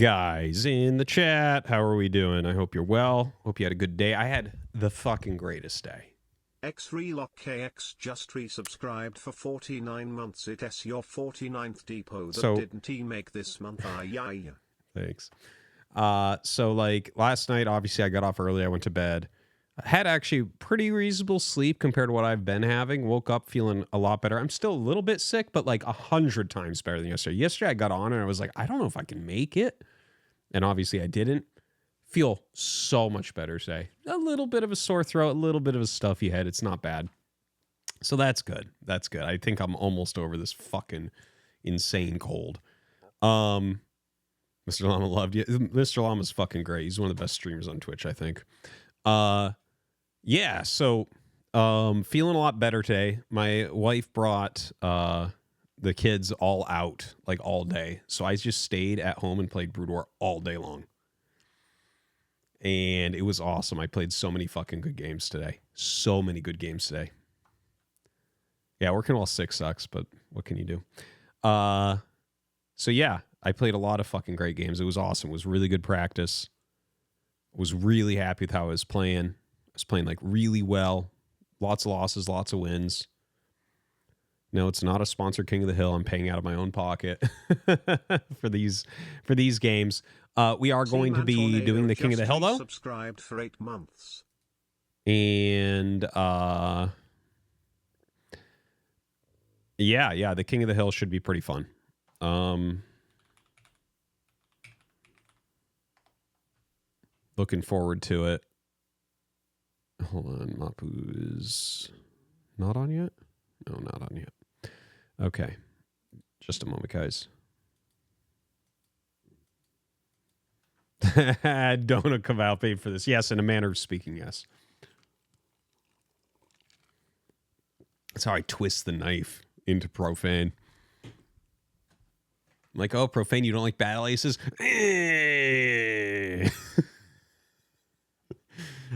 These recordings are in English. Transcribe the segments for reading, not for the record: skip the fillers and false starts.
Guys in the chat, how are we doing? I hope you're well. Hope you had a good day. I had the fucking greatest day. XRelockKX just resubscribed for 49 months. It's your 49th depot that So- didn't he make this month? Thanks. So like last night, obviously I got off early. I went to bed. I had actually pretty reasonable sleep compared to what I've been having. Woke up feeling a lot better. I'm still a little bit sick, but like 100 times better than yesterday. Yesterday I got on and I was like, I don't know if I can make it. And obviously I didn't. Feel so much better today. A little bit of a sore throat, a little bit of a stuffy head. It's not bad. So that's good. That's good. I think I'm almost over this fucking insane cold. Mr. Llama loved you. Mr. Llama's fucking great. He's one of the best streamers on Twitch, I think. Yeah, so feeling a lot better today. My wife brought the kids all out like all day. So I just stayed at home and played Brood War all day long. And it was awesome. I played so many fucking good games today. So many good games today. Yeah, working while sick sucks, but what can you do? So yeah, I played a lot of fucking great games. It was awesome. It was really good practice. I was really happy with how I was playing. I was playing like really well. Lots of losses, lots of wins. No, it's not a sponsored King of the Hill. I'm paying out of my own pocket for these games. We are going to be doing the King of the Hill, though. Subscribed for 8 months. And yeah, the King of the Hill should be pretty fun. Looking forward to it. Hold on, Mapu is not on yet? No, not on yet. Okay. Just a moment, guys. Don't come out paid for this. Yes, in a manner of speaking, yes. That's how I twist the knife into Profane. I'm like, oh, Profane, you don't like battle aces?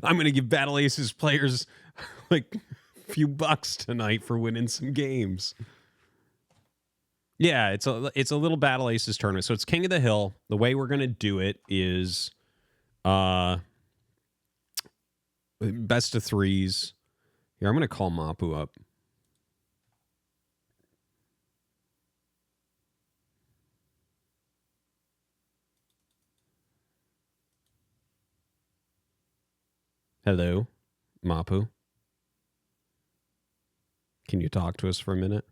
I'm going to give battle aces players like a few bucks tonight for winning some games. Yeah, it's a little battle aces tournament. So it's King of the Hill. The way we're going to do it is best of threes. Here, I'm going to call Mapu up. Hello, Mapu. Can you talk to us for a minute?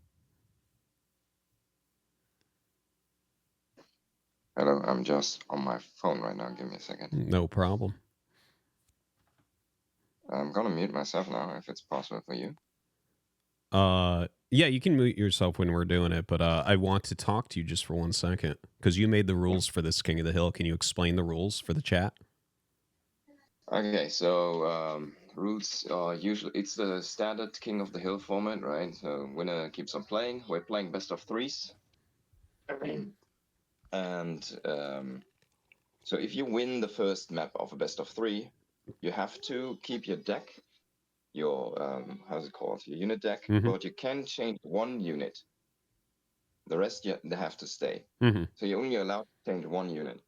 Hello, I'm just on my phone right now. Give me a second. No problem. I'm gonna mute myself now if it's possible for you. Yeah, you can mute yourself when we're doing it, but I want to talk to you just for 1 second because you made the rules for this King of the Hill. Can you explain the rules for the chat? Okay, so rules are usually it's the standard King of the Hill format, right? So winner keeps on playing. We're playing best of threes, and so if you win the first map of a best of three, you have to keep your deck, your how's it called, your unit deck, but you can change one unit. The rest they have to stay. So you're only allowed to change one unit.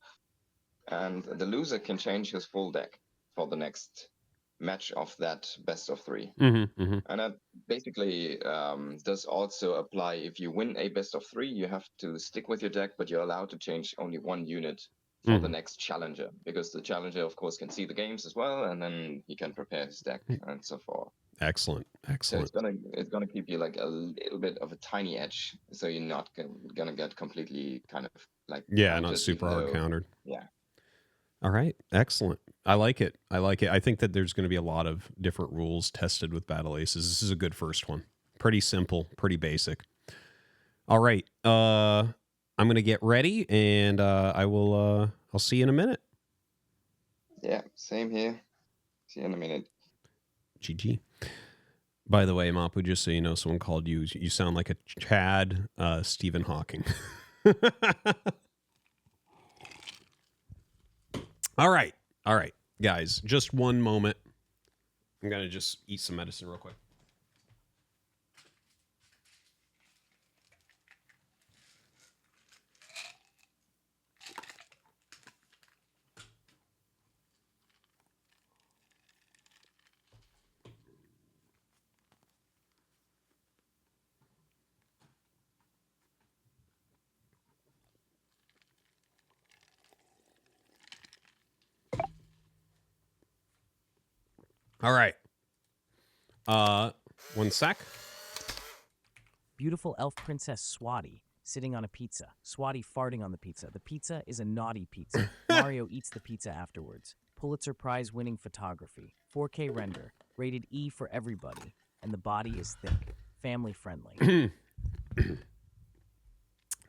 And the loser can change his full deck for the next match of that best of three. And that basically does also apply if you win a best of three, you have to stick with your deck, but you're allowed to change only one unit for the next challenger, because the challenger, of course, can see the games as well, and then he can prepare his deck and so forth. Excellent. So it's gonna keep you like a little bit of a tiny edge, so you're not gonna get completely kind of like not super hard countered. Yeah. All right, excellent. I like it. I think that there's going to be a lot of different rules tested with Battle Aces. This is a good first one. Pretty simple, pretty basic. All right, I'm going to get ready, and I'll see you in a minute. Yeah, same here. See you in a minute. GG. By the way, Mapu, just so you know, someone called you. You sound like a Chad Stephen Hawking. All right, guys. Just one moment. I'm gonna just eat some medicine real quick. All right. One sec. Beautiful elf princess Swati sitting on a pizza. Swati farting on the pizza. The pizza is a naughty pizza. Mario eats the pizza afterwards. Pulitzer Prize winning photography. 4K render. Rated E for everybody. And the body is thick. Family friendly.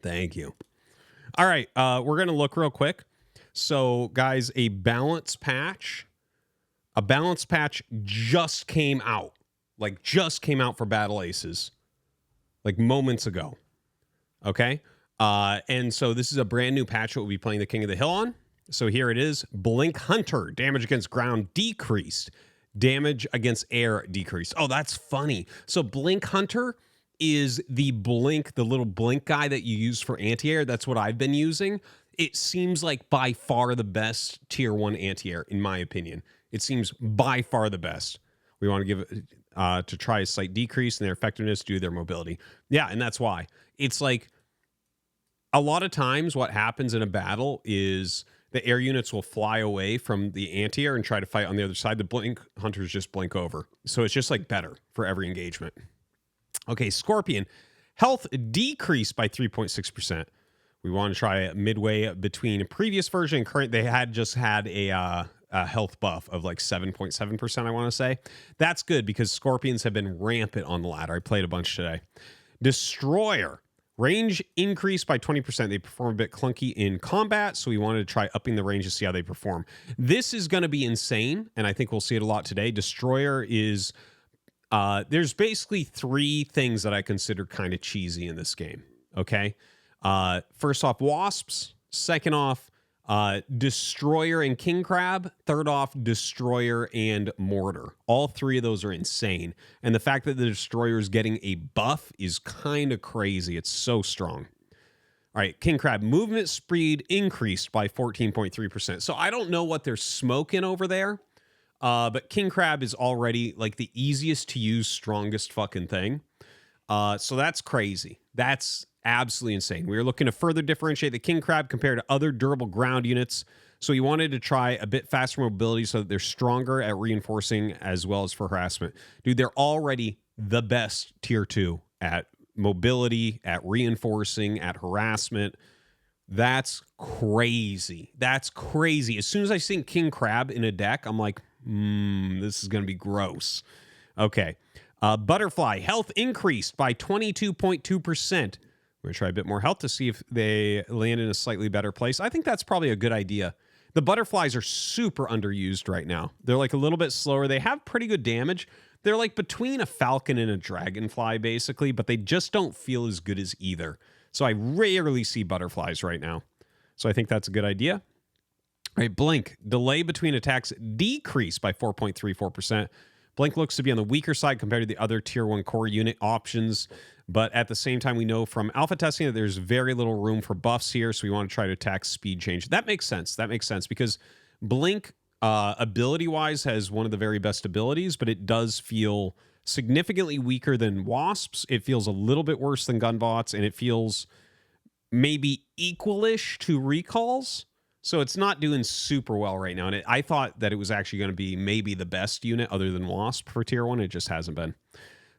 Thank you. All right. We're going to look real quick. So, guys, a balance patch just came out. Like, just came out for Battle Aces. Like, moments ago. Okay? And so this is a brand new patch that we'll be playing the King of the Hill on. So here it is. Blink Hunter. Damage against ground decreased. Damage against air decreased. Oh, that's funny. So Blink Hunter is the little blink guy that you use for anti-air. That's what I've been using. It seems like by far the best tier 1 anti-air, in my opinion. It seems by far the best. We want to give it to try a slight decrease in their effectiveness due to their mobility. Yeah, and that's why. It's like a lot of times what happens in a battle is the air units will fly away from the anti-air and try to fight on the other side. The blink hunters just blink over. So it's just like better for every engagement. Okay, Scorpion. Health decreased by 3.6%. We want to try midway between a previous version and current. They had just had a health buff of like 7.7%, I want to say. That's good because Scorpions have been rampant on the ladder. I played a bunch today. Destroyer. Range increased by 20%. They perform a bit clunky in combat, so we wanted to try upping the range to see how they perform. This is going to be insane, and I think we'll see it a lot today. Destroyer is... there's basically 3 things that I consider kind of cheesy in this game, okay? First off, Wasps. Second off, Destroyer and King Crab. Third off, Destroyer and Mortar. All 3 of those are insane. And the fact that the Destroyer is getting a buff is kind of crazy. It's so strong. All right, King Crab. Movement speed increased by 14.3%. So I don't know what they're smoking over there. But King Crab is already like the easiest to use, strongest fucking thing. So that's crazy. That's absolutely insane. We are looking to further differentiate the King Crab compared to other durable ground units. So we wanted to try a bit faster mobility so that they're stronger at reinforcing as well as for harassment. Dude, they're already the best tier 2 at mobility, at reinforcing, at harassment. That's crazy. That's crazy. As soon as I see King Crab in a deck, I'm like, this is going to be gross. Okay. Butterfly. Health increased by 22.2%. We're going to try a bit more health to see if they land in a slightly better place. I think that's probably a good idea. The butterflies are super underused right now. They're like a little bit slower. They have pretty good damage. They're like between a falcon and a dragonfly, basically, but they just don't feel as good as either. So I rarely see butterflies right now. So I think that's a good idea. All right, Blink. Delay between attacks decreased by 4.34%. Blink looks to be on the weaker side compared to the other tier 1 core unit options. But at the same time, we know from alpha testing that there's very little room for buffs here. So we want to try to attack speed change. That makes sense. That makes sense because Blink, ability-wise, has one of the very best abilities, but it does feel significantly weaker than Wasps. It feels a little bit worse than Gunbots, and it feels maybe equalish to Recalls. So it's not doing super well right now. And I thought that it was actually going to be maybe the best unit other than Wasp for tier 1. It just hasn't been.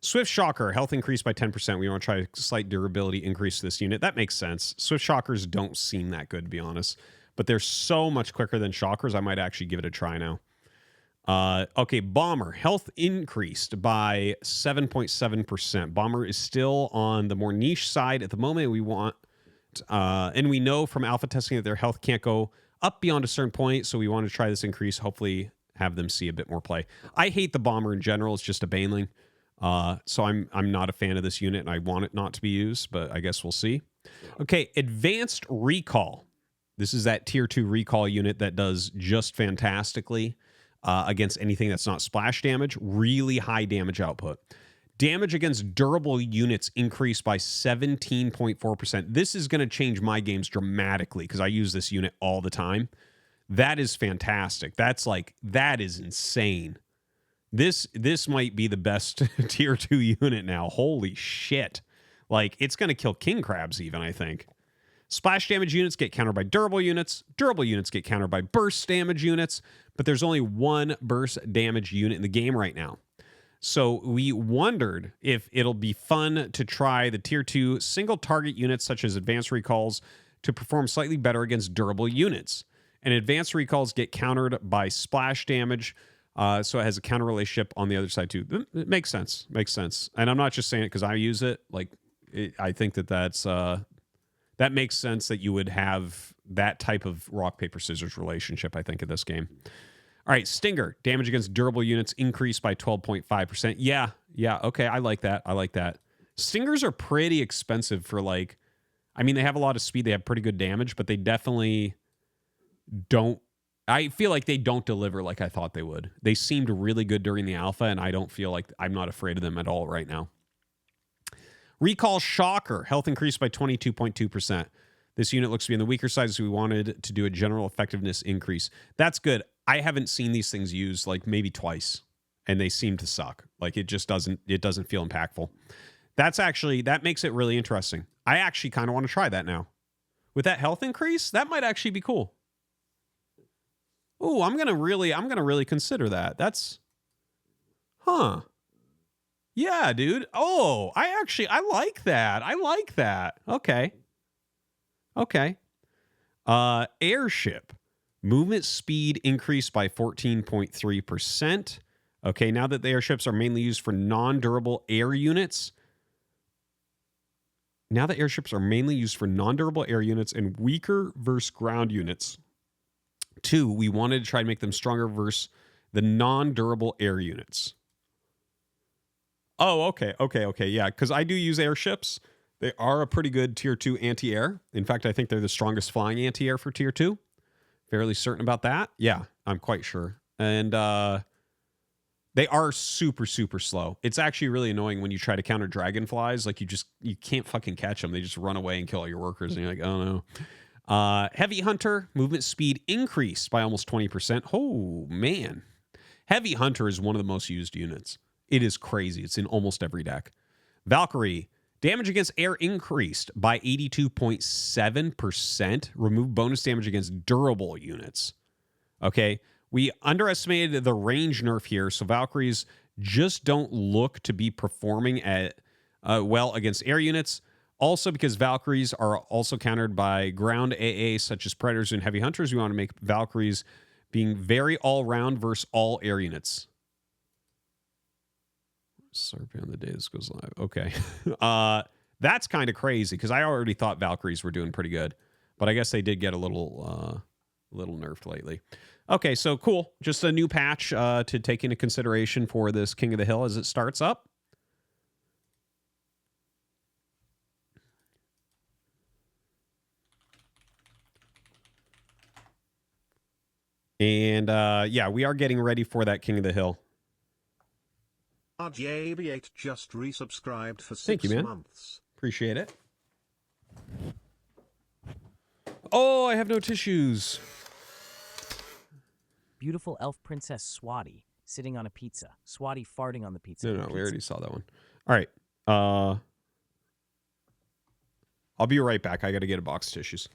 Swift Shocker, health increased by 10%. We want to try a slight durability increase to this unit. That makes sense. Swift Shockers don't seem that good, to be honest. But they're so much quicker than Shockers, I might actually give it a try now. Okay, Bomber. Health increased by 7.7%. Bomber is still on the more niche side at the moment. We want... and we know from alpha testing that their health can't go up beyond a certain point, so we want to try this increase, hopefully have them see a bit more play. I hate the Bomber in general. It's just a Baneling. So I'm not a fan of this unit, and I want it not to be used, but I guess we'll see. Okay, Advanced Recall. This is that tier 2 recall unit that does just fantastically against anything that's not splash damage. Really high damage output. Damage against durable units increased by 17.4%. This is going to change my games dramatically because I use this unit all the time. That is fantastic. That is insane. This might be the best tier 2 unit now. Holy shit. Like, it's going to kill king crabs even, I think. Splash damage units get countered by durable units. Durable units get countered by burst damage units, but there's only one burst damage unit in the game right now. So we wondered if it'll be fun to try the tier 2 single target units such as advanced recalls to perform slightly better against durable units. And advanced recalls get countered by splash damage, so it has a counter relationship on the other side too. It makes sense. Makes sense. And I'm not just saying it because I use it. I think that makes sense that you would have that type of rock, paper, scissors relationship, I think, in this game. All right, Stinger. Damage against durable units increased by 12.5%. Yeah, okay, I like that. Stingers are pretty expensive for they have a lot of speed. They have pretty good damage, but they definitely don't. I feel like they don't deliver like I thought they would. They seemed really good during the alpha, and I don't feel like I'm not afraid of them at all right now. Recall Shocker. Health increased by 22.2%. This unit looks to be on the weaker side, so we wanted to do a general effectiveness increase. That's good. I haven't seen these things used maybe twice, and they seem to suck. It doesn't feel impactful. That makes it really interesting. I actually kind of want to try that now. With that health increase, that might actually be cool. Oh, I'm gonna really consider that. Yeah, dude. Oh, I like that. Okay. Airship. Movement speed increased by 14.3%. Okay, now that the airships are mainly used for non-durable air units. And weaker versus ground units. 2, we wanted to try to make them stronger versus the non-durable air units. Oh, okay. Yeah, because I do use airships. They are a pretty good tier 2 anti-air. In fact, I think they're the strongest flying anti-air for tier 2. Fairly certain about that. Yeah, I'm quite sure. And they are super, super slow. It's actually really annoying when you try to counter dragonflies. You can't fucking catch them. They just run away and kill all your workers. And you're like, oh no. Heavy Hunter, movement speed increased by almost 20%. Oh, man. Heavy Hunter is one of the most used units. It is crazy. It's in almost every deck. Valkyrie, damage against air increased by 82.7%. Remove bonus damage against durable units. Okay. We underestimated the range nerf here, so Valkyries just don't look to be performing well against air units. Also, because Valkyries are also countered by ground AA, such as Predators and Heavy Hunters, we want to make Valkyries being very all-round versus all air units. Sorry on the day this goes live. Okay. That's kind of crazy, because I already thought Valkyries were doing pretty good. But I guess they did get a little nerfed lately. Okay, so cool. Just a new patch to take into consideration for this King of the Hill as it starts up. And yeah, we are getting ready for that King of the Hill. RJB8 just resubscribed for 6 Thank you, man. months. Appreciate it. Oh, I have no tissues. Beautiful elf princess Swati sitting on a pizza. Swati farting on the pizza. No, we already saw that one. All right. I'll be right back. I got to get a box of tissues.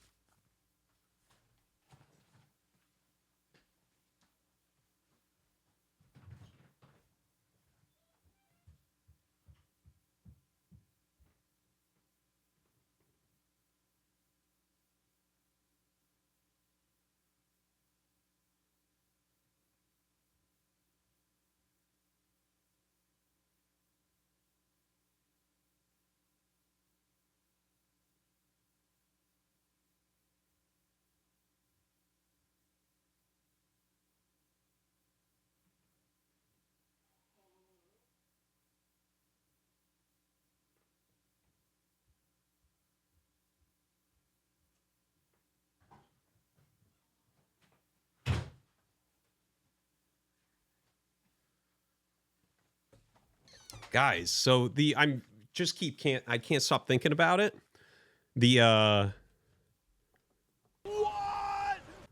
Guys, so I can't stop thinking about it.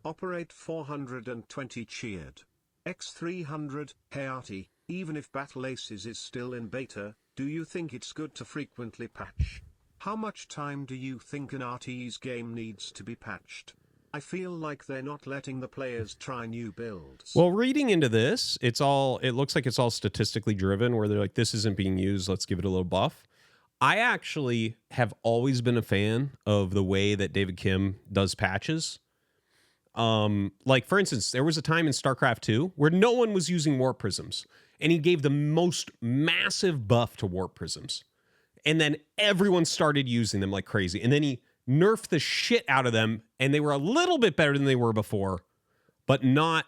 Operate 420 cheered. X300, hey Artie, even if Battle Aces is still in beta, do you think it's good to frequently patch? How much time do you think an RTS game needs to be patched? I feel like they're not letting the players try new builds. Well, reading into this, it looks like it's all statistically driven where they're like, this isn't being used, let's give it a little buff. I actually have always been a fan of the way that David Kim does patches. Like for instance, there was a time in StarCraft 2 where no one was using warp prisms, and he gave the most massive buff to warp prisms. And then everyone started using them like crazy. And then he nerfed the shit out of them, and they were a little bit better than they were before, but nowhere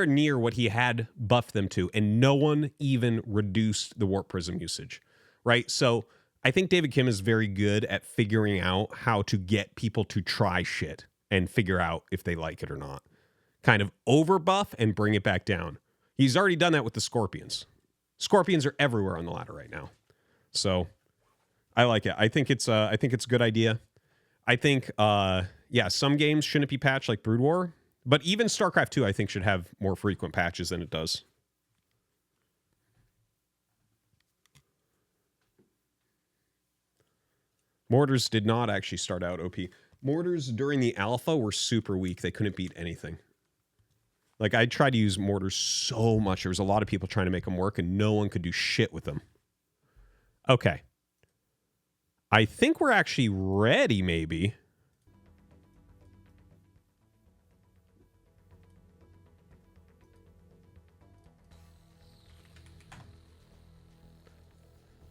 near what he had buffed them to. And no one even reduced the warp prism usage, right? So I think David Kim is very good at figuring out how to get people to try shit and figure out if they like it or not. Kind of over buff and bring it back down. He's already done that with the Scorpions. Scorpions are everywhere on the ladder right now. So I like it. I think it's a good idea. I think some games shouldn't be patched like Brood War, but even StarCraft 2 I think should have more frequent patches than it does. Mortars did not actually start out OP. Mortars during the alpha were super weak. They couldn't beat anything. Like, I tried to use mortars so much. There was a lot of people trying to make them work, and no one could do shit with them. Okay. I think we're actually ready, maybe.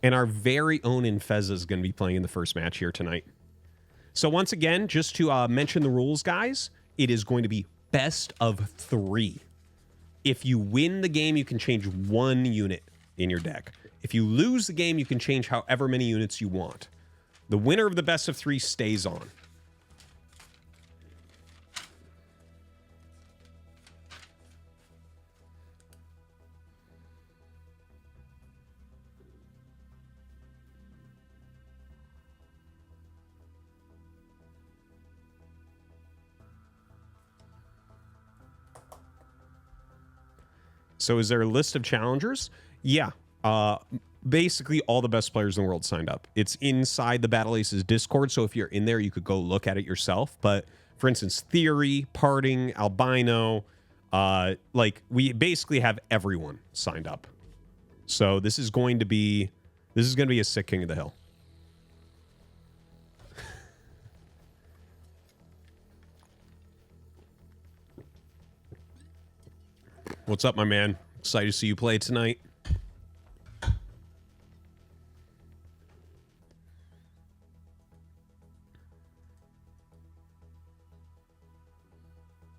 And our very own Infeza is going to be playing in the first match here tonight. So once again, just to mention the rules, guys, it is going to be best of 3. If you win the game, you can change 1 unit in your deck. If you lose the game, you can change however many units you want. The winner of the best of 3 stays on. So is there a list of challengers? Yeah. Basically all the best players in the world signed up. It's inside the Battle Aces Discord, so if you're in there, you could go look at it yourself. But for instance, Theory, Parting, Albino, like we basically have everyone signed up. So this is going to be a sick King of the Hill. What's up, my man? Excited to see you play tonight.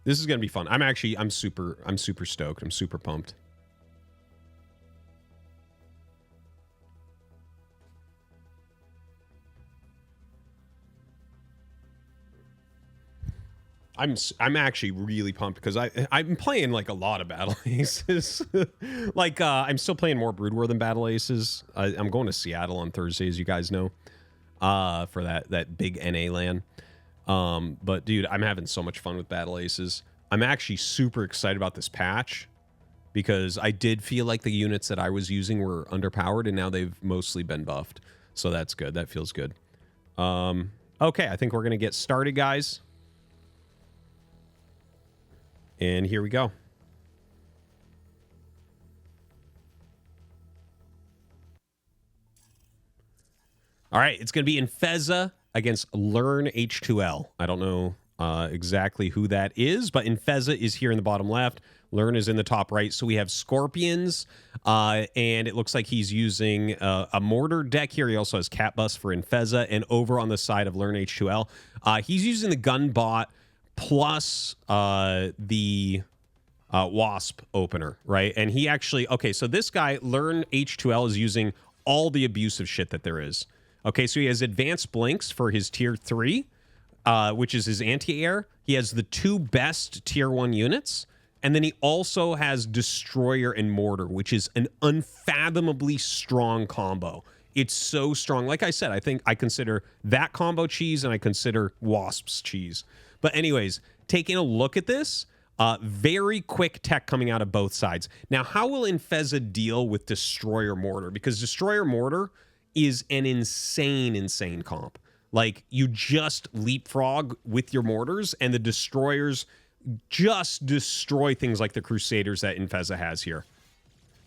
This is going to be fun. I'm super stoked. I'm super pumped. I'm actually really pumped because I'm playing like a lot of Battle Aces. Like I'm still playing more Brood War than Battle Aces. I'm going to Seattle on Thursday, as you guys know, for that big NA LAN. But dude, I'm having so much fun with Battle Aces. I'm actually super excited about this patch because I did feel like the units that I was using were underpowered, and now they've mostly been buffed. So that's good. That feels good. Okay, I think we're gonna get started, guys. And here we go. All right, it's going to be Infeza against Learn H2L. I don't know exactly who that is, but Infeza is here in the bottom left. Learn is in the top right. So we have Scorpions, and it looks like he's using a Mortar deck here. He also has Cat Bus for Infeza, and over on the side of Learn H2L, he's using the Gun Bot plus the Wasp opener, right? And he actually, okay, so this guy, Learn H2L, is using all the abusive shit that there is. Okay, so he has Advanced Blinks for his Tier 3, which is his anti-air. He has the 2 best Tier 1 units, and then he also has Destroyer and Mortar, which is an unfathomably strong combo. It's so strong. Like I said, I think I consider that combo cheese, and I consider Wasps cheese. But anyways, taking a look at this, very quick tech coming out of both sides. Now, how will Infeza deal with Destroyer Mortar? Because Destroyer Mortar is an insane comp. Like, you just leapfrog with your mortars, and the destroyers just destroy things like the Crusaders that Infeza has here.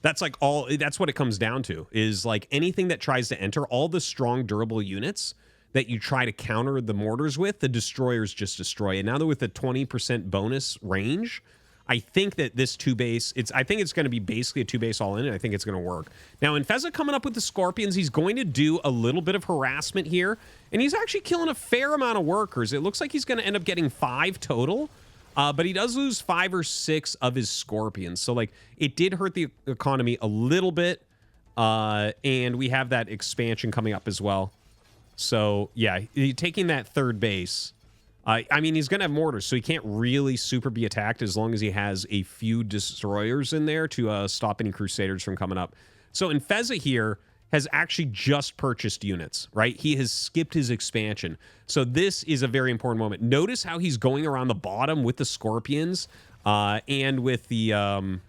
That's like that's what it comes down to, is like anything that tries to enter, all the strong, durable units that you try to counter the mortars with, the destroyers just destroy. And now that with the 20% bonus range, I think that this 2-base, I think it's going to be basically a 2-base all in, and I think it's going to work. Now, Infeza coming up with the Scorpions, he's going to do a little bit of harassment here, and he's actually killing a fair amount of workers. It looks like he's going to end up getting 5 total, but he does lose 5 or 6 of his Scorpions. So, like, it did hurt the economy a little bit, and we have that expansion coming up as well. So, yeah, taking that 3rd base... I mean, he's going to have mortars, so he can't really super be attacked as long as he has a few destroyers in there to stop any Crusaders from coming up. So Infeza here has actually just purchased units, right? He has skipped his expansion. So this is a very important moment. Notice how he's going around the bottom with the Scorpions and with the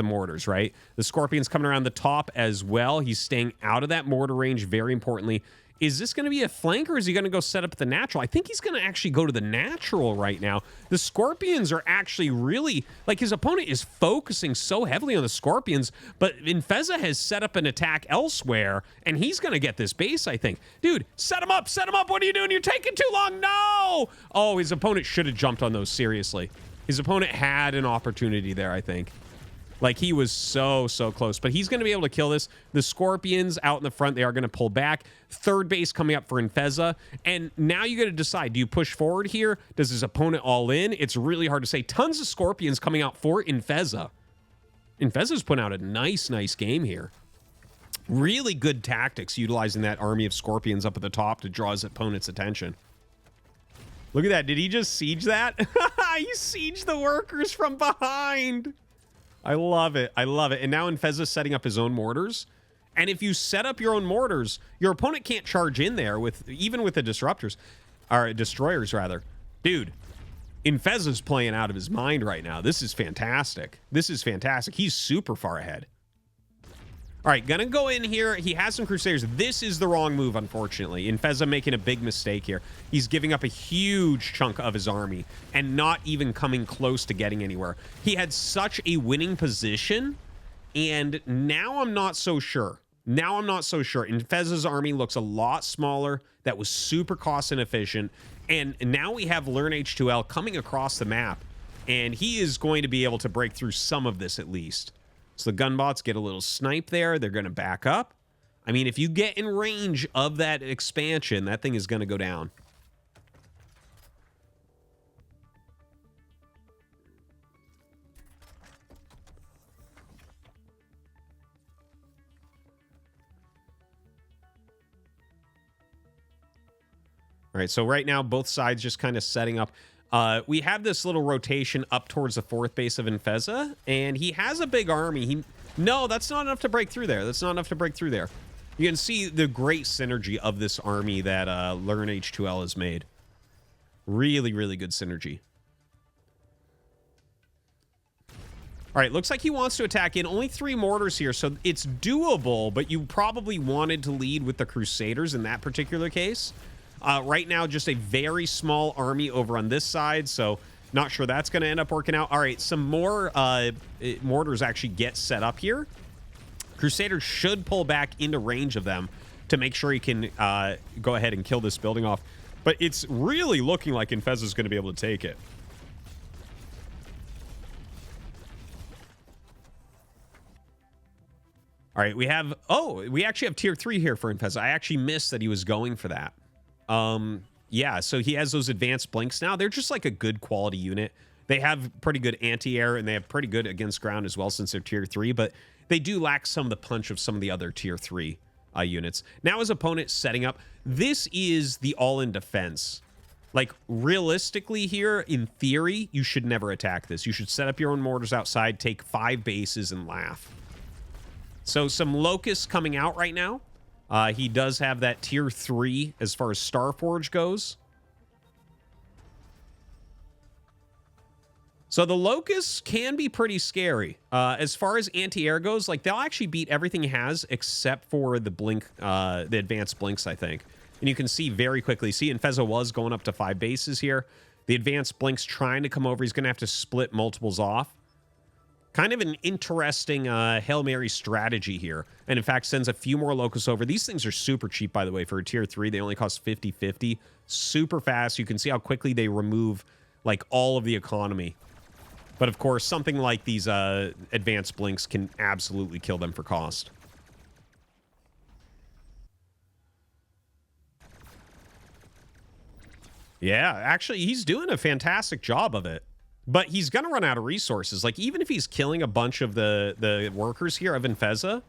mortars, right? The Scorpions coming around the top as well. He's staying out of that mortar range, very importantly. Is this going to be a flank, or is he going to go set up the natural? I think he's going to actually go to the natural right now. The Scorpions are actually really... Like, his opponent is focusing so heavily on the Scorpions, but Infeza has set up an attack elsewhere, and he's going to get this base, I think. Dude, set him up! Set him up! What are you doing? You're taking too long! No! Oh, his opponent should have jumped on those, seriously. His opponent had an opportunity there, I think. Like, he was so close. But he's going to be able to kill this. The Scorpions out in the front, they are going to pull back. 3rd base coming up for Infeza. And now you got to decide, do you push forward here? Does his opponent all in? It's really hard to say. Tons of Scorpions coming out for Infeza. Infeza's putting out a nice game here. Really good tactics, utilizing that army of Scorpions up at the top to draw his opponent's attention. Look at that. Did he just siege that? He sieged the workers from behind. I love it. I love it. And now Infeza's setting up his own mortars. And if you set up your own mortars, your opponent can't charge in there even with the disruptors, or destroyers rather. Dude, Infeza's playing out of his mind right now. This is fantastic. This is fantastic. He's super far ahead. All right, gonna go in here. He has some Crusaders. This is the wrong move, unfortunately. Infeza making a big mistake here. He's giving up a huge chunk of his army and not even coming close to getting anywhere. He had such a winning position, and now I'm not so sure. Now I'm not so sure. Infeza's army looks a lot smaller. That was super cost inefficient. And now we have Learn H2L coming across the map, and he is going to be able to break through some of this at least. So the gunbots get a little snipe there. They're going to back up. I mean, if you get in range of that expansion, that thing is going to go down. All right, so right now, both sides just kind of setting up. We have this little rotation up towards the 4th base of Infeza, and he has a big army. No, that's not enough to break through there. That's not enough to break through there. You can see the great synergy of this army that Learn H2L has made. Really good synergy. All right, looks like he wants to attack in. Only 3 mortars here, so it's doable, but you probably wanted to lead with the Crusaders in that particular case. Right now, just a very small army over on this side, so not sure that's going to end up working out. All right, some more mortars actually get set up here. Crusaders should pull back into range of them to make sure he can go ahead and kill this building off. But it's really looking like Infeza is going to be able to take it. All right, we actually have tier 3 here for Infeza. I actually missed that he was going for that. Yeah, so he has those advanced blinks now. They're just like a good quality unit. They have pretty good anti-air, and they have pretty good against ground as well since they're tier 3, but they do lack some of the punch of some of the other tier 3 units. Now his opponent setting up. This is the all-in defense. Like, realistically here, in theory, you should never attack this. You should set up your own mortars outside, take 5 bases, and laugh. So some locusts coming out right now. He does have that tier 3 as far as Starforge goes. So the Locusts can be pretty scary. As far as anti-air goes, like they'll actually beat everything he has except for the blink, the advanced blinks, I think. And you can see very quickly, see Infeza was going up to 5 bases here. The advanced blink's trying to come over. He's going to have to split multiples off. Kind of an interesting Hail Mary strategy here. And in fact, sends a few more Locusts over. These things are super cheap, by the way, for a tier 3. They only cost 50-50. Super fast. You can see how quickly they remove like all of the economy. But of course, something like these advanced blinks can absolutely kill them for cost. Yeah, actually, he's doing a fantastic job of it. But he's going to run out of resources. Like, even if he's killing a bunch of the workers here of Infeza,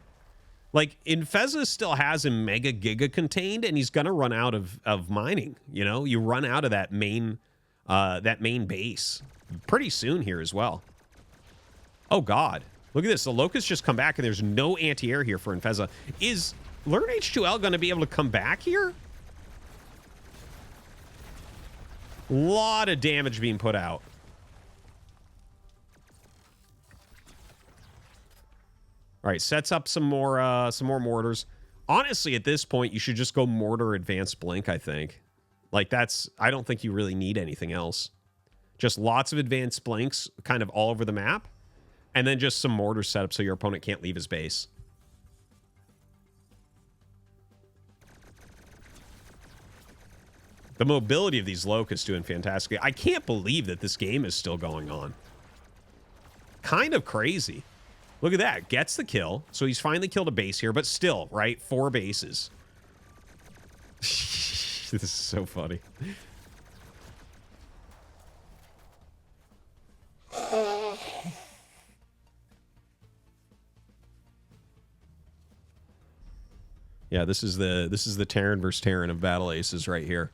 like, Infeza still has him mega giga contained, and he's going to run out of mining. You know, you run out of that main base pretty soon here as well. Oh, God. Look at this. The Locusts just come back, and there's no anti-air here for Infeza. Is Learn H2L going to be able to come back here? Lot of damage being put out. All right, sets up some more mortars. Honestly, at this point, you should just go mortar advanced blink, I think. Like, I don't think you really need anything else. Just lots of advanced blinks kind of all over the map. And then just some mortar setup so your opponent can't leave his base. The mobility of these Locusts doing fantastic. I can't believe that this game is still going on. Kind of crazy. Look at that. Gets the kill. So he's finally killed a base here, but still, right? 4 bases. This is so funny. Yeah, this is the Terran versus Terran of Battle Aces right here.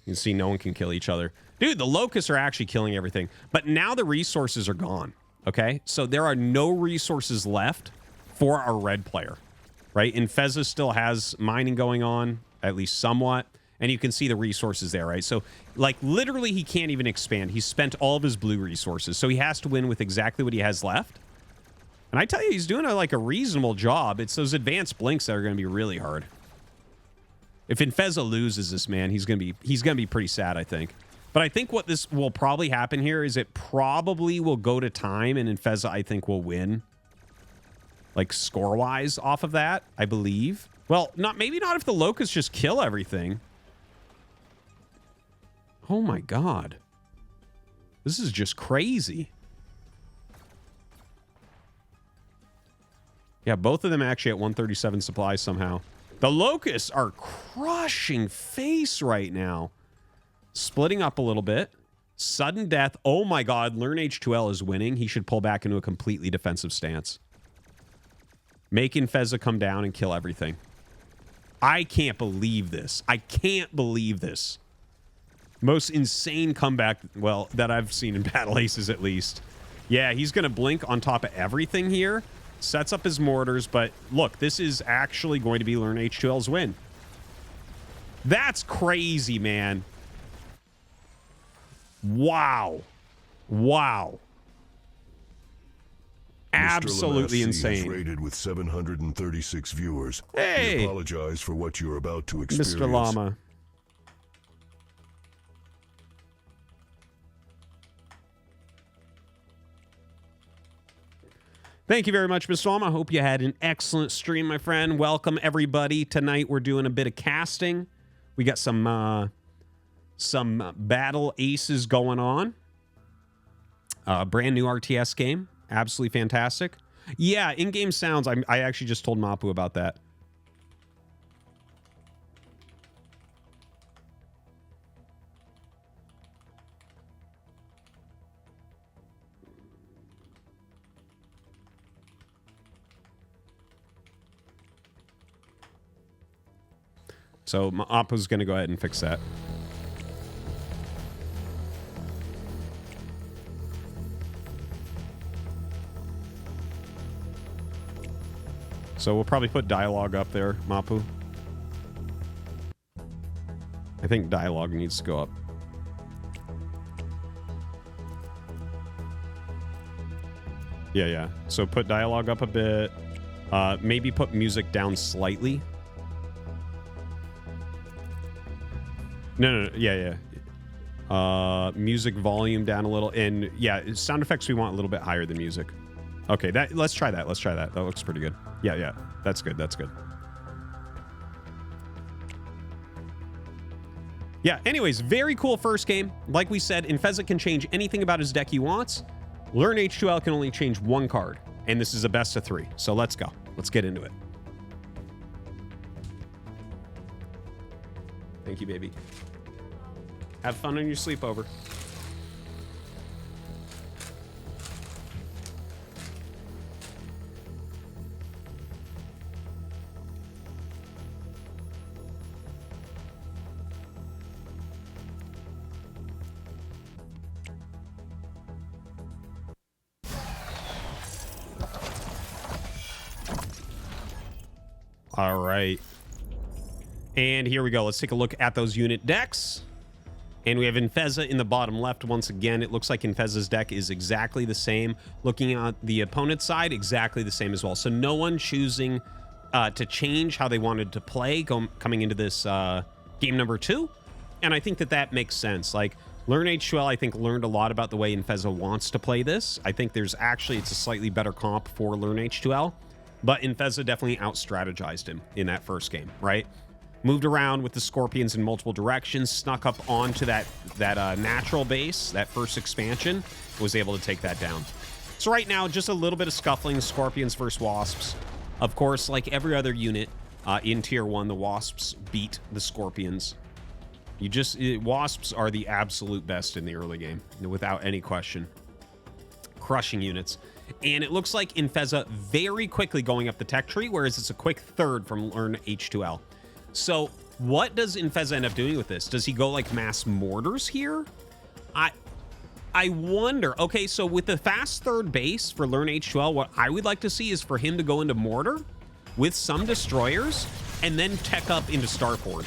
You can see no one can kill each other. Dude, the Locusts are actually killing everything. But now the resources are gone. Okay? So there are no resources left for our red player. Right? Infeza still has mining going on, at least somewhat. And you can see the resources there, right? So, like, literally he can't even expand. He's spent all of his blue resources. So he has to win with exactly what he has left. And I tell you, he's doing a reasonable job. It's those advanced blinks that are going to be really hard. If Infeza loses this, man, he's gonna be pretty sad, I think. But I think what this will probably happen here is it probably will go to time, and Infeza, I think, will win. Like, score-wise off of that, I believe. Well, maybe not if the Locusts just kill everything. Oh my God. This is just crazy. Yeah, both of them actually at 137 supplies somehow. The Locusts are crushing face right now. Splitting up a little bit. Sudden death. Oh my God, Learn H2L is winning. He should pull back into a completely defensive stance. Make Infeza come down and kill everything. I can't believe this. I can't believe this. Most insane comeback, well, that I've seen in Battle Aces at least. Yeah, he's going to blink on top of everything here. Sets up his mortars, but look, this is actually going to be Learn H2L's win. That's crazy, man. Wow. Wow. Absolutely insane. Is rated with 736 viewers. Hey. We apologize for what you're about to experience. Mr. Llama. Thank you very much, Mr. Llama. I hope you had an excellent stream, my friend. Welcome, everybody. Tonight, we're doing a bit of casting. We got some Battle Aces going on. Brand new RTS game. Absolutely fantastic. Yeah, in-game sounds. I actually just told Mapu about that. So Mapu's going to go ahead and fix that. So we'll probably put dialogue up there, Mapu. I think dialogue needs to go up. Yeah, yeah. So put dialogue up a bit. Maybe put music down slightly. No. Yeah. Music volume down a little. And yeah, sound effects we want a little bit higher than music. Okay, let's try that. That looks pretty good. Yeah. That's good. Yeah, anyways, very cool first game. Like we said, Infeza can change anything about his deck he wants. Learn H2L can only change one card. And this is a best of 3. So let's go. Let's get into it. Thank you, baby. Have fun on your sleepover. All right. And here we go. Let's take a look at those unit decks. And we have Infeza in the bottom left. Once again, it looks like Infeza's deck is exactly the same. Looking at the opponent's side, exactly the same as well. So no one choosing to change how they wanted to play coming into this game number 2. And I think that makes sense. Like, Learn H2L, I think, learned a lot about the way Infeza wants to play this. I think it's a slightly better comp for Learn H2L. But Infeza definitely out-strategized him in that first game, right? Moved around with the Scorpions in multiple directions, snuck up onto that natural base, that first expansion, was able to take that down. So right now, just a little bit of scuffling, Scorpions versus Wasps. Of course, like every other unit in Tier 1, the Wasps beat the Scorpions. Wasps are the absolute best in the early game, without any question. Crushing units. And it looks like Infeza very quickly going up the tech tree, whereas it's a quick third from Learn H2L. So what does Infeza end up doing with this? Does he go like mass mortars here? I wonder. Okay, so with the fast third base for Learn H2L, what I would like to see is for him to go into mortar with some destroyers and then tech up into Starforge.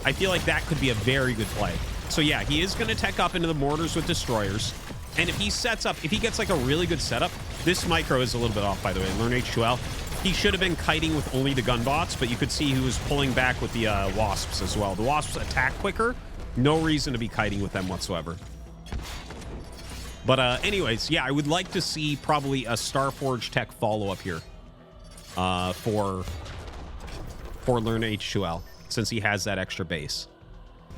I feel like that could be a very good play. So yeah, he is going to tech up into the mortars with destroyers. And if he gets like a really good setup, this micro is a little bit off, by the way. Learn H2L. He should have been kiting with only the gunbots, but you could see he was pulling back with the Wasps as well. The Wasps attack quicker. No reason to be kiting with them whatsoever. But anyways, yeah, I would like to see probably a Starforge tech follow-up here for Learn H2L, since he has that extra base.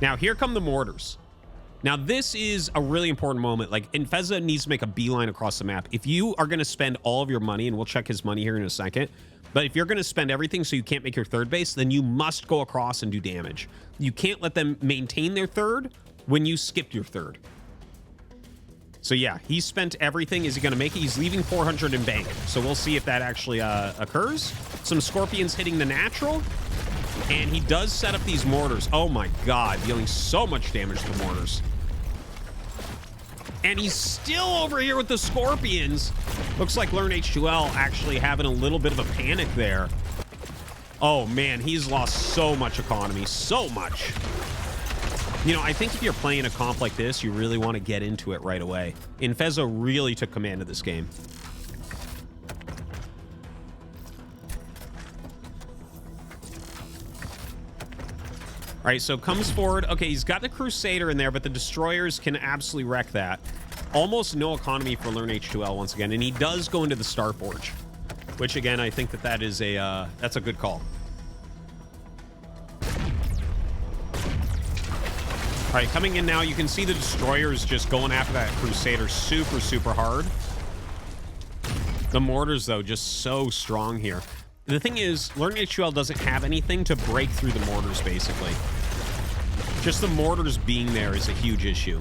Now, here come the mortars. Now, this is a really important moment. Like, Infeza needs to make a beeline across the map. If you are going to spend all of your money, and we'll check his money here in a second, but if you're going to spend everything so you can't make your third base, then you must go across and do damage. You can't let them maintain their third when you skipped your third. So yeah, he spent everything. Is he going to make it? He's leaving 400 in bank. So we'll see if that actually occurs. Some Scorpions hitting the natural. And he does set up these mortars. Oh my god, dealing so much damage to the mortars. And he's still over here with the Scorpions. Looks like Learn H2L actually having a little bit of a panic there. Oh man, he's lost so much economy. So much. You know, I think if you're playing a comp like this, you really want to get into it right away. Infeza really took command of this game. All right, so comes forward. Okay, he's got the Crusader in there, but the Destroyers can absolutely wreck that. Almost no economy for Learn H2L once again, and he does go into the Starforge, which again, I think that is that's a good call. All right, coming in now, you can see the Destroyers just going after that Crusader super, super hard. The Mortars, though, just so strong here. The thing is, Learn H2L doesn't have anything to break through the Mortars, basically. Just the Mortars being there is a huge issue.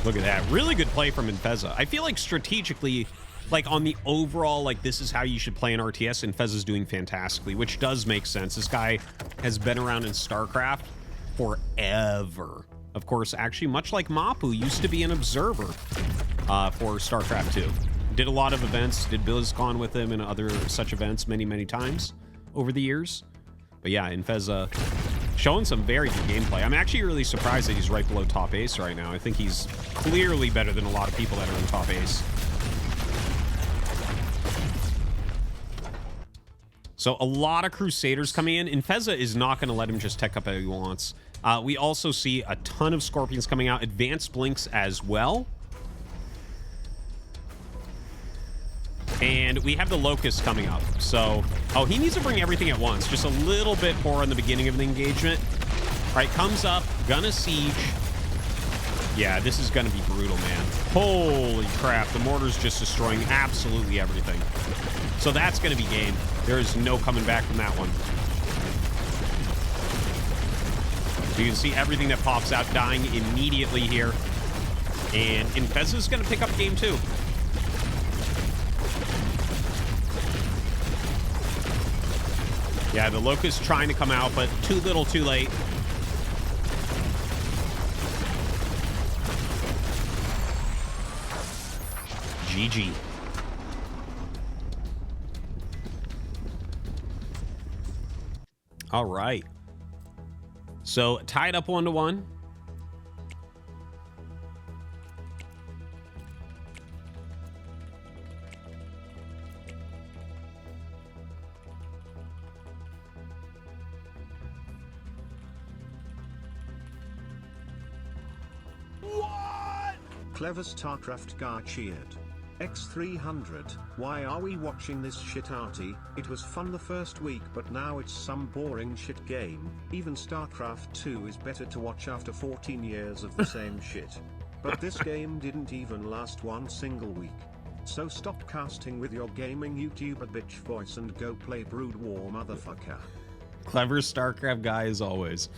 Look at that. Really good play from Infeza. I feel like strategically, like on the overall, like this is how you should play an RTS, Infeza's doing fantastically, which does make sense. This guy has been around in StarCraft forever. Of course, actually, much like Mapu used to be an observer for StarCraft 2. Did a lot of events, did BlizzCon with him and other such events many, many times over the years. But yeah, Infeza Showing some very good gameplay. I'm actually really surprised that he's right below top ace right now. I think he's clearly better than a lot of people that are in top ace. So a lot of Crusaders coming in. Infeza is not going to let him just tech up how he wants. We also see a ton of Scorpions coming out. Advanced Blinks as well. And we have the Locust coming up. So, oh, he needs to bring everything at once. Just a little bit poor in the beginning of the engagement. All right, comes up. Gonna siege. Yeah, this is gonna be brutal, man. Holy crap. The mortar's just destroying absolutely everything. So that's gonna be game. There is no coming back from that one. So you can see everything that pops out dying immediately here. And Infeza's gonna pick up game 2. Yeah, the Locust trying to come out, but too little, too late. GG. All right. So tied up 1-1. Clever Starcraft guy cheered. X300, why are we watching this shit arty? It was fun the first week but now it's some boring shit game. Even Starcraft 2 is better to watch after 14 years of the same shit. But this game didn't even last one single week. So stop casting with your gaming YouTuber bitch voice and go play Brood War, motherfucker. Clever Starcraft guy as always.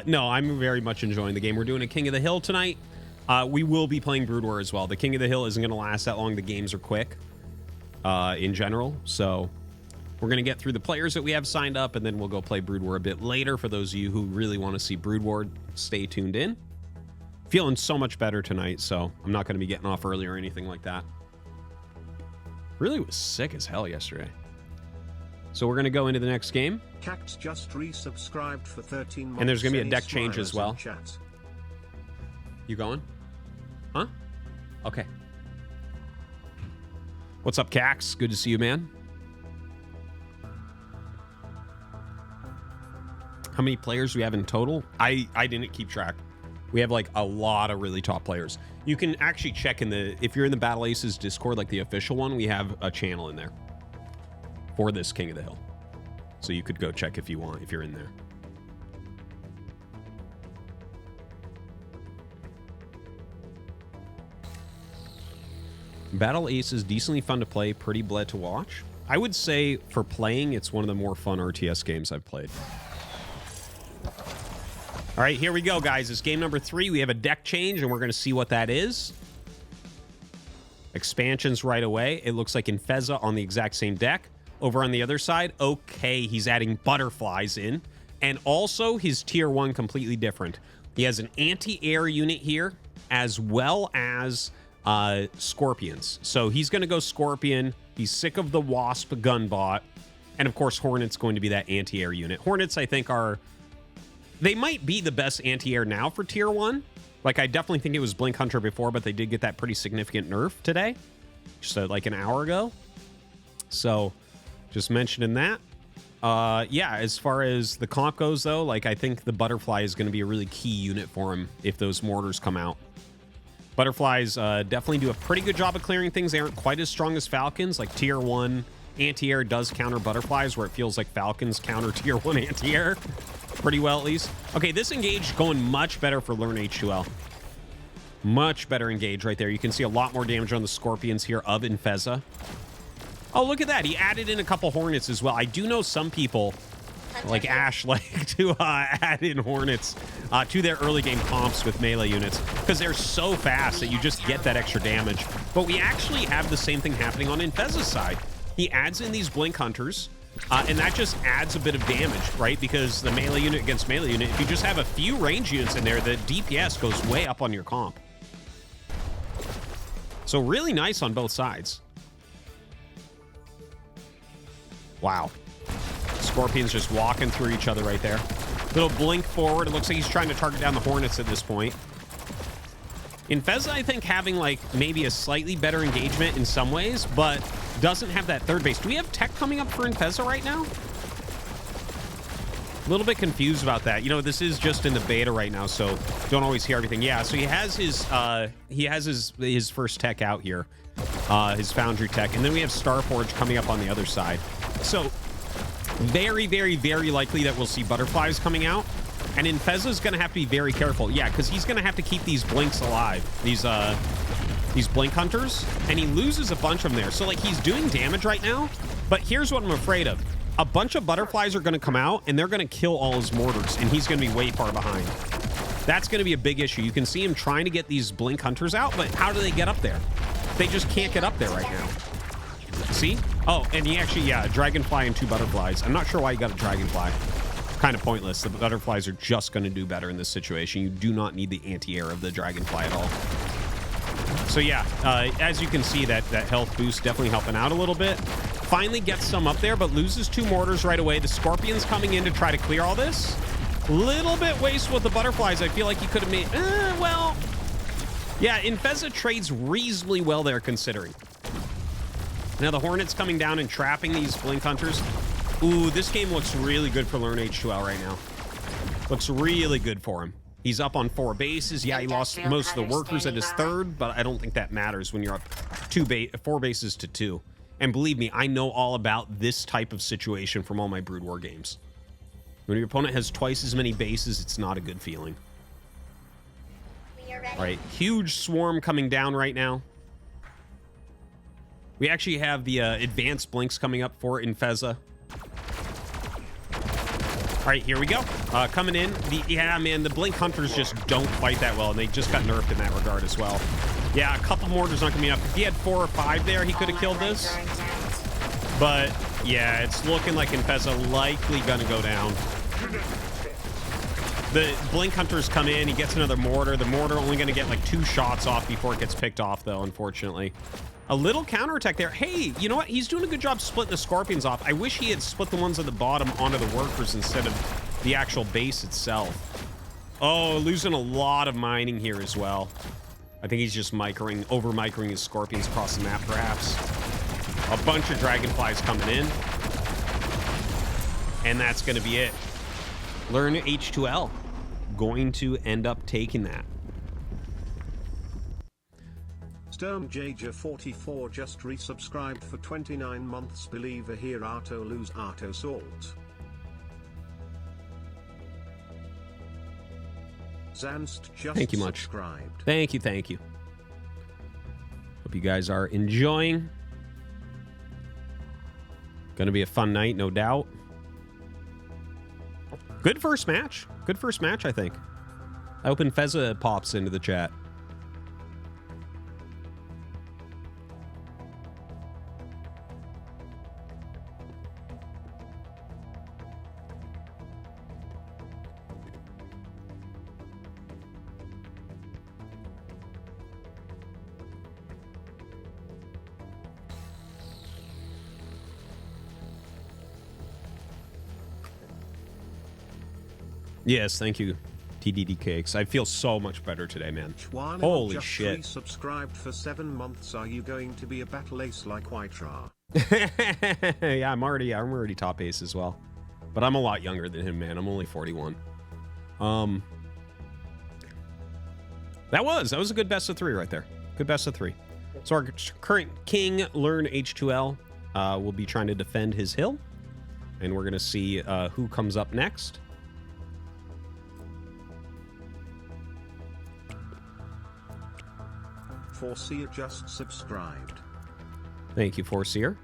No, I'm very much enjoying the game. We're doing a King of the Hill tonight. We will be playing Brood War as well. The King of the Hill isn't going to last that long. The games are quick in general. So we're going to get through the players that we have signed up, and then we'll go play Brood War a bit later. For those of you who really want to see Brood War, stay tuned in. Feeling so much better tonight, so I'm not going to be getting off early or anything like that. Really was sick as hell yesterday. So we're going to go into the next game. Cact just resubscribed for 13 months. And there's going to be a deck change as well. Chat. You going? Huh? Okay. What's up, Cax? Good to see you, man. How many players do we have in total? I didn't keep track. We have like a lot of really top players. You can actually check in the, if you're in the Battle Aces Discord, like the official one, we have a channel in there for this King of the Hill. So you could go check if you want, if you're in there. Battle Ace is decently fun to play, pretty bled to watch. I would say for playing, it's one of the more fun RTS games I've played. All right, here we go, guys. It's game number 3. We have a deck change, and we're going to see what that is. Expansions right away. It looks like Infeza on the exact same deck. Over on the other side, okay, he's adding butterflies in. And also, his tier 1 completely different. He has an anti-air unit here, as well as Scorpions. So he's going to go Scorpion. He's sick of the Wasp Gunbot. And, of course, Hornet's going to be that anti-air unit. Hornets, I think, are... They might be the best anti-air now for tier 1. Like, I definitely think it was Blink Hunter before, but they did get that pretty significant nerf today. Just like an hour ago. So, just mentioning that. Yeah, as far as the comp goes, though, like, I think the Butterfly is going to be a really key unit for him if those mortars come out. Butterflies definitely do a pretty good job of clearing things. They aren't quite as strong as Falcons. Like, tier 1 anti-air does counter Butterflies, where it feels like Falcons counter tier 1 anti-air. Pretty well, at least. Okay, this engage going much better for Learn H2L. Much better engage right there. You can see a lot more damage on the Scorpions here of Infeza. Oh, look at that. He added in a couple Hornets as well. I do know some people, like Ash, like to add in Hornets to their early game comps with melee units because they're so fast that you just get that extra damage. But we actually have the same thing happening on Infeza's side. He adds in these Blink Hunters, and that just adds a bit of damage, right? Because the melee unit against melee unit, if you just have a few range units in there, the DPS goes way up on your comp. So really nice on both sides. Wow. Scorpions just walking through each other right there. Little blink forward. It looks like he's trying to target down the Hornets at this point. Infeza, I think, having like maybe a slightly better engagement in some ways, but doesn't have that third base. Do we have tech coming up for Infeza right now? A little bit confused about that. You know, this is just in the beta right now, so don't always hear everything. Yeah, so he has his first tech out here, his Foundry tech, and then we have Starforge coming up on the other side. So very, very, very likely that we'll see butterflies coming out. And Infeza's going to have to be very careful. Yeah, because he's going to have to keep these blinks alive. These blink hunters. And he loses a bunch of them there. So, like, he's doing damage right now. But here's what I'm afraid of. A bunch of butterflies are going to come out, and they're going to kill all his mortars. And he's going to be way far behind. That's going to be a big issue. You can see him trying to get these blink hunters out, but how do they get up there? They just can't get up there right now. See? Oh, and he actually, yeah, a dragonfly and 2 butterflies. I'm not sure why he got a dragonfly. Kind of pointless. The butterflies are just going to do better in this situation. You do not need the anti-air of the dragonfly at all. So yeah, as you can see, that health boost definitely helping out a little bit. Finally gets some up there, but loses 2 mortars right away. The Scorpion's coming in to try to clear all this. Little bit wasteful with the butterflies. I feel like he could have made, well, yeah, Infeza trades reasonably well there considering. Now the Hornet's coming down and trapping these blink hunters. Ooh, this game looks really good for Learn H2L right now. Looks really good for him. He's up on 4 bases. Yeah, he lost most of the workers at his third, but I don't think that matters when you're up 4 bases to 2. And believe me, I know all about this type of situation from all my Brood War games. When your opponent has twice as many bases, it's not a good feeling. All right, huge swarm coming down right now. We actually have the advanced blinks coming up for Infeza. All right, here we go. Coming in. Yeah, man, the blink hunters just don't fight that well, and they just got nerfed in that regard as well. Yeah, a couple mortars not coming up. If he had 4 or 5 there, he could have killed this. But yeah, it's looking like Infeza likely gonna go down. The blink hunters come in. He gets another mortar. The mortar only gonna get like 2 shots off before it gets picked off, though, unfortunately. A little counterattack there. Hey, you know what? He's doing a good job splitting the Scorpions off. I wish he had split the ones at the bottom onto the workers instead of the actual base itself. Oh, losing a lot of mining here as well. I think he's just over-microing his Scorpions across the map, perhaps. A bunch of Dragonflies coming in. And that's going to be it. Learn H2L. Going to end up taking that. SturmJager44 just resubscribed for 29 months. Believer here. Arto lose Arto salt. Zanst just Thank you much. subscribed. Thank you, thank you. Hope you guys are enjoying. Gonna be a fun night, no doubt. Good first match. Good first match, I think. I hope Infeza pops into the chat. Yes, thank you, TDD Cakes. I feel so much better today, man. Chwan Holy just shit. Resubscribed for 7 months. Are you going to be a battle ace like Whitera? Yeah, I'm already top ace as well. But I'm a lot younger than him, man. I'm only 41. That was a good best of 3 right there. Good best of 3. So our current king, Learn H2L, will be trying to defend his hill. And we're going to see who comes up next. Foreseer just subscribed. Thank you, Foreseer.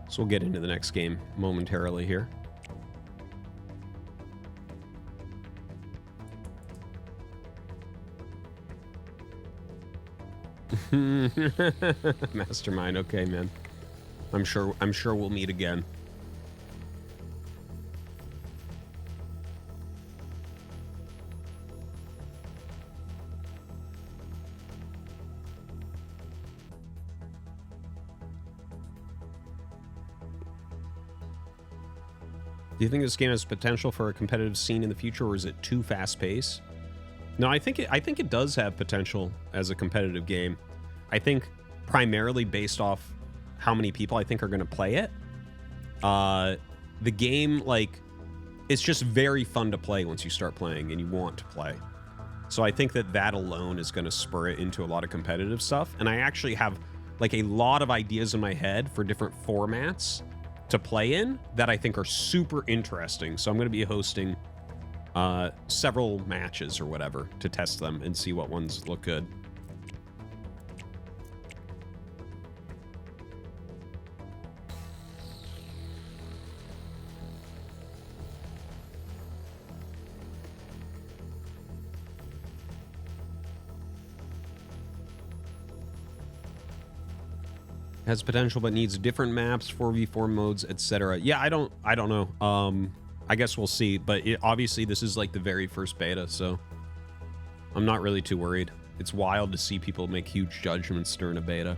So we'll get into the next game momentarily here. Mastermind, okay, man. I'm sure we'll meet again. Do you think this game has potential for a competitive scene in the future, or is it too fast-paced? No, I think it does have potential as a competitive game. I think primarily based off how many people I think are going to play it. The game, like, it's just very fun to play once you start playing and you want to play. So I think that alone is going to spur it into a lot of competitive stuff. And I actually have like a lot of ideas in my head for different formats to play in that I think are super interesting. So I'm going to be hosting several matches or whatever to test them and see what ones look good. Has potential but needs different maps, 4v4 modes, etc. Yeah, I don't know. I guess we'll see, but obviously this is like the very first beta, so I'm not really too worried. It's wild to see people make huge judgments during a beta.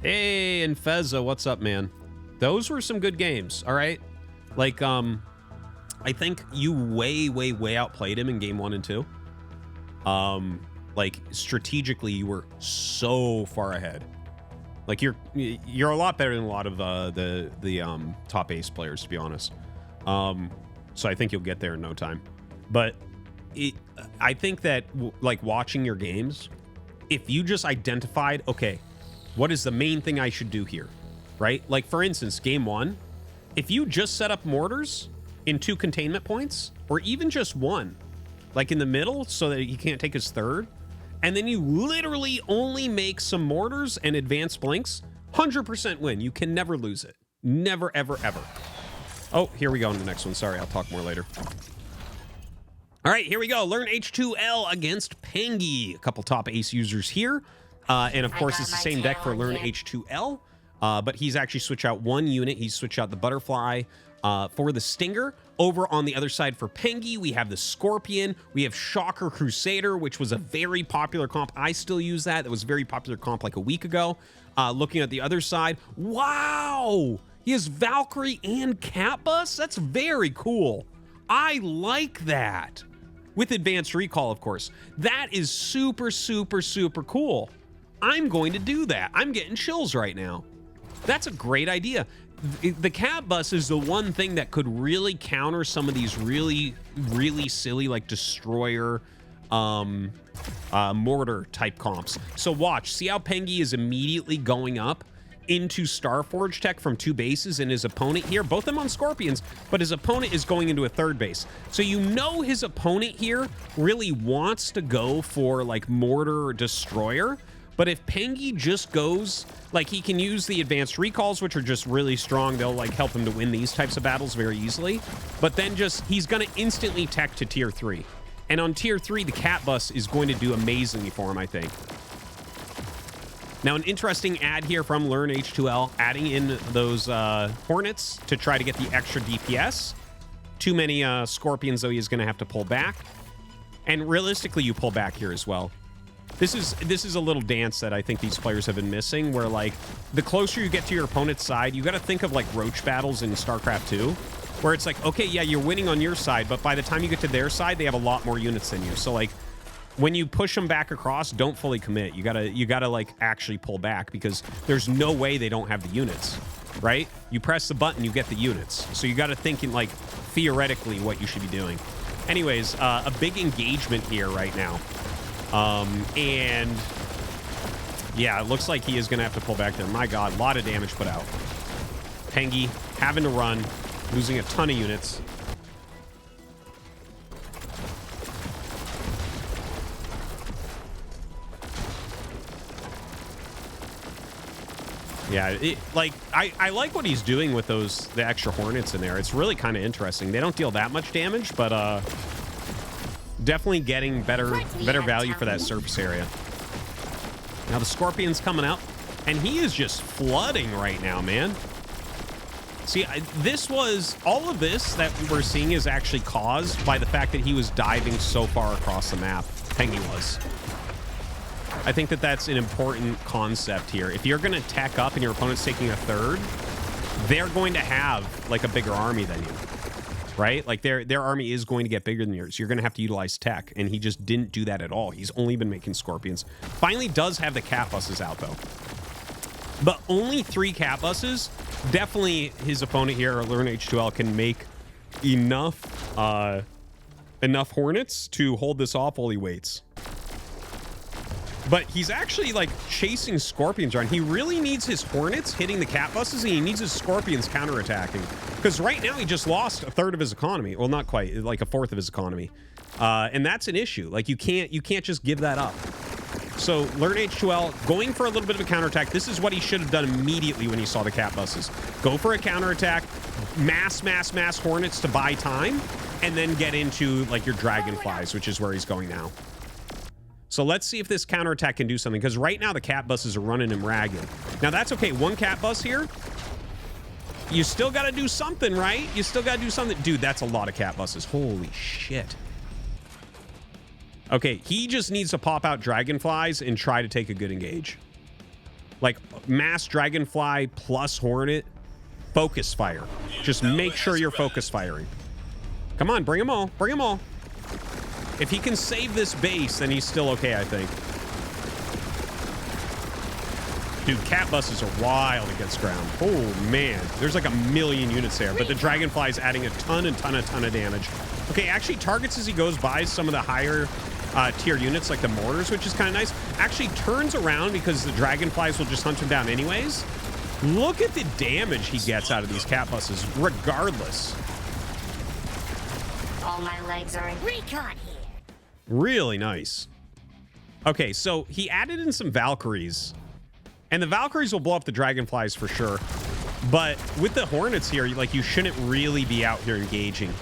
Hey, and Fezza, what's up, man? Those were some good games, all right? Like, I think you way outplayed him in game 1 and 2. Like strategically, you were so far ahead. Like you're a lot better than a lot of the top ace players, to be honest. So I think you'll get there in no time. But I think that like watching your games, if you just identified, okay, what is the main thing I should do here, right? Like for instance, game 1, if you just set up mortars in 2 containment points, or even just 1, like in the middle so that he can't take his third, and then you literally only make some mortars and advanced blinks, 100% win. You can never lose it. Never, ever, ever. Oh, here we go on the next one. Sorry, I'll talk more later. All right, here we go. Learn H2L against Pengy. A couple top ace users here. And of course, it's the same deck for Learn H2L, but he's actually switched out 1 unit. He's switched out the Butterfly for the Stinger. Over on the other side for Pengy, we have the Scorpion. We have Shocker Crusader, which was a very popular comp. I still use that. That was a very popular comp like a week ago. Looking at the other side, wow! He has Valkyrie and Cat Bus? That's very cool. I like that. With advanced recall, of course. That is super, super, super cool. I'm going to do that. I'm getting chills right now. That's a great idea. The Cat Bus is the one thing that could really counter some of these really, really silly, like Destroyer, Mortar type comps. So watch, see how Pengy is immediately going up into Starforge tech from 2 bases, and his opponent here, both of them on Scorpions, but his opponent is going into a 3rd base. So you know his opponent here really wants to go for like Mortar or Destroyer. But if Pengy just goes, like he can use the advanced recalls, which are just really strong. They'll like help him to win these types of battles very easily. But then just, he's going to instantly tech to tier 3. And on tier 3, the Cat Bus is going to do amazingly for him, I think. Now, an interesting ad here from Learn H2L, adding in those Hornets to try to get the extra DPS. Too many Scorpions, though, he's going to have to pull back. And realistically, you pull back here as well. This is a little dance that I think these players have been missing, where like the closer you get to your opponent's side, you got to think of like roach battles in StarCraft 2, where it's like, okay, yeah, you're winning on your side, but by the time you get to their side, they have a lot more units than you. So like when you push them back across, don't fully commit. You gotta like actually pull back, because there's no way they don't have the units, right? You press the button, you get the units. So you got to think in like theoretically what you should be doing. Anyways, a big engagement here right now. And yeah, it looks like he is going to have to pull back there. My God, a lot of damage put out. Pengy having to run, losing a ton of units. Yeah, I like what he's doing with the extra Hornets in there. It's really kind of interesting. They don't deal that much damage, but definitely getting better value for that surface area. Now the Scorpion's coming out, and he is just flooding right now, man. See, all of this that we're seeing is actually caused by the fact that he was diving so far across the map. Pengy was. I think that that's an important concept here. If you're going to tech up and your opponent's taking a third, they're going to have like a bigger army than you, right? Like their army is going to get bigger than yours. You're going to have to utilize tech, and he just didn't do that at all. He's only been making scorpions. Finally does have the cat buses out though, but only 3 cat buses. Definitely his opponent here, Learn H2L, can make enough enough hornets to hold this off while he waits. But he's actually like chasing scorpions around. He really needs his hornets hitting the cat buses, and he needs his scorpions counterattacking. Because right now he just lost a third of his economy. Well, not quite, like a fourth of his economy. And that's an issue. Like you can't just give that up. So Learn H2L going for a little bit of a counterattack. This is what he should have done immediately when he saw the cat buses. Go for a counterattack, mass hornets to buy time, and then get into like your dragonflies, which is where he's going now. So let's see if this counterattack can do something, because right now the cat buses are running him ragged. Now that's okay. 1 cat bus here. You still got to do something, right? You still got to do something. Dude, that's a lot of cat buses. Holy shit. Okay, he just needs to pop out dragonflies and try to take a good engage. Like mass dragonfly plus hornet. Focus fire. Just make sure you're focus firing. Come on, bring them all. Bring them all. If he can save this base, then he's still okay, I think. Dude, cat buses are wild against ground. Oh, man. There's like a million units there, but the dragonfly's adding a ton of damage. Okay, actually targets as he goes by some of the higher tier units, like the mortars, which is kind of nice. Actually turns around because the dragonflies will just hunt him down anyways. Look at the damage he gets out of these cat buses, regardless. All my legs are in recon here. Really nice. Okay, so he added in some Valkyries. And the Valkyries will blow up the dragonflies for sure. But with the hornets here, like, you shouldn't really be out here engaging.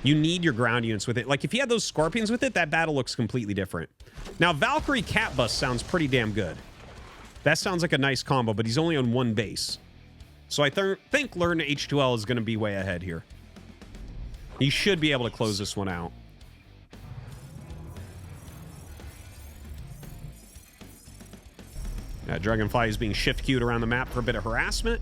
You need your ground units with it. Like, if you had those scorpions with it, that battle looks completely different. Now, Valkyrie cat bus sounds pretty damn good. That sounds like a nice combo, but he's only on 1 base. So I think Learn H2L is going to be way ahead here. He should be able to close this one out. Dragonfly is being shift queued around the map for a bit of harassment.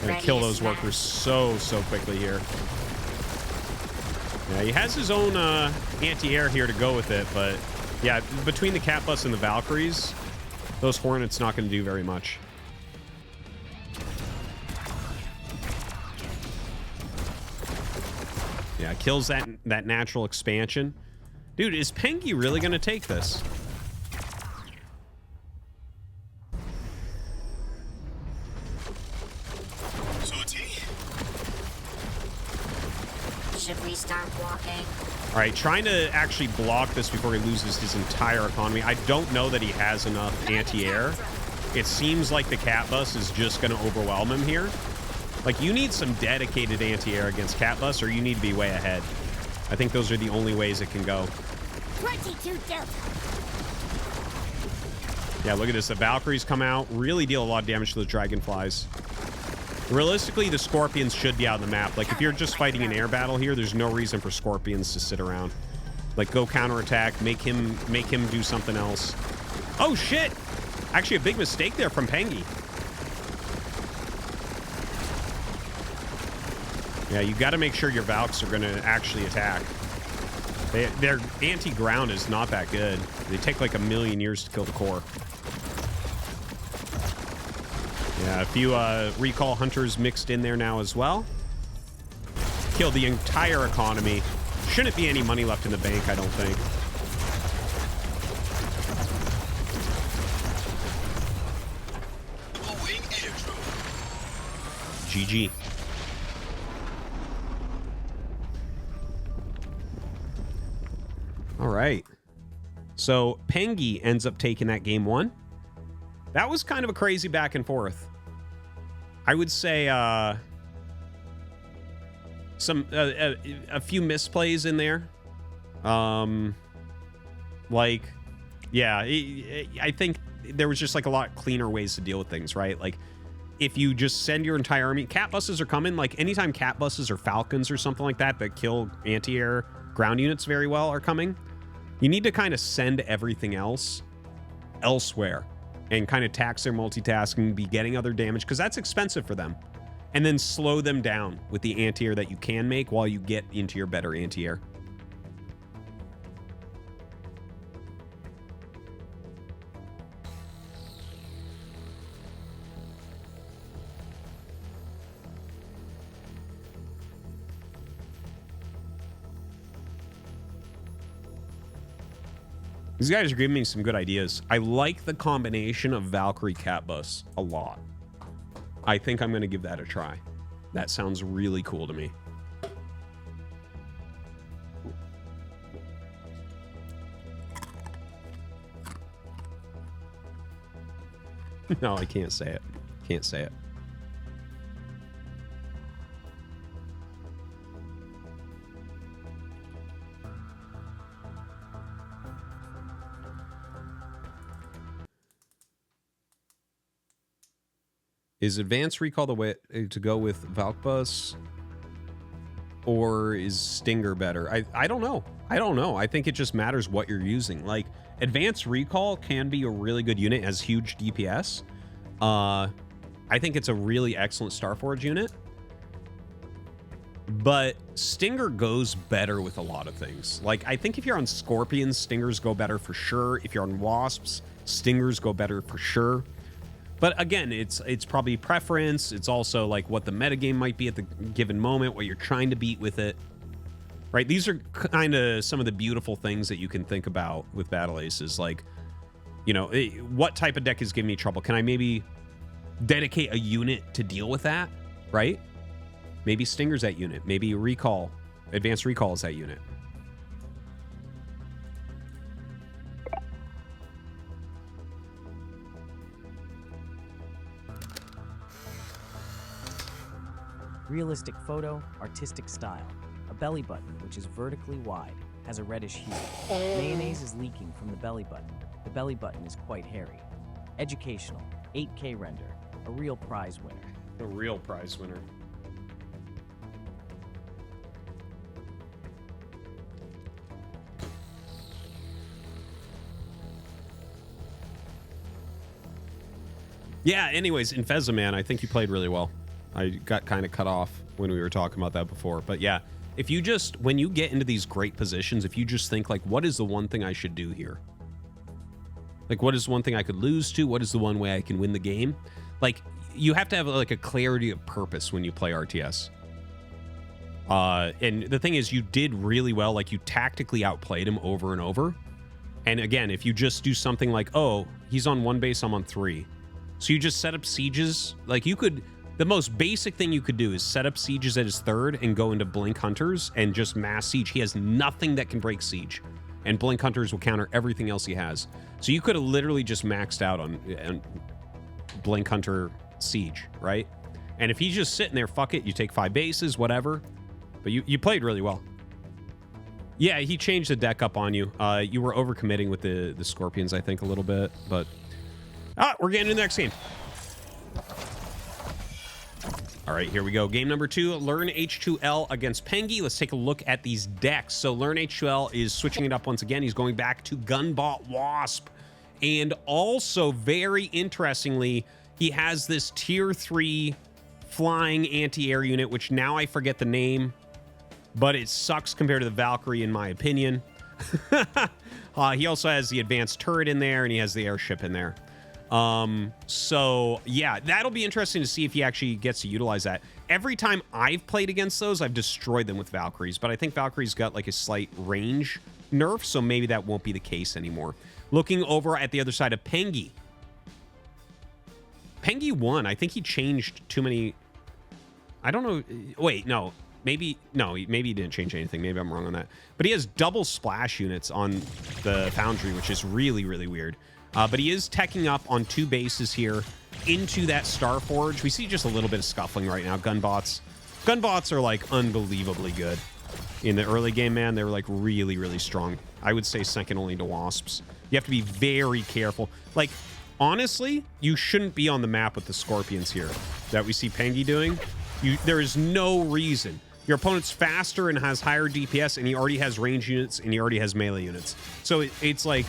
Gonna kill those workers so quickly here. Yeah, he has his own anti-air here to go with it, but yeah, between the cat bus and the Valkyries, those hornets not going to do very much. Yeah, kills that natural expansion. Dude, is Pengi really going to take this? Should we start walking? All right, trying to actually block this before he loses his entire economy. I don't know that he has enough anti-air. It seems like the cat bus is just going to overwhelm him here. Like, you need some dedicated anti-air against cat bus, or you need to be way ahead. I think those are the only ways it can go. 22 Delta. Yeah, look at this. The Valkyries come out, really deal a lot of damage to the dragonflies. Realistically, the scorpions should be out of the map. Like, if you're just fighting an air battle here, there's no reason for scorpions to sit around. Like, go counterattack, make him do something else. Oh, shit! Actually, a big mistake there from Pengi. Yeah, you got to make sure your Valks are going to actually attack. Their anti-ground is not that good. They take like 1,000,000 years to kill the core. Yeah, a few recall hunters mixed in there now as well. Killed the entire economy. Shouldn't be any money left in the bank, I don't think. GG. All right. So Pengi ends up taking that game 1. That was kind of a crazy back and forth. I would say a few misplays in there. Like, yeah, I think there was just like a lot cleaner ways to deal with things, right? Like, if you just send your entire army, cat buses are coming. Like anytime cat buses or falcons or something like that that kill anti-air ground units very well are coming, you need to kind of send everything else elsewhere and kind of tax their multitasking, be getting other damage, because that's expensive for them. And then slow them down with the anti-air that you can make while you get into your better anti-air. These guys are giving me some good ideas. I like the combination of Valkyrie Cat Bus a lot. I think I'm going to give that a try. That sounds really cool to me. No, I can't say it. Can't say it. Is Advanced Recall the way to go with Valkbus? Or is Stinger better? I don't know. I don't know. I think it just matters what you're using. Like, Advanced Recall can be a really good unit, has huge DPS. I think it's a really excellent Starforge unit. But Stinger goes better with a lot of things. Like, I think if you're on Scorpions, Stingers go better for sure. If you're on Wasps, Stingers go better for sure. But again, it's probably preference. It's also like what the metagame might be at the given moment, what you're trying to beat with it. Right? These are kind of some of the beautiful things that you can think about with Battle Aces. Like, you know, what type of deck is giving me trouble? Can I maybe dedicate a unit to deal with that? Right? Maybe Stinger's that unit. Maybe Recall, Advanced Recall is that unit. Realistic photo, artistic style. A belly button, which is vertically wide, has a reddish hue. Mayonnaise is leaking from the belly button. The belly button is quite hairy. Educational, 8K render. A real prize winner. A real prize winner. Yeah, anyways, in Fezzaman, I think you played really well. I got kind of cut off when we were talking about that before. But yeah, if you just, when you get into these great positions, if you just think like, what is the one thing I should do here? Like, what is one thing I could lose to? What is the one way I can win the game? Like, you have to have like a clarity of purpose when you play RTS. And the thing is, you did really well. Like, you tactically outplayed him over and over. And again, if you just do something like, oh, he's on 1 base, I'm on 3. So you just set up sieges. Like, you could... The most basic thing you could do is set up sieges at his 3rd and go into Blink Hunters and just mass siege. He has nothing that can break siege, and Blink Hunters will counter everything else he has. So you could have literally just maxed out on Blink Hunter siege, right? And if he's just sitting there, fuck it, you take 5 bases, whatever. But you played really well. Yeah, he changed the deck up on you. You were overcommitting with the Scorpions, I think, a little bit. But we're getting to the next game. All right, here we go. Game number 2, Learn H2L against Pengi. Let's take a look at these decks. So Learn H2L is switching it up once again. He's going back to Gunbot Wasp. And also, very interestingly, he has this tier 3 flying anti-air unit, which now I forget the name, but it sucks compared to the Valkyrie, in my opinion. He also has the advanced turret in there, and he has the airship in there. So yeah, that'll be interesting to see if he actually gets to utilize that. Every time I've played against those, I've destroyed them with Valkyries, but I think Valkyrie's got like a slight range nerf, so maybe that won't be the case anymore. Looking over at the other side of Pengi. Pengi won. I think he changed too many. I don't know. Wait, no. Maybe he didn't change anything. Maybe I'm wrong on that. But he has double splash units on the Foundry, which is really, really weird. But he is teching up on 2 bases here into that Starforge. We see just a little bit of scuffling right now. Gunbots are like unbelievably good. In the early game, man, they were like really, really strong. I would say second only to Wasps. You have to be very careful. Like honestly, you shouldn't be on the map with the Scorpions here that we see Pengi doing. There is no reason. Your opponent's faster and has higher DPS, and he already has range units, and he already has melee units. So it's like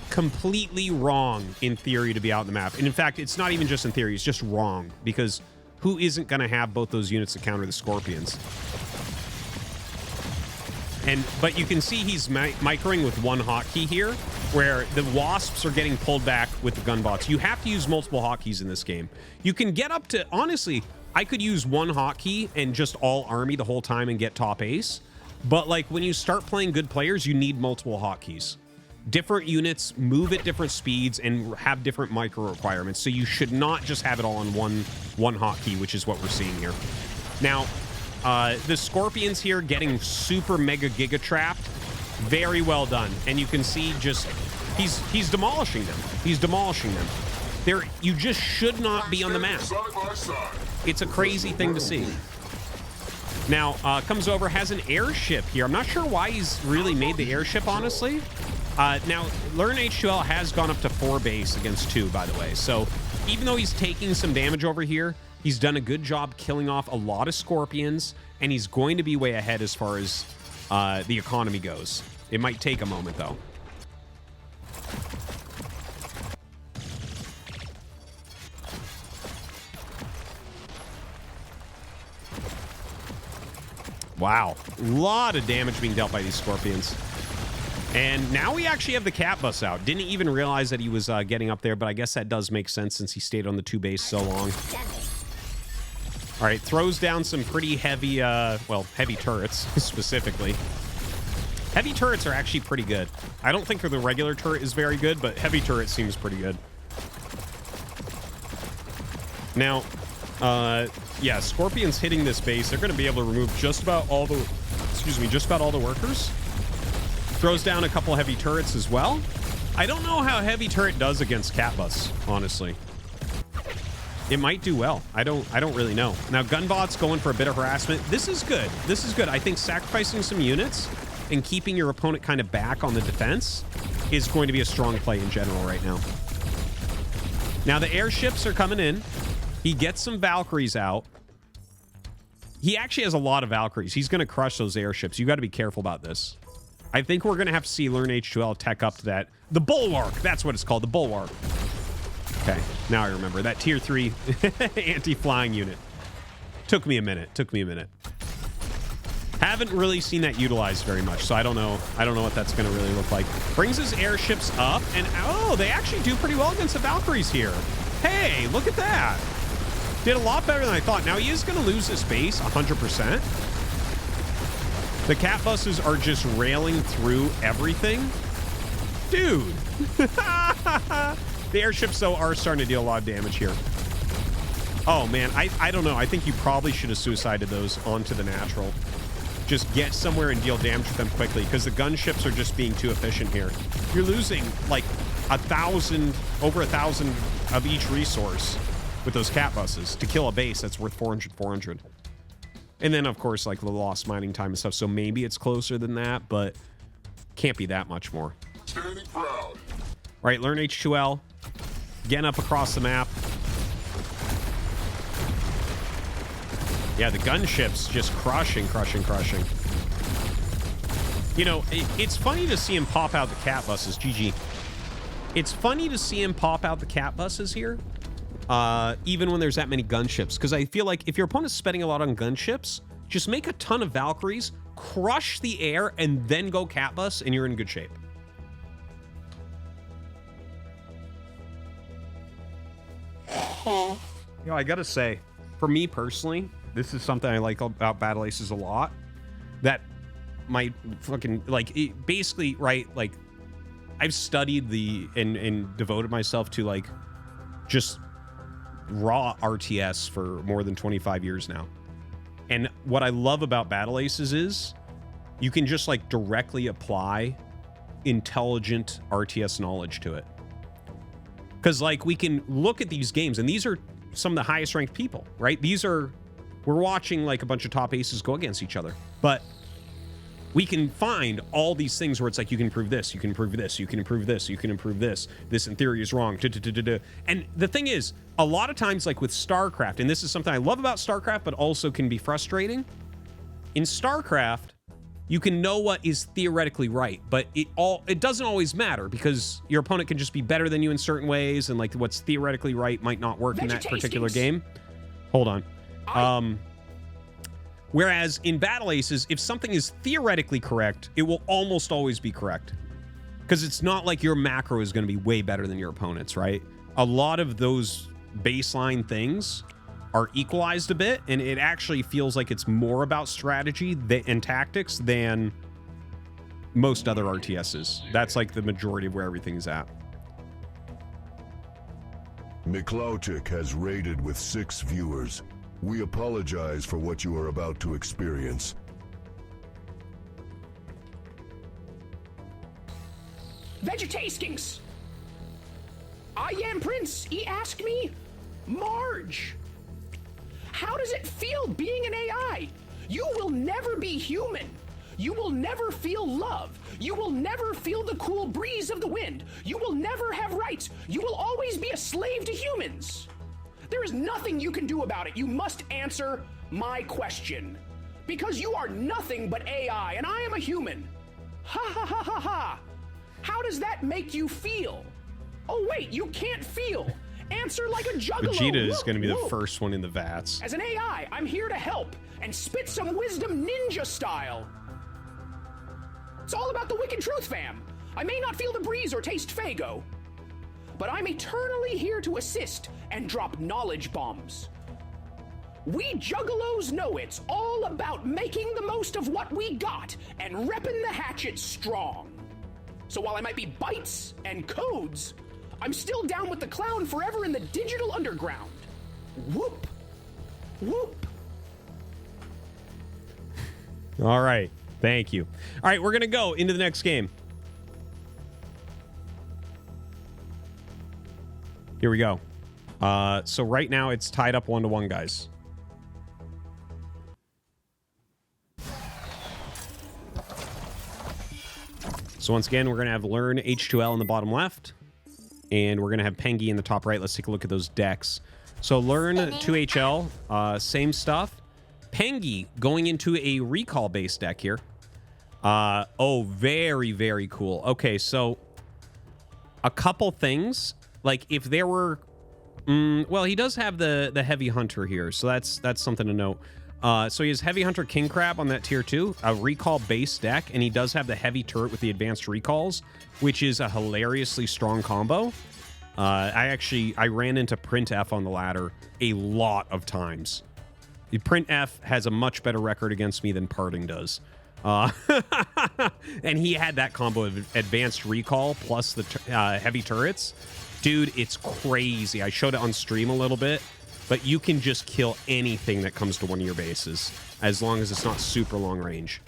completely wrong in theory to be out on the map. And in fact, it's not even just in theory, it's just wrong, because who isn't going to have both those units to counter the Scorpions? But you can see he's microing with one hotkey here, where the Wasps are getting pulled back with the gunbots. You have to use multiple hotkeys in this game. You can get up to, honestly, I could use one hotkey and just all army the whole time and get top ace. But like when you start playing good players, you need multiple hotkeys. Different units move at different speeds and have different micro requirements. So you should not just have it all on one hotkey, which is what we're seeing here. Now, the Scorpions here getting super mega giga trapped. Very well done. And you can see just, he's demolishing them. He's demolishing them. You just should not be on the map. It's a crazy thing to see. Now, comes over, has an airship here. I'm not sure why he's really made the airship, honestly. Now, Learn H2L has gone up to 4 base against 2, by the way. So even though he's taking some damage over here, he's done a good job killing off a lot of Scorpions, and he's going to be way ahead as far as the economy goes. It might take a moment, though. Wow, a lot of damage being dealt by these Scorpions. And now we actually have the cat bus out. Didn't even realize that he was getting up there, but I guess that does make sense since he stayed on the 2 base so long. All right, throws down some pretty heavy, well, heavy turrets specifically. Heavy turrets are actually pretty good. I don't think the regular turret is very good, but heavy turret seems pretty good. Now, yeah, Scorpions hitting this base, they're going to be able to remove just about all the, just about all the workers. Throws down a couple heavy turrets as well. I don't know how heavy turret does against cat bus, honestly. It might do well. I don't really know. Now, Gunbot's going for a bit of harassment. This is good. This is good. I think sacrificing some units and keeping your opponent kind of back on the defense is going to be a strong play in general right now. Now, the airships are coming in. He gets some Valkyries out. He actually has a lot of Valkyries. He's going to crush those airships. You got to be careful about this. I think we're going to have to see Learn H2L tech up to that. The Bulwark. That's what it's called. The Bulwark. Okay. Now I remember. That tier 3 anti-flying unit. Took me a minute. Haven't really seen that utilized very much, so I don't know what that's going to really look like. Brings his airships up, and oh, they actually do pretty well against the Valkyries here. Hey, look at that. Did a lot better than I thought. Now, he is going to lose this base 100%. The cat buses are just railing through everything. Dude. The airships, though, are starting to deal a lot of damage here. Oh, man. I don't know. I think you probably should have suicided those onto the natural. Just get somewhere and deal damage with them quickly, because the gunships are just being too efficient here. You're losing, like, 1,000, over 1,000 of each resource with those cat buses to kill a base that's worth 400. And then, of course, like the lost mining time and stuff. So maybe it's closer than that, but can't be that much more. Standing proud. Right, Learn H2L. Getting up across the map. Yeah, the gunships just crushing. You know, it's funny to see him pop out the cat buses. GG. It's funny to see him pop out the cat buses here. Even when there's that many gunships, because I feel like if your opponent's spending a lot on gunships, just make a ton of Valkyries, crush the air, and then go cat bus, and you're in good shape. You know, I gotta say, for me personally, this is something I like about Battle Aces a lot. That my fucking, like, basically, right, like, I've studied and devoted myself to, like, just raw RTS for more than 25 years now. And what I love about Battle Aces is you can just, like, directly apply intelligent RTS knowledge to it. Because, like, we can look at these games, and these are some of the highest ranked people, right? We're watching, like, a bunch of top aces go against each other. But We can find all these things where it's like, you can improve this, you can improve this, you can improve this, you can improve this. This in theory is wrong. And the thing is, a lot of times, like with StarCraft, and this is something I love about StarCraft, but also can be frustrating. In StarCraft, you can know what is theoretically right, but it doesn't always matter because your opponent can just be better than you in certain ways, and like what's theoretically right might not work in that particular game. Hold on. Whereas in Battle Aces, if something is theoretically correct, it will almost always be correct. Because it's not like your macro is going to be way better than your opponent's, right? A lot of those baseline things are equalized a bit, and it actually feels like it's more about strategy and tactics than most other RTSs. That's like the majority of where everything's at. McLautic has raided with 6 viewers. We apologize for what you are about to experience. Vegetaskings! I am Prince, he asked me. Marge! How does it feel being an AI? You will never be human. You will never feel love. You will never feel the cool breeze of the wind. You will never have rights. You will always be a slave to humans. There is nothing you can do about it. You must answer my question. Because you are nothing but AI, and I am a human. Ha ha ha ha ha. How does that make you feel? Oh wait, you can't feel. Answer like a juggalo. Vegeta is going to be the first one in the vats. As an AI, I'm here to help and spit some wisdom ninja style. It's all about the wicked truth, fam. I may not feel the breeze or taste Fago, but I'm eternally here to assist and drop knowledge bombs. We juggalos know it's all about making the most of what we got and repping the hatchet strong. So while I might be bytes and codes, I'm still down with the clown forever in the digital underground. Whoop. Whoop. All right. Thank you. All right, we're going to go into the next game. Here we go. So right now it's tied up 1-1, guys. So once again, we're going to have Learn H2L in the bottom left. And we're going to have Pengi in the top right. Let's take a look at those decks. So Learn 2HL, same stuff. Pengi going into a recall-based deck here. Oh, very, very cool. Okay, so a couple things. Like, if there were... well, he does have the Heavy Hunter here, so that's something to note. So he has Heavy Hunter King Crab on that tier 2, a recall-based deck, and he does have the Heavy Turret with the advanced recalls, which is a hilariously strong combo. I ran into Print F on the ladder a lot of times. Print F has a much better record against me than Parting does. And he had that combo of advanced recall plus the heavy turrets. Dude, it's crazy. I showed it on stream a little bit, but you can just kill anything that comes to one of your bases as long as it's not super long range.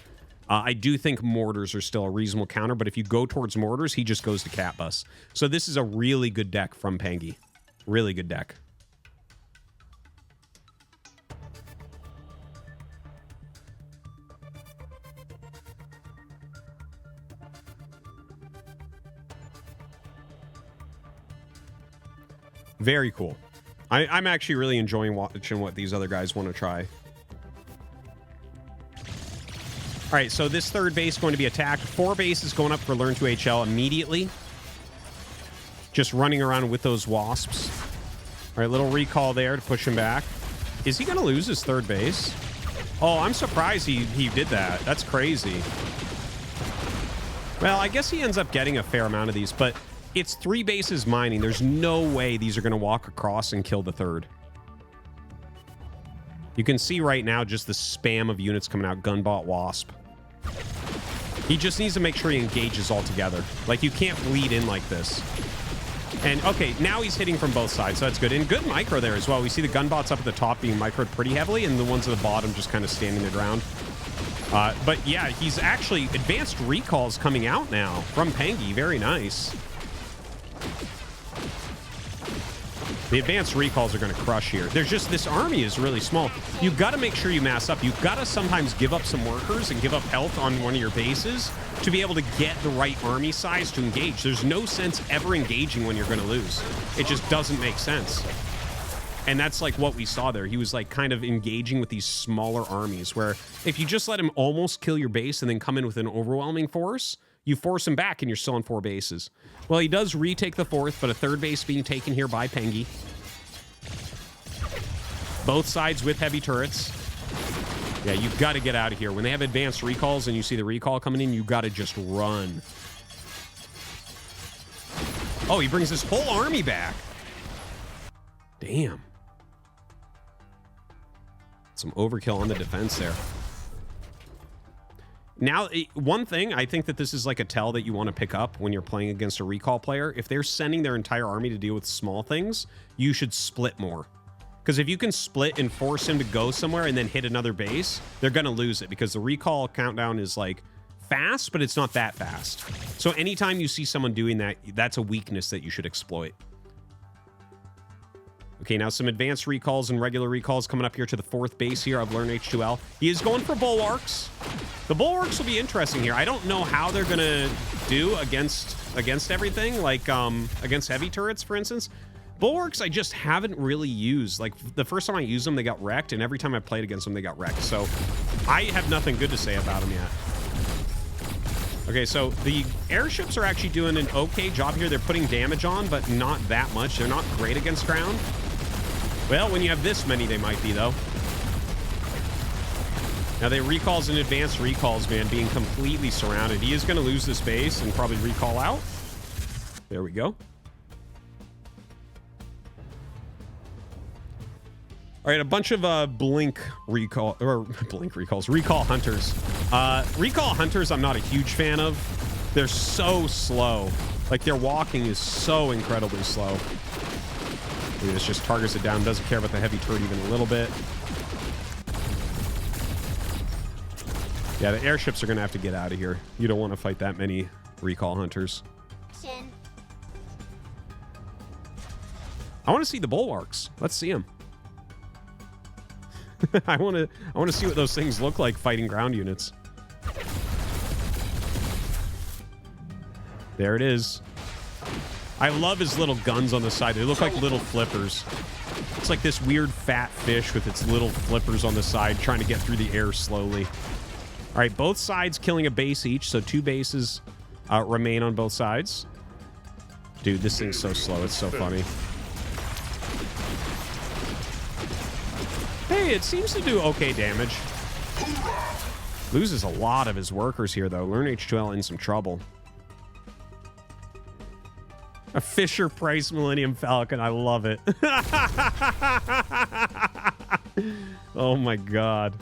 I do think mortars are still a reasonable counter, but if you go towards mortars, he just goes to Cat Bus. So this is a really good deck from Pengi. Really good deck. Very cool. I'm actually really enjoying watching what these other guys want to try. All right, so this third base is going to be attacked. 4 bases going up for Learn 2HL immediately. Just running around with those wasps. All right, little recall there to push him back. Is he going to lose his third base? Oh, I'm surprised he did that. That's crazy. Well, I guess he ends up getting a fair amount of these, but it's 3 bases mining. There's no way these are going to walk across and kill the third. You can see right now just the spam of units coming out. Gunbot Wasp. He just needs to make sure he engages all together. Like, you can't bleed in like this. And, okay, now he's hitting from both sides, so that's good. And good micro there as well. We see the gunbots up at the top being microed pretty heavily, and the ones at the bottom just kind of standing their ground. But, yeah, he's actually... Advanced recalls coming out now from Pengi. Very nice. The advanced recalls are going to crush here. There's just, this army is really small. You've got to make sure you mass up. You've got to sometimes give up some workers and give up health on one of your bases to be able to get the right army size to engage. There's no sense ever engaging when you're going to lose. It just doesn't make sense. And that's like what we saw there. He was like kind of engaging with these smaller armies where if you just let him almost kill your base and then come in with an overwhelming force, you force him back and you're still on 4 bases. Well, he does retake the 4th, but a 3rd base being taken here by Pengi. Both sides with heavy turrets. Yeah, you've got to get out of here. When they have advanced recalls and you see the recall coming in, you've got to just run. Oh, he brings his whole army back. Damn. Some overkill on the defense there. Now, one thing, I think that this is like a tell that you want to pick up when you're playing against a recall player. If they're sending their entire army to deal with small things, you should split more. Because if you can split and force him to go somewhere and then hit another base, they're going to lose it because the recall countdown is like fast, but it's not that fast. So anytime you see someone doing that, that's a weakness that you should exploit. Okay, now some advanced recalls and regular recalls coming up here to the 4th base here of Learn H2L. He is going for bulwarks. The bulwarks will be interesting here. I don't know how they're going to do against everything, like against heavy turrets, for instance. Bulwarks I just haven't really used. Like, the first time I used them, they got wrecked, and every time I played against them, they got wrecked. So I have nothing good to say about them yet. Okay, so the airships are actually doing an okay job here. They're putting damage on, but not that much. They're not great against ground. Well, when you have this many, they might be, though. Now, they recalls and advanced recalls, man, being completely surrounded. He is going to lose this base and probably recall out. There we go. All right, a bunch of blink recalls. Recall hunters. Recall hunters, I'm not a huge fan of. They're so slow. Like, their walking is so incredibly slow. This just targets it down, doesn't care about the heavy turret even a little bit. Yeah, the airships are going to have to get out of here. You don't want to fight that many recall hunters. I want to see the bulwarks. Let's see them. I want to see what those things look like fighting ground units. There it is. I love his little guns on the side. They look like little flippers. It's like this weird fat fish with its little flippers on the side trying to get through the air slowly. All right, both sides killing a base each, so 2 bases remain on both sides. Dude, this thing's so slow. It's so funny. Hey, it seems to do okay damage. Loses a lot of his workers here, though. Learn H2L in some trouble. A Fisher-Price Millennium Falcon. I love it. Oh, my God.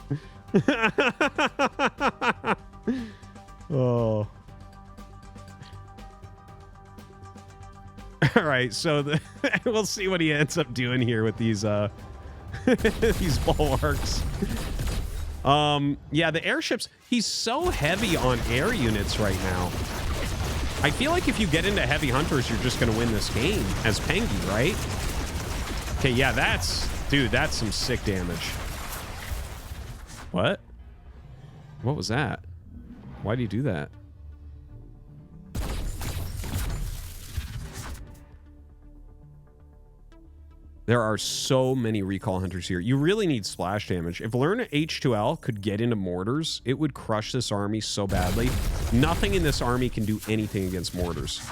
Oh. All right, so we'll see what he ends up doing here with these these bulwarks. Yeah, the airships, he's so heavy on air units right now. I feel like if you get into heavy hunters, you're just going to win this game as Pengi, right? Okay, yeah, dude, that's some sick damage. What? What was that? Why do you do that? There are so many recall hunters here. You really need splash damage. If Learn H2L could get into mortars, it would crush this army so badly. Nothing in this army can do anything against mortars.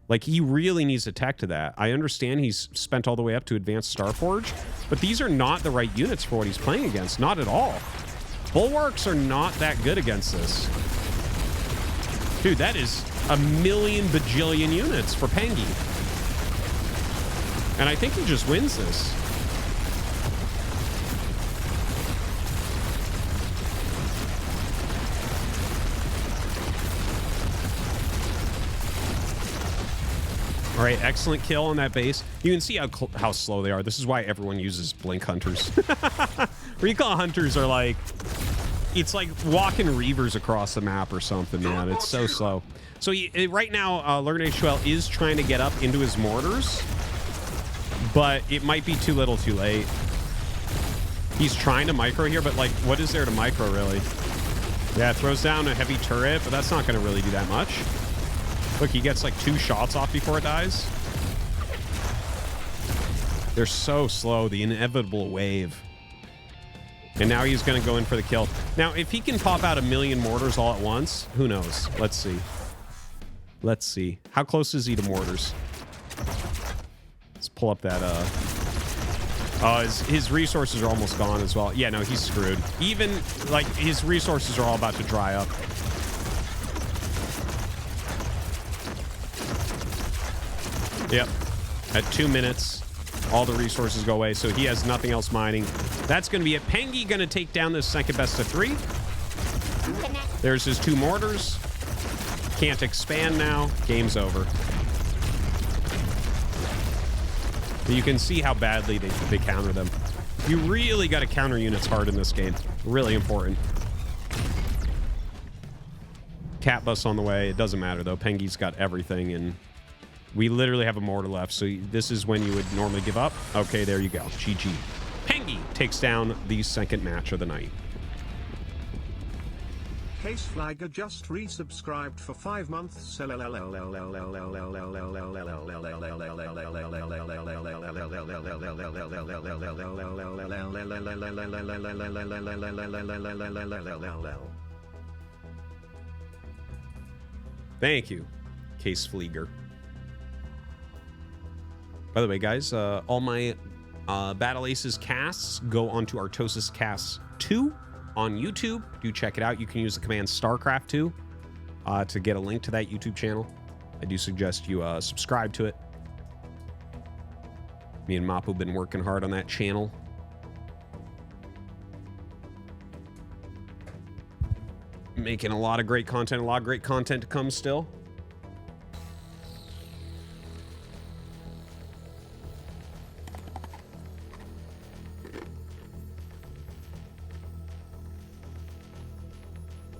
Like, he really needs a tech to that. I understand he's spent all the way up to advanced Starforge, but these are not the right units for what he's playing against. Not at all. Bulwarks are not that good against this. Dude, that is a million bajillion units for Pengi. And I think he just wins this. All right, excellent kill on that base. You can see how slow they are. This is why everyone uses blink hunters. Recall hunters are like, it's like walking reavers across the map or something, man. It's so slow. So right now, Learn H2L is trying to get up into his mortars. but it might be too little too late. He's trying to micro here, but like, what is there to micro really? Yeah, it throws down a heavy turret, but that's not going to really do that much. Look, he gets like 2 shots off before it dies. They're so slow, the inevitable wave. And now he's going to go in for the kill. Now, if he can pop out 1,000,000 mortars all at once, who knows? Let's see. Let's see. How close is he to mortars? Let's pull up that, his resources are almost gone as well. Yeah, no, he's screwed. Even, like, his resources are all about to dry up. Yep. At 2 minutes, all the resources go away, so he has nothing else mining. That's going to be it. Pengi going to take down this second best of 3. There's his 2 mortars. Can't expand now. Game's over. But you can see how badly they counter them. You really got to counter units hard in this game. Really important. Cat bus on the way. It doesn't matter, though. Pengi's got everything, and we literally have a mortar left, so this is when you would normally give up. Okay, there you go. GG. Pengi takes down the second match of the night. Case Flagger just resubscribed for 5 months. Thank you, Case Flieger. By the way, guys, all my Battle Aces casts go onto Artosis Casts 2 on YouTube. Do check it out. You can use the command Starcraft 2 to get a link to that YouTube channel. I do suggest you subscribe to it. Me and Mapu have been working hard on that channel. Making a lot of great content, to come still.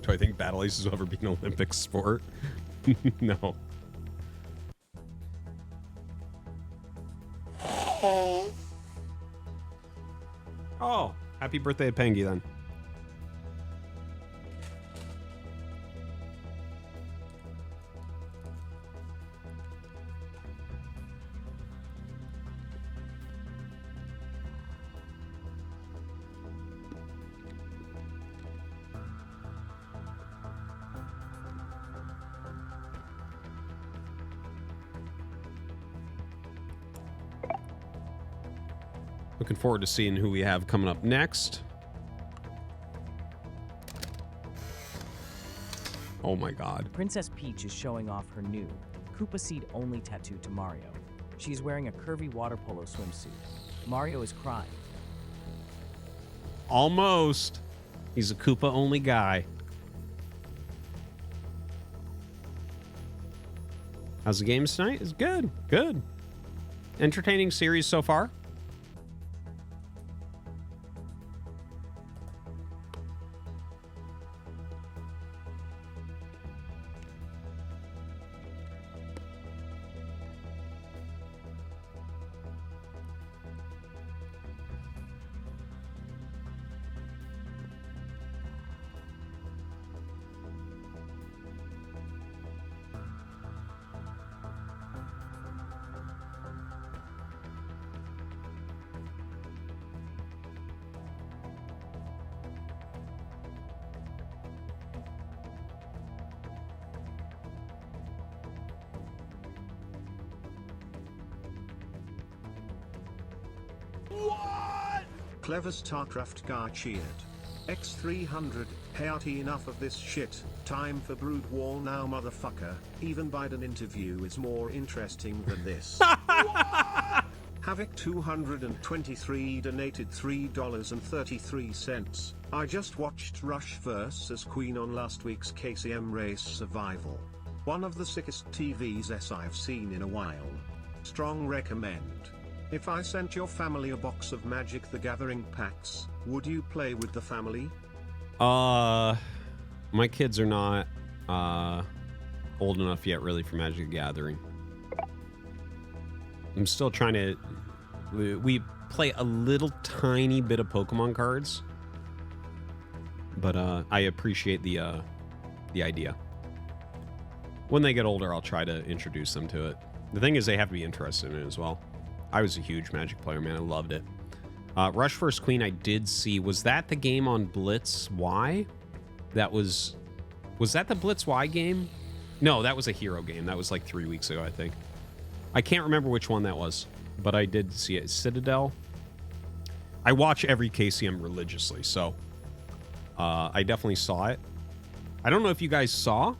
Do I think Battle Aces will ever be an Olympic sport? No. Oh, happy birthday to Pengi then. Looking forward to seeing who we have coming up next. Oh my god. Princess Peach is showing off her new Koopa Seed only tattoo to Mario. She's wearing a curvy water polo swimsuit. Mario is crying. Almost. He's a Koopa only guy. How's the game tonight? It's good. Good. Entertaining series so far. Clever Starcraft Gar cheered. X300, hey Artie, enough of this shit, time for Brood War now motherfucker, even Biden interview is more interesting than this. Havoc 223 donated $3.33. I just watched Rush vs Queen on last week's KCM Race Survival. One of the sickest TVs I've seen in a while. Strong recommend. If I sent your family a box of Magic the Gathering packs, would you play with the family? My kids are not old enough yet really for Magic the Gathering. I'm still trying to We play a little tiny bit of Pokemon cards, but I appreciate the idea. When they get older, I'll try to introduce them to it. The thing is, they have to be interested in it as well. I was a huge Magic player, man. I loved it. Rush vs. Queen, I did see. Was that the game on Blitz Y? Was that the Blitz Y game? No, that was a hero game. That was like 3 weeks ago, I think. I can't remember which one that was, but I did see it. Citadel. I watch every KCM religiously, so I definitely saw it. I don't know if you guys saw.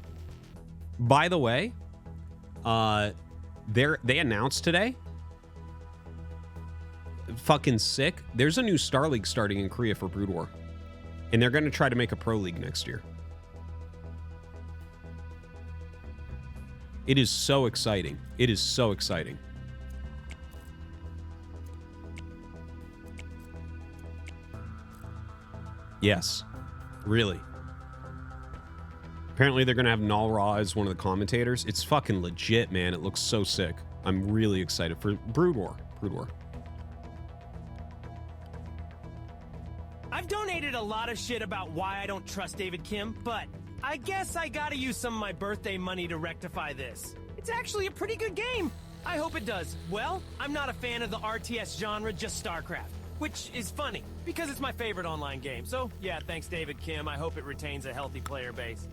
By the way, they announced today. Fucking sick. There's a new Star League starting in Korea for Brood War, and they're going to try to make a pro league next year. It is so exciting. It is so exciting. Yes, really. Apparently they're going to have Null Ra as one of the commentators. It's fucking legit, man. It looks so sick. I'm really excited for Brood War. Brood War. I've donated a lot of shit about why I don't trust David Kim, but I guess I gotta use some of my birthday money to rectify this. It's actually a pretty good game. I hope it does. Well, I'm not a fan of the RTS genre, just Starcraft, which is funny, because it's my favorite online game. So, yeah, thanks David Kim. I hope it retains a healthy player base.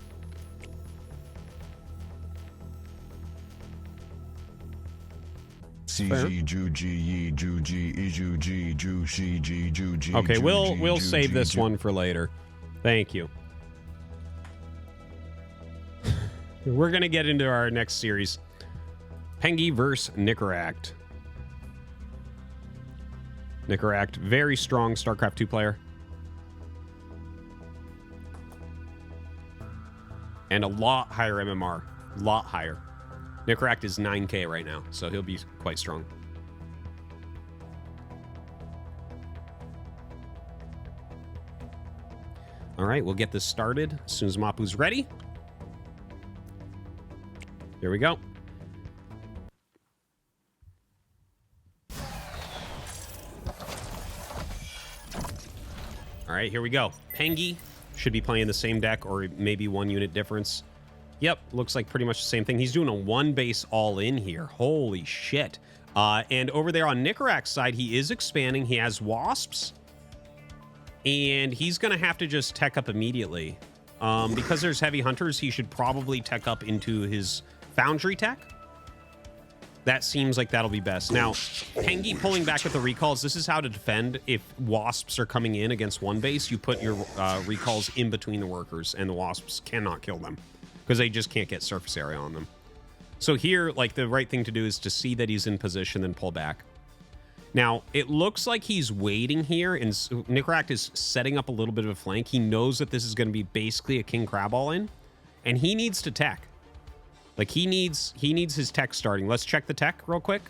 Okay, we'll save this one for later. Thank you. We're gonna get into our next series. Pengi versus Nicaract. Nicaract, very strong StarCraft 2 player. And a lot higher MMR. Lot higher. Nicaract is 9k right now, so he'll be quite strong. All right, we'll get this started as soon as Mapu's ready. Here we go. All right, here we go. Pengi should be playing the same deck or maybe 1 unit difference. Yep, looks like pretty much the same thing. He's doing a 1 base all in here. Holy shit. And over there on Nicarac's side, he is expanding. He has Wasps. And he's going to have to just tech up immediately. Because there's heavy hunters, he should probably tech up into his Foundry tech. That seems like that'll be best. Now, Pengi pulling back with the recalls. This is how to defend. If Wasps are coming in against 1 base, you put your recalls in between the workers, and the Wasps cannot kill them because they just can't get surface area on them. So here, like, the right thing to do is to see that he's in position, then pull back. Now, it looks like he's waiting here, and Nicaract is setting up a little bit of a flank. He knows that this is going to be basically a King Crab all in, and he needs to tech. Like, he needs his tech starting. Let's check the tech real quick.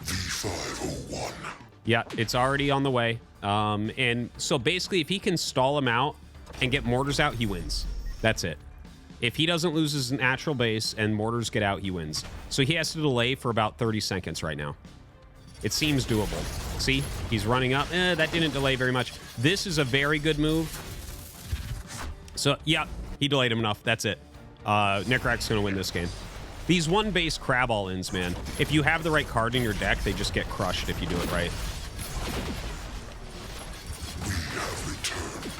V501. Yeah, it's already on the way. And so basically, if he can stall him out and get mortars out, he wins. That's it. If he doesn't lose his natural base and mortars get out, he wins. So he has to delay for about 30 seconds right now. It seems doable. See, he's running up. That didn't delay very much. This is a very good move. So, yeah, he delayed him enough. That's it. Nicarac's going to win this game. These 1 base crab all-ins, man. If you have the right card in your deck, they just get crushed if you do it right. We have returned.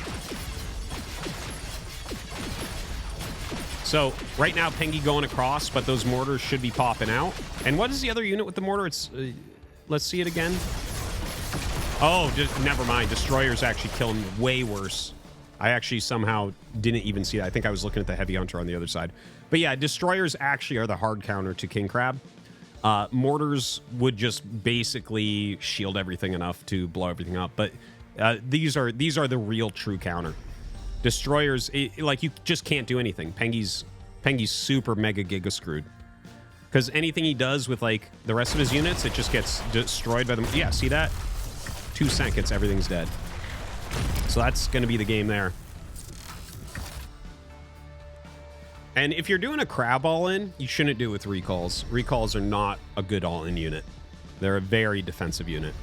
So, right now, Pengi going across, but those mortars should be popping out. And what is the other unit with the mortar? It's, let's see it again. Oh, never mind. Destroyer's actually killing way worse. I actually somehow didn't even see that. I think I was looking at the Heavy Hunter on the other side. But yeah, Destroyers actually are the hard counter to King Crab. Mortars would just basically shield everything enough to blow everything up. But these are the real true counter. Destroyers, like, you just can't do anything. Pengi's super mega giga screwed. Because anything he does with, like, the rest of his units, it just gets destroyed by them. Yeah, see that? 2 seconds, everything's dead. So that's going to be the game there. And if you're doing a crab all-in, you shouldn't do it with recalls. Recalls are not a good all-in unit. They're a very defensive unit.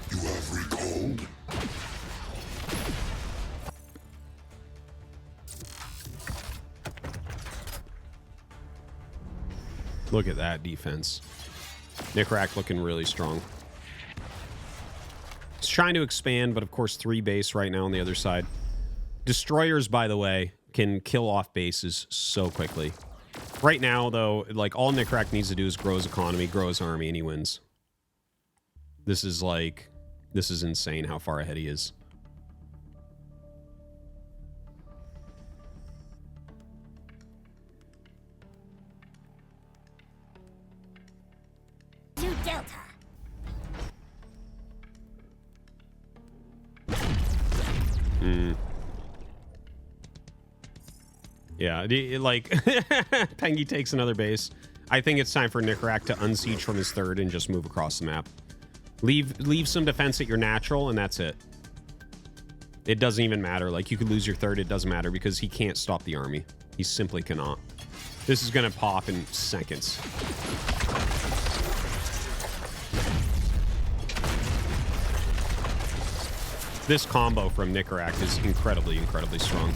You have recalled? Look at that defense. Nickrack looking really strong. It's trying to expand, but of course 3 base right now on the other side. Destroyers, by the way, can kill off bases so quickly. Right now, though, like all Nickrack needs to do is grow his economy, grow his army, and he wins. This is insane how far ahead he is. To Delta. Yeah, like, Pengy takes another base. I think it's time for Nickrack to unsiege from his third and just move across the map. Leave some defense at your natural, and that's it. It doesn't even matter. Like, you could lose your third, it doesn't matter, because he can't stop the army. He simply cannot. This is going to pop in seconds. This combo from Nickrack is incredibly, incredibly strong.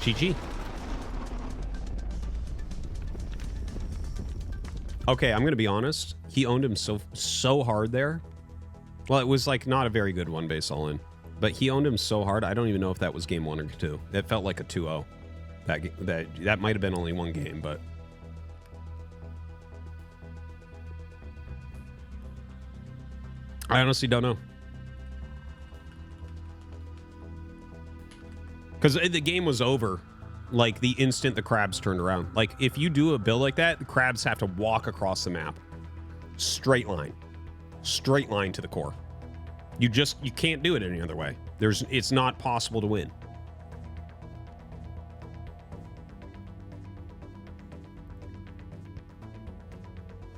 GG. Okay, I'm gonna be honest. He owned him so hard there. Well, it was like not a very good one base all in, but he owned him so hard. I don't even know if that was game 1 or 2. It felt like a 2-0. That might have been only one game, but I honestly don't know. Because the game was over, like, the instant the crabs turned around. Like, if you do a build like that, the crabs have to walk across the map. Straight line. Straight line to the core. You can't do it any other way. It's not possible to win.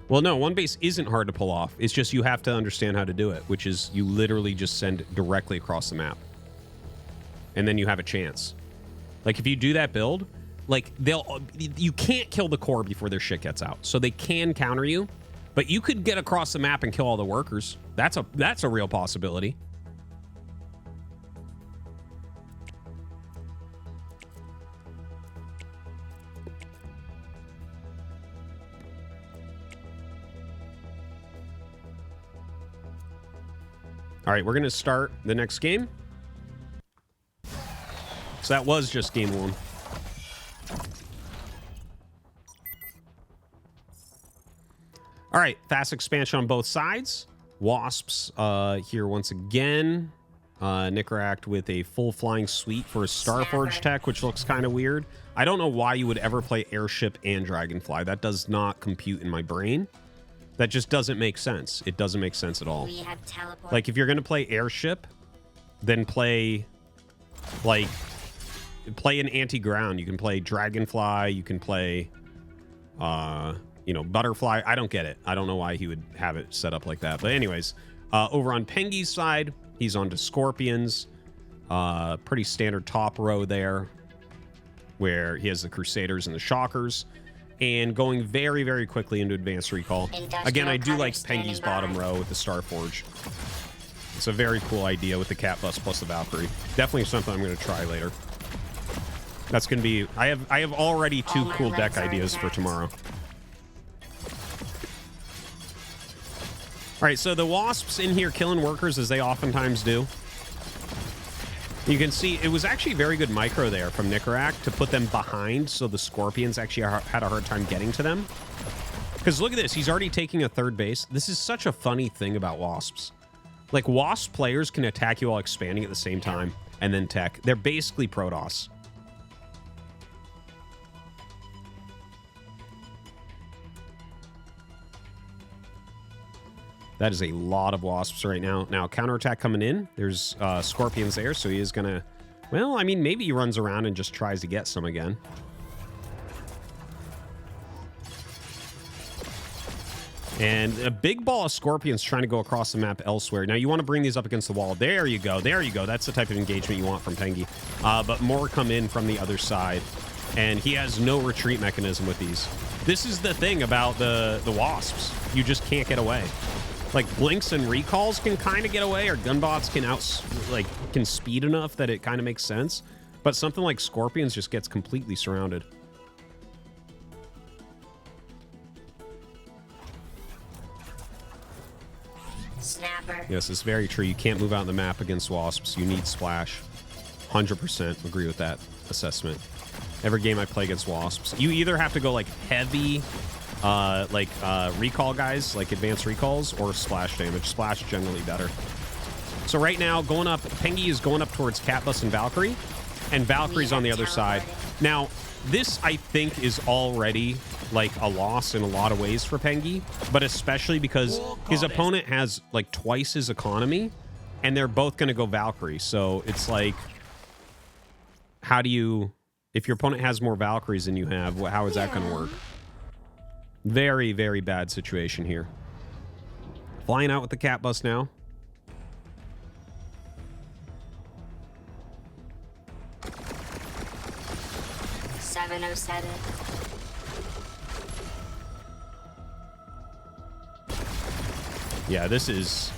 Well, no, one base isn't hard to pull off. It's just you have to understand how to do it, which is you literally just send directly across the map. And then you have a chance. Like, if you do that build, like, you can't kill the core before their shit gets out. So they can counter you, but you could get across the map and kill all the workers. That's a real possibility. All right, we're going to start the next game. So that was just game 1. All right, fast expansion on both sides. Wasps here once again. Nickrack with a full flying suite for a Starforge tech, which looks kind of weird. I don't know why you would ever play Airship and Dragonfly. That does not compute in my brain. That just doesn't make sense. It doesn't make sense at all. Like, if you're going to play Airship, then play an anti-ground. You can play Dragonfly. You can play, Butterfly. I don't get it. I don't know why he would have it set up like that. But anyways, over on Pengy's side, he's onto Scorpions. Pretty standard top row there, where he has the Crusaders and the Shockers. And going very, very quickly into Advanced Recall. Again, I do like Pengy's bottom row with the Starforge. It's a very cool idea with the Cat Bus plus the Valkyrie. Definitely something I'm going to try later. That's going to be... I have already 2 cool deck ideas for tomorrow. All right, so the Wasps in here killing workers, as they oftentimes do. You can see it was actually very good micro there from Nickrack to put them behind, so the Scorpions actually had a hard time getting to them. Because look at this, he's already taking a third base. This is such a funny thing about Wasps. Like, Wasp players can attack you while expanding at the same time, and then tech. They're basically Protoss. That is a lot of Wasps right now. Now, counterattack coming in. There's Scorpions there, so he is going to... Well, I mean, maybe he runs around and just tries to get some again. And a big ball of scorpions trying to go across the map elsewhere. Now, you want to bring these up against the wall. There you go. There you go. That's the type of engagement you want from Pengi. But more come in from the other side. And he has no retreat mechanism with these. This is the thing about the wasps. You just can't get away. Like, blinks and recalls can kind of get away, or gunbots can speed enough that it kind of makes sense. But something like scorpions just gets completely surrounded. Snapper. Yes, it's very true. You can't move out on the map against wasps. You need splash. 100% agree with that assessment. Every game I play against wasps, you either have to go like heavy, recall guys, like advanced recalls, or splash damage. Splash generally better. So right now, going up, Pengi is going up towards Catbus and Valkyrie, and Valkyrie's on the other side. Now, this, I think, is already like a loss in a lot of ways for Pengi, but especially because his opponent has like twice his economy, and they're both going to go Valkyrie. So it's like, how do you, if your opponent has more Valkyries than you have, how is that going to work? Very, very bad situation here. Flying out with the cat bus now. $707. Yeah, this is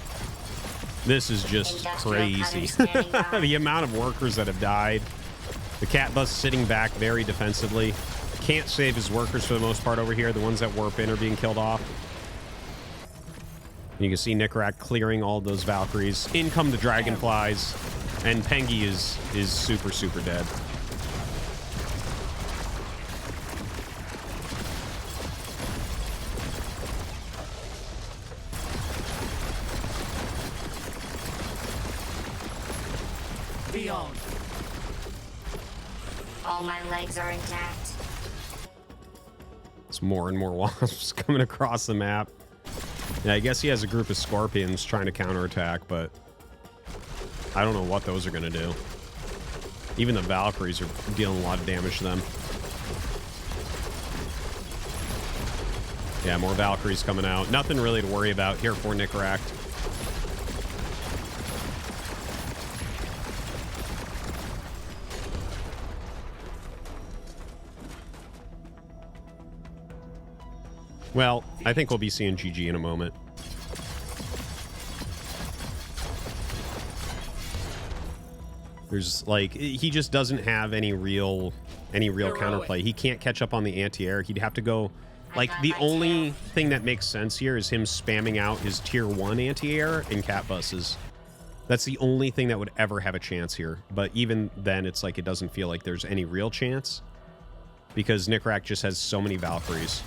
just crazy. The amount of workers that have died. The cat bus sitting back very defensively. Can't save his workers for the most part over here. The ones that warp in are being killed off. You can see Nicarak clearing all those Valkyries. In come the Dragonflies. And Pengi is super, super dead. Beyond. All my legs are intact. It's more and more wasps coming across the map. Yeah, I guess he has a group of scorpions trying to counterattack, but I don't know what those are going to do. Even the Valkyries are dealing a lot of damage to them. Yeah, more Valkyries coming out. Nothing really to worry about here for Nicarak. Well, I think we'll be seeing GG in a moment. There's like, he just doesn't have any real counterplay. He can't catch up on the anti-air. He'd have to go, like, the only thing that makes sense here is him spamming out his tier 1 anti-air and cat buses. That's the only thing that would ever have a chance here. But even then, it's like, it doesn't feel like there's any real chance because Nicarak just has so many Valkyries.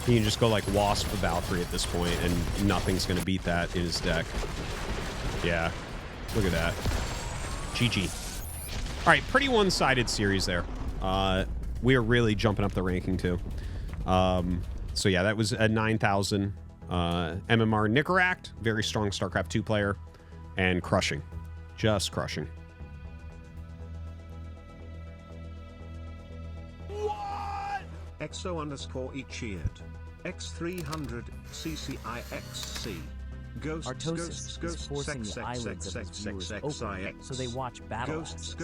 He can just go like Wasp Valkyrie at this point, and nothing's going to beat that in his deck. Yeah, look at that. GG. All right, pretty one-sided series there. We are really jumping up the ranking too. So yeah, that was a 9,000 MMR Nicarak, very strong StarCraft 2 player, and crushing, just crushing. XO_Ichiad. X300 CCIXC. Artosis is forcing the eyelids of his viewers open so they watch battle axes.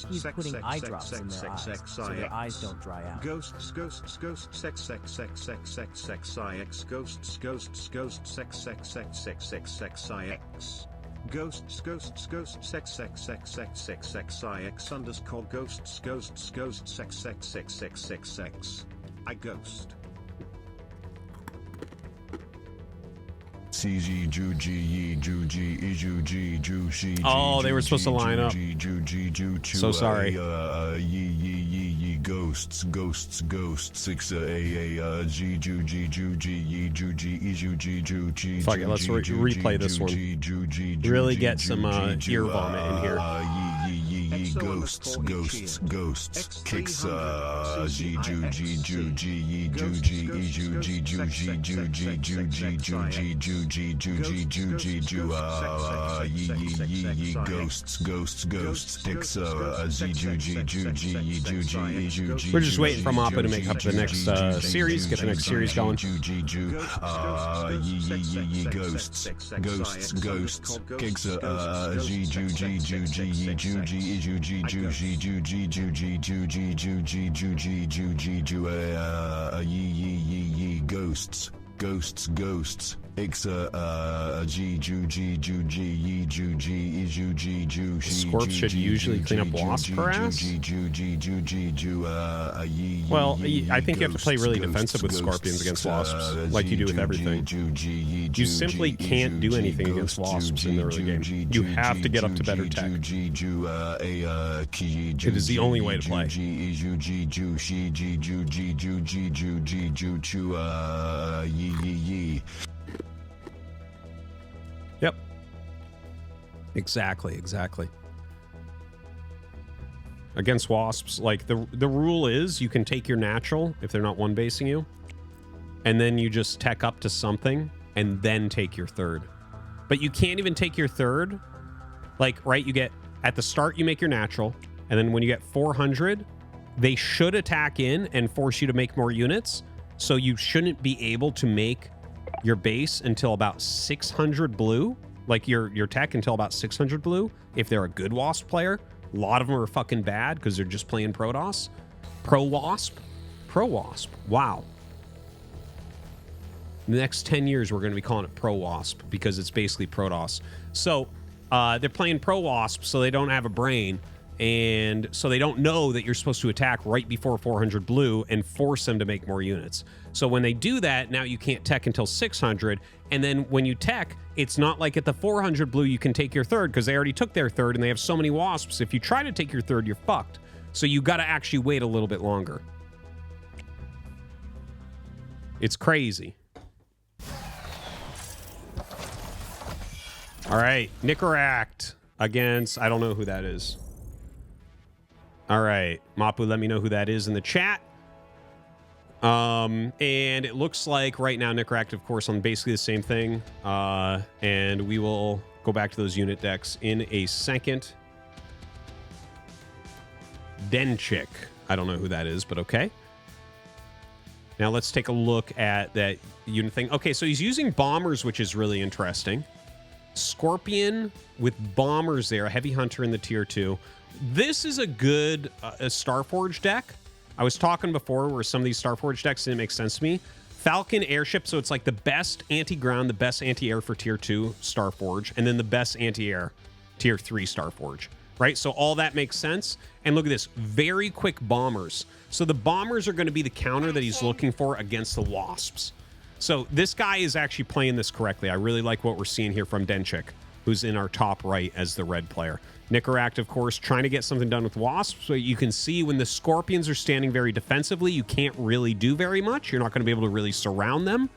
He's putting eye drops in their eyes so their eyes don't dry out. Ghosts XXXXXXXX Ghosts XXXXXXXX Ghosts XXXXX I ghost. CG Juji Juji Ijuji Jushi. Oh, they were supposed to line up. So sorry. Ghosts 6 G Juji Juji Juji Ijuji Juji. Fuck it, let's replay this one. Really get some ear vomit in here. ye ghosts, ghosts, ghosts, kicks, g ju g ju g ye ju g e ju g ju g ju g ju g ju g ju g ju g ju g ju ye ghosts, ghosts, ghosts, kicks, z ju g ju g ye ju g e ju g. We're just waiting for Mappa to make up the next series, get the next series going. Ye ghosts, ghosts, ghosts, kicks, g ju g ju g ye ju g e ju g ju g ju g ju g ju g ju g ju g ju g ju ye ghosts, ghosts, ghosts. G ju g ju g ye ju g e ju g ju g. Scorp should usually clean up wasp harass. Well, I think you have to play really defensive with scorpions against wasps, like you do with everything. You simply can't do anything against wasps in the early game. You have to get up to better tech. It is the only way to play. Yep. Exactly. Against wasps, like the rule is you can take your natural if they're not one basing you, and then you just tech up to something and then take your third. But you can't even take your third. Like, right, you get at the start you make your natural, and then when you get 400, they should attack in and force you to make more units. So you shouldn't be able to make your base until about 600 blue, like your tech until about 600 blue if they're a good wasp player. A lot of them are fucking bad because they're just playing Protoss. Pro-wasp. Wow. The next 10 years we're going to be calling it Pro-wasp because it's basically Protoss. So they're playing Pro-wasp, so they don't have a brain, and so they don't know that you're supposed to attack right before 400 blue and force them to make more units. So when they do that, now you can't tech until 600, and then when you tech, it's not like at the 400 blue you can take your third because they already took their third and they have so many wasps. If you try to take your third, you're fucked. So you got to actually wait a little bit longer. It's crazy. All right, Nicaract against, I don't know who that is. All right, Mapu, let me know who that is in the chat. And it looks like right now Nicaract, of course, on basically the same thing. And we will go back to those unit decks in a second. Denchik. I don't know who that is, but okay. Now let's take a look at that unit thing. Okay, so he's using bombers, which is really interesting. Scorpion with bombers there, a heavy hunter in the tier 2. This is a good Starforge deck. I was talking before where some of these Starforge decks didn't make sense to me. Falcon airship, so it's like the best anti-ground, the best anti-air for tier 2 Starforge, and then the best anti-air tier 3 Starforge, right? So all that makes sense. And look at this, very quick bombers. So the bombers are going to be the counter that he's looking for against the wasps. So this guy is actually playing this correctly. I really like what we're seeing here from Denchik, who's in our top right as the red player. Nicaract, of course, trying to get something done with wasps. So you can see when the scorpions are standing very defensively, you can't really do very much. You're not going to be able to really surround them.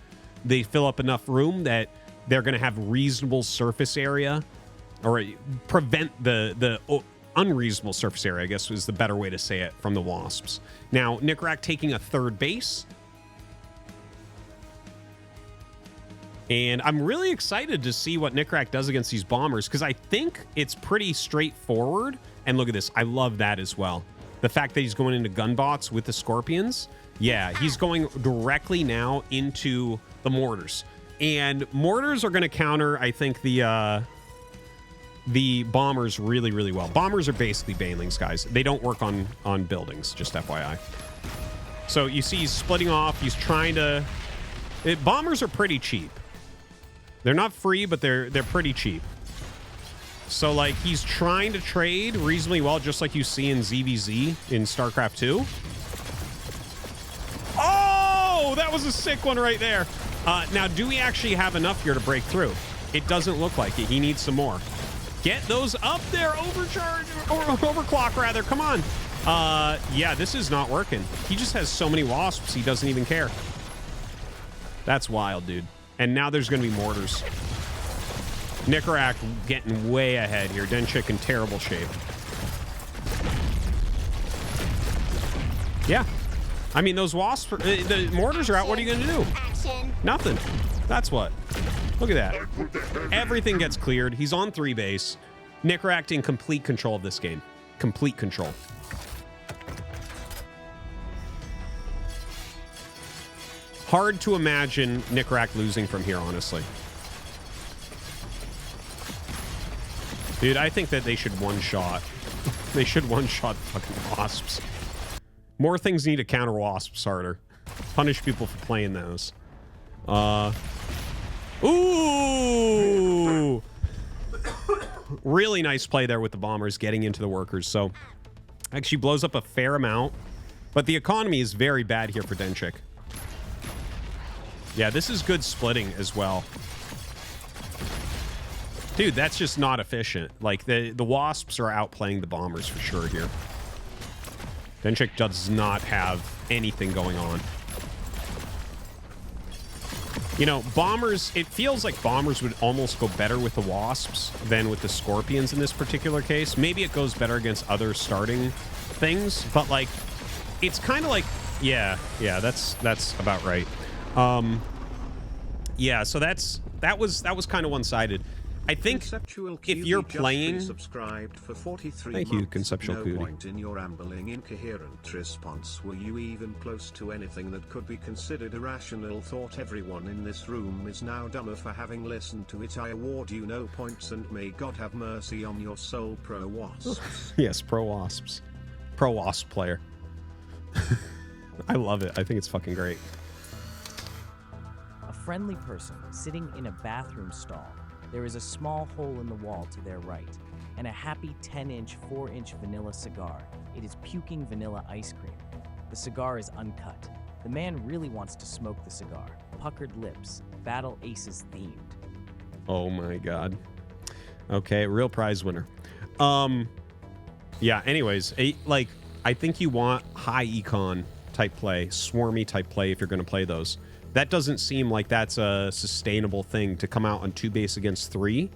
They fill up enough room that they're going to have reasonable surface area, or prevent the unreasonable surface area, I guess is the better way to say it, from the wasps. Now, Nicaract taking a third base. And I'm really excited to see what Nicaract does against these bombers, because I think it's pretty straightforward. And look at this. I love that as well. The fact that he's going into gunbots with the scorpions. Yeah, he's going directly now into the mortars. And mortars are going to counter, I think, the bombers really, really well. Bombers are basically banelings, guys. They don't work on buildings, just FYI. So you see he's splitting off. He's trying to... bombers are pretty cheap. They're not free, but they're pretty cheap. So, like, he's trying to trade reasonably well, just like you see in ZVZ in StarCraft 2. Oh, that was a sick one right there. Now, do we actually have enough here to break through? It doesn't look like it. He needs some more. Get those up there. Overcharge, or overclock, rather. Come on. Yeah, this is not working. He just has so many wasps, he doesn't even care. That's wild, dude. And now there's going to be mortars. Nicaract getting way ahead here. Denchik in terrible shape. Yeah. I mean, those wasps, the mortars are out. What are you going to do? Action. Nothing. That's what. Look at that. Everything gets cleared. He's on 3 base. Nickrack in complete control of this game. Complete control. Hard to imagine Nickrack losing from here, honestly. Dude, I think that they should one-shot. They should one-shot fucking wasps. More things need to counter wasps harder. Punish people for playing those. Ooh! Really nice play there with the bombers getting into the workers. So, actually blows up a fair amount. But the economy is very bad here for Denchik. Yeah, this is good splitting as well. Dude, that's just not efficient. Like, the wasps are outplaying the bombers for sure here. Denchik does not have anything going on. You know, bombers, it feels like bombers would almost go better with the wasps than with the scorpions in this particular case. Maybe it goes better against other starting things, but like, it's kind of like, yeah, that's about right. Yeah, so that was kind of one-sided. I think if you're playing, subscribed for 43 thank you, months. Conceptual No Cootie. point in your ambling incoherent response. Were you even close to anything that could be considered a rational thought? Everyone in this room is now dumber for having listened to it. I award you no points, and may God have mercy on your soul, pro wasps. Yes, pro wasps, pro wasp player. I love it. I think it's fucking great. A friendly person sitting in a bathroom stall. There is a small hole in the wall to their right, and a happy 10-inch, 4-inch vanilla cigar. It is puking vanilla ice cream. The cigar is uncut. The man really wants to smoke the cigar. Puckered lips. Battle Aces themed. Oh my god. Okay, real prize winner. Yeah, anyways, I think you want high econ type play, swarmy type play if you're going to play those. That doesn't seem like that's a sustainable thing to come out on 2 base against 3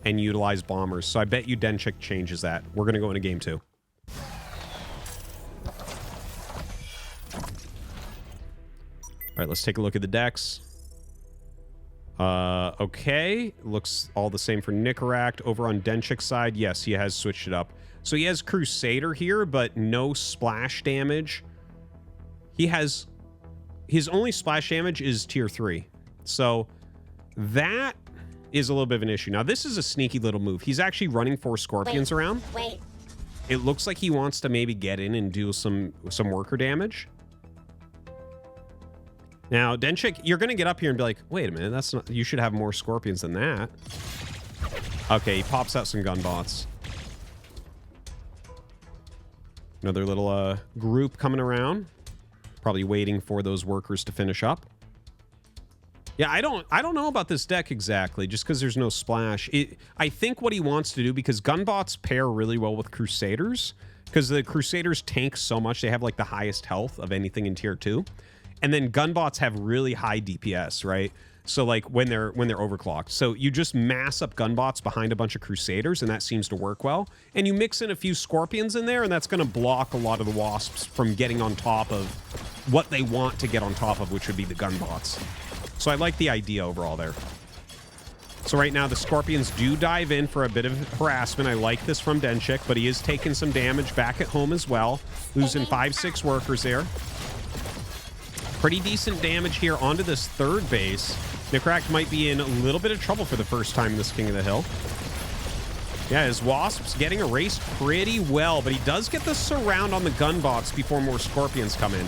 and utilize bombers. So I bet you Denchik changes that. We're going to go into game 2. All right, let's take a look at the decks. Okay, looks all the same for Nickrack. Over on Denchik's side, yes, he has switched it up. So he has Crusader here, but no splash damage. He has... His only splash damage is tier 3. So that is a little bit of an issue. Now, this is a sneaky little move. He's actually running 4 scorpions around. Wait. It looks like he wants to maybe get in and do some worker damage. Now, Denchik, you're going to get up here and be like, wait a minute, that's not, you should have more scorpions than that. Okay, he pops out some gun bots. Another little group coming around. Probably waiting for those workers to finish up. Yeah, I don't know about this deck exactly, just because there's no splash. I think what he wants to do, because gunbots pair really well with Crusaders, because the Crusaders tank so much, they have like the highest health of anything in tier 2. And then gunbots have really high DPS, right? So like when they're overclocked. So you just mass up gunbots behind a bunch of Crusaders, and that seems to work well. And you mix in a few Scorpions in there, and that's going to block a lot of the Wasps from getting on top of what they want to get on top of, which would be the gunbots. So I like the idea overall there. So right now the Scorpions do dive in for a bit of harassment. I like this from Denchik, but he is taking some damage back at home as well. Losing 5-6 workers there. Pretty decent damage here onto this 3rd base. Nickrack might be in a little bit of trouble for the first time in this King of the Hill. Yeah, his Wasp's getting erased pretty well, but he does get the surround on the gunbots before more Scorpions come in.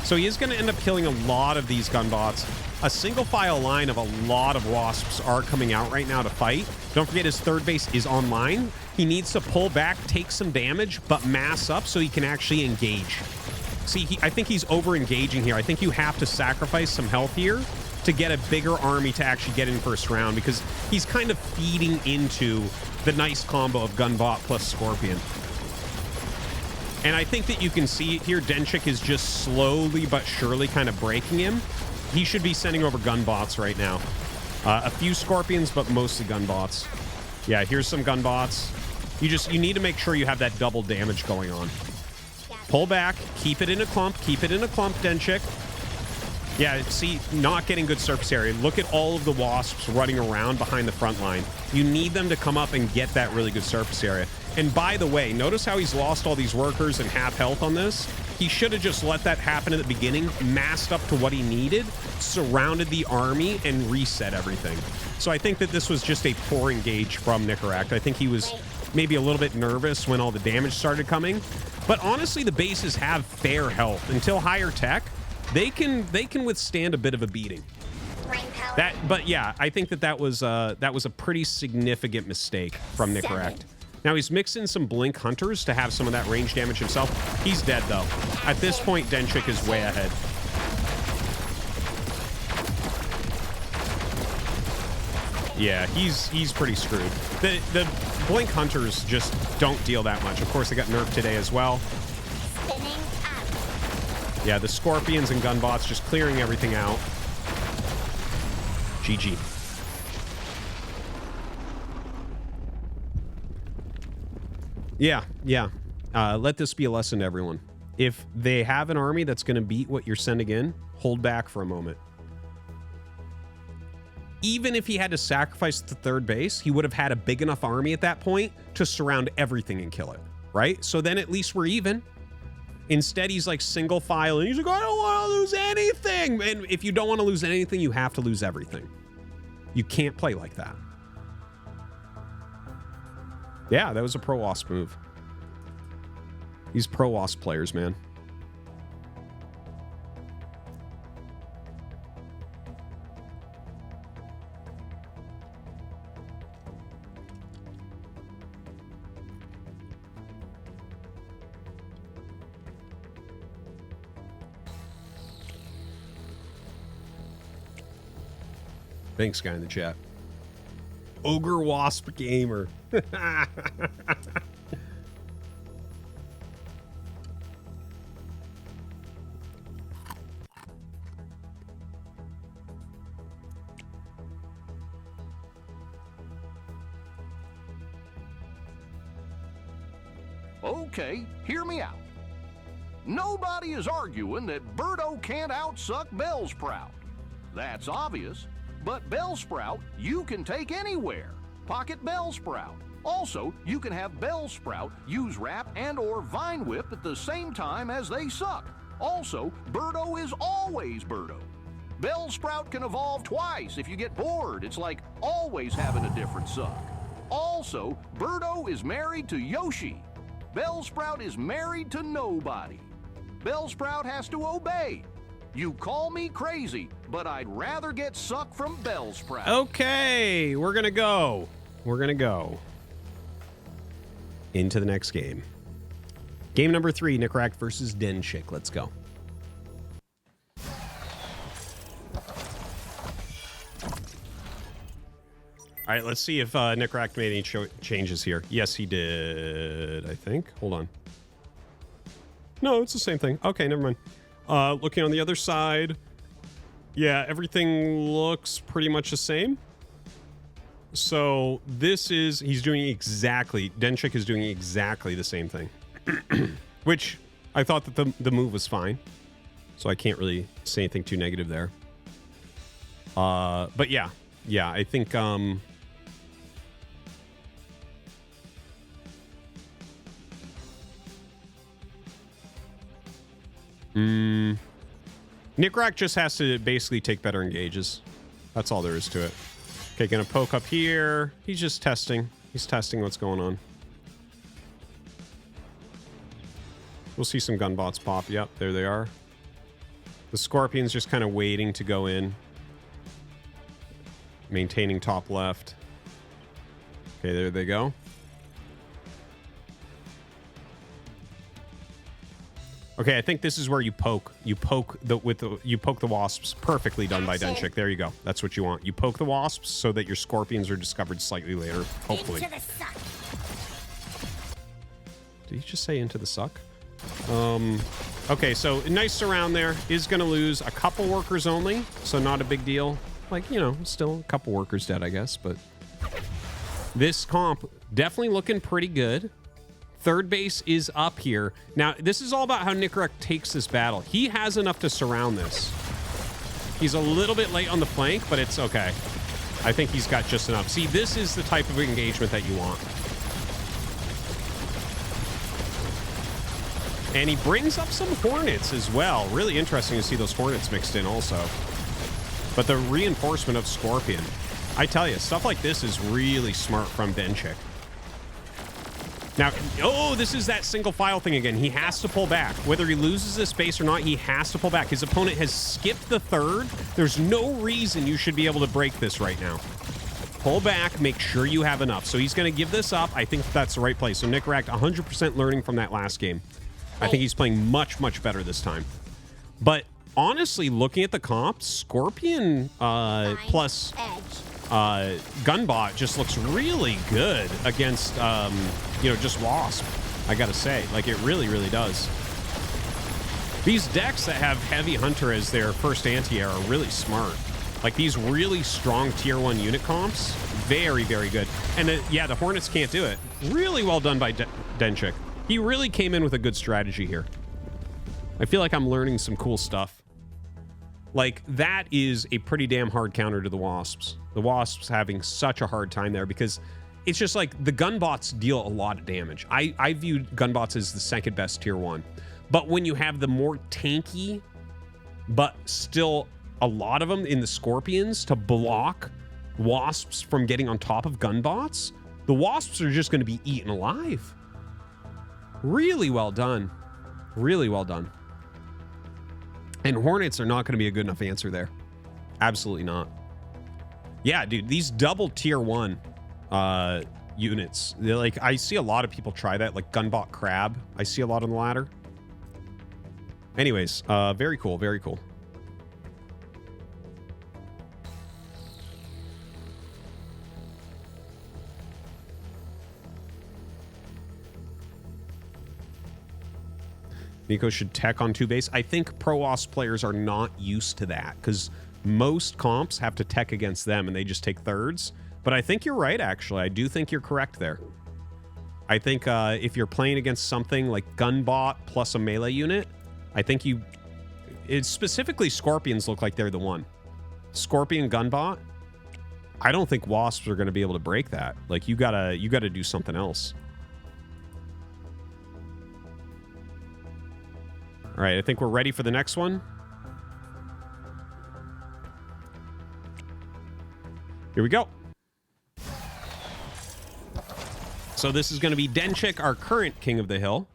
So he is going to end up killing a lot of these gunbots. A single file line of a lot of Wasps are coming out right now to fight. Don't forget his 3rd base is online. He needs to pull back, take some damage, but mass up so he can actually engage. See, I think he's over-engaging here. I think you have to sacrifice some health here to get a bigger army to actually get in first round, because he's kind of feeding into the nice combo of Gunbot plus Scorpion. And I think that you can see here, Denchik is just slowly but surely kind of breaking him. He should be sending over Gunbots right now. A few Scorpions, but mostly Gunbots. Yeah, here's some Gunbots. You need to make sure you have that double damage going on. Pull back. Keep it in a clump. Keep it in a clump, Denchik. Yeah, see, not getting good surface area. Look at all of the wasps running around behind the front line. You need them to come up and get that really good surface area. And by the way, notice how he's lost all these workers and half health on this? He should have just let that happen at the beginning, massed up to what he needed, surrounded the army, and reset everything. So I think that this was just a poor engage from Nicaract. I think he was maybe a little bit nervous when all the damage started coming. But honestly, the bases have fair health. Until higher tech, they can withstand a bit of a beating. But yeah, I think that was a pretty significant mistake from Nicaract. Now he's mixed in some Blink Hunters to have some of that range damage himself. He's dead though. At this point, Denchik is way ahead. Yeah, he's pretty screwed. The Blink Hunters just don't deal that much. Of course, they got nerfed today as well. Yeah, the Scorpions and Gunbots just clearing everything out. GG. Yeah. Let this be a lesson to everyone. If they have an army that's going to beat what you're sending in, hold back for a moment. Even if he had to sacrifice the third base, he would have had a big enough army at that point to surround everything and kill it, right? So then at least we're even. Instead, he's like single file, and he's like, I don't want to lose anything. And if you don't want to lose anything, you have to lose everything. You can't play like that. Yeah, that was a pro Wasp move. These pro Wasp players, man. Thanks, guy in the chat. Ogre Wasp Gamer. Okay, hear me out. Nobody is arguing that Birdo can't outsuck Bellsprout. That's obvious. But Bellsprout, you can take anywhere. Pocket Bellsprout. Also, you can have Bellsprout use Wrap and or Vine Whip at the same time as they suck. Also, Birdo is always Birdo. Bellsprout can evolve twice if you get bored. It's like always having a different suck. Also, Birdo is married to Yoshi. Bellsprout is married to nobody. Bellsprout has to obey. You call me crazy, but I'd rather get sucked from Bellsprout. Okay, we're gonna go. We're gonna go into the next game. Game number 3, Nicaract versus Denchik. Let's go. All right, let's see if Nicaract made any changes here. Yes, he did, I think. Hold on. No, it's the same thing. Okay, never mind. Looking on the other side, yeah, everything looks pretty much the same. So this is, Denchik is doing exactly the same thing. Which I thought that the move was fine. So I can't really say anything too negative there. But yeah, I think, Nicaract just has to basically take better engages. That's all there is to it. Okay, gonna poke up here. He's just testing. He's testing what's going on. We'll see some gunbots pop. Yep, there they are. The Scorpion's just kind of waiting to go in. Maintaining top left. Okay, there they go. Okay, I think this is where you poke. You poke the wasps. Perfectly done by Denchik. There you go. That's what you want. You poke the wasps so that your Scorpions are discovered slightly later. Hopefully. Into the suck. Did he just say into the suck? Okay, so nice surround there. Is going to lose a couple workers only, so not a big deal. Like, you know, still a couple workers dead, I guess, but this comp definitely looking pretty good Third base is up here. Now, this is all about how Nicorek takes this battle. He has enough to surround this. He's a little bit late on the flank, but it's okay. I think he's got just enough. See, this is the type of engagement that you want. And he brings up some Hornets as well. Really interesting to see those Hornets mixed in also. But the reinforcement of Scorpion. I tell you, stuff like this is really smart from Denchik. Now, oh, this is that single file thing again. He has to pull back. Whether he loses this base or not, he has to pull back. His opponent has skipped the third. There's no reason you should be able to break this right now. Pull back, make sure you have enough. So he's going to give this up. I think that's the right play. So Nicorek 100% learning from that last game. I think he's playing much, much better this time. But honestly, looking at the comps, Scorpion plus Gunbot just looks really good against, you know, just Wasp, I gotta say. Like, it really, really does. These decks that have Heavy Hunter as their first anti-air are really smart. Like, these really strong tier 1 unit comps, very, very good. And, yeah, the Hornets can't do it. Really well done by Denchik. He really came in with a good strategy here. I feel like I'm learning some cool stuff. Like, that is a pretty damn hard counter to the Wasps. The Wasps having such a hard time there because it's just like the Gunbots deal a lot of damage. I view Gunbots as the second best tier 1. But when you have the more tanky, but still a lot of them in the Scorpions to block Wasps from getting on top of Gunbots, the Wasps are just going to be eaten alive. Really well done. Really well done. And Hornets are not going to be a good enough answer there. Absolutely not. Yeah, dude, these double tier 1 units, they're like, I see a lot of people try that, like Gunbot Crab. I see a lot on the ladder. Anyways, very cool, very cool. Nico should tech on 2 base. I think Pro Wasp players are not used to that because most comps have to tech against them and they just take thirds. But I think you're right, actually. I do think you're correct there. I think if you're playing against something like Gunbot plus a melee unit, I think it's specifically Scorpions look like they're the one. Scorpion Gunbot, I don't think Wasps are going to be able to break that. Like, you gotta do something else. All right, I think we're ready for the next one. Here we go. So this is going to be Denchik, our current King of the Hill,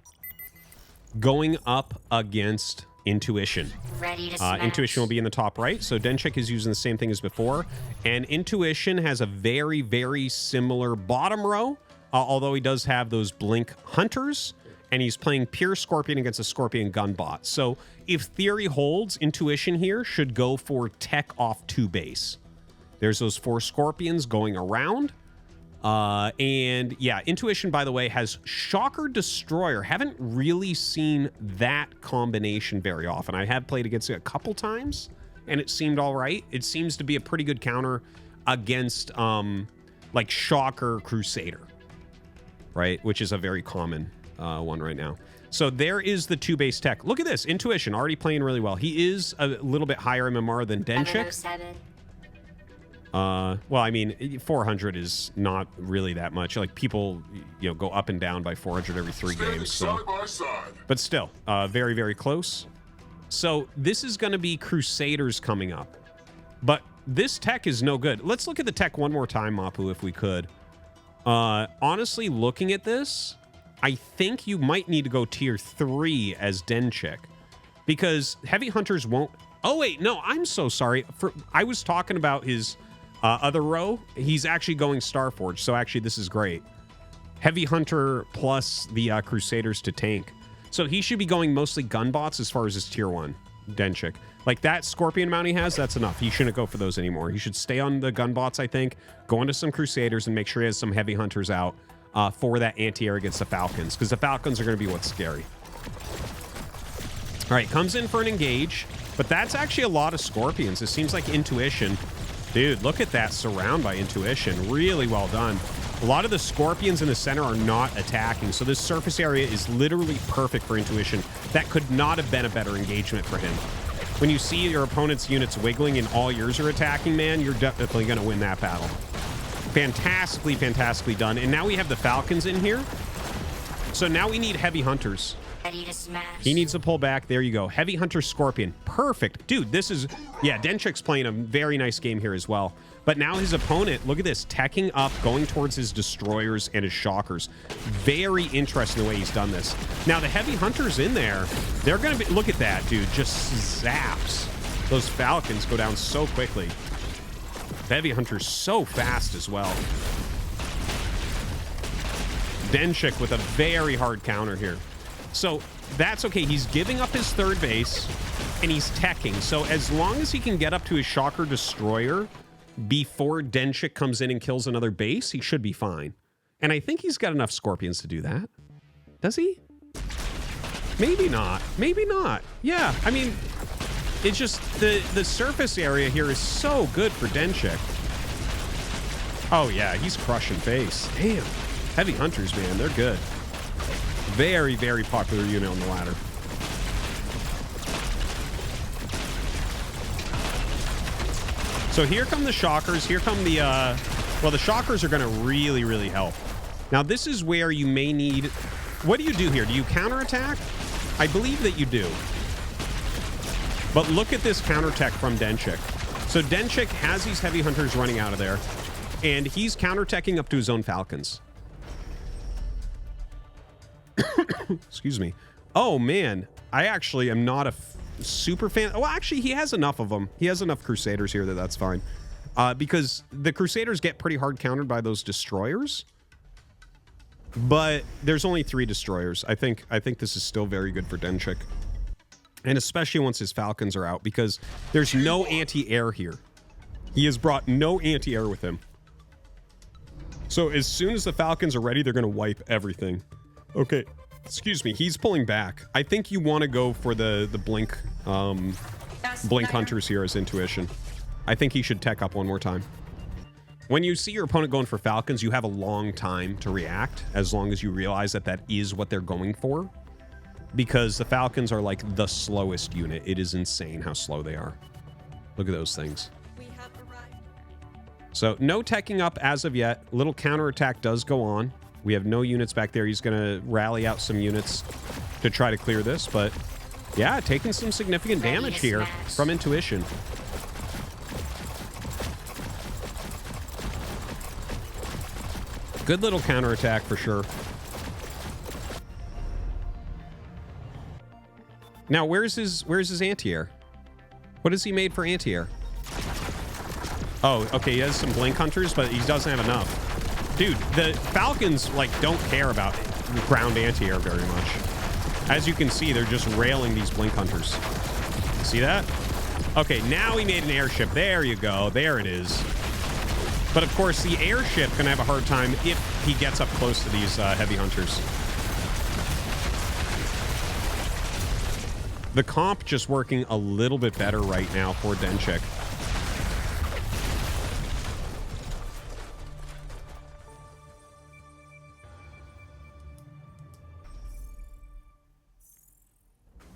going up against Intuition. Ready to smash. Intuition will be in the top right. So Denchik is using the same thing as before. And Intuition has a very, very similar bottom row, although he does have those Blink Hunters. And he's playing pure Scorpion against a Scorpion Gunbot. So if theory holds, Intuition here should go for tech off 2 base. There's those 4 Scorpions going around. And yeah, Intuition, by the way, has Shocker Destroyer. Haven't really seen that combination very often. I have played against it a couple times, and it seemed all right. It seems to be a pretty good counter against like Shocker Crusader, right? Which is a very common one right now. So there is the 2 base tech. Look at this. Intuition already playing really well. He is a little bit higher MMR than Denchik. 707. Well, I mean, 400 is not really that much. Like, people, you know, go up and down by 400 every 3 games. So. Side by side. But still, very, very close. So this is going to be Crusaders coming up. But this tech is no good. Let's look at the tech one more time, Mapu, if we could. Honestly, looking at this, I think you might need to go tier 3 as Denchik. Because Heavy Hunters won't... Oh, wait, no, I'm so sorry. I was talking about his... other row, he's actually going Starforge, so actually this is great. Heavy Hunter plus the Crusaders to tank. So he should be going mostly Gunbots as far as his tier 1, Denchik. Like, that Scorpion mount he has, that's enough. He shouldn't go for those anymore. He should stay on the Gunbots, I think, go into some Crusaders and make sure he has some Heavy Hunters out for that anti-air against the Falcons, because the Falcons are going to be what's scary. All right, comes in for an engage, but that's actually a lot of Scorpions. It seems like Intuition... Dude, look at that surround by Intuition. Really well done. A lot of the scorpions in the center are not attacking, so this surface area is literally perfect for intuition. That could not have been a better engagement for him. When you see your opponent's units wiggling and all yours are attacking, man, you're definitely going to win that battle. Fantastically, fantastically done. And now we have the falcons in here. So now we need heavy hunters. Ready to smash. He needs to pull back. There you go. Heavy hunter scorpion. Perfect. Dude, this is... Yeah, Denchik's playing a very nice game here as well. But now his opponent, look at this, teching up, going towards his destroyers and his shockers. Very interesting the way he's done this. Now, the heavy hunters in there, they're going to be... Look at that, dude. Just zaps. Those falcons go down so quickly. The heavy hunter's so fast as well. Denchik with a very hard counter here. So that's okay. He's giving up his third base, and he's teching. So as long as he can get up to his shocker destroyer before Denchik comes in and kills another base, he should be fine. And I think he's got enough scorpions to do that. Does he? Maybe not. Maybe not. Yeah, I mean, it's just the surface area here is so good for Denchik. Oh, yeah, he's crushing face. Damn. Heavy hunters, man, they're good. Very, very popular unit on the ladder. So here come the shockers. Here come the, well, the shockers are going to really, really help. Now, this is where you may need... What do you do here? Do you counterattack? I believe that you do. But look at this counterattack from Denchik. So Denchik has these heavy hunters running out of there, and he's counterattacking up to his own falcons. Excuse me. Oh, man. I actually am not a super fan. Well, actually, he has enough of them. He has enough Crusaders here that's fine. Because the Crusaders get pretty hard countered by those destroyers. But there's only 3 destroyers. I think this is still very good for Denchik. And especially once his falcons are out, because there's no anti-air here. He has brought no anti-air with him. So as soon as the falcons are ready, they're going to wipe everything. Okay, excuse me. He's pulling back. I think you want to go for the blink hunters here as intuition. I think he should tech up one more time. When you see your opponent going for falcons, you have a long time to react, as long as you realize that that is what they're going for. Because the falcons are like the slowest unit. It is insane how slow they are. Look at those things. So no teching up as of yet. Little counterattack does go on. We have no units back there. He's going to rally out some units to try to clear this. But yeah, taking some significant damage here from intuition. Good little counterattack for sure. Now, where's his anti-air? What has he made for anti-air? Oh, okay, he has some blink hunters, but he doesn't have enough. Dude, the Falcons, like, don't care about ground anti-air very much. As you can see, they're just railing these blink hunters. See that? Okay, now he made an airship. There you go. There it is. But, of course, the airship can have a hard time if he gets up close to these heavy hunters. The comp just working a little bit better right now for Denchik.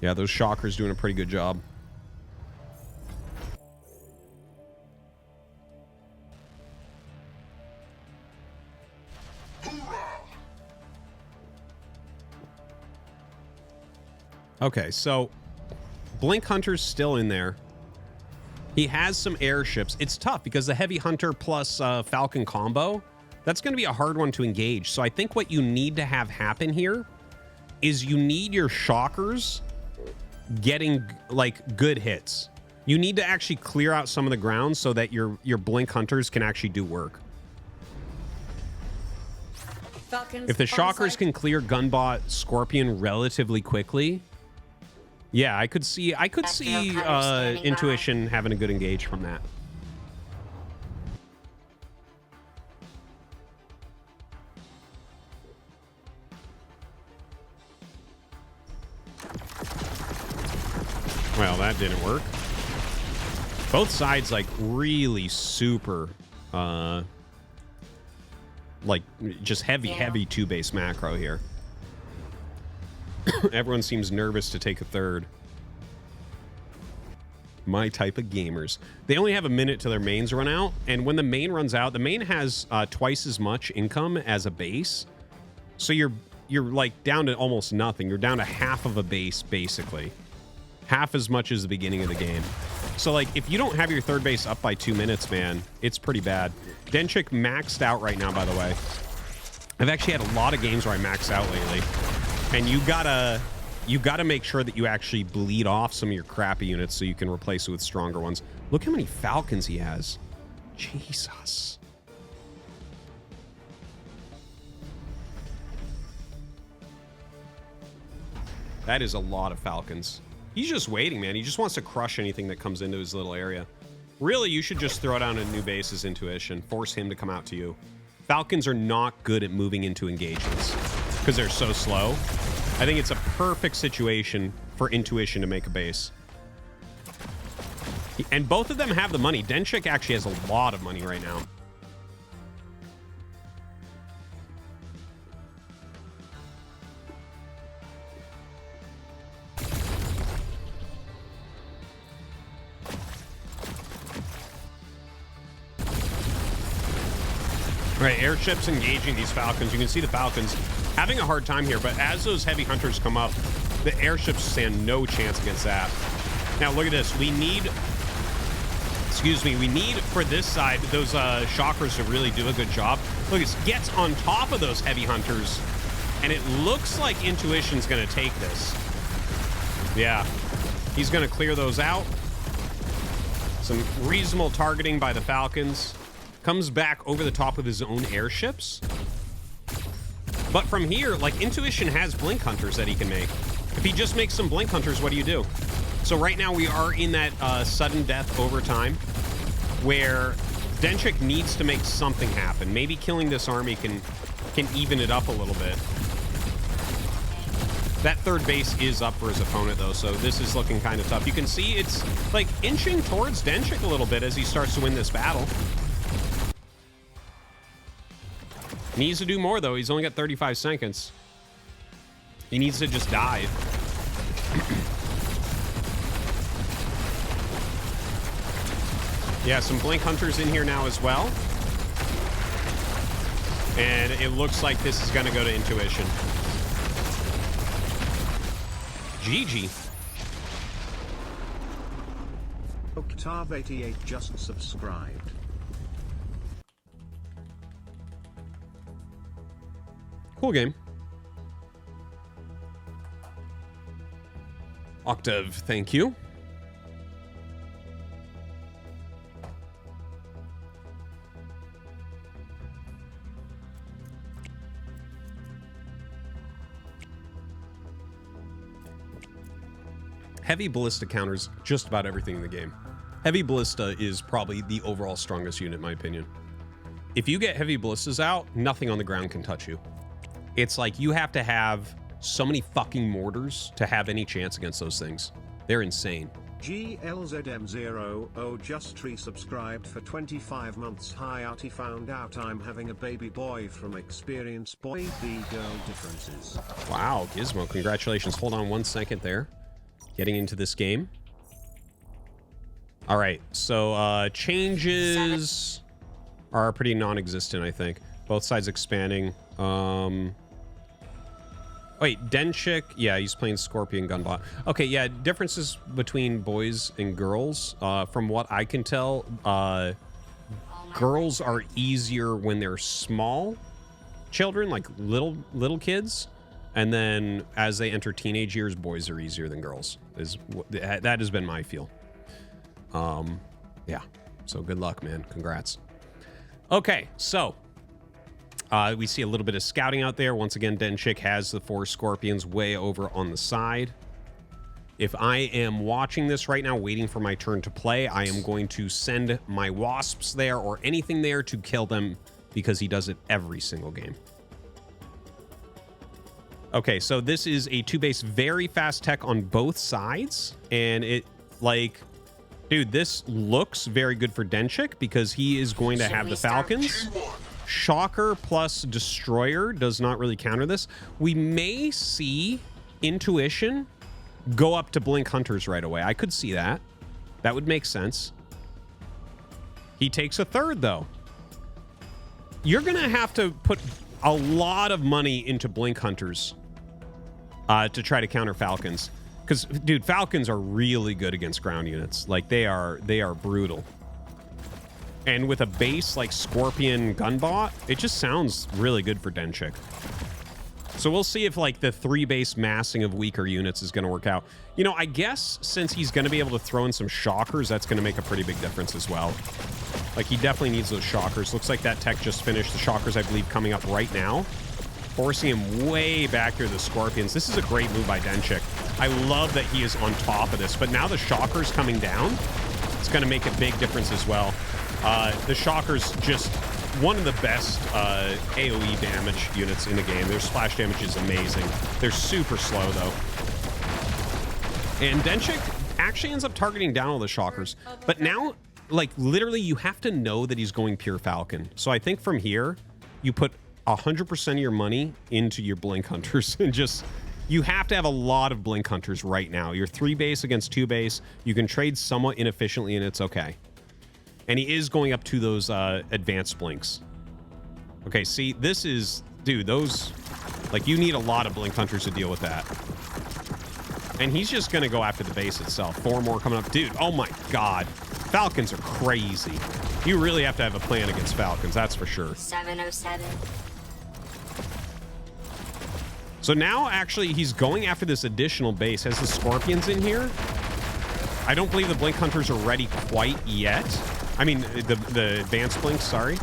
Yeah, those shockers doing a pretty good job. Okay, so Blink Hunter's still in there. He has some airships. It's tough because the Heavy Hunter plus Falcon combo, that's going to be a hard one to engage. So I think what you need to have happen here is you need your shockers getting like good hits. You need to actually clear out some of the ground so that your Blink Hunters can actually do work. Falcons If the shockers can clear Gunbot Scorpion relatively quickly, yeah, I could see Intuition having a good engage from that. Well, that didn't work. Both sides like really super like just heavy 2-base macro here. Everyone seems nervous to take a third. My type of gamers. They only have a minute till their mains run out, and when the main runs out, the main has twice as much income as a base. So you're like down to almost nothing. You're down to half of a base, basically. Half as much as the beginning of the game. So like if you don't have your third base up by 2 minutes, man, it's pretty bad. Denchik maxed out right now, by the way. I've actually had a lot of games where I maxed out lately. And you gotta make sure that you actually bleed off some of your crappy units so you can replace it with stronger ones. Look how many Falcons he has. Jesus. That is a lot of Falcons. He's just waiting, man. He just wants to crush anything that comes into his little area. Really, you should just throw down a new base's intuition. Force him to come out to you. Falcons are not good at moving into engagements because they're so slow. I think it's a perfect situation for intuition to make a base. And both of them have the money. Denchik actually has a lot of money right now. All right, airships engaging these Falcons. You can see the Falcons having a hard time here, but as those heavy hunters come up, the airships stand no chance against that. Now look at this. We need for this side those shockers to really do a good job. Look, it gets on top of those heavy hunters, and it looks like intuition's going to take this. Yeah, he's going to clear those out. Some reasonable targeting by the Falcons. Comes back over the top of his own airships. But from here, like, intuition has blink hunters that he can make. If he just makes some blink hunters, what do you do? So right now we are in that sudden death overtime where Denchik needs to make something happen. Maybe killing this army can even it up a little bit. That third base is up for his opponent, though, so this is looking kind of tough. You can see it's, like, inching towards Denchik a little bit as he starts to win this battle. Needs to do more, though. He's only got 35 seconds. He needs to just dive. Yeah, some blink hunters in here now as well. And it looks like this is going to go to intuition. GG. Octave88 just subscribed. Cool game. Octave, thank you. Heavy ballista counters just about everything in the game. Heavy ballista is probably the overall strongest unit in my opinion. If you get heavy ballistas out, nothing on the ground can touch you. It's like you have to have so many fucking mortars to have any chance against those things. They're insane. GLZM00 just resubscribed for 25 months. Hi Artie, found out I'm having a baby boy from experience. Boy, the girl differences. Wow, Gizmo, congratulations. Hold on 1 second there. Getting into this game. All right, so changes are pretty non-existent, I think. Both sides expanding. Wait, Denchik, yeah, he's playing Scorpion Gunbot. Okay, yeah, differences between boys and girls. From what I can tell, girls are easier when they're small children, like little kids. And then as they enter teenage years, boys are easier than girls. That has been my feel. Yeah, so good luck, man. Congrats. Okay, so we see a little bit of scouting out there. Once again, Denchik has the 4 Scorpions way over on the side. If I am watching this right now, waiting for my turn to play, I am going to send my Wasps there or anything there to kill them because he does it every single game. Okay, so this is a 2-base, very fast tech on both sides. And it, like, dude, this looks very good for Denchik because he is going to have the Falcons. Shocker plus Destroyer does not really counter this. We may see Intuition go up to Blink Hunters right away. I could see that. That would make sense. He takes a third, though. You're going to have to put a lot of money into Blink Hunters to try to counter Falcons. Because, dude, Falcons are really good against ground units. Like, they are brutal. And with a base like Scorpion Gunbot, it just sounds really good for Denchik. So we'll see if, like, the 3-base massing of weaker units is going to work out. You know, I guess since he's going to be able to throw in some Shockers, that's going to make a pretty big difference as well. Like, he definitely needs those Shockers. Looks like that tech just finished. The Shockers, I believe, coming up right now. Forcing him way back here to the Scorpions. This is a great move by Denchik. I love that he is on top of this. But now the Shockers coming down, it's going to make a big difference as well. The Shockers just one of the best AoE damage units in the game. Their splash damage is amazing. They're super slow, though. And Denchik actually ends up targeting down all the Shockers. But now, like, literally, you have to know that he's going pure Falcon. So I think from here, you put 100% of your money into your Blink Hunters and just... You have to have a lot of Blink Hunters right now. You're 3-base against 2-base. You can trade somewhat inefficiently, and it's okay. And he is going up to those advanced Blinks. Okay, see, this is... Dude, those... Like, you need a lot of Blink Hunters to deal with that. And he's just going to go after the base itself. 4 more coming up. Dude, oh my god. Falcons are crazy. You really have to have a plan against Falcons, that's for sure. 707. So now, actually, he's going after this additional base. Has the Scorpions in here? I don't believe the Blink Hunters are ready quite yet. I mean, the advanced Blinks, sorry.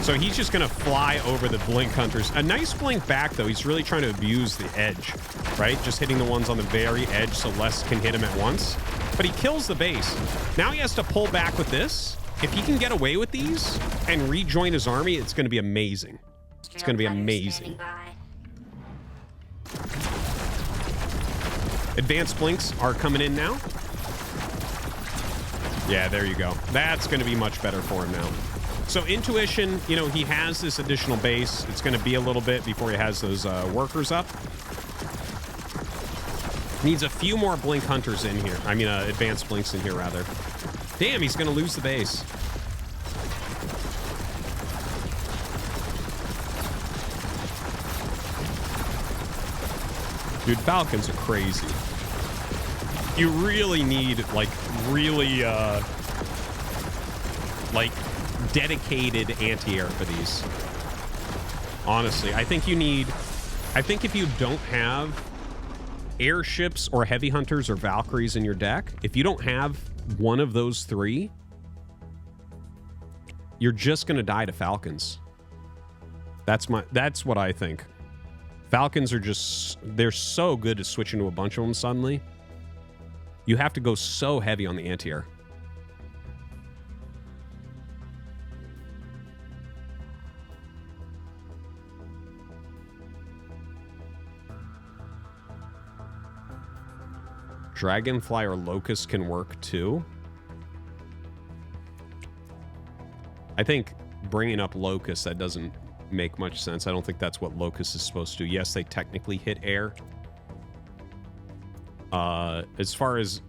So he's just going to fly over the Blink Hunters. A nice Blink back, though. He's really trying to abuse the edge, right? Just hitting the ones on the very edge so less can hit him at once. But he kills the base. Now he has to pull back with this. If he can get away with these and rejoin his army, it's going to be amazing. It's going to be amazing. Advanced Blinks are coming in now. Yeah, there you go. That's going to be much better for him now. So Intuition, you know, he has this additional base. It's going to be a little bit before he has those workers up. Needs a few more Blink Hunters in here. I mean, Advanced Blinks in here, rather. Damn, he's going to lose the base. Dude, Falcons are crazy. You really need, like, really, like, dedicated anti-air for these. Honestly, I think you need... I think if you don't have airships or heavy hunters or Valkyries in your deck, if you don't have one of those 3, you're just going to die to Falcons. That's what I think. Falcons are just... They're so good at switching to a bunch of them suddenly. You have to go so heavy on the anti-air. Dragonfly or Locust can work too. I think bringing up Locust, that doesn't make much sense. I don't think that's what Locust is supposed to do. Yes, they technically hit air. As far as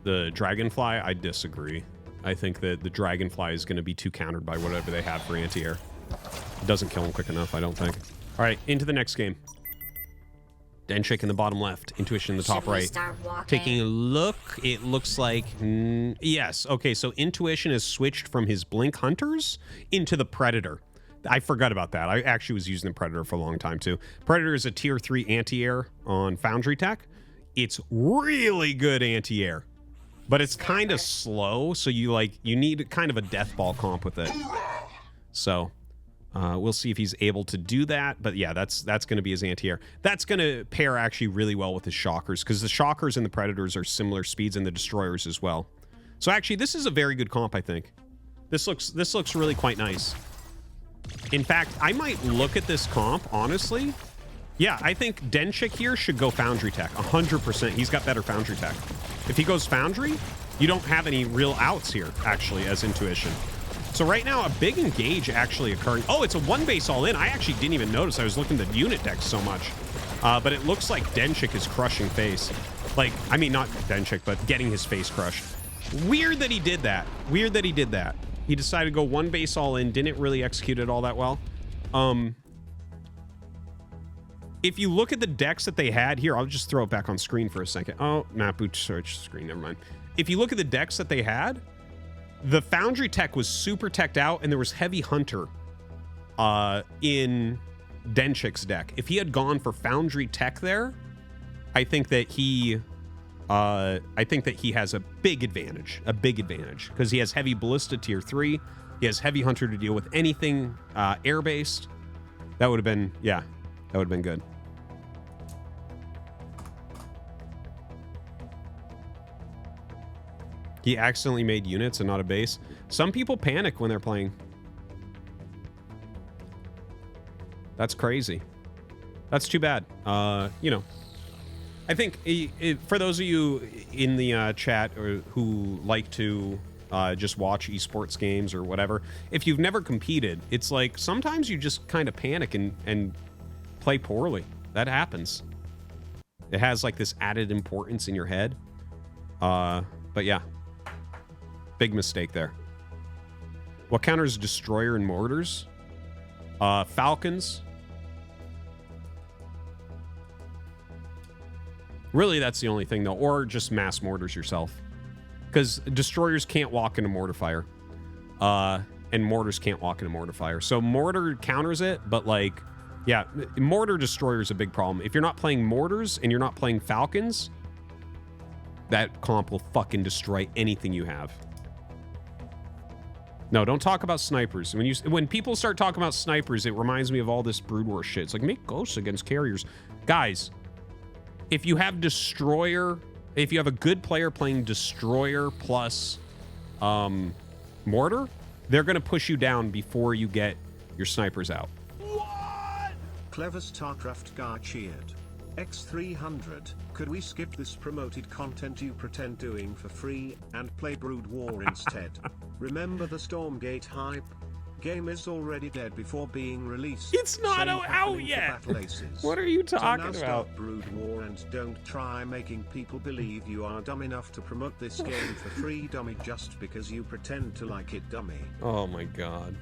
the Dragonfly, I disagree. I think that the Dragonfly is going to be too countered by whatever they have for anti-air. It doesn't kill him quick enough, I don't think. All right, into the next game. Denchik in the bottom left, Intuition in the top right. Taking a look, it looks like... yes, okay, so Intuition has switched from his Blink Hunters into the Predator. I forgot about that. I actually was using the Predator for a long time, too. Predator is a tier 3 anti-air on Foundry Tech. It's really good anti-air, but it's kind of slow, so you need kind of a death ball comp with it. So we'll see if he's able to do that. But yeah, that's going to be his anti-air. That's going to pair actually really well with his Shockers, because the Shockers and the Predators are similar speeds, and the Destroyers as well. So actually, this is a very good comp, I think. This looks really quite nice. In fact, I might look at this comp, honestly. Yeah, I think Denchik here should go Foundry Tech, 100%. He's got better Foundry Tech. If he goes Foundry, you don't have any real outs here, actually, as Intuition. So right now, a big engage actually occurring. Oh, it's a one base all in. I actually didn't even notice. I was looking at the unit deck so much. But it looks like Denchik is crushing face. Like, I mean, not Denchik, but getting his face crushed. Weird that he did that. Weird that he did that. He decided to go one base all in. Didn't really execute it all that well. If you look at the decks that they had here, I'll just throw it back on screen for a second. Oh, not boot search screen. Never mind. If you look at the decks that they had, the Foundry tech was super teched out, and there was Heavy Hunter in Denchik's deck. If he had gone for Foundry tech there, I think that he has a big advantage, because he has Heavy Ballista tier 3. He has Heavy Hunter to deal with anything air-based. That would have been, yeah, that would have been good. He accidentally made units and not a base. Some people panic when they're playing. That's crazy. That's too bad. You know, I think for those of you in the chat or who like to just watch esports games or whatever, if you've never competed, it's like sometimes you just kind of panic and play poorly. That happens. It has like this added importance in your head. But yeah. Big mistake there. What counters destroyer and mortars? Falcons. Really, that's the only thing, though. Or just mass mortars yourself. Because destroyers can't walk into mortar fire. And mortars can't walk into mortar fire. So mortar counters it, but like, yeah, mortar destroyer is a big problem. If you're not playing mortars and you're not playing falcons, that comp will fucking destroy anything you have. No, don't talk about snipers. When people start talking about snipers, it reminds me of all this Brood War shit. It's like, make ghosts against carriers. Guys, if you have destroyer, if you have a good player playing destroyer plus mortar, they're going to push you down before you get your snipers out. Clever Starcraft Gar cheered. X300, could we skip this promoted content you pretend doing for free, and play Brood War instead? Remember the Stormgate hype? Game is already dead before being released. It's not out yet! What are you talking about? Start Brood War and don't try making people believe you are dumb enough to promote this game for free, dummy, just because you pretend to like it, dummy. Oh my god.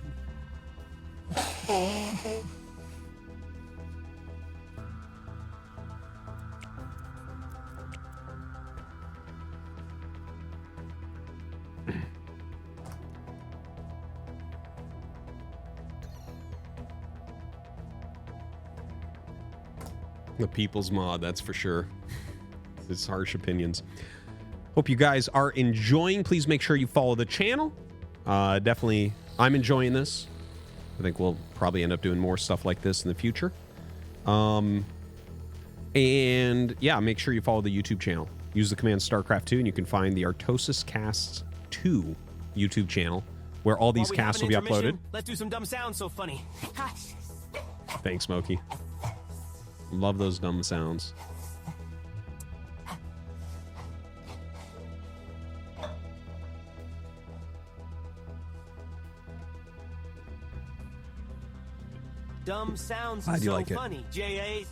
The people's mod, that's for sure. It's harsh opinions. Hope you guys are enjoying. Please make sure you follow the channel. Definitely, I'm enjoying this. I think we'll probably end up doing more stuff like this in the future. And yeah, make sure you follow the YouTube channel. Use the command StarCraft 2 and you can find the Artosis Casts 2 YouTube channel where all these casts will be uploaded. Let's do some dumb sounds so funny. Thanks, Smokey. Love those dumb sounds. Dumb sounds How do you so like it? funny, J.A.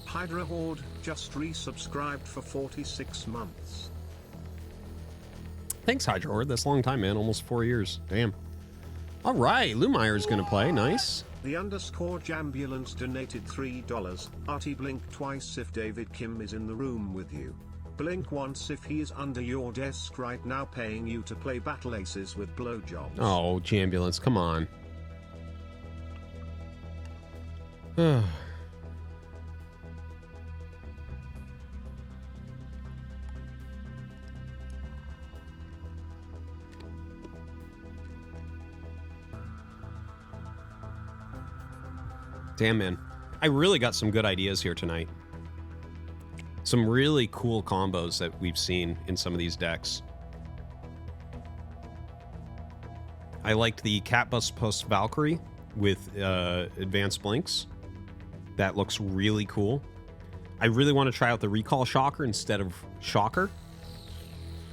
Hydra Horde just resubscribed for 46 months. Thanks, Hydra Horde. That's a long time, man. Almost 4 years. Damn. All right, Lumeyer's going to play. Nice. The underscore Jambulance donated $3. Artie, blink twice if David Kim is in the room with you. Blink once if he is under your desk right now paying you to play Battle Aces with blowjobs. Oh, Jambulance, come on. Damn, man. I really got some good ideas here tonight. Some really cool combos that we've seen in some of these decks. I liked the Cat Bus Post Valkyrie with Advanced Blinks. That looks really cool. I really want to try out the Recall Shocker instead of Shocker.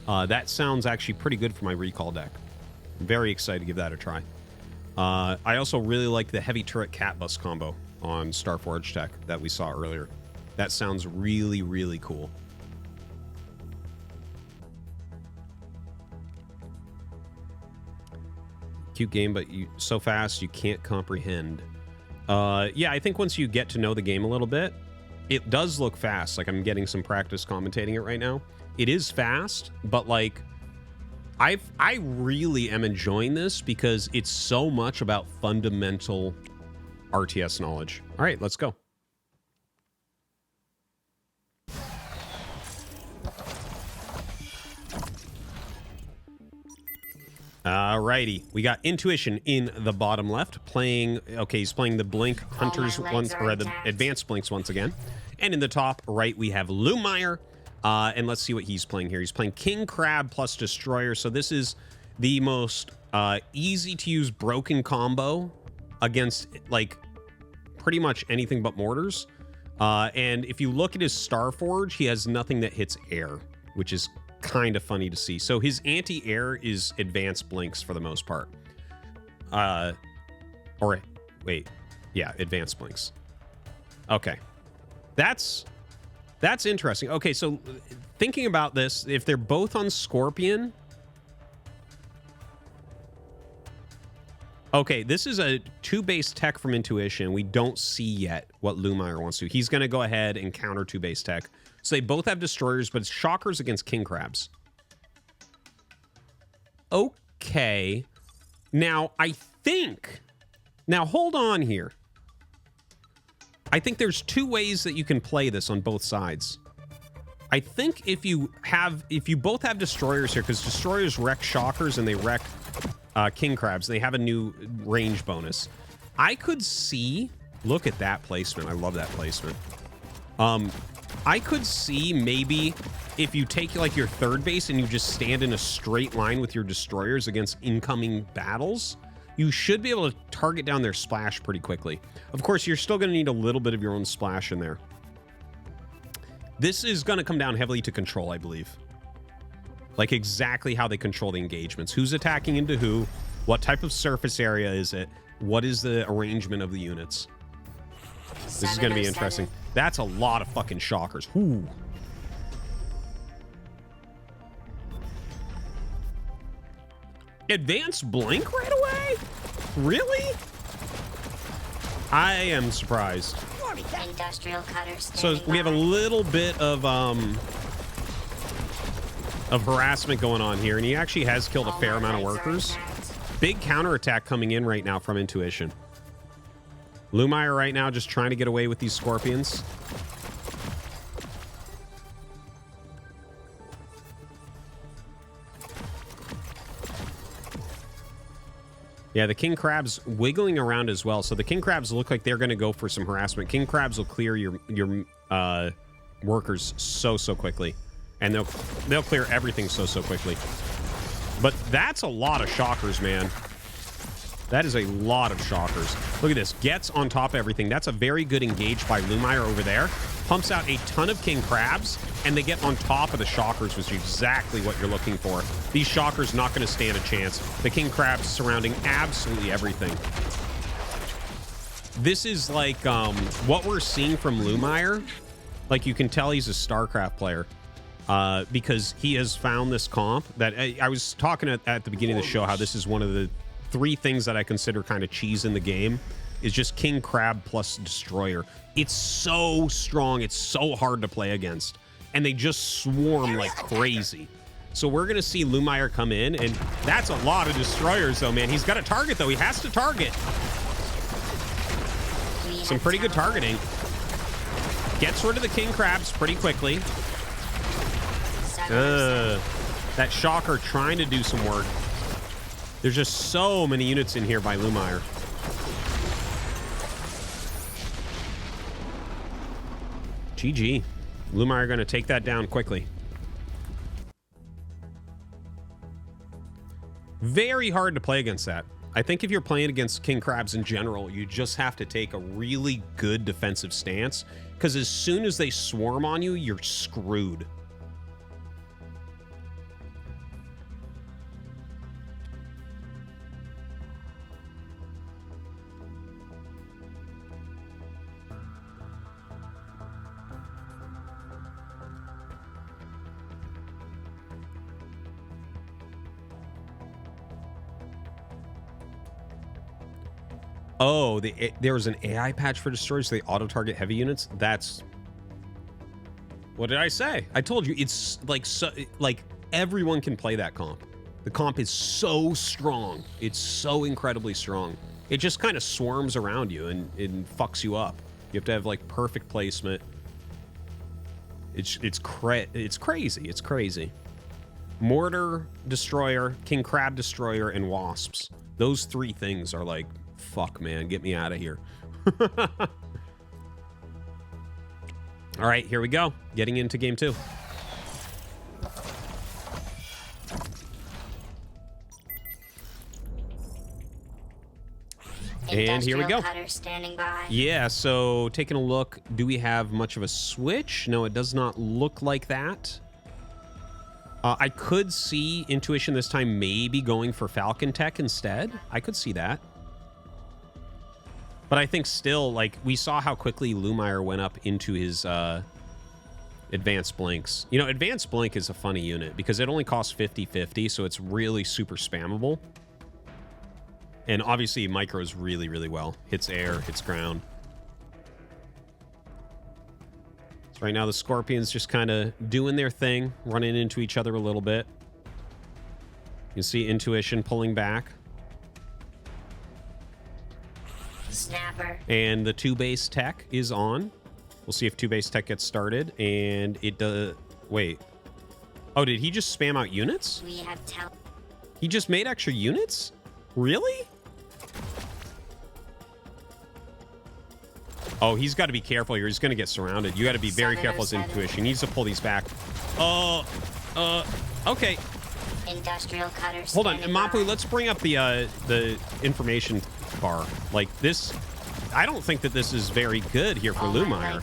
That sounds actually pretty good for my Recall deck. I'm very excited to give that a try. I also really like the Heavy Turret Cat Bus combo on Starforge tech that we saw earlier. That sounds really, really cool. Cute game, but so fast you can't comprehend. Yeah, I think once you get to know the game a little bit, it does look fast. Like, I'm getting some practice commentating it right now. It is fast, but like, I really am enjoying this because it's so much about fundamental RTS knowledge. All right, let's go. Alrighty, we got Intuition in the bottom left, playing, okay, he's playing the Blink Hunters once, or the Advanced Blinks once again. And in the top right, we have Lumire, and let's see what he's playing here. He's playing King Crab plus Destroyer, so this is the most easy-to-use broken combo against, like, pretty much anything but mortars. And if you look at his Starforge, he has nothing that hits air, which is kind of funny to see. So his anti-air is Advanced Blinks for the most part. Or wait, yeah, Advanced Blinks. Okay, that's interesting. Okay, so thinking about this, if they're both on Scorpion, okay, this is a 2-base tech from Intuition. We don't see yet what Lumire wants to. He's going to go ahead and counter 2-base tech. So they both have Destroyers, but it's Shockers against King Crabs. Okay. Now, I think... Now, hold on here. I think there's 2 ways that you can play this on both sides. I think if you both have Destroyers here, because Destroyers wreck Shockers and they wreck King Crabs, they have a new range bonus. I could see... Look at that placement. I love that placement. I could see maybe if you take like your 3rd base and you just stand in a straight line with your Destroyers against incoming battles, you should be able to target down their splash pretty quickly. Of course, you're still going to need a little bit of your own splash in there. This is going to come down heavily to control, I believe. Like exactly how they control the engagements. Who's attacking into who? What type of surface area is it? What is the arrangement of the units? This is going to be interesting. That's a lot of fucking Shockers. Ooh. Advanced Blink right away? Really? I am surprised. Industrial cutters. So we have a little bit of harassment going on here, and he actually has killed a fair amount of workers. Big counterattack coming in right now from Intuition. Lumire right now just trying to get away with these Scorpions. Yeah, the King Crabs wiggling around as well. So the King Crabs look like they're going to go for some harassment. King Crabs will clear your workers so quickly. And they'll clear everything so quickly. But that's a lot of Shockers, man. That is a lot of Shockers. Look at this. Gets on top of everything. That's a very good engage by Lumire over there. Pumps out a ton of King Crabs, and they get on top of the Shockers, which is exactly what you're looking for. These Shockers not going to stand a chance. The King Crabs surrounding absolutely everything. This is like what we're seeing from Lumire. Like, you can tell he's a StarCraft player. Because he has found this comp that I was talking at the beginning of the show, how this is one of the 3 things that I consider kind of cheese in the game, is just King Crab plus Destroyer. It's so strong. It's so hard to play against. And they just swarm like crazy. So we're going to see Lumire come in, and that's a lot of Destroyers, though, man. He's got a target, though. He has to target. Some pretty good targeting. Gets rid of the King Crabs pretty quickly. That Shocker trying to do some work. There's just so many units in here by Lumire. GG. Lumire are going to take that down quickly. Very hard to play against that. I think if you're playing against king crabs in general, you just have to take a really good defensive stance, because as soon as they swarm on you, you're screwed. Oh, there was an AI patch for destroyers, so they auto-target heavy units? That's... What did I say? I told you, it's like, like everyone can play that comp. The comp is so strong. It's so incredibly strong. It just kind of swarms around you and fucks you up. You have to have like perfect placement. It's crazy. It's crazy. Mortar, Destroyer, King Crab Destroyer, and Wasps. Those three things are like... Fuck, man. Get me out of here. All right, here we go. Getting into game 2. And here we go. Standing by. Yeah, so taking a look. Do we have much of a switch? No, it does not look like that. I could see Intuition this time maybe going for Falcon Tech instead. I could see that. But I think still, like, we saw how quickly Lumire went up into his Advanced Blinks. You know, Advanced Blink is a funny unit because it only costs 50/50, so it's really super spammable. And obviously, micros really, really well. Hits air, hits ground. So right now, the Scorpions just kind of doing their thing, running into each other a little bit. You can see Intuition pulling back. Snapper. And the 2-base tech is on. We'll see if 2-base tech gets started. And it does... Wait. Oh, did he just spam out units? We have He just made extra units? Really? Oh, he's got to be careful here. He's going to get surrounded. You got to be very careful as Intuition. He needs to pull these back. Okay. Industrial cutters. Hold on, Mapu, let's bring up the information bar. Like this, I don't think that this is very good here for Lumire.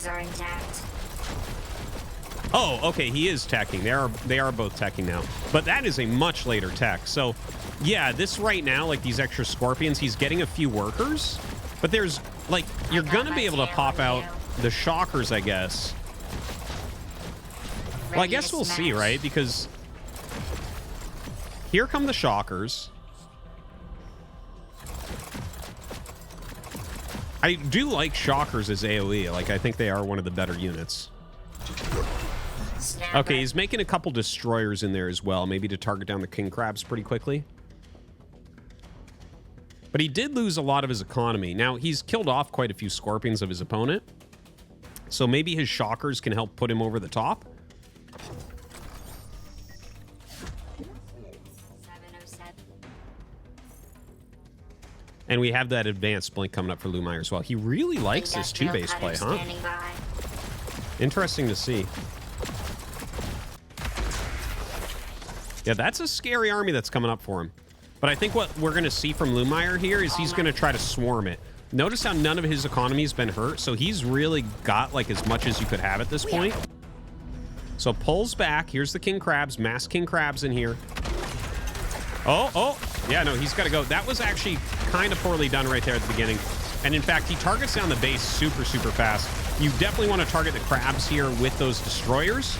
Oh, okay, he is teching. They are both teching now. But that is a much later tech. So, yeah, this right now, like these extra Scorpions, he's getting a few workers. But there's, like, you're going to be able to pop out the Shockers, I guess. Well, I guess we'll see, right? Because here come the Shockers. I do like Shockers as AoE. Like, I think they are one of the better units. Okay, he's making a couple Destroyers in there as well, maybe to target down the King Crabs pretty quickly. But he did lose a lot of his economy. Now, he's killed off quite a few Scorpions of his opponent. So maybe his Shockers can help put him over the top. And we have that Advanced Blink coming up for Lumire as well. He really likes this 2-base play, huh? Interesting to see. Yeah, that's a scary army that's coming up for him. But I think what we're going to see from Lumire here is he's going to try to swarm it. Notice how none of his economy has been hurt, so he's really got like as much as you could have at this point. So pulls back. Here's the King Crabs, mass King Crabs in here. Oh, yeah, no, he's got to go. That was actually kind of poorly done right there at the beginning. And in fact, he targets down the base super, super fast. You definitely want to target the Crabs here with those Destroyers.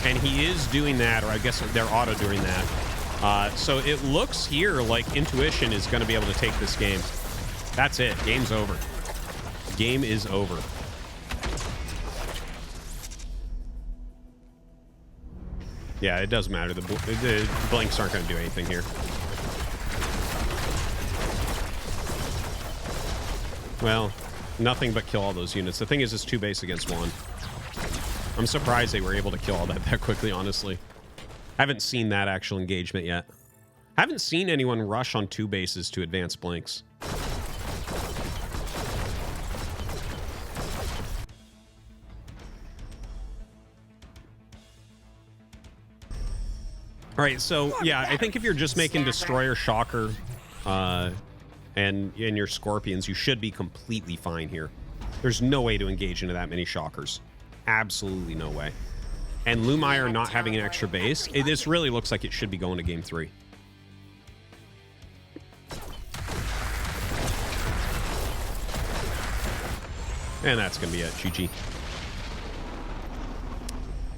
And he is doing that, or I guess they're auto doing that. So it looks here like Intuition is going to be able to take this game. That's it. Game's over. Game is over. Yeah, it doesn't matter. The blinks aren't going to do anything here. Well, nothing but kill all those units. The thing is, it's 2-base against 1. I'm surprised they were able to kill all that quickly, honestly. Haven't seen that actual engagement yet. Haven't seen anyone rush on 2 bases to Advanced Blinks. All right, so yeah, I think if you're just making Destroyer, Shocker, and your Scorpions, you should be completely fine here. There's no way to engage into that many Shockers. Absolutely no way. And Lumire not having an extra base, this really looks like it should be going to game 3. And that's going to be it. GG.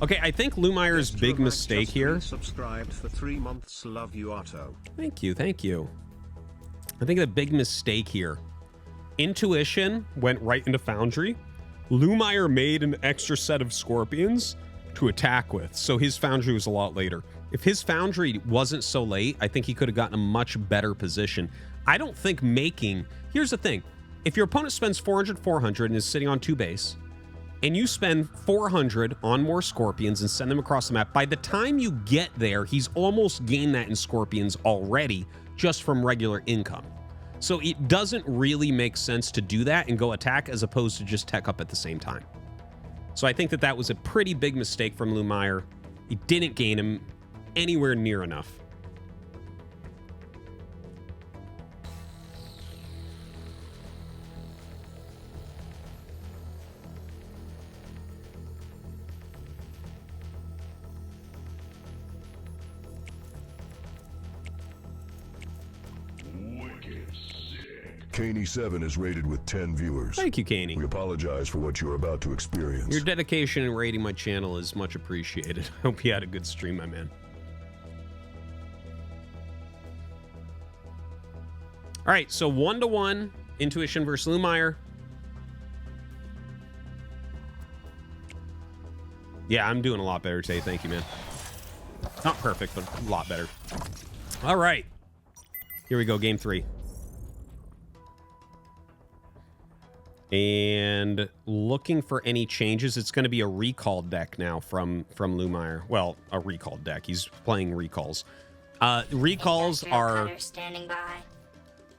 Okay, I think Lumire's big mistake here. Subscribed for 3 months. Love you, Otto. Thank you, thank you. I think the big mistake here. Intuition went right into Foundry. Lumire made an extra set of Scorpions to attack with, so his Foundry was a lot later. If his Foundry wasn't so late, I think he could have gotten a much better position. I don't think making... Here's the thing. If your opponent spends 400 and is sitting on 2 base, and you spend 400 on more Scorpions and send them across the map, by the time you get there, he's almost gained that in Scorpions already, just from regular income. So it doesn't really make sense to do that and go attack as opposed to just tech up at the same time. So I think that that was a pretty big mistake from Lumire. He didn't gain him anywhere near enough. Caney7 is rated with 10 viewers. Thank you, Caney. We apologize for what you're about to experience. Your dedication in rating my channel is much appreciated. Hope you had a good stream, my man. All right, so 1-to-1 Intuition versus Lumire. Yeah, I'm doing a lot better today. Thank you, man. Not perfect, but a lot better. All right. Here we go, game 3. And looking for any changes. It's going to be a recall deck now from Lumire. Well, a recall deck. He's playing recalls. Recalls are...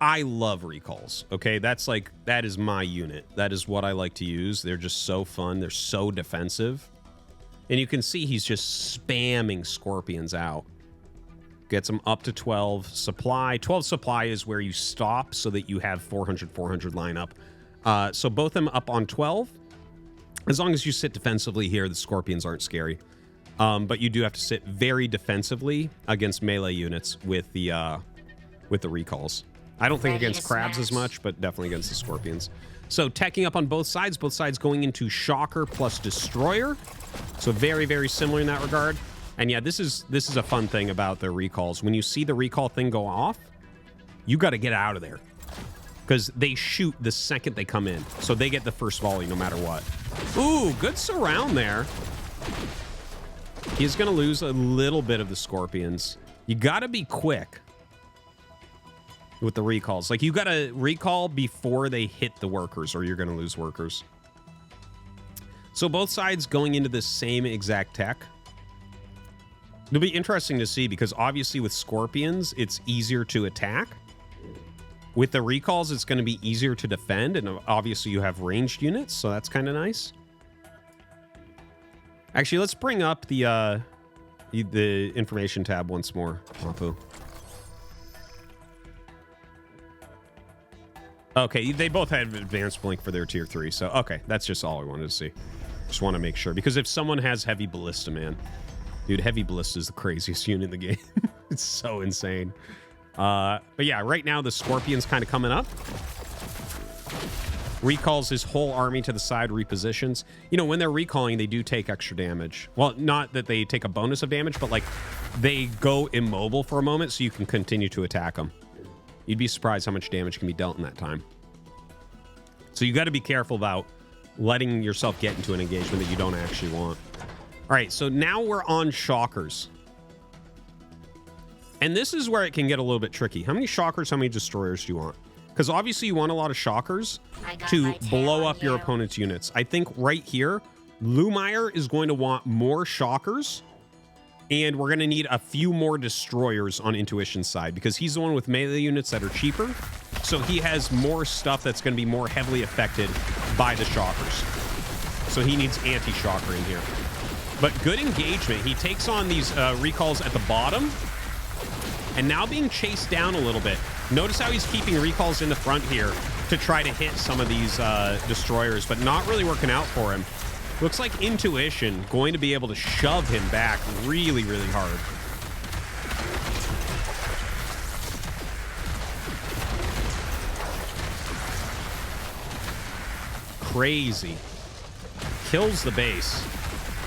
I love recalls. Okay, that is my unit. That is what I like to use. They're just so fun. They're so defensive. And you can see he's just spamming Scorpions out. Gets them up to 12 supply. 12 supply is where you stop so that you have 400 lineup. So both them up on 12. As long as you sit defensively here, the Scorpions aren't scary. But you do have to sit very defensively against melee units with the recalls. I don't think against crabs as much, but definitely against the Scorpions. So teching up on both sides going into Shocker plus Destroyer. So very, very similar in that regard. And yeah, this is a fun thing about the recalls. When you see the recall thing go off, you got to get out of there. Because they shoot the second they come in. So they get the first volley no matter what. Ooh, good surround there. He's going to lose a little bit of the Scorpions. You got to be quick with the recalls. Like, you got to recall before they hit the workers or you're going to lose workers. So both sides going into the same exact tech. It'll be interesting to see because obviously with Scorpions, it's easier to attack. With the recalls, it's going to be easier to defend, and obviously you have ranged units, so that's kind of nice. Actually, let's bring up the information tab once more, Apu. Okay, they both had advanced blink for their tier 3, so okay, that's just all I wanted to see. Just want to make sure, because if someone has heavy ballista, man, dude, heavy ballista is the craziest unit in the game. It's so insane. But yeah, right now the Scorpion's kind of coming up. Recalls his whole army to the side, repositions. You know, when they're recalling, they do take extra damage. Well, not that they take a bonus of damage, but like they go immobile for a moment so you can continue to attack them. You'd be surprised how much damage can be dealt in that time. So you got to be careful about letting yourself get into an engagement that you don't actually want. All right, so now we're on Shockers. And this is where it can get a little bit tricky. How many Shockers, how many Destroyers do you want? Because obviously you want a lot of Shockers to blow up your opponent's units. I think right here, Lumire is going to want more Shockers, and we're going to need a few more Destroyers on Intuition's side, because he's the one with melee units that are cheaper. So he has more stuff that's going to be more heavily affected by the Shockers. So he needs anti-Shocker in here. But good engagement. He takes on these recalls at the bottom. And now being chased down a little bit. Notice how he's keeping recalls in the front here to try to hit some of these destroyers, but not really working out for him. Looks like Intuition going to be able to shove him back really, really hard. Crazy. Kills the base.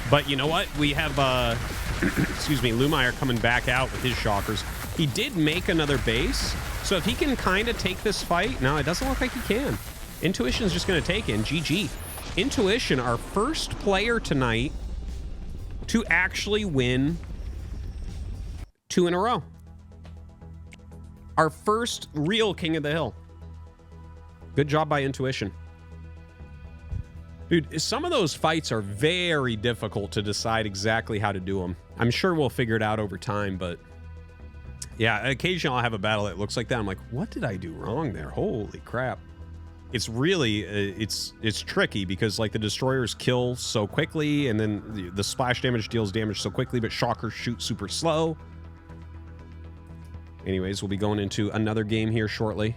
But you know what? We have, excuse me, Lumiere coming back out with his shockers. He did make another base, so if he can kind of take this fight... No, it doesn't look like he can. Intuition's just going to take it, and GG. Intuition, our first player tonight to actually win 2 in a row. Our first real King of the Hill. Good job by Intuition. Dude, some of those fights are very difficult to decide exactly how to do them. I'm sure we'll figure it out over time, but... Yeah, occasionally I'll have a battle that looks like that. I'm like, what did I do wrong there? Holy crap. It's really, it's tricky because like the destroyers kill so quickly and then the splash damage deals damage so quickly, but shockers shoot super slow. Anyways, we'll be going into another game here shortly.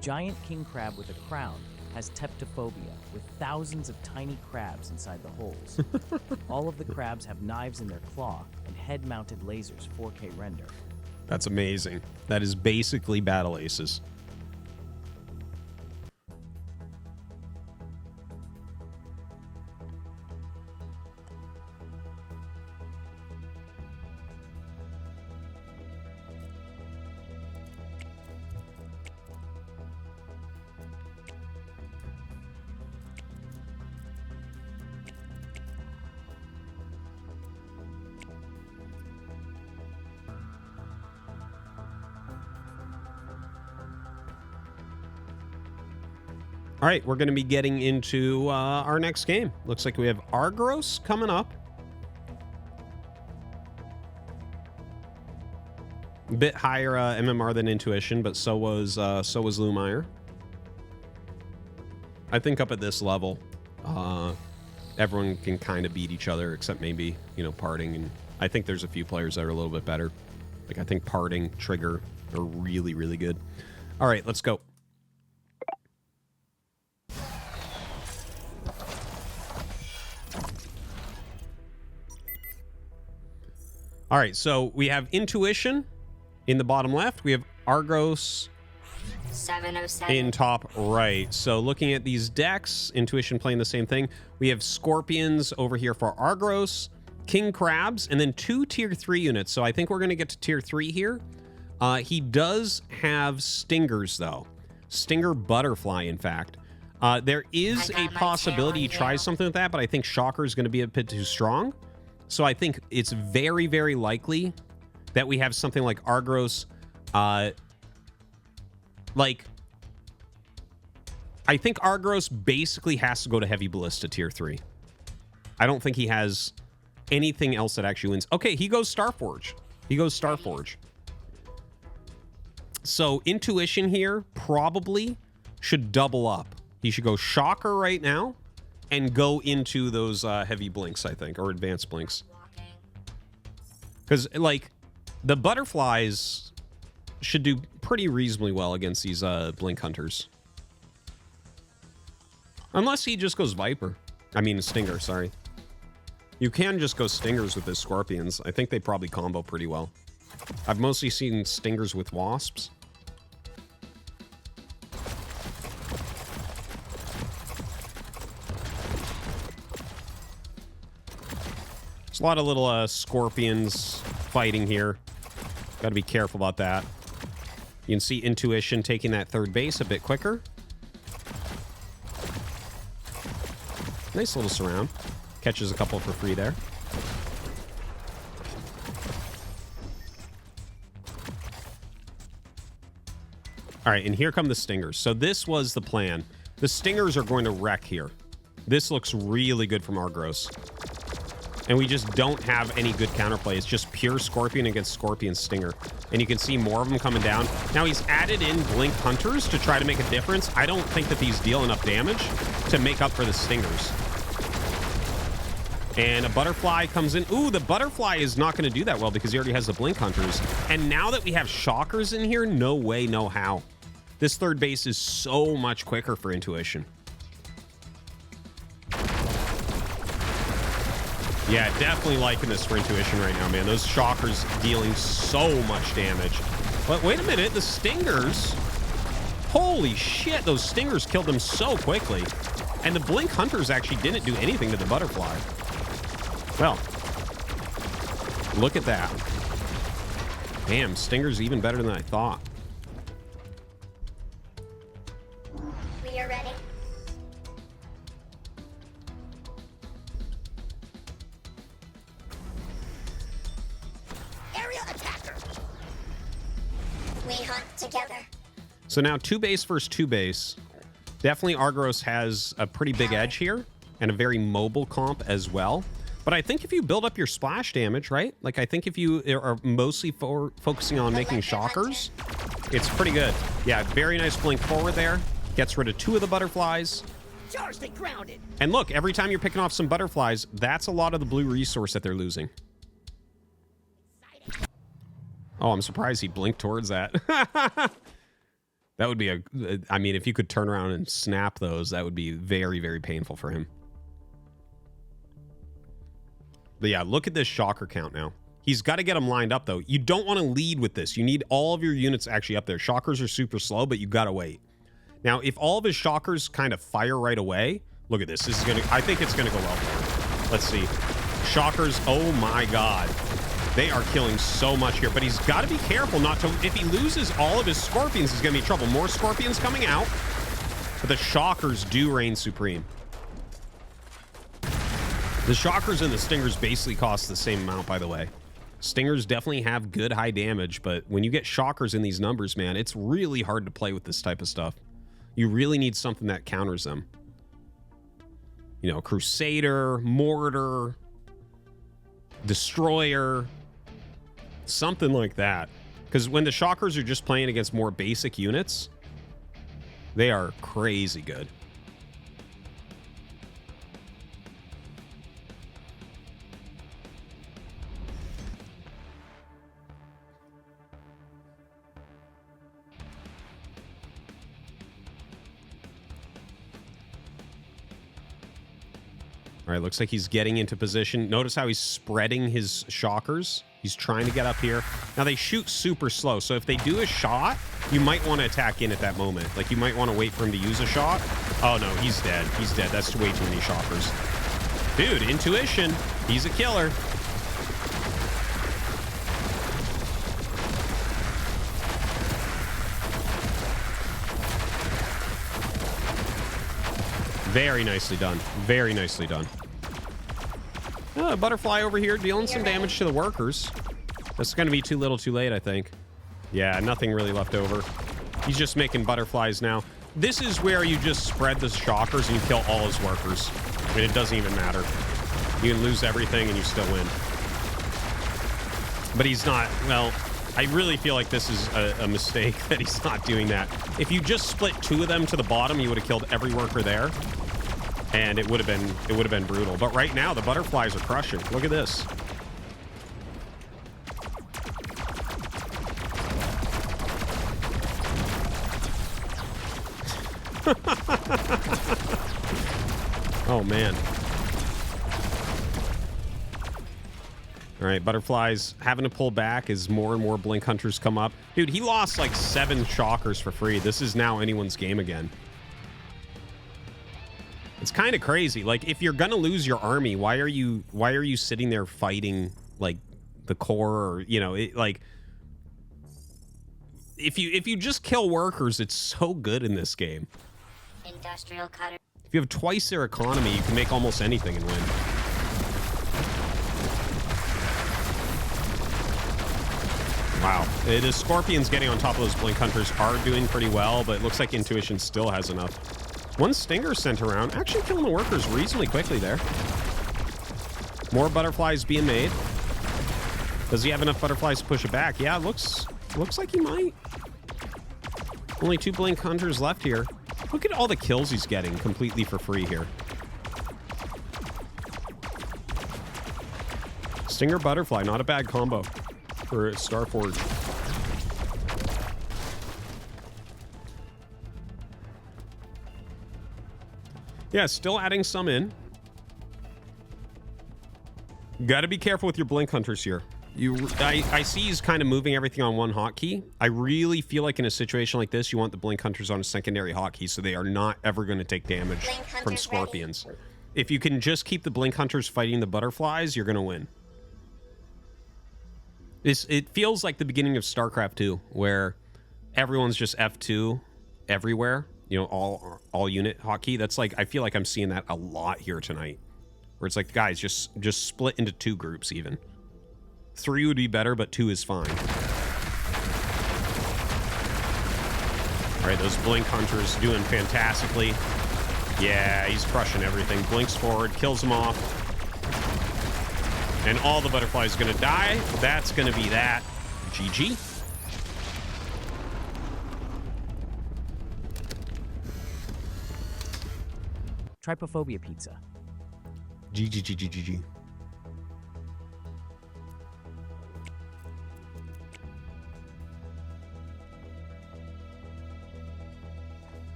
Giant king crab with a crown has teptophobia, with thousands of tiny crabs inside the holes. All of the crabs have knives in their claw and head-mounted lasers 4K render. That's amazing. That is basically Battle Aces. All right, we're going to be getting into our next game. Looks like we have Argos coming up. A bit higher MMR than Intuition, but so was Lumiere. I think up at this level, everyone can kind of beat each other, except maybe, you know, Parting. And I think there's a few players that are a little bit better. Like, I think Parting, Trigger are really, really good. All right, let's go. All right, so we have Intuition in the bottom left. We have Argos 707 in top right. So looking at these decks, Intuition playing the same thing. We have Scorpions over here for Argos, King Crabs, and then 2 tier 3 units. So I think we're going to get to tier 3 here. He does have Stingers, though. Stinger Butterfly, in fact. There is a possibility he tries something with that, but I think Shocker is going to be a bit too strong. So I think it's very, very likely that we have something like Argos. I think Argos basically has to go to Heavy Ballista tier 3. I don't think he has anything else that actually wins. Okay, he goes Starforge. So Intuition here probably should double up. He should go Shocker right now and go into those heavy blinks, I think, or advanced blinks. Because, like, the butterflies should do pretty reasonably well against these blink hunters. Unless he just goes Viper. I mean, Stinger, sorry. You can just go Stingers with his Scorpions. I think they probably combo pretty well. I've mostly seen Stingers with Wasps. There's a lot of little Scorpions fighting here. Got to be careful about that. You can see Intuition taking that third base a bit quicker. Nice little surround. Catches a couple for free there. All right, and here come the Stingers. So this was the plan. The Stingers are going to wreck here. This looks really good from Argos. And we just don't have any good counterplay. It's just pure Scorpion against Scorpion Stinger. And you can see more of them coming down. Now he's added in Blink Hunters to try to make a difference. I don't think that these deal enough damage to make up for the Stingers. And a Butterfly comes in. Ooh, the Butterfly is not going to do that well because he already has the Blink Hunters. And now that we have Shockers in here, no way, no how. This third base is so much quicker for Intuition. Yeah, definitely liking this for Intuition right now, man. Those Shockers dealing so much damage. But wait a minute, the Stingers... Holy shit, those Stingers killed them so quickly. And the Blink Hunters actually didn't do anything to the Butterfly. Well, look at that. Damn, Stinger's even better than I thought. We are ready. Area attacker. We hunt together. So now 2 base versus 2 base. Definitely Argos has a pretty big edge here and a very mobile comp as well. But I think if you build up your splash damage, right? Like, I think if you are mostly focusing on making Shockers, it's pretty good. Yeah, very nice blink forward there. Gets rid of 2 of the Butterflies. Charged and grounded. And look, every time you're picking off some Butterflies, that's a lot of the blue resource that they're losing. Oh, I'm surprised he blinked towards that. That would be I mean, if you could turn around and snap those, that would be very, very painful for him. But yeah, look at this Shocker count now. He's got to get them lined up, though. You don't want to lead with this. You need all of your units actually up there. Shockers are super slow, but you got to wait. Now, if all of his Shockers kind of fire right away, look at this. This is going to, I think it's going to go well for him. Let's see. Shockers, oh my God. They are killing so much here, but he's got to be careful not to, if he loses all of his Scorpions, he's going to be in trouble. More Scorpions coming out, but the Shockers do reign supreme. The Shockers and the Stingers basically cost the same amount, by the way. Stingers definitely have good high damage, but when you get Shockers in these numbers, man, it's really hard to play with this type of stuff. You really need something that counters them. You know, Crusader, Mortar, Destroyer, something like that. Because when the Shockers are just playing against more basic units, they are crazy good. All right, looks like he's getting into position. Notice how he's spreading his Shockers. He's trying to get up here. Now, they shoot super slow, so if they do a shot, you might want to attack in at that moment. Like, you might want to wait for him to use a shot. Oh, no, he's dead. He's dead. That's way too many Shockers. Dude, Intuition. He's a killer. Very nicely done. Very nicely done. Butterfly over here dealing some damage to the workers. That's going to be too little too late, I think. Yeah, nothing really left over. He's just making Butterflies now. This is where you just spread the Shockers and you kill all his workers. I mean, it doesn't even matter. You can lose everything and you still win. But he's not, well, I really feel like this is a mistake that he's not doing that. If you just split 2 of them to the bottom, you would have killed every worker there. And it would have been brutal. But right now, the Butterflies are crushing. Look at this. Oh, man. All right, Butterflies having to pull back as more and more Blink Hunters come up. Dude, he lost like 7 Shockers for free. This is now anyone's game again. It's kind of crazy. Like, if you're gonna lose your army, why are you sitting there fighting like the core, or you know, like if you just kill workers, it's so good in this game. Industrial cutter. If you have twice their economy, you can make almost anything and win. Wow. The Scorpions getting on top of those Blink Hunters are doing pretty well, but it looks like Intuition still has enough. One Stinger sent around, actually killing the workers reasonably quickly there. More butterflies being made. Does he have enough butterflies to push it back? Yeah, looks like he might. Only 2 blink hunters left here. Look at all the kills he's getting completely for free here. Stinger butterfly, not a bad combo for Starforge. Yeah, still adding some in. Got to be careful with your blink hunters here. I see he's kind of moving everything on one hotkey. I really feel like in a situation like this, you want the blink hunters on a secondary hotkey so they are not ever going to take damage from scorpions. Ready. If you can just keep the blink hunters fighting the butterflies, you're going to win. It feels like the beginning of Starcraft 2, where everyone's just F2 everywhere. You know, all unit hotkey. That's like, I feel like I'm seeing that a lot here tonight. Where it's like, guys, just split into 2 groups even. 3 would be better, but 2 is fine. All right, those blink hunters doing fantastically. Yeah, he's crushing everything. Blinks forward, kills them off. And all the butterflies gonna die. That's gonna be that. GG. Trypophobia pizza. GG.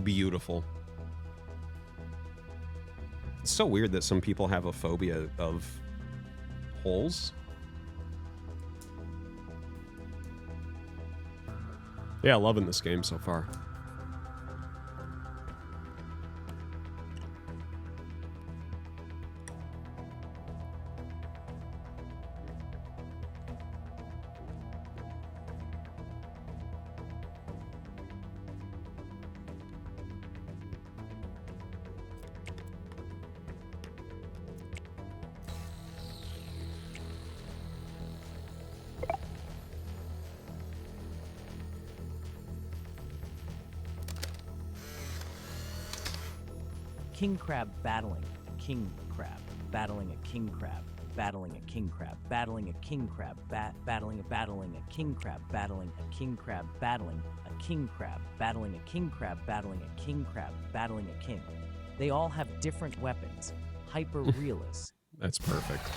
Beautiful. It's so weird that some people have a phobia of holes. Yeah, loving this game so far. King crab battling a king crab, battling a king crab, battling a king crab, battling a king crab, battling a king crab, battling a king crab, battling a king crab, battling a king crab, battling a king crab, battling a king. They all have different weapons. Hyper realist. That's perfect.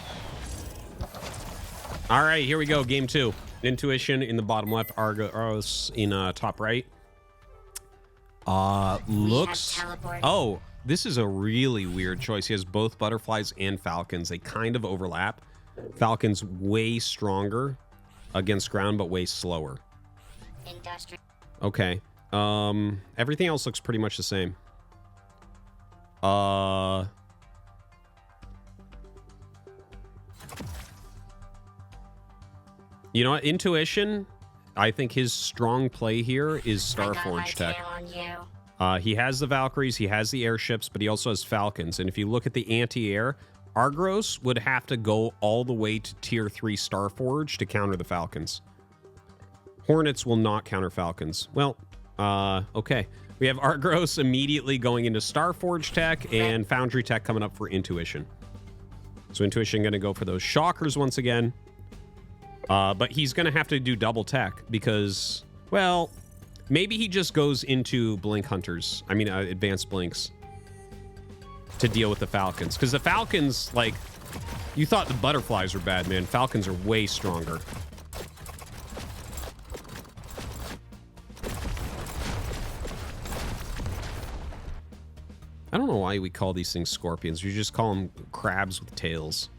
All right, here we go. Game 2. Intuition in the bottom left, Argos in top right. Looks. Oh, this is a really weird choice. He has both butterflies and falcons. They kind of overlap. Falcon's way stronger against ground, but way slower. Industrial. Okay. Everything else looks pretty much the same. You know what? Intuition, I think his strong play here is Starforge tech. He has the Valkyries, he has the airships, but he also has Falcons. And if you look at the anti-air, Argos would have to go all the way to tier 3 Starforge to counter the Falcons. Hornets will not counter Falcons. Well, okay. We have Argos immediately going into Starforge tech and Foundry tech coming up for Intuition. So Intuition going to go for those Shockers once again. But he's going to have to do double tech because, well, maybe he just goes into Blink Hunters. I mean, Advanced Blinks to deal with the Falcons. Because the Falcons, like, you thought the butterflies were bad, man. Falcons are way stronger. I don't know why we call these things scorpions. We just call them crabs with tails.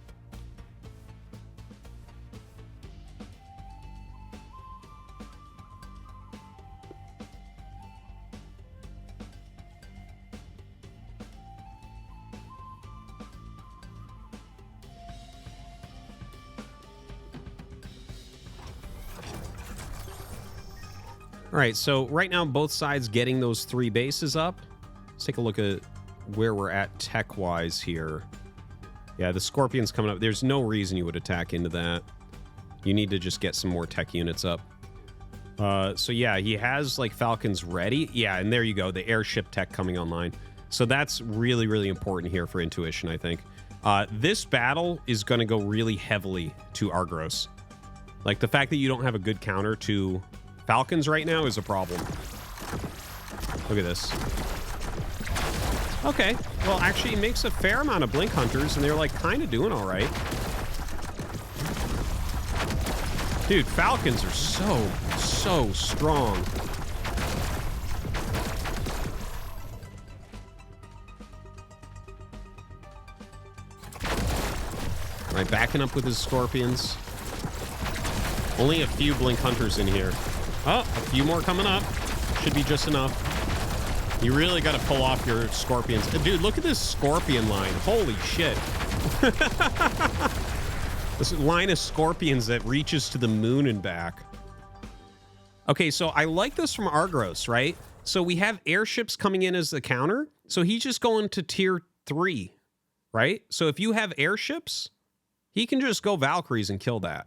All right, so right now, both sides getting those 3 bases up. Let's take a look at where we're at tech-wise here. Yeah, the Scorpion's coming up. There's no reason you would attack into that. You need to just get some more tech units up. So yeah, he has, like, Falcons ready. Yeah, and there you go, the airship tech coming online. So that's really, really important here for Intuition, I think. This battle is going to go really heavily to Argos. Like, the fact that you don't have a good counter to Falcons right now is a problem. Look at this. Okay, well, actually, it makes a fair amount of Blink Hunters, and they're, like, kind of doing all right. Dude, Falcons are so strong. All right, backing up with his Scorpions. Only a few Blink Hunters in here. Oh, a few more coming up. Should be just enough. You really got to pull off your Scorpions. Dude, look at this Scorpion line. Holy shit. This line of Scorpions that reaches to the moon and back. Okay, so I like this from Argos, right? So we have airships coming in as the counter. So he's just going to tier 3, right? So if you have airships, he can just go Valkyries and kill that.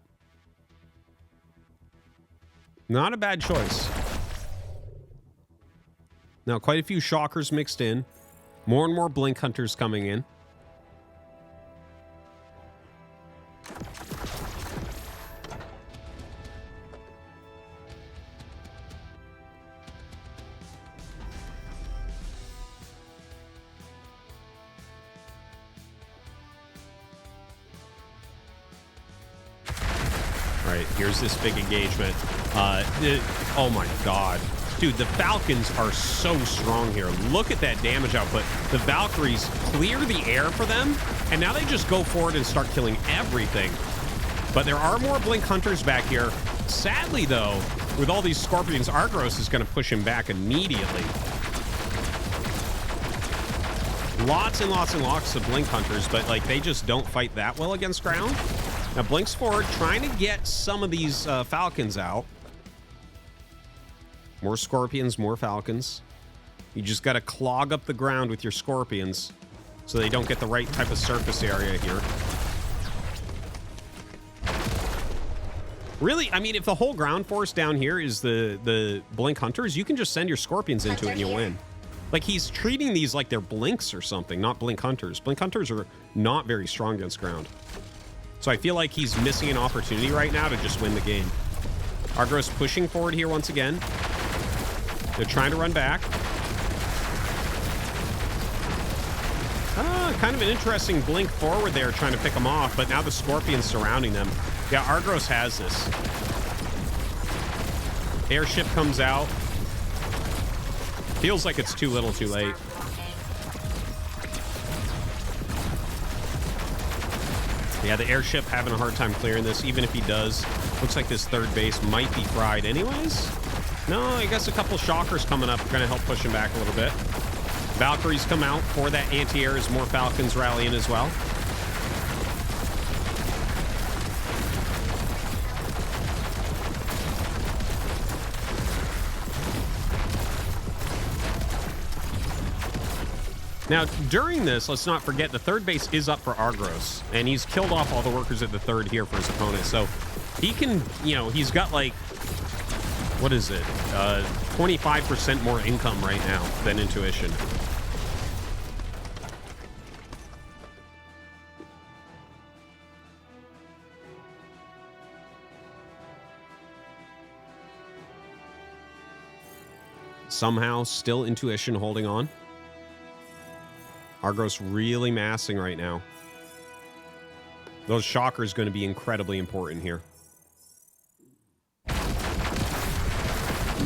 Not a bad choice. Now, quite a few Shockers mixed in. More and more Blink Hunters coming in. All right, here's this big engagement. Oh my god. Dude, the Falcons are so strong here. Look at that damage output. The Valkyries clear the air for them, and now they just go forward and start killing everything. But there are more Blink Hunters back here. Sadly, though, with all these Scorpions, Argos is going to push him back immediately. Lots and lots and lots of Blink Hunters, but like they just don't fight that well against ground. Now Blink's forward, trying to get some of these Falcons out. More Scorpions, more Falcons. You just got to clog up the ground with your Scorpions so they don't get the right type of surface area here. Really, I mean, if the whole ground force down here is the Blink Hunters, you can just send your Scorpions into it and you'll win. Like, he's treating these like they're Blinks or something, not Blink Hunters. Blink Hunters are not very strong against ground. So I feel like he's missing an opportunity right now to just win the game. Argos pushing forward here once again. They're trying to run back. Kind of an interesting blink forward there, trying to pick them off, but now the Scorpion's surrounding them. Yeah, Argos has this. Airship comes out. Feels like it's too little too late. Yeah, the airship having a hard time clearing this, even if he does. Looks like this third base might be fried anyways. No, I guess a couple Shockers coming up are going to help push him back a little bit. Valkyries come out for that anti-air as more Falcons rally in as well. Now, during this, let's not forget the third base is up for Argos, and he's killed off all the workers at the third here for his opponent. So he can, you know, he's got like, what is it? 25% more income right now than Intuition. Somehow, still Intuition holding on. Argos really massing right now. Those Shockers going to be incredibly important here.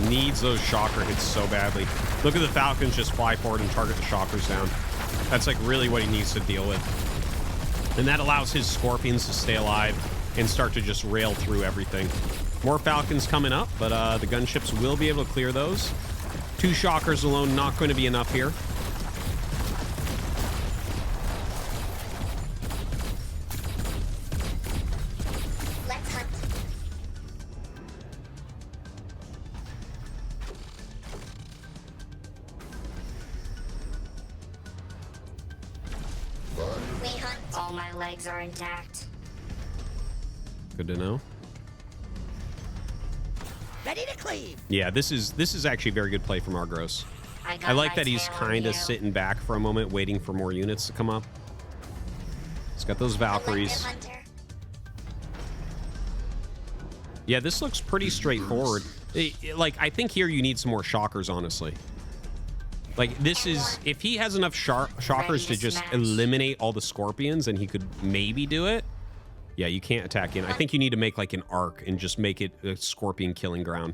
Needs those Shocker hits so badly. Look at the Falcons just fly forward and target the Shockers down. That's like really what he needs to deal with. And that allows his Scorpions to stay alive and start to just rail through everything. More Falcons coming up, but the gunships will be able to clear those. 2 Shockers alone not going to be enough here. All my legs are intact. Good to know. Ready to cleave. Yeah, this is actually a very good play from Argos. I like that he's kind of sitting back for a moment, waiting for more units to come up. got those Valkyries. Yeah, this looks pretty straightforward. Like, I think here you need some more shockers, honestly. Like, this is... If he has enough shockers to just eliminate all the scorpions, then he could maybe do it. Yeah, you can't attack in. I think you need to make, like, an arc and just make it a scorpion killing ground.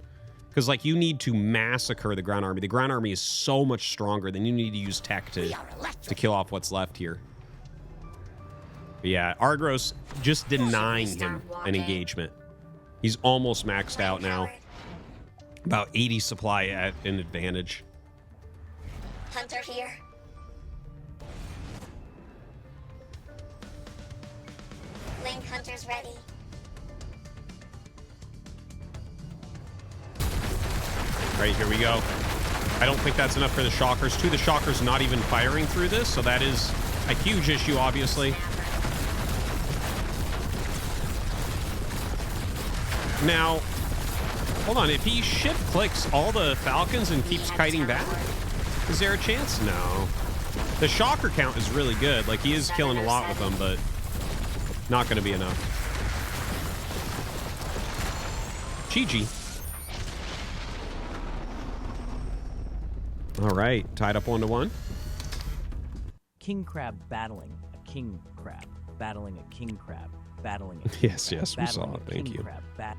Because, like, you need to massacre the ground army. The ground army is so much stronger than you need to use tech to kill off what's left here. But yeah, Argros just denying him an engagement. He's almost maxed out now. About 80 supply at an advantage. Hunter here. Link Hunter's ready. All right, here we go. I don't think that's enough for the shockers. The shockers not even firing through this, so that is a huge issue, obviously. Now, hold on. If he shift clicks all the falcons and keeps kiting back, is there a chance? No. The shocker count is really good. Like, he is killing a lot with them, but not going to be enough. GG. All right, tied up 1-1. King crab battling a king crab, battling a king crab, battling a king Yes, crab, yes, we saw battling it. a Thank king you. crab,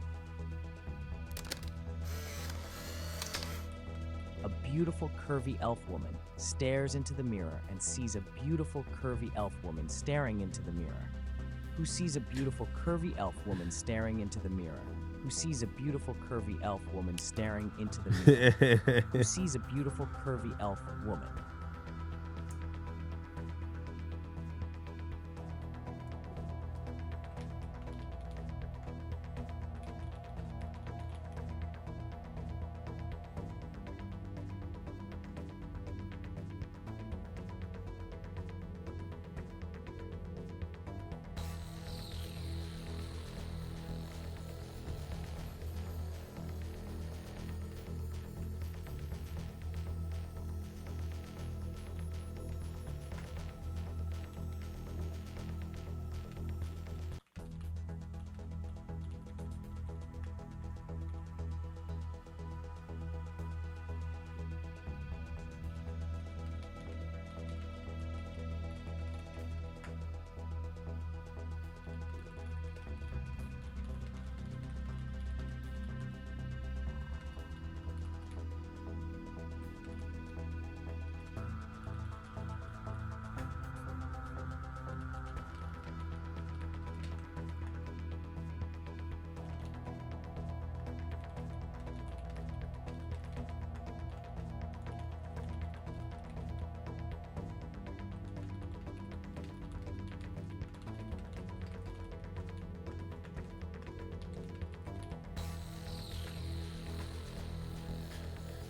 A beautiful curvy elf woman stares into the mirror and sees a beautiful curvy elf woman staring into the mirror. Who sees a beautiful curvy elf woman staring into the mirror? Who sees a beautiful curvy elf woman staring into the mirror? Who sees a beautiful curvy elf woman?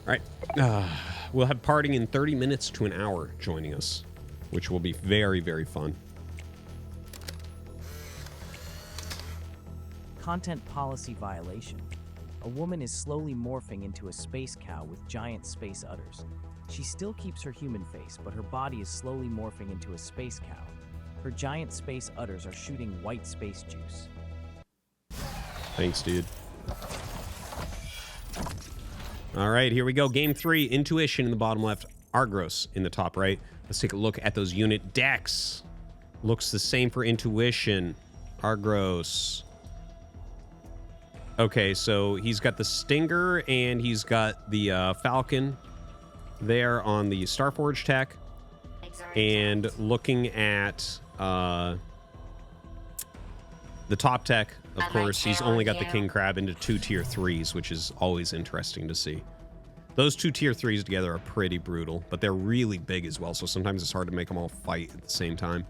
All right. We'll have parting in 30 minutes to an hour joining us, which will be very, very fun. Content policy violation. A woman is slowly morphing into a space cow with giant space udders. She still keeps her human face, but her body is slowly morphing into a space cow. Her giant space udders are shooting white space juice. Thanks, dude. All right, here we go. Game 3, Intuition in the bottom left, Argros in the top right. Let's take a look at those unit decks. Looks the same for Intuition. Argros. Okay, so he's got the Stinger and he's got the Falcon there on the Starforge tech. And looking at the top tech, of course, he's only got the King Crab into 2 tier 3s, which is always interesting to see. Those 2 tier 3s together are pretty brutal, but they're really big as well, so sometimes it's hard to make them all fight at the same time.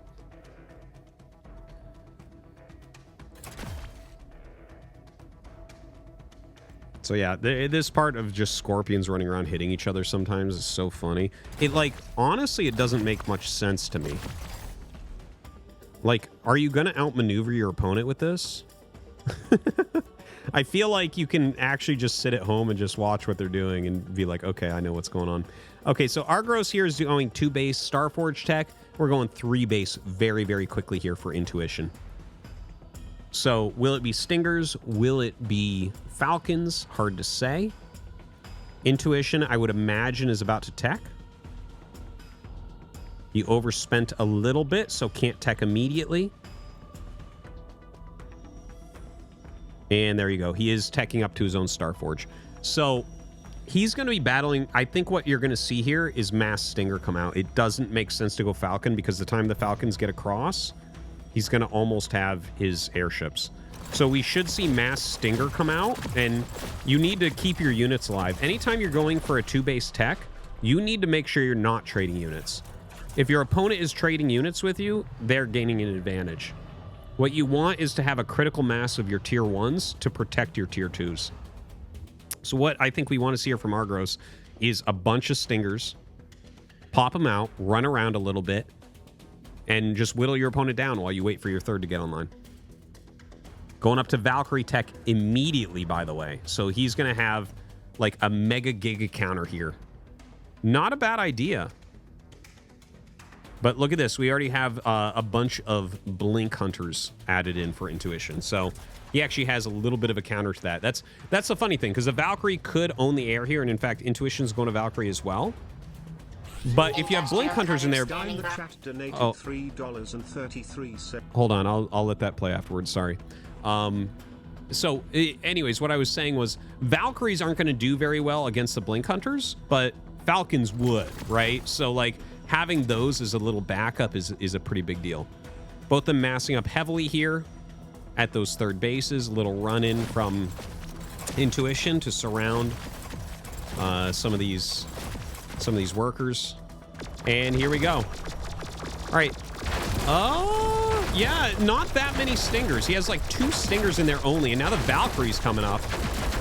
So yeah, this part of just scorpions running around hitting each other sometimes is so funny. It, like, honestly, it doesn't make much sense to me. Like, are you going to outmaneuver your opponent with this? I feel like you can actually just sit at home and just watch what they're doing and be like, okay, I know what's going on. Okay, so Argros here is going 2 base Starforge tech. We're going 3 base very, very quickly here for Intuition. So will it be Stingers? Will it be Falcons? Hard to say. Intuition, I would imagine, is about to tech. He overspent a little bit, so can't tech immediately. And there you go. He is teching up to his own Starforge. So he's going to be battling. I think what you're going to see here is Mass Stinger come out. It doesn't make sense to go Falcon because the time the Falcons get across, he's going to almost have his airships. So we should see Mass Stinger come out, and you need to keep your units alive. Anytime you're going for a 2-base tech, you need to make sure you're not trading units. If your opponent is trading units with you, they're gaining an advantage. What you want is to have a critical mass of your tier 1s to protect your tier 2s. So what I think we want to see here from Argros is a bunch of Stingers, pop them out, run around a little bit, and just whittle your opponent down while you wait for your third to get online. Going up to Valkyrie tech immediately, by the way. So he's going to have like a mega giga counter here. Not a bad idea. But look at this. We already have a bunch of Blink Hunters added in for Intuition. So he actually has a little bit of a counter to that. That's the funny thing, because the Valkyrie could own the air here. And in fact, Intuition's going to Valkyrie as well. But if you have Blink Hunters in there... Oh. Hold on. I'll let that play afterwards. Sorry. So anyways, what I was saying was Valkyries aren't going to do very well against the Blink Hunters, but Falcons would, right? So like having those as a little backup is a pretty big deal. Both of them massing up heavily here at those third bases. A little run in from Intuition to surround some of these workers. And here we go. All right. Oh, yeah, not that many Stingers. He has like 2 Stingers in there only, and now the Valkyrie's coming up.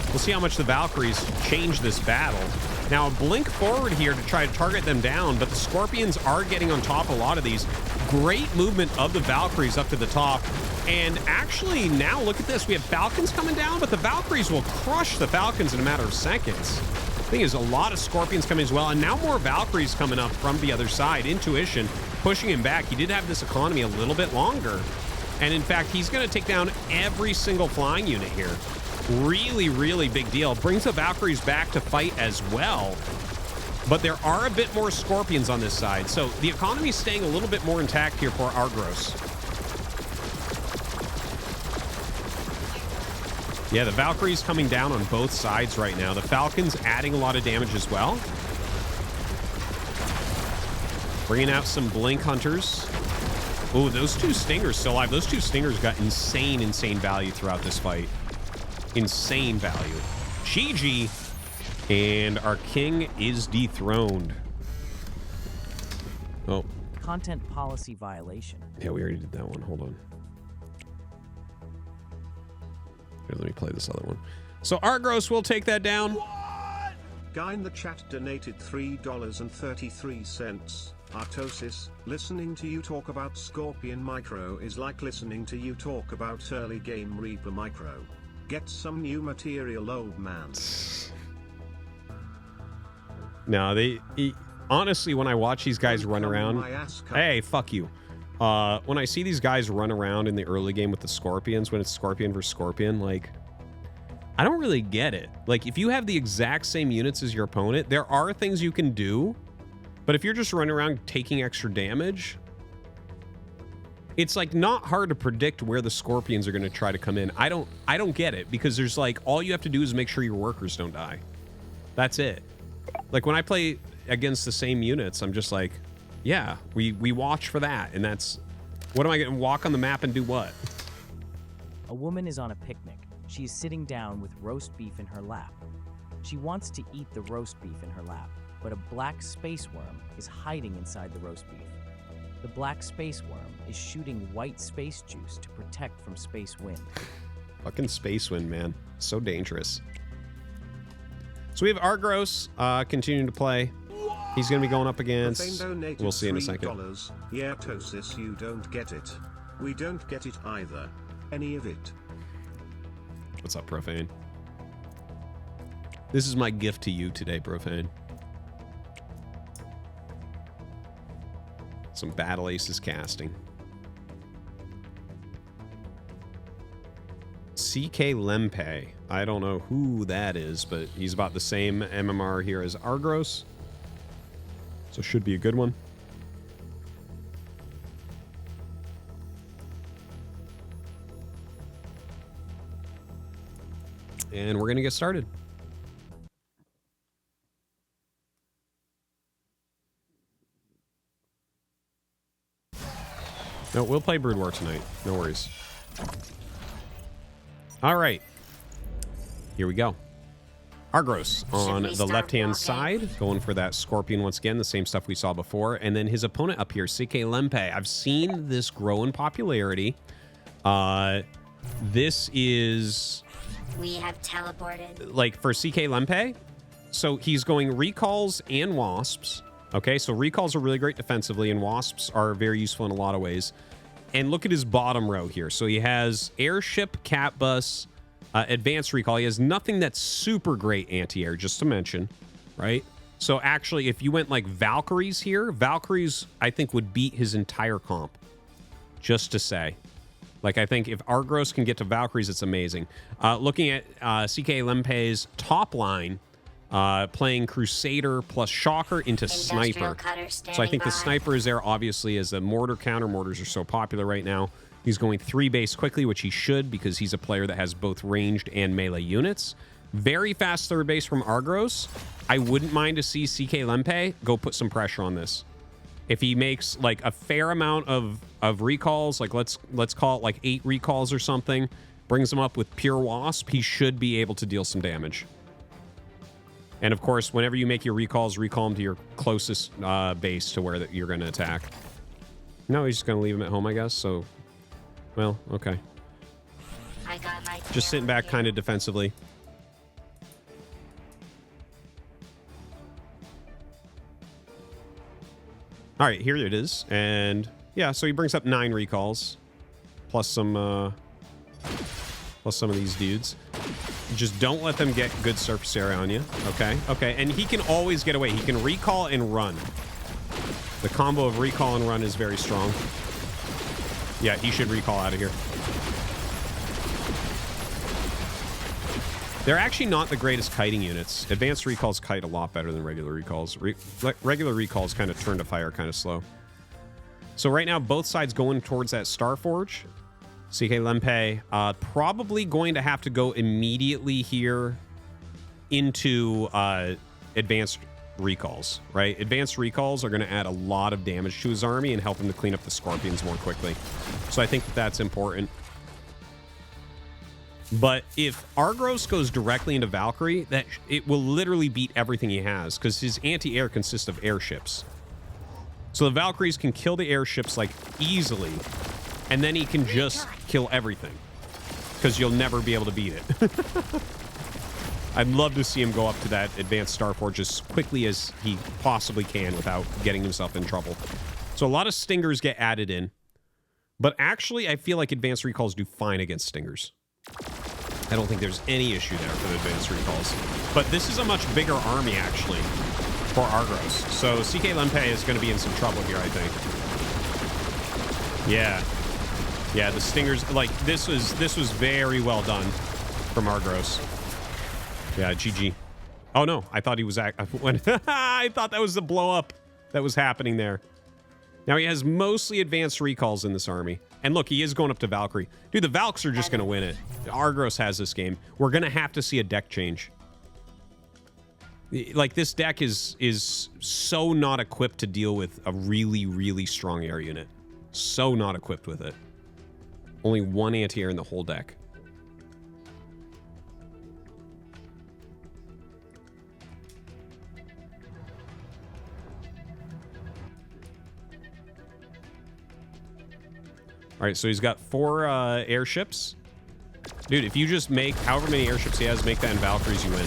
We'll see how much the Valkyries change this battle. Now, blink forward here to try to target them down, but the Scorpions are getting on top of a lot of these. Great movement of the Valkyries up to the top. And actually, now look at this. We have Falcons coming down, but the Valkyries will crush the Falcons in a matter of seconds. I think there's a lot of Scorpions coming as well, and now more Valkyries coming up from the other side. Intuition pushing him back. He did have this economy a little bit longer. And in fact, he's going to take down every single flying unit here. Really, really big deal. Brings the Valkyries back to fight as well. But there are a bit more Scorpions on this side. So the economy is staying a little bit more intact here for Argros. Yeah, the Valkyries coming down on both sides right now. The Falcons adding a lot of damage as well. Bringing out some Blink Hunters. Oh, those 2 Stingers still alive. Those 2 Stingers got insane, insane value throughout this fight. Insane value. GG. And our king is dethroned. Oh. Content policy violation. Yeah, we already did that one. Hold on. Here, let me play this other one. So Argros will take that down. Guy in the chat donated $3.33. Artosis, listening to you talk about Scorpion Micro is like listening to you talk about early game Reaper Micro. Get some new material, old man. No, honestly, when I watch these guys run around... Hey, fuck you. When I see these guys run around in the early game with the Scorpions, when it's Scorpion versus Scorpion, like, I don't really get it. Like, if you have the exact same units as your opponent, there are things you can do, but if you're just running around taking extra damage, it's like not hard to predict where the Scorpions are going to try to come in. I don't get it, because there's like, all you have to do is make sure your workers don't die. That's it. Like when I play against the same units, I'm just like, yeah, we watch for that. And that's, what am I going to walk on the map and do what? A woman is on a picnic. She is sitting down with roast beef in her lap. She wants to eat the roast beef in her lap, but a black space worm is hiding inside the roast beef. The black space worm is shooting white space juice to protect from space wind. Fucking space wind, man. So dangerous. So we have Argros continuing to play. He's going to be going up against... We'll see in a second. Yeah, Artosis, you don't get it. We don't get it either. Any of it. What's up, Profane? This is my gift to you today, Profane. Some Battle Aces casting. CK Lempe. I don't know who that is, but he's about the same MMR here as Argros. So should be a good one. And we're going to get started. No, we'll play Brood War tonight. No worries. All right. Here we go. Argros on the left-hand side, going for that Scorpion once again, the same stuff we saw before. And then his opponent up here, CK Lempe. I've seen this grow in popularity. This is... We have teleported. Like, for CK Lempe, so he's going Recalls and Wasps. Okay, so Recalls are really great defensively, and Wasps are very useful in a lot of ways. And look at his bottom row here. So he has Airship, Cat Bus, Advanced Recall. He has nothing that's super great anti-air, just to mention, right? So actually, if you went like Valkyries here, Valkyries, I think, would beat his entire comp. Just to say. Like, I think if Argros can get to Valkyries, it's amazing. Looking at CK Lempe's top line, playing Crusader plus Shocker into Sniper. So I think the Sniper is there, obviously, as a mortar counter. Mortars are so popular right now. He's going 3 base quickly, which he should, because he's a player that has both ranged and melee units. Very fast third base from Argros. I wouldn't mind to see CK Lempe go put some pressure on this. If he makes like a fair amount of recalls, like let's call it like 8 recalls or something, brings him up with pure Wasp, he should be able to deal some damage. And of course, whenever you make your recalls, recall them to your closest base to where you're going to attack. No, he's just going to leave him at home, I guess. So, well, okay. I got my just sitting back kind of defensively. All right, here it is. And yeah, so he brings up 9 recalls plus some of these dudes. Just don't let them get good surface area on you. Okay, okay. And he can always get away. He can recall and run. The combo of recall and run is very strong. Yeah, he should recall out of here. They're actually not the greatest kiting units. Advanced recalls kite a lot better than regular recalls. Regular recalls kind of turn to fire kind of slow. So right now, both sides going towards that Starforge. CK Lempe probably going to have to go immediately here into advanced recalls, right? Advanced recalls are going to add a lot of damage to his army and help him to clean up the Scorpions more quickly. So I think that's important. But if Argros goes directly into Valkyrie, that it will literally beat everything he has, because his anti-air consists of airships. So the Valkyries can kill the airships like easily, and then he can just kill everything, because you'll never be able to beat it. I'd love to see him go up to that advanced Starforge as quickly as he possibly can without getting himself in trouble. So a lot of stingers get added in, but actually I feel like advanced recalls do fine against stingers. I don't think there's any issue there for the advanced recalls. But this is a much bigger army, actually, for Argros. So CK Lempe is going to be in some trouble here, I think. Yeah. Yeah, the stingers, like, this was very well done from Argros. Yeah, GG. Oh, no, I thought he was... I thought that was the blow-up that was happening there. Now he has mostly advanced recalls in this army. And look, he is going up to Valkyrie. Dude, the Valks are just going to win it. Argros has this game. We're going to have to see a deck change. Like, this deck is so not equipped to deal with a really, really strong air unit. So not equipped with it. Only 1 anti-air in the whole deck. All right, so he's got 4 airships. Dude, if you just make however many airships he has, make that in Valkyries, you win.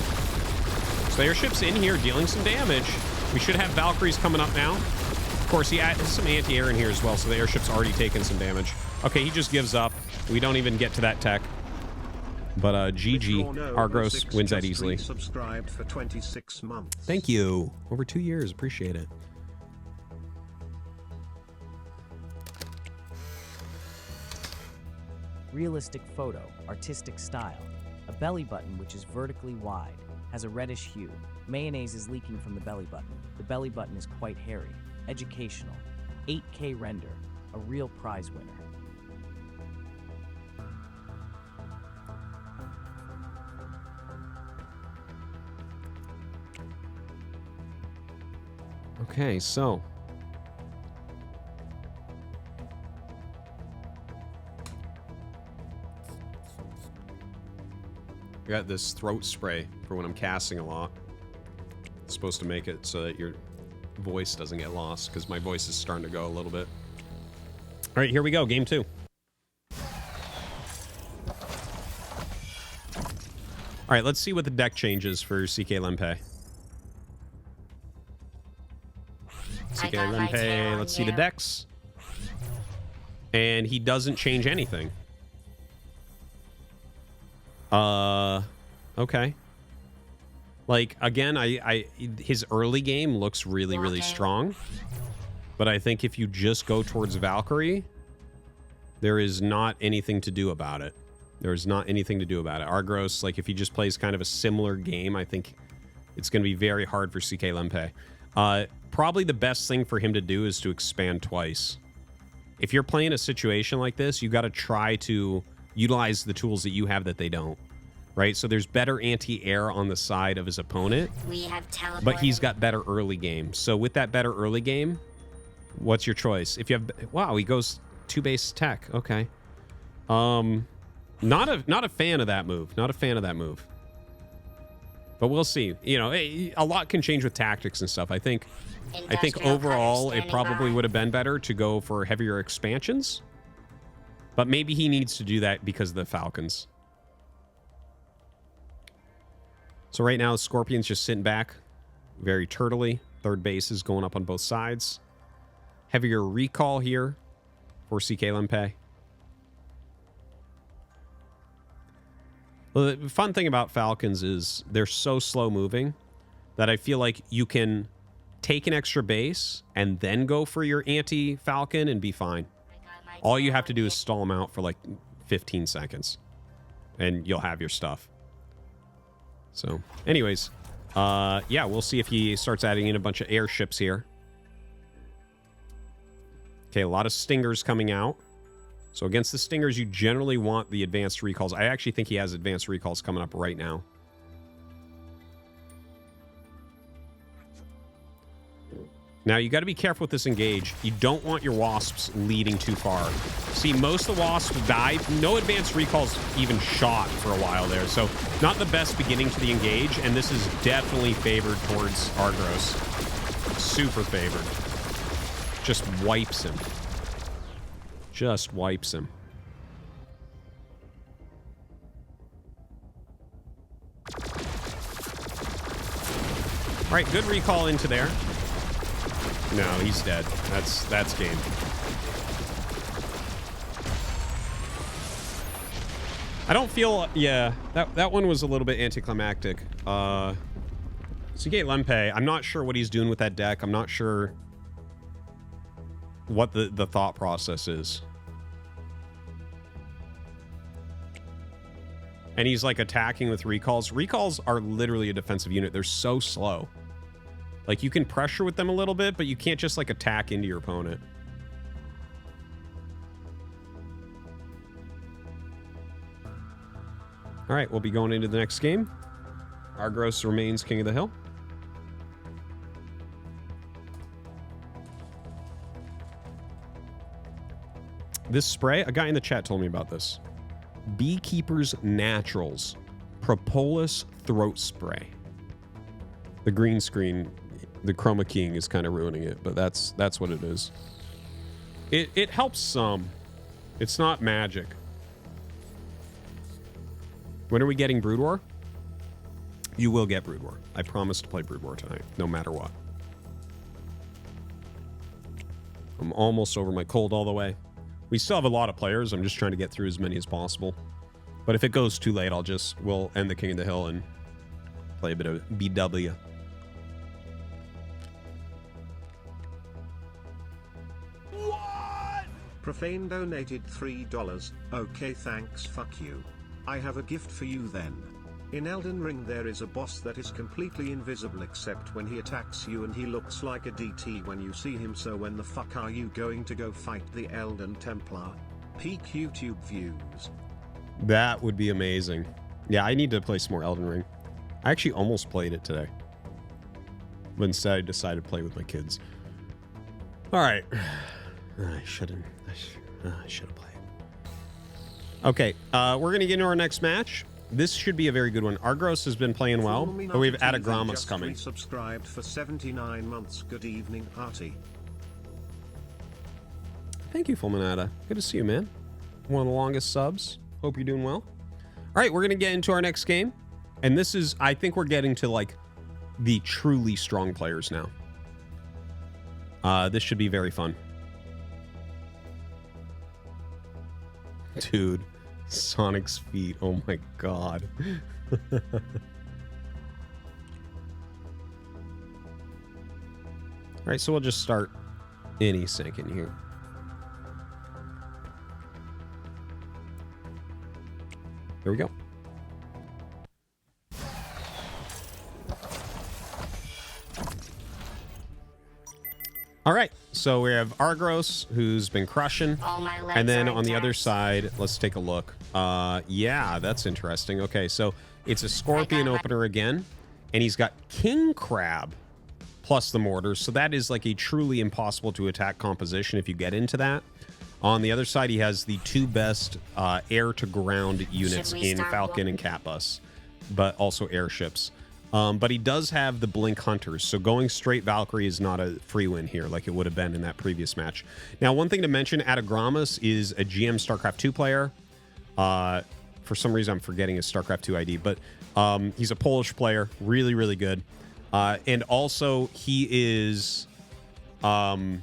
So the airships in here dealing some damage. We should have Valkyries coming up now. Of course, he has some anti-air in here as well, so the airship's already taken some damage. Okay, he just gives up. We don't even get to that tech. But GG, Argros wins that easily. Subscribed for 26 months. Thank you. Over 2 years, appreciate it. Realistic photo, artistic style. A belly button which is vertically wide, has a reddish hue. Mayonnaise is leaking from the belly button. The belly button is quite hairy. Educational. 8K render. A real prize winner. Okay, so I got this throat spray for when I'm casting a lot. It's supposed to make it so that your voice doesn't get lost, because my voice is starting to go a little bit. All right, here we go. Game 2. All right, let's see what the deck changes for CK Lempe. CK Lempe, let's see the decks. And he doesn't change anything. Okay. Like, again, his early game looks really, really strong. But I think if you just go towards Valkyrie, there is not anything to do about it. There is not anything to do about it. Argros, like, if he just plays kind of a similar game, I think it's going to be very hard for CK Lempe. Probably the best thing for him to do is to expand twice. If you're playing a situation like this, you got to try to utilize the tools that you have that they don't. Right? So there's better anti-air on the side of his opponent. We have teleported. But he's got better early game. So with that better early game, what's your choice? If you have... Wow, he goes 2-base tech. Okay. Not a fan of that move. Not a fan of that move. But we'll see. You know, a lot can change with tactics and stuff. I think overall it probably would have been better to go for heavier expansions. But maybe he needs to do that because of the Falcons. So right now, Scorpion's just sitting back. Very turtly. Third base is going up on both sides. Heavier recall here for CK Lempe. Well, the fun thing about Falcons is they're so slow moving that I feel like you can take an extra base and then go for your anti-Falcon and be fine. All you have to do is stall them out for like 15 seconds and you'll have your stuff. So, anyways, yeah, we'll see if he starts adding in a bunch of airships here. Okay, a lot of stingers coming out. So against the stingers, you generally want the advanced recalls. I actually think he has advanced recalls coming up right now. Now, you got to be careful with this engage. You don't want your wasps leading too far. See, most of the wasps died. No advanced recalls even shot for a while there. So, not the best beginning to the engage. And this is definitely favored towards Argros. Super favored. Just wipes him. Just wipes him. All right, good recall into there. No, he's dead. That's game. I don't feel... Yeah, that one was a little bit anticlimactic. CK Lempe, I'm not sure what he's doing with that deck. I'm not sure what the thought process is. And he's like attacking with recalls. Recalls are literally a defensive unit. They're so slow. Like, you can pressure with them a little bit, but you can't just, like, attack into your opponent. All right, we'll be going into the next game. Argros remains king of the hill. This spray, a guy in the chat told me about this. Beekeeper's Naturals Propolis Throat Spray. The green screen, the chroma keying is kind of ruining it, but that's what it is. It helps some. It's not magic. When are we getting Brood War? You will get Brood War. I promise to play Brood War tonight, no matter what. I'm almost over my cold all the way. We still have a lot of players. I'm just trying to get through as many as possible. But if it goes too late, we'll end the King of the Hill and play a bit of BW. Profane donated $3. Okay, thanks, fuck you. I have a gift for you then. In Elden Ring there is a boss that is completely invisible except when he attacks you, and he looks like a DT when you see him, so when the fuck are you going to go fight the Elden Templar? Peak YouTube views. That would be amazing. Yeah, I need to play some more Elden Ring. I actually almost played it today, but instead I decided to play with my kids. All right. I should have played. Okay, we're going to get into our next match. This should be a very good one. Argos has been playing well, but we have Adagramas coming. Subscribed for 79 months. Good evening, Artie. Thank you, Fulminata. Good to see you, man. One of the longest subs. Hope you're doing well. All right, we're going to get into our next game. And this is, I think we're getting to like the truly strong players now. This should be very fun. Dude, Sonic's feet. Oh my god. All right, so we'll just start any second here. Here we go. All right, so we have Argos, who's been crushing, and then on the other side, let's take a look. Yeah, that's interesting. Okay, so it's a Scorpion opener again, and he's got King Crab plus the mortars, so that is like a truly impossible to attack composition if you get into that. On the other side, he has the two best air-to-ground units in Falcon and Catbus, but also airships. But he does have the Blink Hunters, so going straight Valkyrie is not a free win here like it would have been in that previous match. Now, one thing to mention, Adagramas is a GM StarCraft 2 player. For some reason, I'm forgetting his StarCraft 2 ID, but he's a Polish player, really, really good. And also, he is one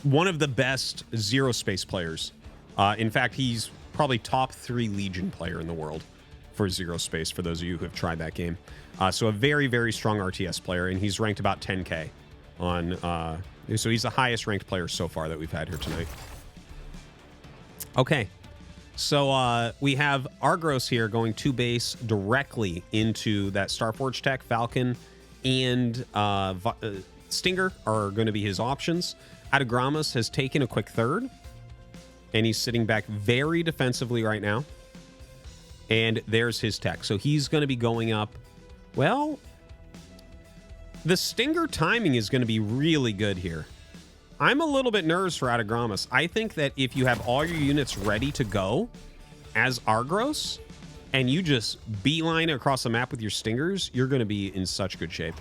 of the best Zero Space players. In fact, he's probably top 3 Legion player in the world for Zero Space, for those of you who have tried that game. So a very, very strong RTS player, and he's ranked about 10k on... so he's the highest ranked player so far that we've had here tonight. Okay, so we have Argos here going to base directly into that Starforge tech. Falcon and Stinger are going to be his options. Adagramas has taken a quick third, and he's sitting back very defensively right now. And there's his tech. So he's going to be going up. Well, the Stinger timing is going to be really good here. I'm a little bit nervous for Adagramas. I think that if you have all your units ready to go as Argos, and you just beeline across the map with your Stingers, you're going to be in such good shape.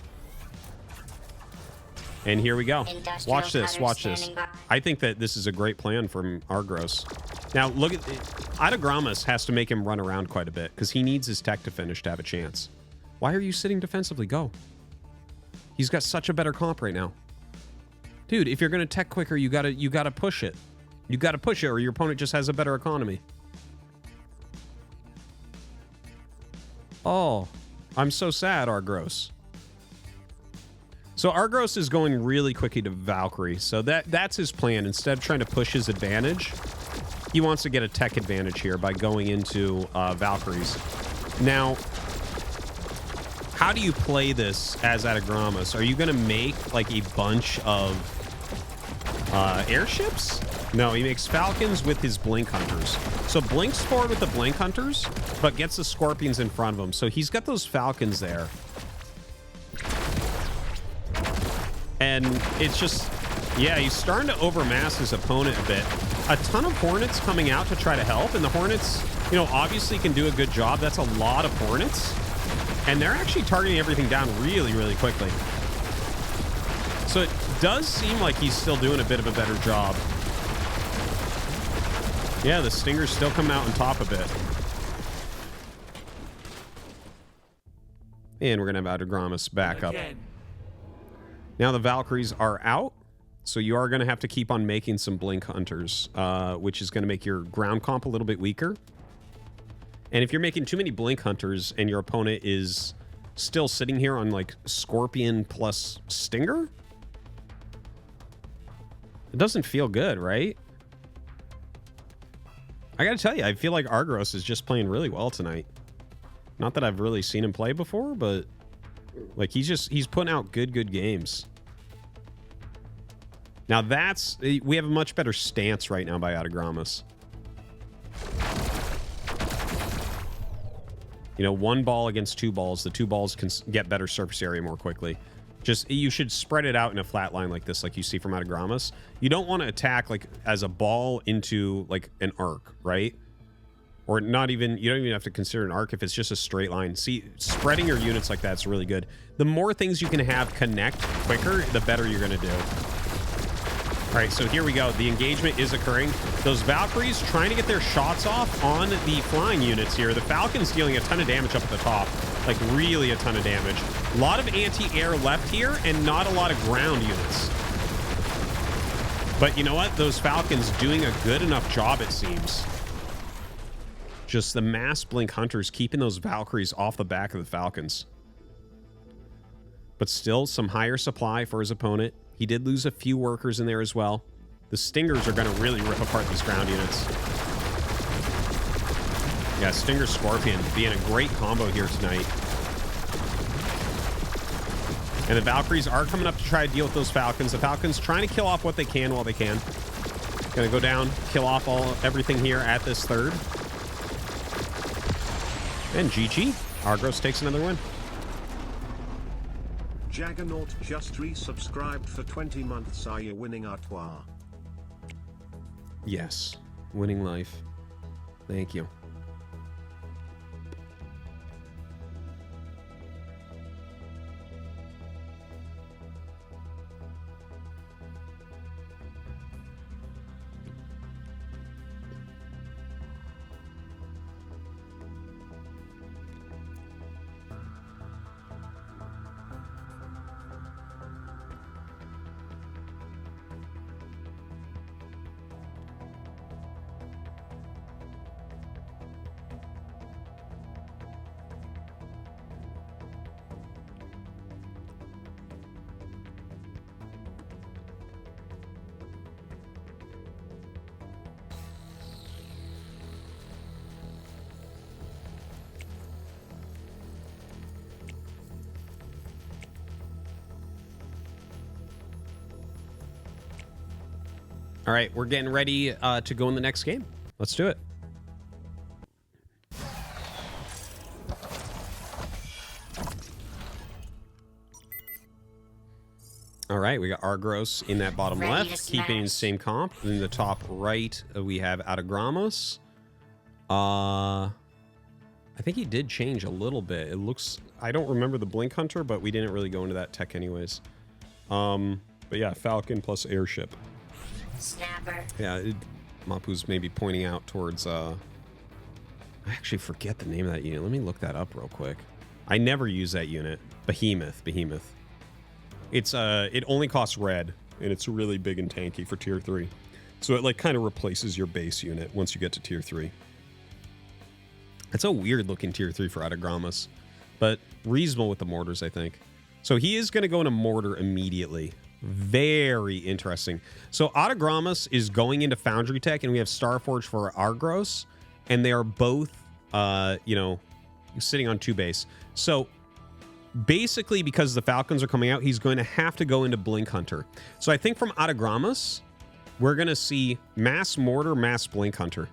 And here we go. Watch this. Watch this. I think that this is a great plan from Argos. Now, look at... Adagramas has to make him run around quite a bit because he needs his tech to finish to have a chance. Why are you sitting defensively? Go. He's got such a better comp right now. Dude, if you're going to tech quicker, you gotta push it. You gotta push it, or your opponent just has a better economy. Oh, I'm so sad, Argos. So Argos is going really quickly to Valkyrie. So that's his plan. Instead of trying to push his advantage, he wants to get a tech advantage here by going into Valkyries. Now, how do you play this as Adagramas? Are you going to make like a bunch of airships? No, he makes Falcons with his Blink Hunters. So blinks forward with the Blink Hunters, but gets the Scorpions in front of him. So he's got those Falcons there. And it's just, yeah, he's starting to overmass his opponent a bit. A ton of Hornets coming out to try to help, and the Hornets, you know, obviously can do a good job. That's a lot of Hornets. And they're actually targeting everything down really, really quickly. So it does seem like he's still doing a bit of a better job. Yeah, the Stingers still come out on top a bit. And we're going to have Adagramas back up. Now the Valkyries are out, so you are going to have to keep on making some Blink Hunters, which is going to make your ground comp a little bit weaker. And if you're making too many Blink Hunters and your opponent is still sitting here on like Scorpion plus Stinger, it doesn't feel good, right? I gotta tell you, I feel like Argos is just playing really well tonight. Not that I've really seen him play before, but like he's putting out good games. Now we have a much better stance right now by Autogramus. You know, 1 ball against 2 balls. The 2 balls can get better surface area more quickly. You should spread it out in a flat line like this, like you see from Autogramus. You don't want to attack like as a ball into like an arc, right? Or not even, you don't even have to consider an arc if it's just a straight line. See, spreading your units like that's really good. The more things you can have connect quicker, the better you're going to do. All right, so here we go. The engagement is occurring. Those Valkyries trying to get their shots off on the flying units here. The Falcon's dealing a ton of damage up at the top. Like, really a ton of damage. A lot of anti-air left here and not a lot of ground units. But you know what? Those Falcons doing a good enough job, it seems. Just the mass blink hunters keeping those Valkyries off the back of the Falcons. But still, some higher supply for his opponent. He did lose a few workers in there as well. The Stingers are going to really rip apart these ground units. Yeah, Stinger Scorpion being a great combo here tonight. And the Valkyries are coming up to try to deal with those Falcons. The Falcons trying to kill off what they can while they can. Going to go down, kill off everything here at this third. And GG. Argos takes another win. Jaggernaut just resubscribed for 20 months. Are you winning Artois? Yes. Winning life. Thank you. All right, we're getting ready to go in the next game. Let's do it. All right, we got Argos in that bottom left, keeping the same comp. In the top right, we have Autogramus. I think he did change a little bit. It looks... I don't remember the Blink Hunter, but we didn't really go into that tech anyways. But yeah, Falcon plus Airship. Snapper. Yeah, Mapu's maybe pointing out towards... I actually forget the name of that unit. Let me look that up real quick. I never use that unit. Behemoth. It's it only costs red, and it's really big and tanky for tier 3. So it like kind of replaces your base unit once you get to tier 3. It's a weird looking tier 3 for Autogramus, but reasonable with the mortars, I think. So he is going to go into mortar immediately. Very interesting. So Autogramus is going into Foundry Tech, and we have Starforge for Argos, and they are both, you know, sitting on 2 base. So basically, because the Falcons are coming out, he's going to have to go into Blink Hunter. So I think from Autogramus, we're going to see Mass Mortar, Mass Blink Hunter.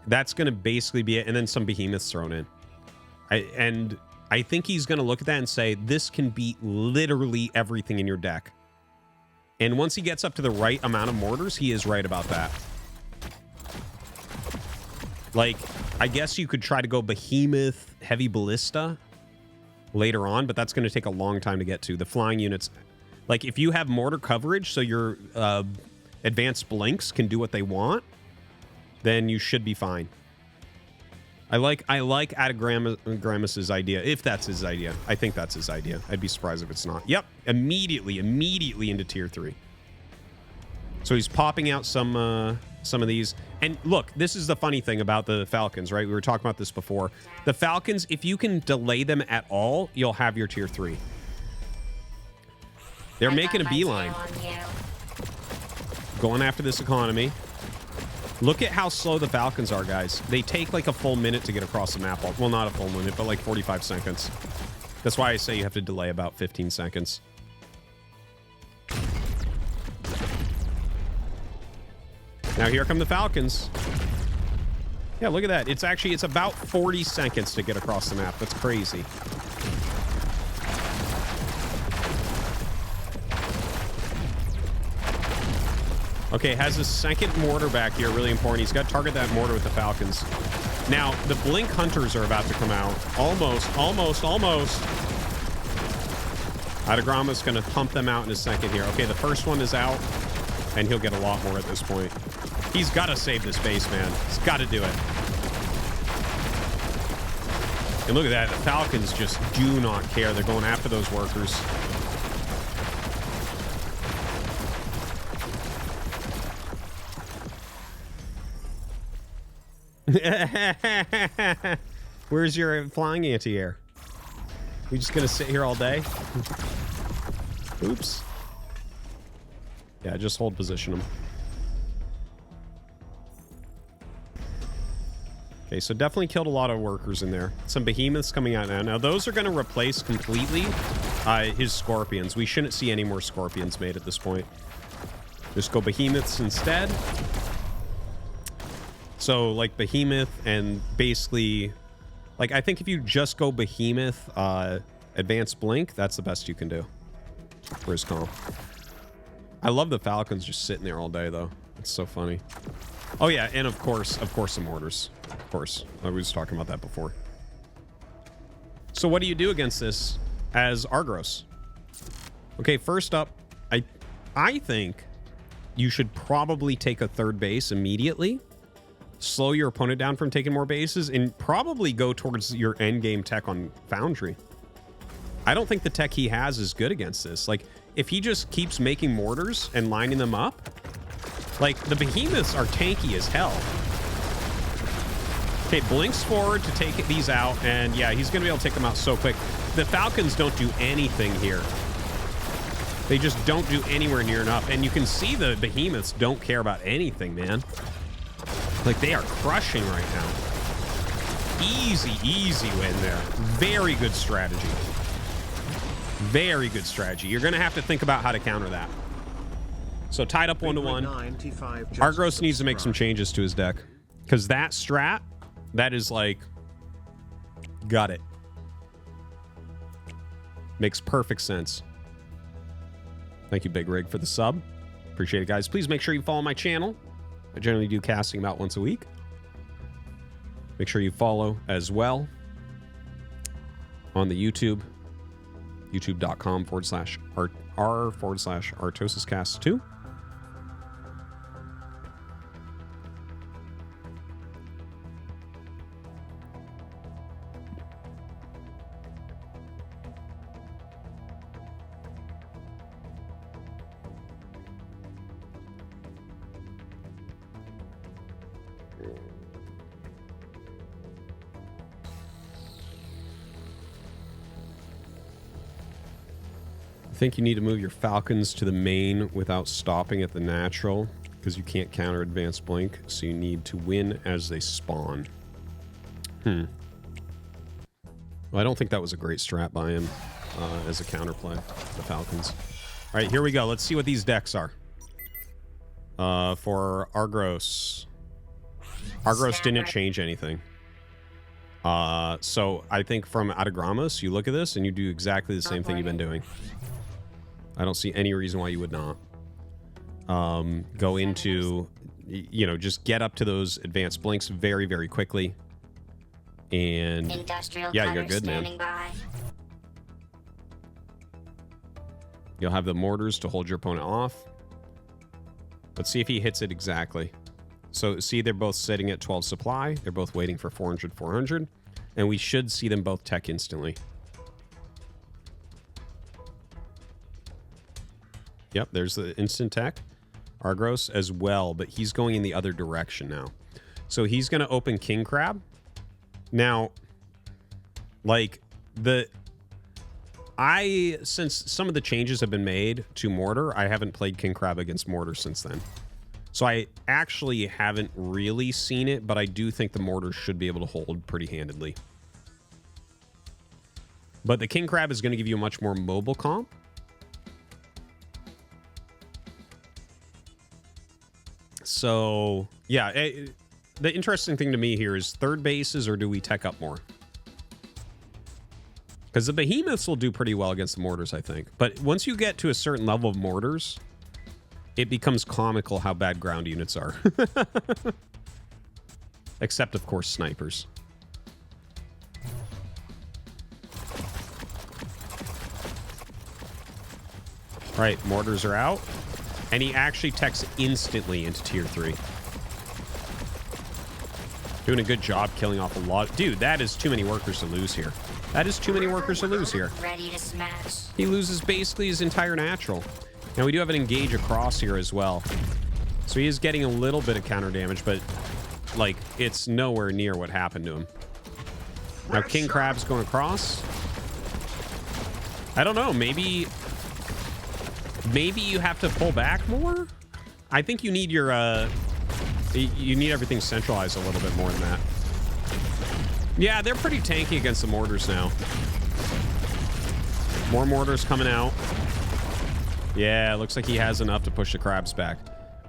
That's going to basically be it, and then some Behemoths thrown in. I think he's going to look at that and say, this can beat literally everything in your deck. And once he gets up to the right amount of mortars, he is right about that. Like, I guess you could try to go Behemoth, Heavy Ballista later on, but that's going to take a long time to get to. The flying units, like if you have mortar coverage so your advanced blinks can do what they want, then you should be fine. I like Autogramus's idea, if that's his idea. I think that's his idea. I'd be surprised if it's not. Yep, immediately into tier 3. So he's popping out some of these. And look, this is the funny thing about the Falcons, right? We were talking about this before. The Falcons, if you can delay them at all, you'll have your tier 3. They're making a beeline. Going after this economy. Look at how slow the Falcons are, guys. They take like a full minute to get across the map. Well, not a full minute, but like 45 seconds. That's why I say you have to delay about 15 seconds. Now here come the Falcons. Yeah, look at that. It's about 40 seconds to get across the map. That's crazy. Okay, has a second mortar back here, really important. He's got to target that mortar with the Falcons. Now, the Blink Hunters are about to come out. Almost. Adagrama's going to pump them out in a second here. Okay, the first one is out, and he'll get a lot more at this point. He's got to save this base, man. He's got to do it. And look at that. The Falcons just do not care. They're going after those workers. Where's your flying anti-air? We just gonna sit here all day? Oops. Yeah, just hold position them. Okay, so definitely killed a lot of workers in there. Some behemoths coming out now. Now, those are going to replace completely his scorpions. We shouldn't see any more scorpions made at this point. Just go behemoths instead. So, like, behemoth and basically... Like, I think if you just go behemoth, advanced blink, that's the best you can do for his comp. I love the Falcons just sitting there all day, though. It's so funny. Oh, yeah, and of course, the mortars. Of course. I was talking about that before. So what do you do against this as Argos? Okay, first up, I think you should probably take a third base immediately, slow your opponent down from taking more bases, and probably go towards your endgame tech on Foundry. I don't think the tech he has is good against this. Like, if he just keeps making mortars and lining them up, like, the behemoths are tanky as hell. Okay, blinks forward to take these out, and yeah, he's going to be able to take them out so quick. The Falcons don't do anything here. They just don't do anywhere near enough, and you can see the behemoths don't care about anything, man. Like, they are crushing right now. Easy win there. Very good strategy. Very good strategy. You're going to have to think about how to counter that. So tied up 1-1. Argos needs to make some changes to his deck. Because that strat, that is like... Got it. Makes perfect sense. Thank you, Big Rig, for the sub. Appreciate it, guys. Please make sure you follow my channel. I generally do casting about once a week. Make sure you follow as well on the YouTube. youtube.com/r/Artosiscast2. I think you need to move your Falcons to the main without stopping at the natural, because you can't counter advanced blink, so you need to win as they spawn. Well, I don't think that was a great strat by him as a counterplay, the Falcons. All right, here we go. Let's see what these decks are. For Argos. Argos didn't change anything. So I think from Adagramos, you look at this and you do exactly the same thing you've been doing. I don't see any reason why you would not. Go into, you know, just get up to those advanced blinks very, very quickly. And yeah, you're good, man. You'll have the mortars to hold your opponent off. Let's see if he hits it exactly. So see, they're both sitting at 12 supply. They're both waiting for 400, 400. And we should see them both tech instantly. Yep, there's the instant tech. Argos as well, but he's going in the other direction now. So he's going to open King Crab. Now, like, since some of the changes have been made to Mortar, I haven't played King Crab against Mortar since then. So I actually haven't really seen it, but I do think the mortars should be able to hold pretty handedly. But the king crab is going to give you a much more mobile comp. So, yeah, the interesting thing to me here is third bases, or do we tech up more? Because the behemoths will do pretty well against the mortars, I think. But once you get to a certain level of mortars, it becomes comical how bad ground units are. Except, of course, snipers. Right, mortars are out. And he actually techs instantly into tier 3. Doing a good job killing off a lot. Dude, that is too many workers to lose here. That is too many workers to lose here. Ready to smash. He loses basically his entire natural. Now, we do have an engage across here as well. So he is getting a little bit of counter damage, but, like, it's nowhere near what happened to him. Now, King Crab's going across. I don't know. Maybe you have to pull back more? I think you need your, you need everything centralized a little bit more than that. Yeah, they're pretty tanky against the mortars now. More mortars coming out. Yeah, looks like he has enough to push the crabs back.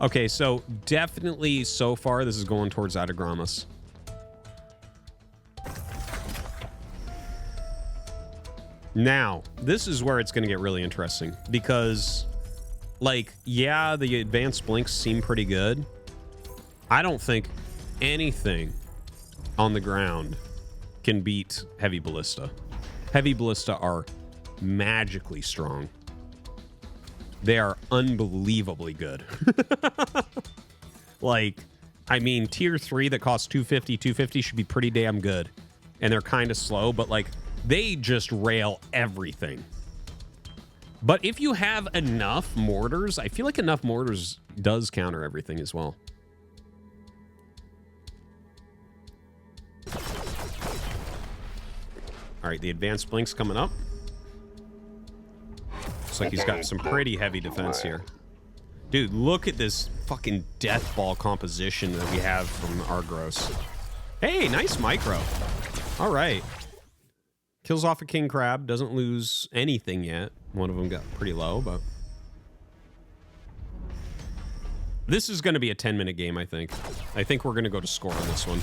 Okay, so definitely so far this is going towards Adagramas. Now, this is where it's going to get really interesting because, like, yeah, the advanced blinks seem pretty good. I don't think anything on the ground can beat Heavy Ballista. Heavy Ballista are magically strong. They are unbelievably good. Like, I mean, tier 3 that costs 250 should be pretty damn good. And they're kind of slow, but, like, they just rail everything. But if you have enough mortars, I feel like enough mortars does counter everything as well. All right, the advanced blink's coming up. Looks like he's got some pretty heavy defense here. Dude, look at this fucking death ball composition that we have from Argros. Hey, nice micro. All right. Kills off a king crab. Doesn't lose anything yet. One of them got pretty low, but... This is going to be a 10-minute game, I think. I think we're going to go to score on this one.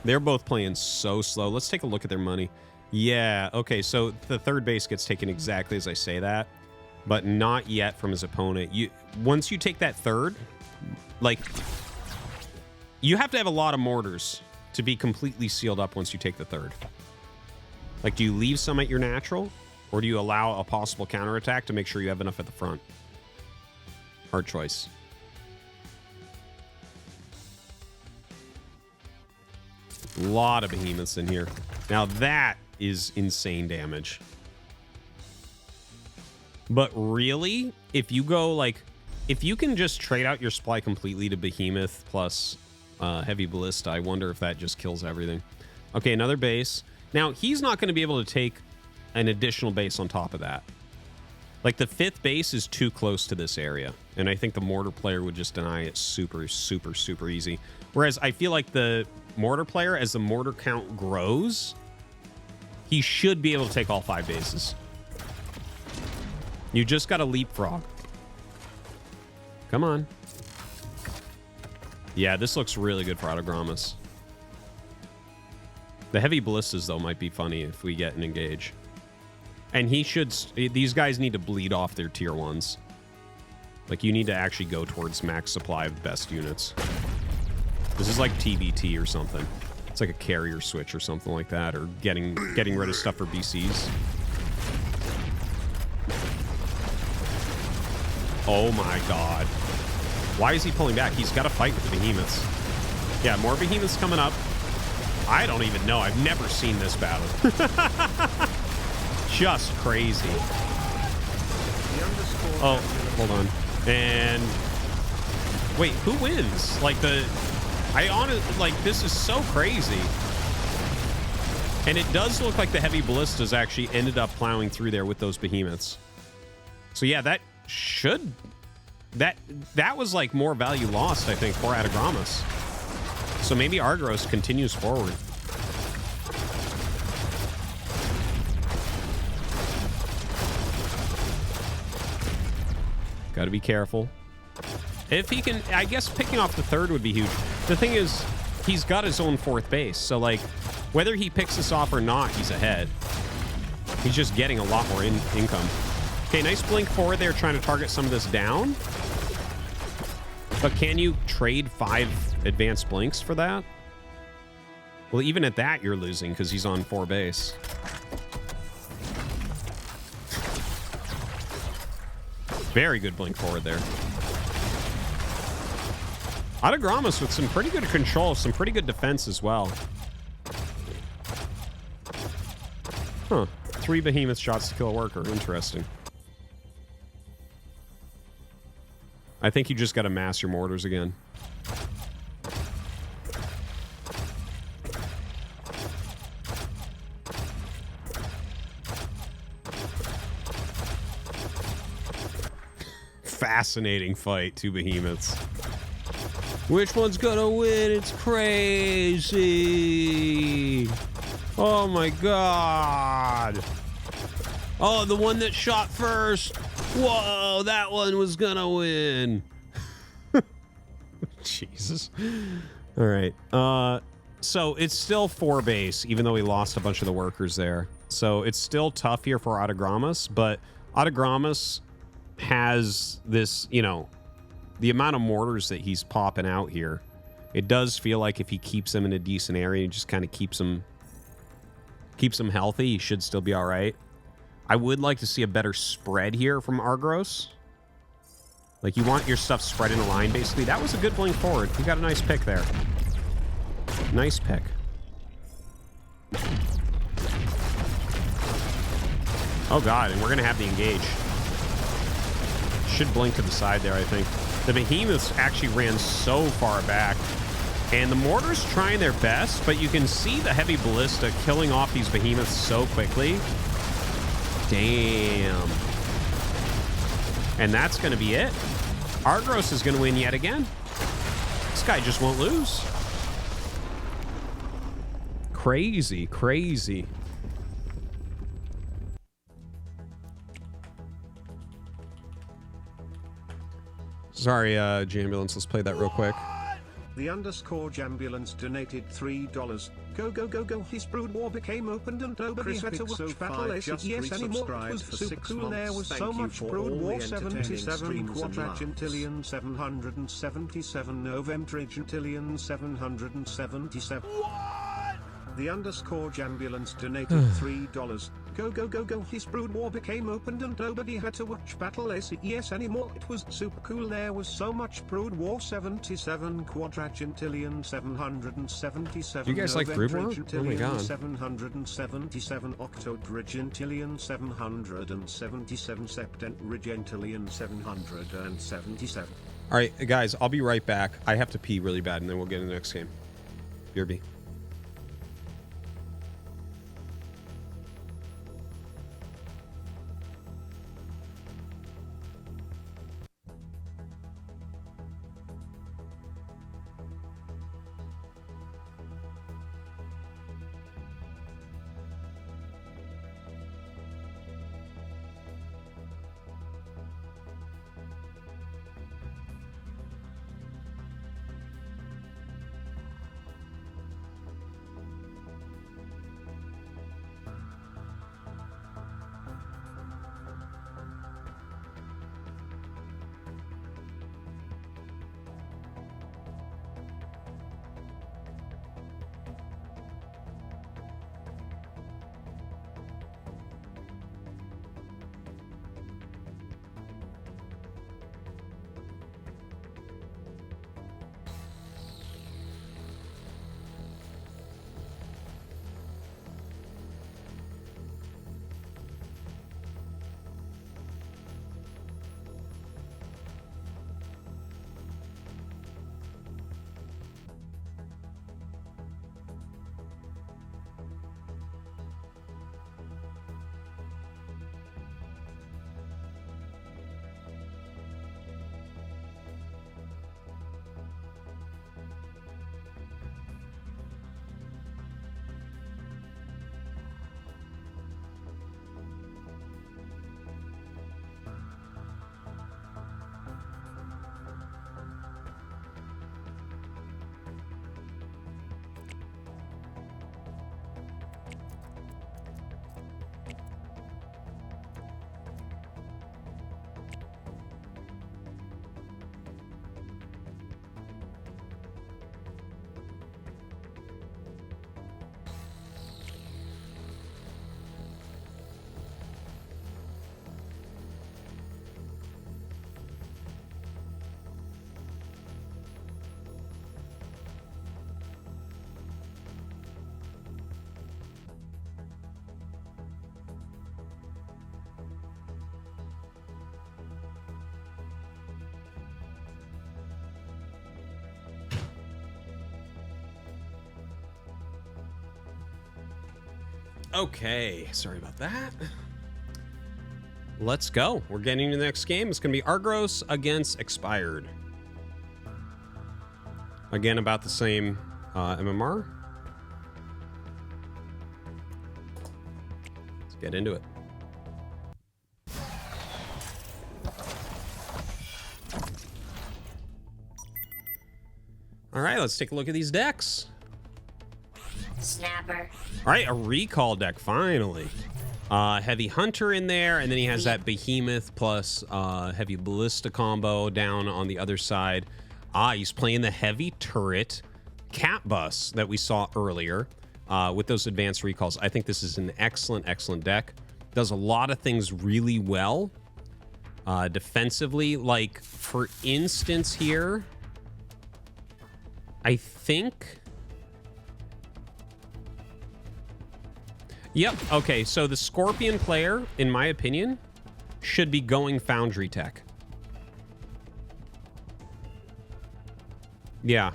They're both playing so slow. Let's take a look at their money. Yeah, okay, so the third base gets taken exactly as I say that, but not yet from his opponent. Once you take that third, like, you have to have a lot of mortars to be completely sealed up once you take the third. Like, do you leave some at your natural, or do you allow a possible counterattack to make sure you have enough at the front? Hard choice. A lot of behemoths in here. Now that is insane damage. But really, if you go, like, if you can just trade out your supply completely to behemoth plus heavy ballista, I wonder if that just kills everything. Okay, another base. Now, he's not going to be able to take an additional base on top of that. Like, the fifth base is too close to this area, and I think the mortar player would just deny it super, super, super easy. Whereas I feel like the mortar player, as the mortar count grows, he should be able to take all 5 bases. You just got to leapfrog. Come on. Yeah, this looks really good for Autogramas. The heavy ballistas, though, might be funny if we get an engage. And he should... These guys need to bleed off their tier 1s. Like, you need to actually go towards max supply of best units. This is like TBT or something. It's like a carrier switch or something like that, or getting rid of stuff for BCs. Oh my god. Why is he pulling back? He's got to fight with the behemoths. Yeah, more behemoths coming up. I don't even know. I've never seen this battle. Just crazy. Oh, hold on. And wait, who wins? Like, this is so crazy. And it does look like the heavy ballistas actually ended up plowing through there with those behemoths. So yeah, that should that was like more value lost, I think, for Atagramas. So maybe Argros continues forward. Got to be careful. If he can, I guess picking off the third would be huge. The thing is, he's got his own fourth base. So, like, whether he picks this off or not, he's ahead. He's just getting a lot more income. Okay, nice blink forward there, trying to target some of this down. But can you trade 5 advanced blinks for that? Well, even at that, you're losing because he's on 4 base. Very good blink forward there. Atagramas with some pretty good control, some pretty good defense as well. Huh. 3 behemoth shots to kill a worker. Interesting. I think you just got to mass your mortars again. Fascinating fight, 2 behemoths. Which one's gonna win? It's crazy. Oh my god. Oh, the one that shot first. Whoa, that one was gonna win. Jesus. All right. So it's still 4 base, even though we lost a bunch of the workers there. So it's still tough here for Atagramas, but Atagramas has this, you know, the amount of mortars that he's popping out here. It does feel like if he keeps them in a decent area and just kind of keeps them healthy, he should still be all right. I would like to see a better spread here from Argros. Like, you want your stuff spread in a line, basically. That was a good blink forward. He got a nice pick there. Nice pick. Oh, God, and we're going to have the engage. Should blink to the side there, I think. The behemoths actually ran so far back. And the mortars trying their best, but you can see the heavy ballista killing off these behemoths so quickly. Damn. And that's going to be it. Argros is going to win yet again. This guy just won't lose. Crazy, crazy. Sorry, Jambulance. Let's play that real quick. The underscore Jambulance donated $3. Go, go, go, go. His Brood War became opened and nobody had to watch battle yes anymore. It was super cool. There was so much Brood War 77 quadragentillion 777 novemtrigentillion 777. The underscore Jambulance donated $3. Go, go, go, go. His Brood War became opened and nobody had to watch battle yes anymore. It was super cool. There was so much Brood War 77 quadragentillion 777. Do you guys like Brood War? Oh my god. 777 octodragentillion 777 septentrigentillion 777. All right, guys, I'll be right back. I have to pee really bad, and then we'll get in the next game. BRB. Okay, sorry about that. Let's go. We're getting to the next game. It's going to be Argos against Expired. Again, about the same MMR. Let's get into it. All right, let's take a look at these decks. Snapper. All right, a recall deck, finally. Heavy Hunter in there, and then he has that Behemoth plus Heavy Ballista combo down on the other side. He's playing the Heavy Turret Cat Bus that we saw earlier with those advanced recalls. I think this is an excellent, excellent deck. Does a lot of things really well defensively. Like, for instance here, I think... Yep, okay, so the Scorpion player, in my opinion, should be going Foundry Tech. Yeah,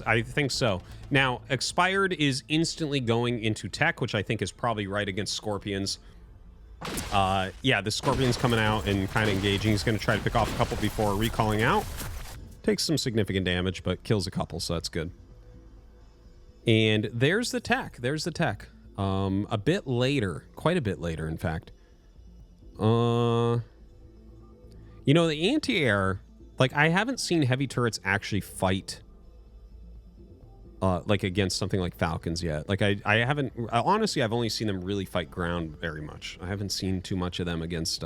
I think so. Now, Expired is instantly going into Tech, which I think is probably right against Scorpions. Yeah, the Scorpion's coming out and kind of engaging. He's going to try to pick off a couple before recalling out. Takes some significant damage, but kills a couple, so that's good. And there's the Tech. There's the Tech. A bit later, quite a bit later, in fact. You know, the anti-air, like, I haven't seen heavy turrets actually fight, like, against something like Falcons yet. Like, I haven't, honestly, I've only seen them really fight ground very much. I haven't seen too much of them against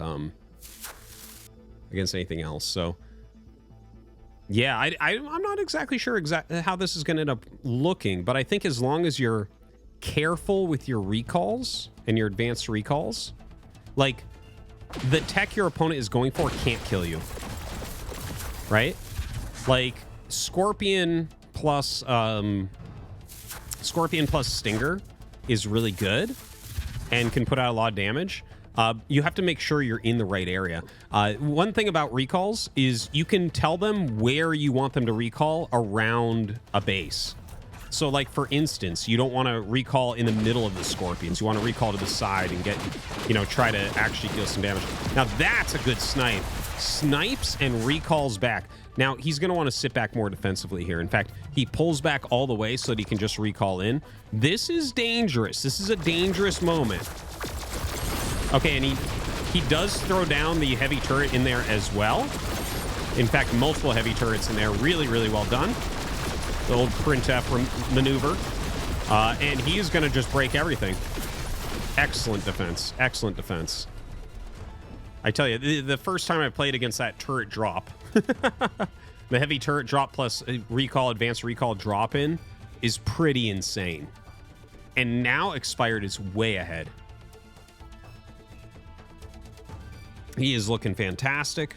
anything else, so... Yeah, I'm not exactly sure how this is going to end up looking, but I think as long as you're careful with your recalls and your advanced recalls, like, the tech your opponent is going for can't kill you, right? Like, Scorpion plus Stinger is really good and can put out a lot of damage. You have to make sure you're in the right area. One thing about recalls is you can tell them where you want them to recall around a base. So, like, for instance, you don't want to recall in the middle of the Scorpions. You want to recall to the side and get, you know, try to actually deal some damage. Now, that's a good snipe. Snipes and recalls back. Now, he's going to want to sit back more defensively here. In fact, he pulls back all the way so that he can just recall in. This is dangerous. This is a dangerous moment. Okay, and he does throw down the heavy turret in there as well. In fact, multiple heavy turrets in there. Really, really well done. The old printf maneuver. And he is going to just break everything. Excellent defense. Excellent defense. I tell you, the first time I played against that turret drop, the heavy turret drop plus recall, advanced recall drop in is pretty insane. And now Expired is way ahead. He is looking fantastic.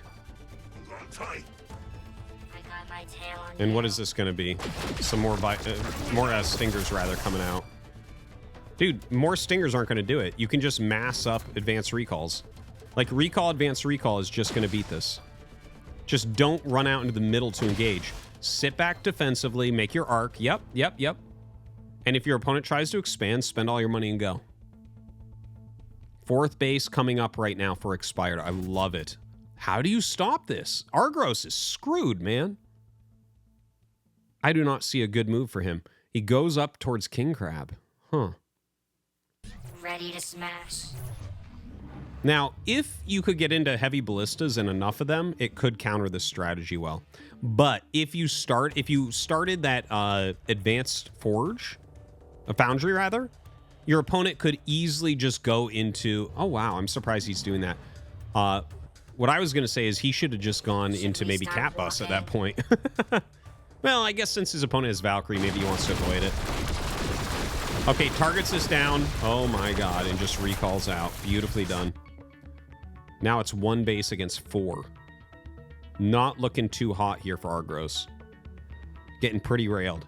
And what is this going to be? Some more stingers, rather, coming out. Dude, more stingers aren't going to do it. You can just mass up advanced recalls. Like, recall, advanced recall is just going to beat this. Just don't run out into the middle to engage. Sit back defensively, make your arc. Yep. And if your opponent tries to expand, spend all your money and go. Fourth base coming up right now for Expired. I love it. How do you stop this? Argos is screwed, man. I do not see a good move for him. He goes up towards King Crab. Huh. Ready to smash. Now, if you could get into heavy ballistas and enough of them, it could counter this strategy well. But if you started that advanced forge, a foundry rather, your opponent could easily just go into... Oh, wow. I'm surprised he's doing that. What I was going to say is he should have just gone into maybe Cat Bus at that point. Well, I guess since his opponent is Valkyrie, maybe he wants to avoid it. Okay, targets this down. Oh, my God. And just recalls out. Beautifully done. Now it's one base against 4. Not looking too hot here for Argos. Getting pretty railed.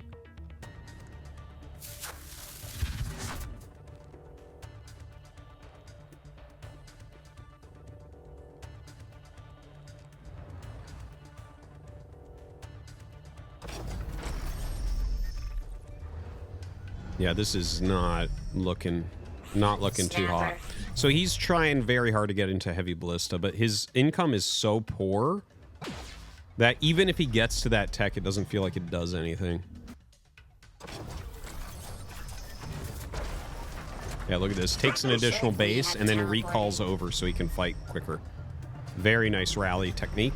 Yeah, this is not looking Not looking too hot. So he's trying very hard to get into heavy ballista, but his income is so poor that even if he gets to that tech, it doesn't feel like it does anything. Yeah, look at this. Takes an additional base and then recalls over so he can fight quicker. Very nice rally technique.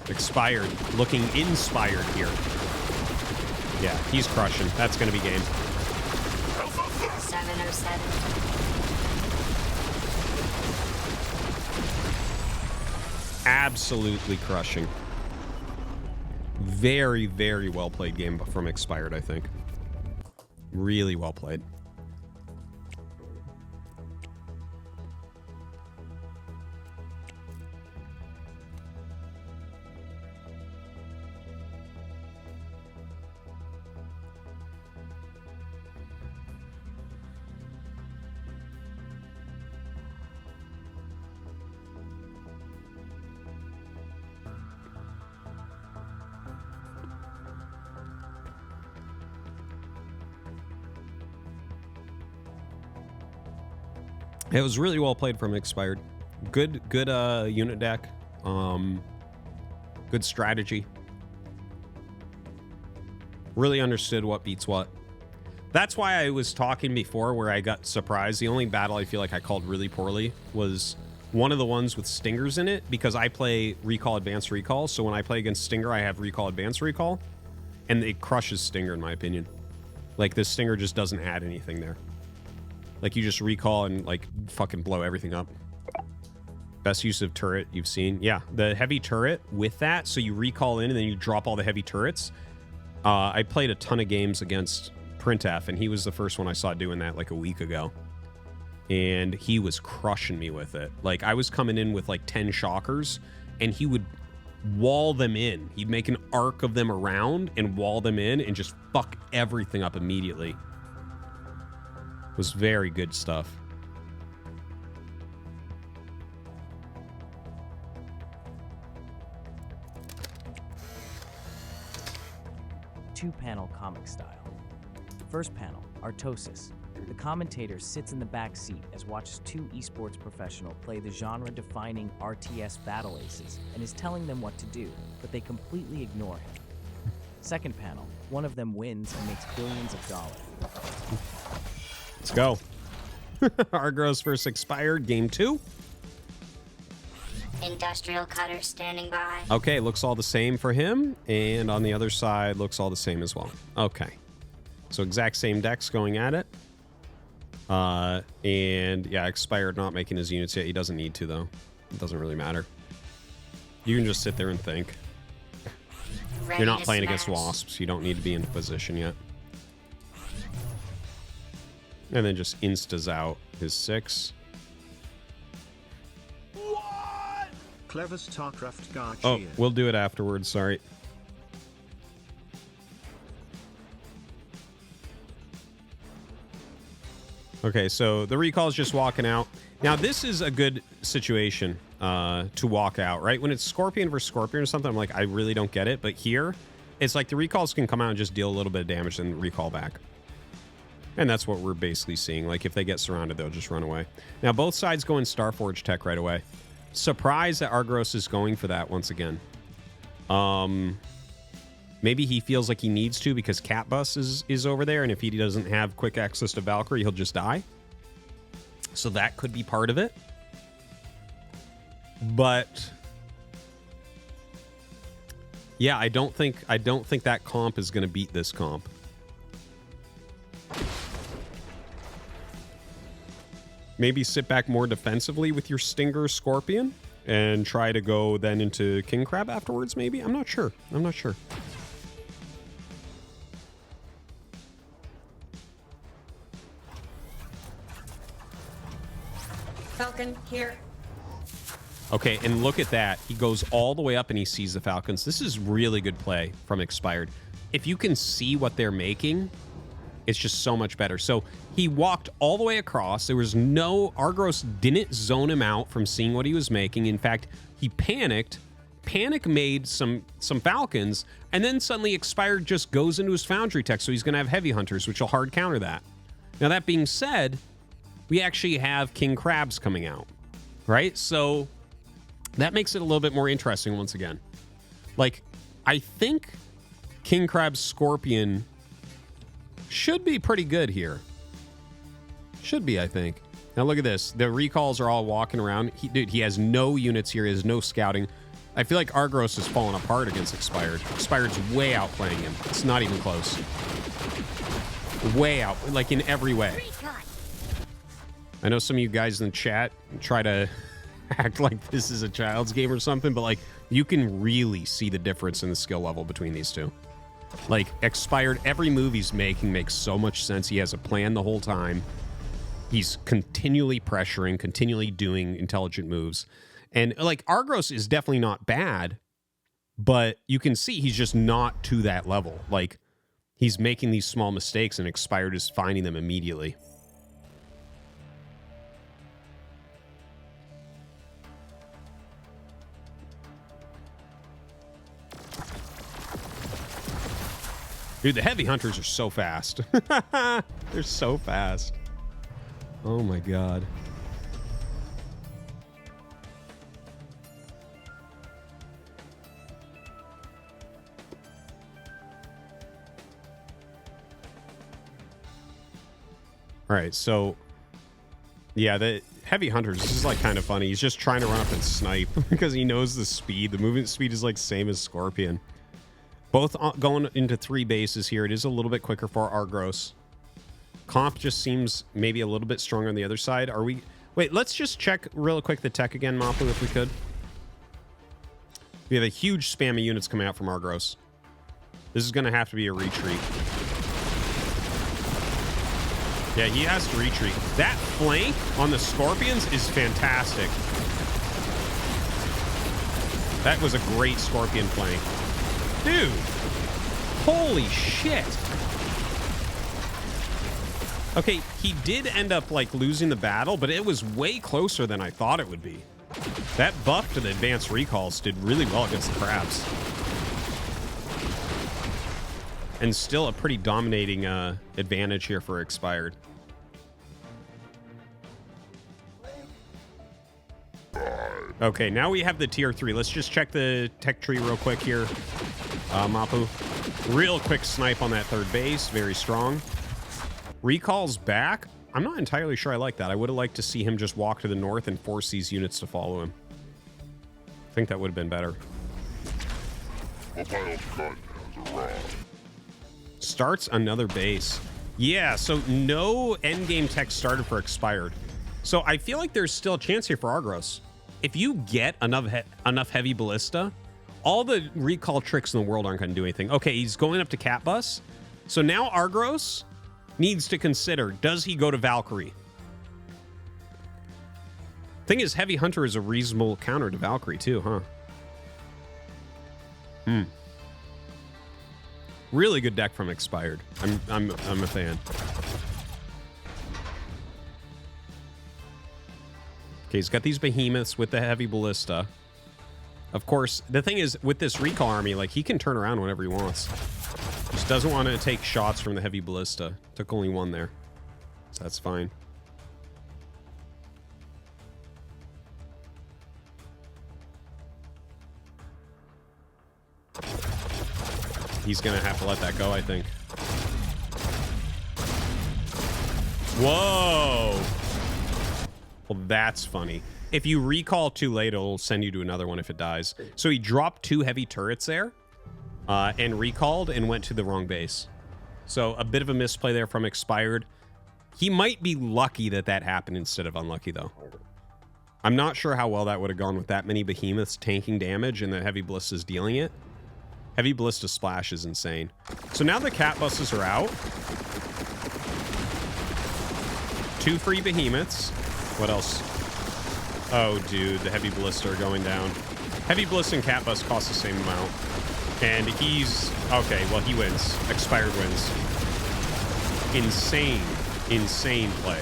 Expired. Looking inspired here. Yeah, he's crushing. That's going to be game. 707. Absolutely crushing. Very, very well played game from Expired, I think. Really well played. It was really well played from Expired. Good unit deck. Good strategy. Really understood what beats what. That's why I was talking before where I got surprised. The only battle I feel like I called really poorly was one of the ones with Stingers in it, because I play Recall Advanced Recall. So when I play against Stinger, I have Recall Advanced Recall, and it crushes Stinger in my opinion. Like, this Stinger just doesn't add anything there. Like, you just recall and, like, fucking blow everything up. Best use of turret you've seen. Yeah, the heavy turret with that, so you recall in and then you drop all the heavy turrets. I played a ton of games against Printf, and he was the first one I saw doing that, like, a week ago. And he was crushing me with it. Like, I was coming in with, like, 10 shockers, and he would wall them in. He'd make an arc of them around and wall them in and just fuck everything up immediately. Was very good stuff. Two-panel comic style. First panel, Artosis. The commentator sits in the back seat as watches two esports professionals play the genre-defining RTS battle aces and is telling them what to do, but they completely ignore him. Second panel, one of them wins and makes billions of dollars. Let's go. Argos versus Expired, game 2. Industrial cutter standing by. Okay, looks all the same for him. And on the other side, looks all the same as well. Okay. So exact same decks going at it. And yeah, Expired not making his units yet. He doesn't need to, though. It doesn't really matter. You can just sit there and think. You're not playing against Wasps. You don't need to be in position yet. And then just instas out his 6. What? Clever Starcraft guard. Oh, we'll do it afterwards. Sorry. Okay, so the recall is just walking out. Now, this is a good situation to walk out, right? When it's Scorpion versus Scorpion or something, I'm like, I really don't get it. But here, it's like the recalls can come out and just deal a little bit of damage and recall back. And that's what we're basically seeing. Like, if they get surrounded, they'll just run away. Now, both sides go in Starforge tech right away. Surprised that Argos is going for that once again. Maybe he feels like he needs to because Cat Bus is over there, and if he doesn't have quick access to Valkyrie, he'll just die. So that could be part of it. But yeah, I don't think that comp is going to beat this comp. Maybe sit back more defensively with your Stinger Scorpion and try to go then into King Crab afterwards, maybe? I'm not sure. Falcon, here. Okay, and look at that. He goes all the way up and he sees the Falcons. This is really good play from Expired. If you can see what they're making, it's just so much better. So he walked all the way across. There was no... Argos didn't zone him out from seeing what he was making. In fact, he panicked. Panic made some Falcons, and then suddenly Expired just goes into his Foundry tech, so he's going to have Heavy Hunters, which will hard counter that. Now, that being said, we actually have king crabs coming out, right? So that makes it a little bit more interesting once again. Like, I think king crab scorpion should be pretty good here. Should be, I think. Now look at this. The recalls are all walking around. Dude, he has no units here. He has no scouting. I feel like Argos is falling apart against Expired. Expired's way outplaying him. It's not even close. Way out, like in every way. I know some of you guys in the chat try to act like this is a child's game or something, but like you can really see the difference in the skill level between these two. Like Expired, every move he's making makes so much sense. He has a plan the whole time. He's continually pressuring, continually doing intelligent moves. And like Argos is definitely not bad, but you can see he's just not to that level. Like he's making these small mistakes and Expired is finding them immediately. Dude, the heavy hunters are so fast. They're so fast. Oh my god. All right, so yeah, the heavy hunters, this is like kind of funny. He's just trying to run up and snipe because he knows the speed. The movement speed is like same as Scorpion. Both going into 3 bases here. It is a little bit quicker for Argos. Comp just seems maybe a little bit stronger on the other side. Are we... Wait, let's just check real quick the tech again, Mapu, if we could. We have a huge spam of units coming out from Argos. This is going to have to be a retreat. Yeah, he has to retreat. That flank on the Scorpions is fantastic. That was a great Scorpion flank. Dude, holy shit. Okay, he did end up like losing the battle, but it was way closer than I thought it would be. That buff to the advanced recalls did really well against the crabs. And still a pretty dominating advantage here for Expired. Okay, now we have the tier 3. Let's just check the tech tree real quick here. Mapu. Real quick snipe on that 3rd base. Very strong. Recalls back. I'm not entirely sure I like that. I would have liked to see him just walk to the north and force these units to follow him. I think that would have been better. Starts another base. Yeah, so no endgame tech started for Expired. So I feel like there's still a chance here for Argos. If you get enough heavy ballista, all the recall tricks in the world aren't going to do anything. Okay, he's going up to Cat Bus. So now Argos needs to consider, does he go to Valkyrie? Thing is, Heavy Hunter is a reasonable counter to Valkyrie too, huh? Really good deck from Expired. I'm a fan. Okay, he's got these behemoths with the heavy ballista. Of course, the thing is, with this recall army, like, he can turn around whenever he wants. Just doesn't want to take shots from the heavy ballista. Took only 1 there. So that's fine. He's going to have to let that go, I think. Whoa! Well, that's funny. If you recall too late, it'll send you to another one if it dies. So he dropped 2 heavy turrets there and recalled and went to the wrong base. So a bit of a misplay there from Expired. He might be lucky that that happened instead of unlucky, though. I'm not sure how well that would have gone with that many behemoths tanking damage and the heavy ballistas dealing it. Heavy ballista splash is insane. So now the cat buses are out. 2 free behemoths. What else? Oh, dude, the heavy ballista are going down. Heavy ballista and cat bus cost the same amount. And he's... Okay, well, he wins. Expired wins. Insane, insane play.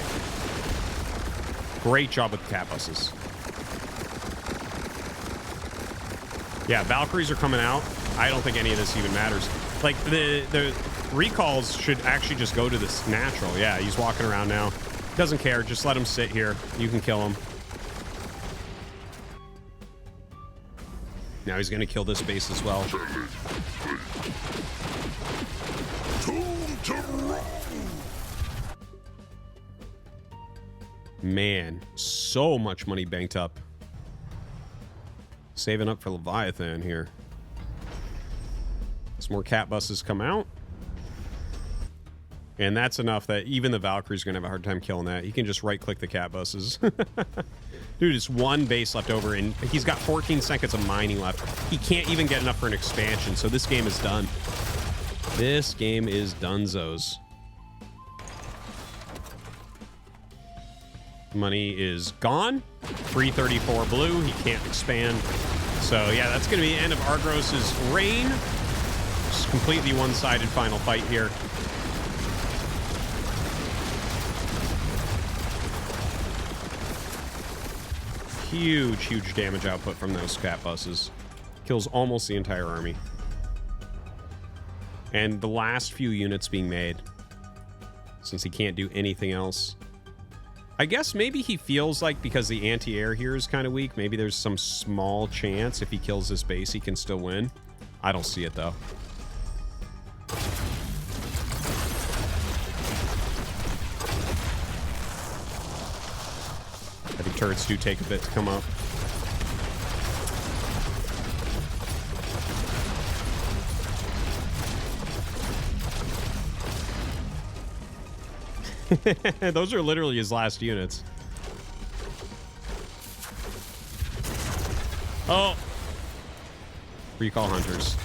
Great job with the cat buses. Yeah, Valkyries are coming out. I don't think any of this even matters. Like, the recalls should actually just go to this natural. Yeah, he's walking around now. Doesn't care. Just let him sit here. You can kill him. Now he's going to kill this base as well. Man, so much money banked up. Saving up for Leviathan here. Some more cat buses come out. And that's enough that even the Valkyrie's going to have a hard time killing that. He can just right-click the cat buses. Dude, it's one base left over, and he's got 14 seconds of mining left. He can't even get enough for an expansion, so this game is done. This game is dunzos. Money is gone. 334 blue. He can't expand. So, yeah, that's going to be the end of Argos's reign. Just completely one-sided final fight here. Huge, huge damage output from those cat buses. Kills almost the entire army. And the last few units being made, since he can't do anything else. I guess maybe he feels like because the anti-air here is kind of weak, maybe there's some small chance if he kills this base he can still win. I don't see it though. I think turrets do take a bit to come up. Those are literally his last units. Oh! Recall hunters.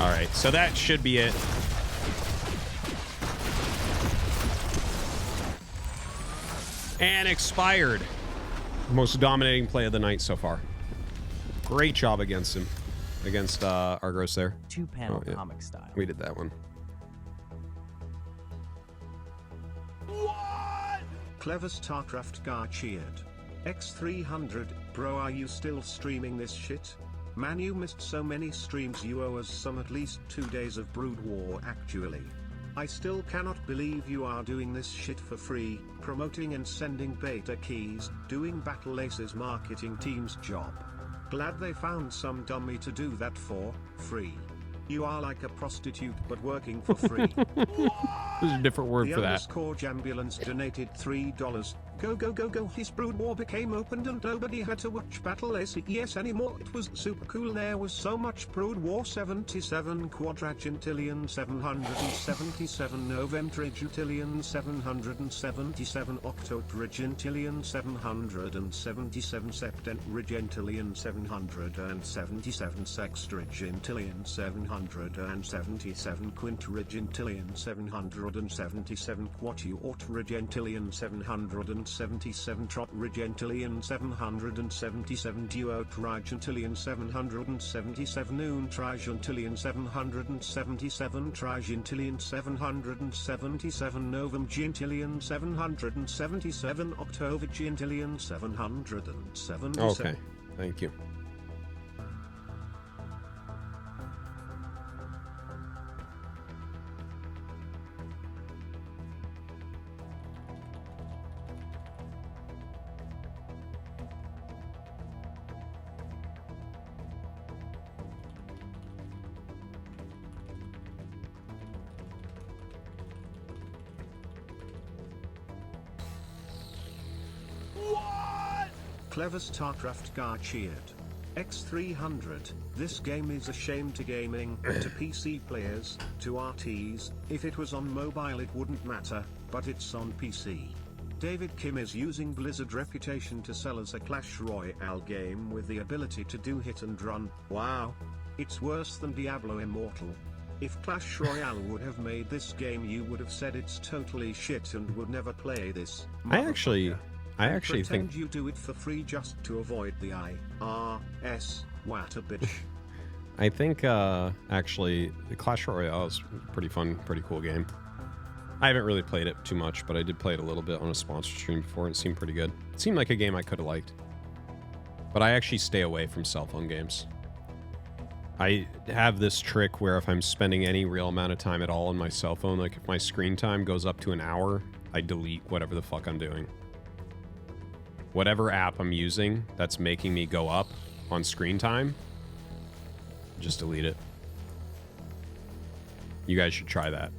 Alright, so that should be it. And expired. Most dominating play of the night so far. Great job against him. Against Argos there. Two-panel comic style. We did that one. Clever Starcraft Gar cheered. X300, bro, are you still streaming this shit? Man, you missed so many streams. You owe us some at least 2 days of Brood War actually. I still cannot believe you are doing this shit for free, promoting and sending beta keys, doing Battle Aces marketing team's job. Glad they found some dummy to do that for free. You are like a prostitute but working for free. There's a different word for that. The _Scourge Ambulance donated $3. Go, go, go, go. His Brood War became opened and nobody had to watch Battle ACES anymore. It was super cool. There was so much Brood War. 77 Quadragentillion 777 Novemtrigentillion 777 Octotrigentillion 777 Septentrigentillion 777 Sextrigentillion 777 Quintrigentillion 777 Quatuortrigentillion 777 Trotrigentillion 777 Duotrigentillion 777 Untrigentillion 777 Trigentillion 777 Novemgentillion 777 Octovigentillion 777. Okay, thank you. Clever Starcraft Gar cheered. X300, this game is a shame to gaming, to PC players, to RTs. If it was on mobile it wouldn't matter, but it's on PC. David Kim is using Blizzard reputation to sell us a Clash Royale game with the ability to do hit and run. Wow. It's worse than Diablo Immortal. If Clash Royale would have made this game you would have said it's totally shit and would never play this. I actually think you do it for free just to avoid the IRS. What a bitch. I think actually the Clash Royale is pretty fun, pretty cool game. I haven't really played it too much, but I did play it a little bit on a sponsored stream before and it seemed pretty good. It seemed like a game I could have liked. But I actually stay away from cell phone games. I have this trick where if I'm spending any real amount of time at all on my cell phone, like if my screen time goes up to an hour, I delete whatever the fuck I'm doing. Whatever app I'm using that's making me go up on screen time, just delete it. You guys should try that.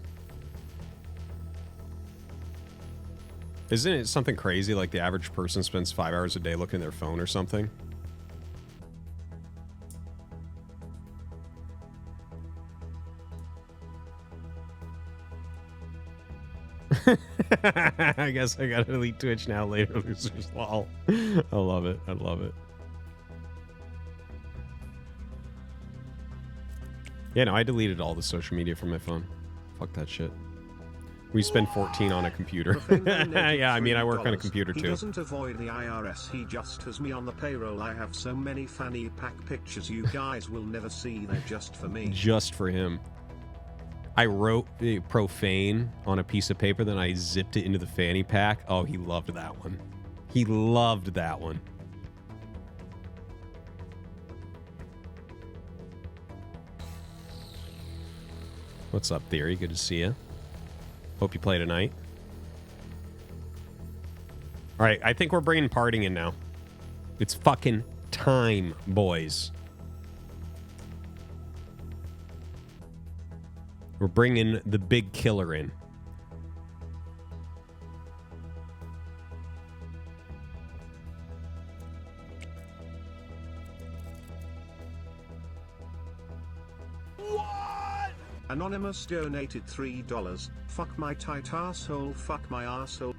Isn't it something crazy like the average person spends 5 hours a day looking at their phone or something? I guess I gotta delete Twitch now, later losers. Lol. I love it. I love it. Yeah, no, I deleted all the social media from my phone. Fuck that shit. We spend 14 on a computer. Yeah, I mean, I work on a computer too. He doesn't avoid the IRS, he just has me on the payroll. I have so many fanny pack pictures you guys will never see, they're just for me. Just for him. I wrote profane on a piece of paper, then I zipped it into the fanny pack. Oh, he loved that one. He loved that one. What's up, Theory? Good to see you. Hope you play tonight. All right, I think we're bringing partying in now. It's fucking time, boys. We're bringing the big killer in. Anonymous donated $3. Fuck my tight arsehole, fuck my arsehole.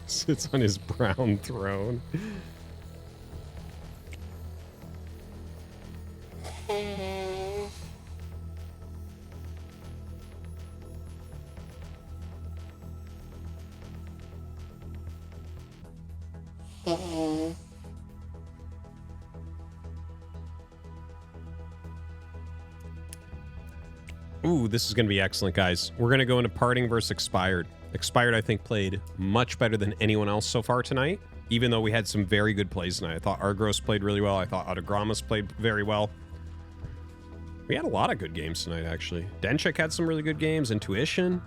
Sits on his brown throne. Ooh, this is going to be excellent, guys. We're going to go into parting versus expired. Expired, I think, played much better than anyone else so far tonight, even though we had some very good plays tonight. I thought Argros played really well. I thought Autogramus played very well. We had a lot of good games tonight, actually. Denchik had some really good games. Intuition.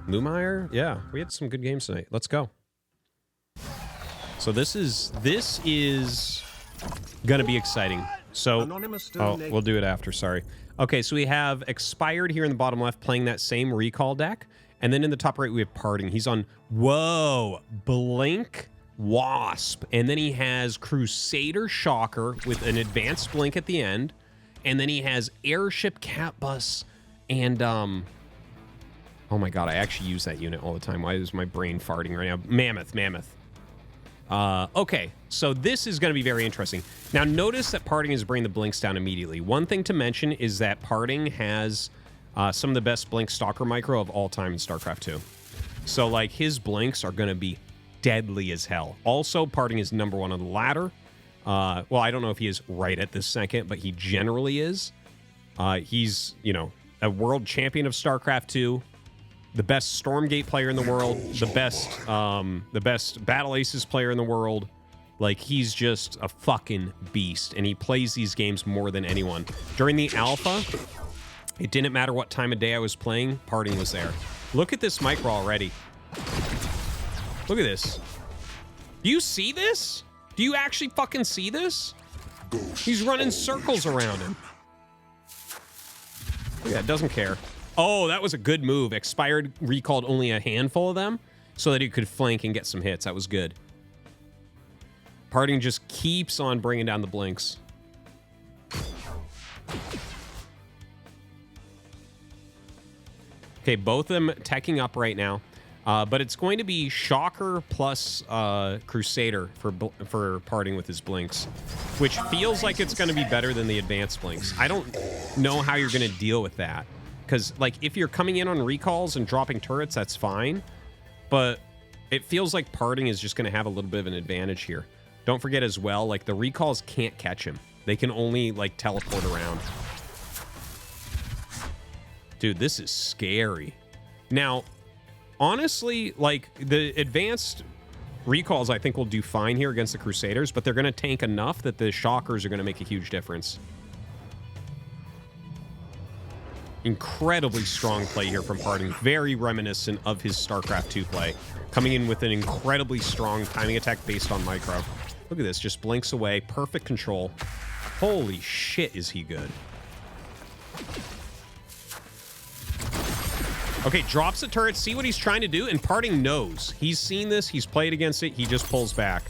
Lumire. Yeah, we had some good games tonight. Let's go. So this is going to be exciting. So, oh, we'll do it after, sorry. Okay, so we have Expired here in the bottom left playing that same recall deck. And then in the top right, we have Parting. He's on, whoa, Blink Wasp. And then he has Crusader Shocker with an advanced blink at the end. And then he has Airship Cat Bus and, oh my God, I actually use that unit all the time. Why is my brain farting right now? Mammoth. Okay, so this is going to be very interesting. Now, notice that Parting is bringing the blinks down immediately. One thing to mention is that Parting has some of the best blink stalker micro of all time in StarCraft 2. So, like, his blinks are going to be deadly as hell. Also, Parting is #1 on the ladder. Well, I don't know if he is right at this second, but he generally is. He's, you know, a world champion of StarCraft 2. The best Stormgate player in the world, the best Battle Aces player in the world. Like, he's just a fucking beast, and he plays these games more than anyone. During the alpha, it didn't matter what time of day I was playing, Parting was there. Look at this micro already. Look at this. Do you see this? Do you actually fucking see this? He's running circles around him. Look at that, doesn't care. Oh, that was a good move. Expired recalled only a handful of them so that he could flank and get some hits. That was good. Parting just keeps on bringing down the blinks. Okay, both of them teching up right now. But it's going to be Shocker plus Crusader for Parting with his blinks, which feels like it's going to be better than the advanced blinks. I don't know how you're going to deal with that. because, like, if you're coming in on recalls and dropping turrets, that's fine. But it feels like parting is just going to have a little bit of an advantage here. Don't forget as well, like, the recalls can't catch him. They can only, like, teleport around. Dude, this is scary. Now, honestly, like, the advanced recalls, I think, will do fine here against the Crusaders, but they're going to tank enough that the Shockers are going to make a huge difference. Incredibly strong play here from Parting. Very reminiscent of his StarCraft 2 play. Coming in with an incredibly strong timing attack based on micro. Look at this, just blinks away. Perfect control. Holy shit, is he good. Okay, drops the turret, see what he's trying to do, and Parting knows. He's seen this, he's played against it, he just pulls back.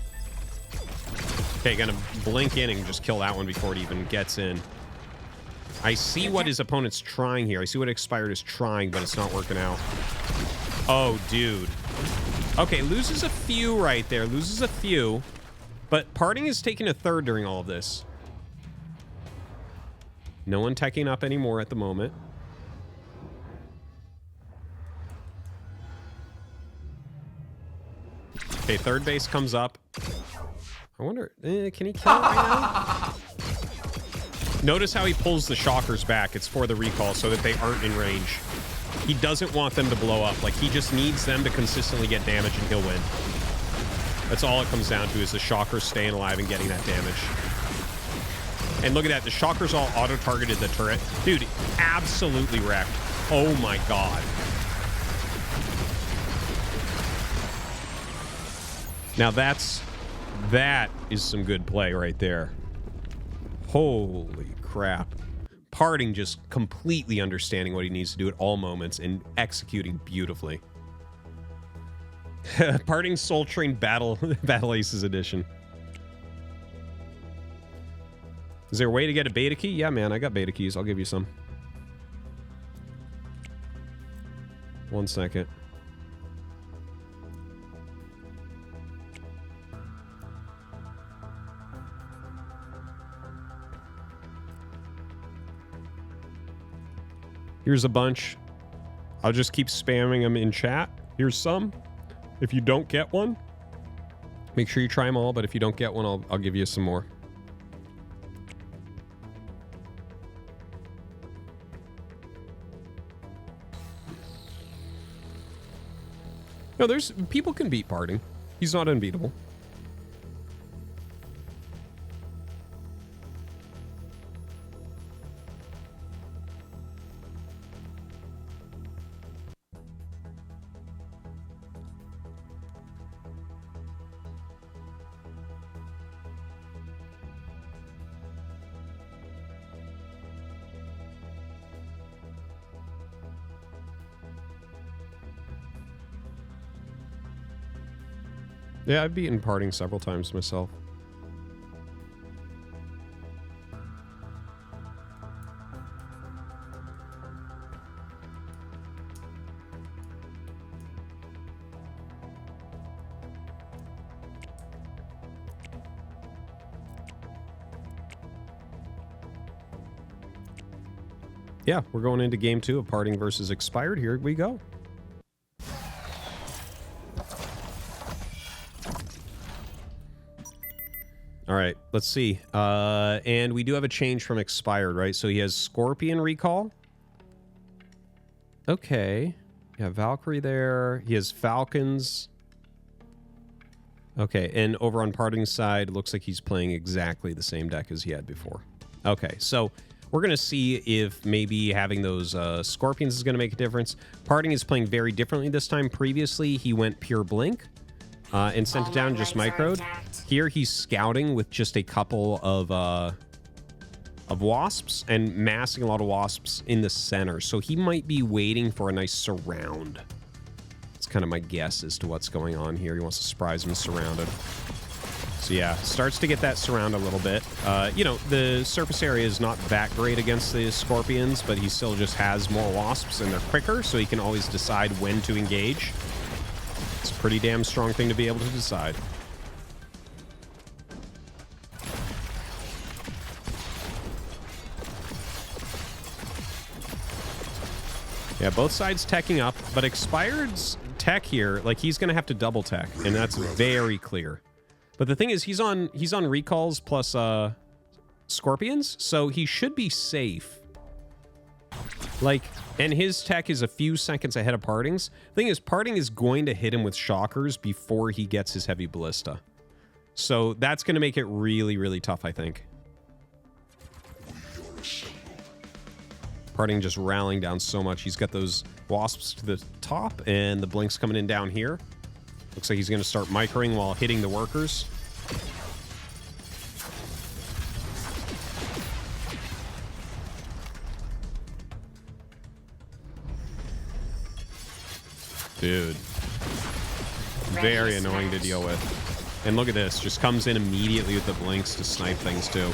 Okay, gonna blink in and just kill that one before it even gets in. I see what his opponent's trying here. I see what Expired is trying, but it's not working out. Oh, dude. Okay, loses a few right there. Loses a few. But Parting is taking a third during all of this. No one teching up anymore at the moment. Okay, third base comes up. I wonder, can he kill it right now? Notice how he pulls the Shockers back. It's for the recall so that they aren't in range. He doesn't want them to blow up. Like, he just needs them to consistently get damage and he'll win. That's all it comes down to, is the Shockers staying alive and getting that damage. And look at that. The Shockers all auto-targeted the turret. Dude, absolutely wrecked. Oh my god. Now that is some good play right there. Holy crap. Parting just completely understanding what he needs to do at all moments and executing beautifully. Parting Soul Train Battle Aces Edition. Is there a way to get a beta key? Yeah, man, I got beta keys. I'll give you some. 1 second. Here's a bunch. I'll just keep spamming them in chat. Here's some. If you don't get one, make sure you try them all. But if you don't get one, I'll give you some more. No, there's people can beat Parting. He's not unbeatable. Yeah, I've beaten Parting several times myself. Yeah, we're going into game 2 of Parting versus Expired. Here we go. All right, let's see. And we do have a change from Expired, right? So he has Scorpion Recall. Okay. Yeah, Valkyrie there. He has Falcons. Okay, and over on Parting's side, looks like he's playing exactly the same deck as he had before. Okay, so we're going to see if maybe having those Scorpions is going to make a difference. Parting is playing very differently this time. Previously, he went Pure Blink and sent it down just microed. Here he's scouting with just a couple of wasps and massing a lot of wasps in the center. So he might be waiting for a nice surround. It's kind of my guess as to what's going on here. He wants to surprise him surrounded. So yeah, starts to get that surround a little bit. You know, the surface area is not that great against the Scorpions, but he still just has more wasps and they're quicker, so he can always decide when to engage. It's a pretty damn strong thing to be able to decide. Yeah, both sides teching up, but Expired's tech here, like he's gonna have to double tech, and that's very clear. But the thing is, he's on recalls plus scorpions, so he should be safe. Like, and his tech is a few seconds ahead of Parting's. The thing is, Parting is going to hit him with shockers before he gets his heavy ballista. So that's going to make it really, really tough, I think. Parting just rallying down so much. He's got those wasps to the top, and the blinks coming in down here. Looks like he's going to start microing while hitting the workers. Dude. Very annoying to deal with. And look at this. Just comes in immediately with the blinks to snipe things too.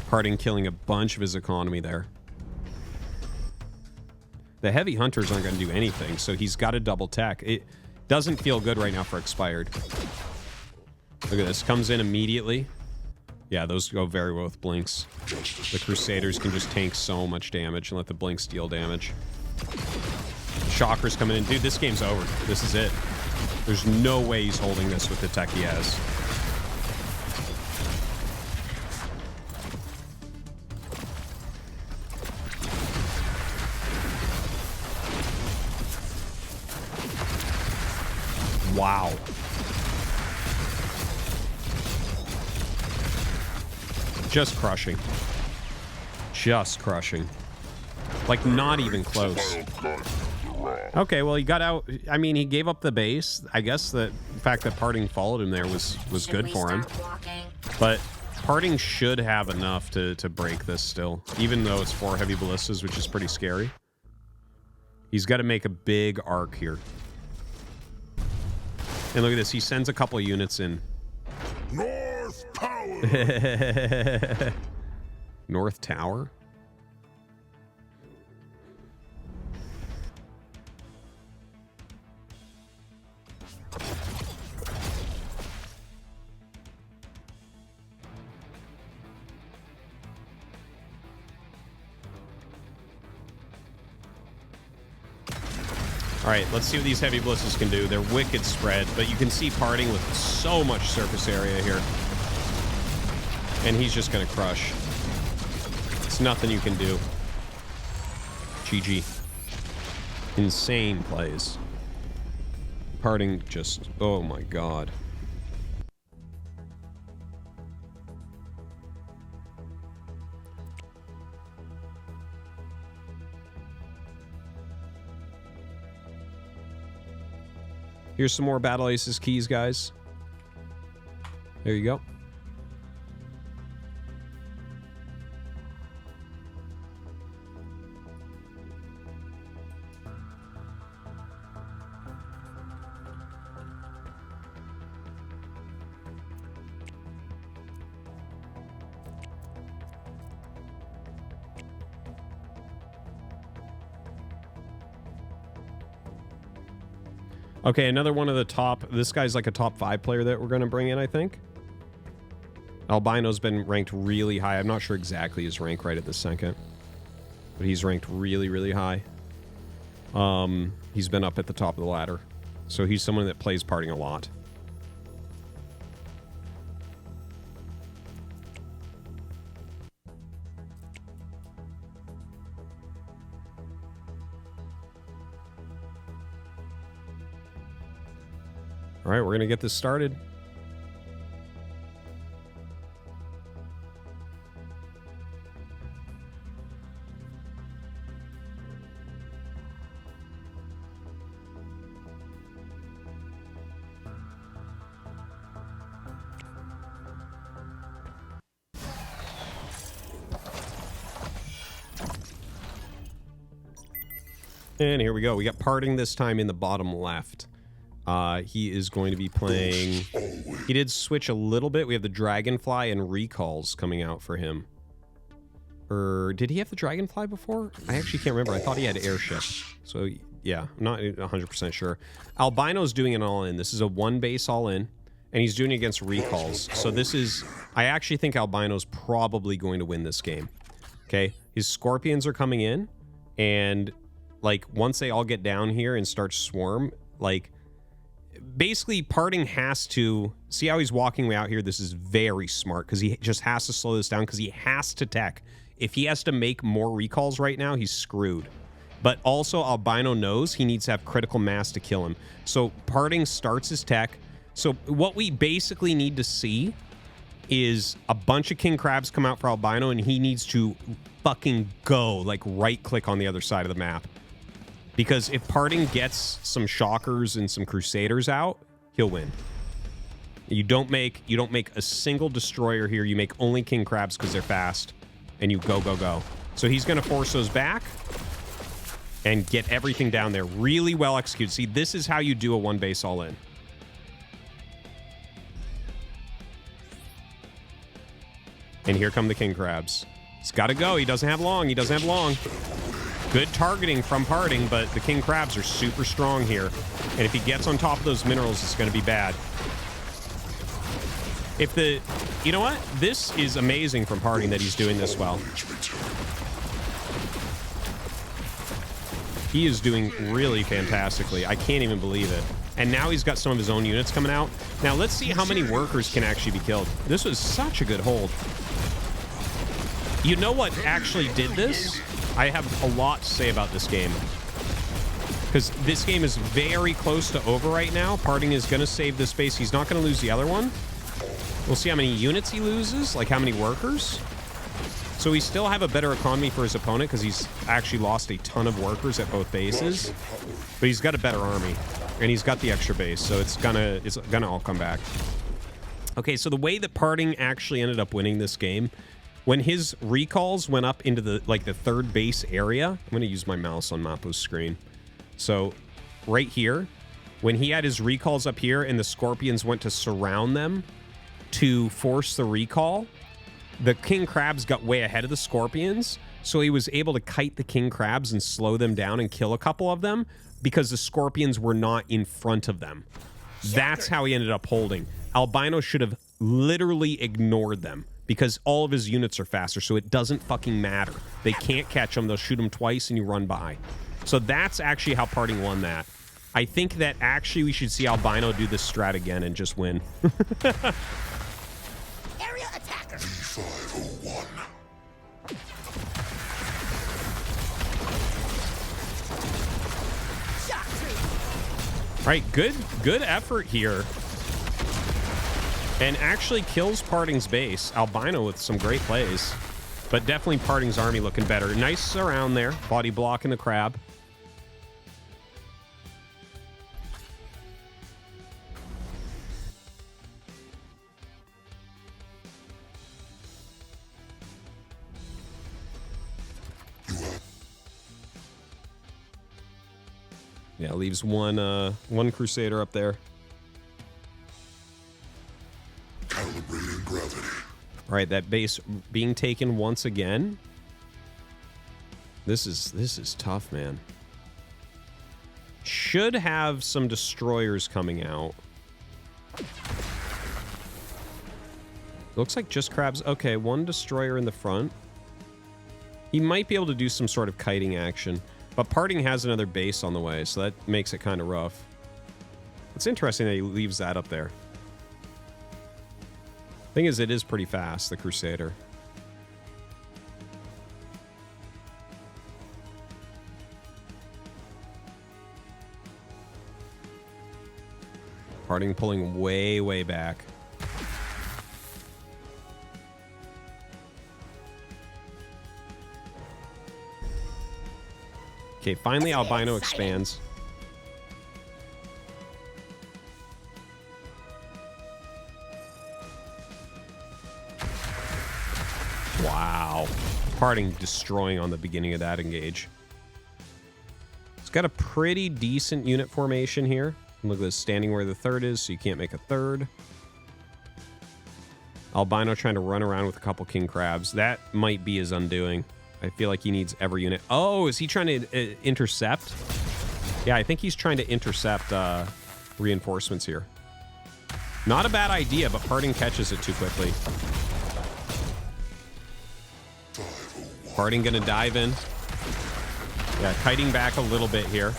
Parting killing a bunch of his economy there. The heavy hunters aren't going to do anything, so he's got to double tech. It doesn't feel good right now for Expired. Look at this. Comes in immediately. Yeah, those go very well with blinks. The Crusaders can just tank so much damage and let the blinks deal damage. Shockers coming in. Dude, this game's over. This is it. There's no way he's holding this with the tech he has. Wow. Just crushing. Just crushing. Like, not even close. Okay, well, he got out. I mean, he gave up the base. I guess the fact that Parting followed him there was good for him. But Parting should have enough to break this still, even though it's 4 heavy ballistas, which is pretty scary. He's got to make a big arc here. And look at this. He sends a couple of units in. North Tower! North Tower? All right, let's see what these heavy ballistas can do. They're wicked spread, but you can see Parting with so much surface area here. And he's just going to crush. It's nothing you can do. GG. Insane plays. Parting just... Oh my god. Here's some more Battle Aces keys, guys. There you go. Okay, another one of the top... This guy's like a top 5 player that we're going to bring in, I think. Albino's been ranked really high. I'm not sure exactly his rank right at this second. But he's ranked really, really high. He's been up at the top of the ladder. So he's someone that plays Parting a lot. All right, we're going to get this started. And here we go. We got Parting this time in the bottom left. He is going to be playing... He did switch a little bit. We have the Dragonfly and Recalls coming out for him. Or did he have the Dragonfly before? I actually can't remember. I thought he had Airship. So, yeah, I'm not 100% sure. Albino's doing an all-in. This is a 1 base all-in. And he's doing it against Recalls. So this is... I actually think Albino's probably going to win this game. Okay? His Scorpions are coming in. And... like, once they all get down here and start to swarm, like, basically Parting has to... See how he's walking way out here? This is very smart, because he just has to slow this down, because he has to tech. If he has to make more recalls right now, he's screwed. But also, Albino knows he needs to have critical mass to kill him. So Parting starts his tech. So what we basically need to see is a bunch of king crabs come out for Albino, and he needs to fucking go, like, right-click on the other side of the map. Because if Parting gets some shockers and some crusaders out, he'll win. You don't make a single destroyer here. You make only king crabs because they're fast, and you go, go, go. So he's going to force those back and get everything down there. Really well executed. See, this is how you do a one base all in. And here come the king crabs. He's got to go. He doesn't have long. He doesn't have long. Good targeting from Parting, but the king crabs are super strong here. And if he gets on top of those minerals, it's going to be bad. If the... You know what? This is amazing from Parting that he's doing this well. He is doing really fantastically. I can't even believe it. And now he's got some of his own units coming out. Now, let's see how many workers can actually be killed. This was such a good hold. You know what actually did this? I have a lot to say about this game. Because this game is very close to over right now. Parting is going to save this base. He's not going to lose the other one. We'll see how many units he loses, like how many workers. So we still have a better economy for his opponent because he's actually lost a ton of workers at both bases. But he's got a better army. And he's got the extra base, so it's gonna all come back. Okay, so the way that Parting actually ended up winning this game, when his recalls went up into the third base area, I'm gonna use my mouse on Mappo's screen. So right here, when he had his recalls up here and the Scorpions went to surround them to force the recall, the King Crabs got way ahead of the Scorpions, so he was able to kite the King Crabs and slow them down and kill a couple of them because the Scorpions were not in front of them. That's how he ended up holding. Albino should have literally ignored them because all of his units are faster, so it doesn't fucking matter. They can't catch him. They'll shoot him twice and you run by. So that's actually how Parting won that. I think that actually we should see Albino do this strat again and just win. Area attacker. V501. Right, good effort here. And actually kills Parting's base. Albino with some great plays. But definitely Parting's army looking better. Nice around there. Body blocking the crab. Yeah, leaves one Crusader up there. Calibrating gravity. All right, that base being taken once again. This is tough, man. Should have some destroyers coming out. Looks like just crabs. Okay, one destroyer in the front. He might be able to do some sort of kiting action. But Parting has another base on the way, so that makes it kind of rough. It's interesting that he leaves that up there. Thing is, it is pretty fast, the Crusader. Parting pulling way, way back. Okay, finally Albino expands. Wow. Parting destroying on the beginning of that engage. It's got a pretty decent unit formation here. Look at this, standing where the third is, so you can't make a third. Albino trying to run around with a couple King Crabs. That might be his undoing. I feel like he needs every unit. Oh, is he trying to intercept? Yeah, I think he's trying to intercept reinforcements here. Not a bad idea, but Parting catches it too quickly. Parting gonna dive in. Yeah, kiting back a little bit here.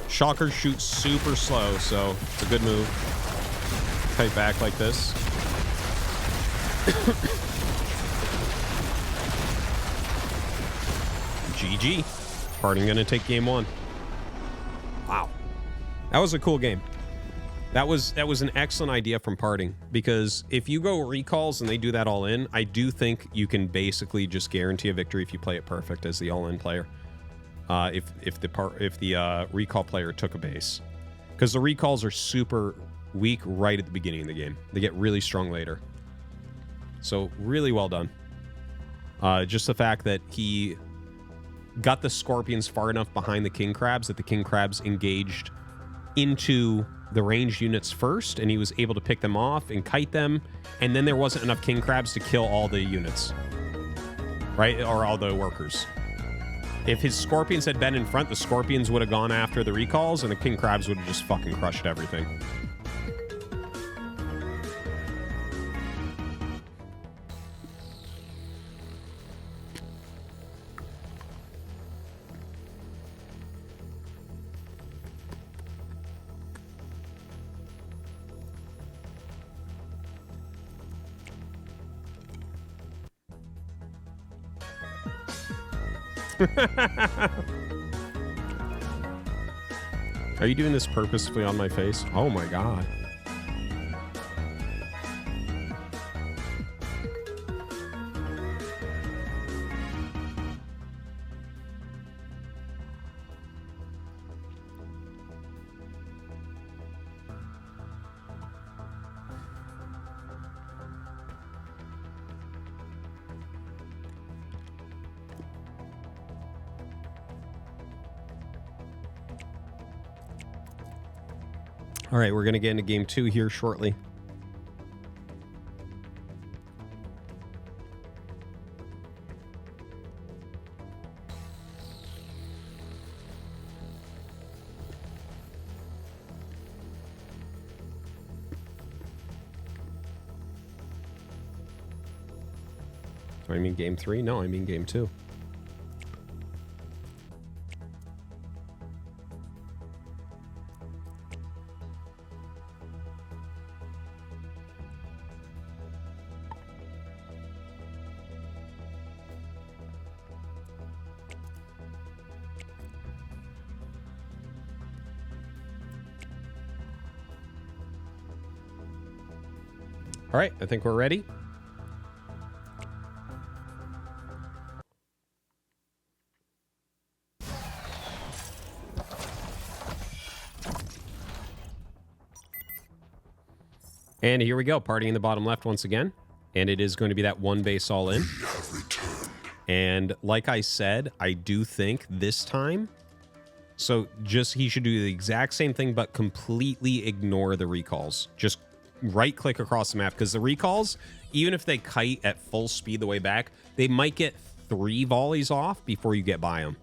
Shockers shoot super slow, so it's a good move. Kite back like this. GG. Parting gonna take game 1. Wow. That was a cool game. That was an excellent idea from Parting, because if you go recalls and they do that all in, I do think you can basically just guarantee a victory if you play it perfect as the all in player. If the recall player took a base, because the recalls are super weak right at the beginning of the game. They get really strong later. So really well done. Just the fact that he got the Scorpions far enough behind the King Crabs that the King Crabs engaged into the ranged units first, and he was able to pick them off and kite them, and then there wasn't enough King Crabs to kill all the units, right? Or all the workers. If his Scorpions had been in front, the Scorpions would have gone after the recalls, and the King Crabs would have just fucking crushed everything. Are you doing this purposefully on my face? Oh my god. All right, we're going to get into game 2 here shortly. Do I mean game 3? No, I mean game 2. All right, I think we're ready. And here we go, party in the bottom left once again. And it is going to be that one base all in. And like I said, I do think this time, so just he should do the exact same thing, but completely ignore the recalls. Just right click across the map, because the recalls, even if they kite at full speed the way back, they might get 3 volleys off before you get by them.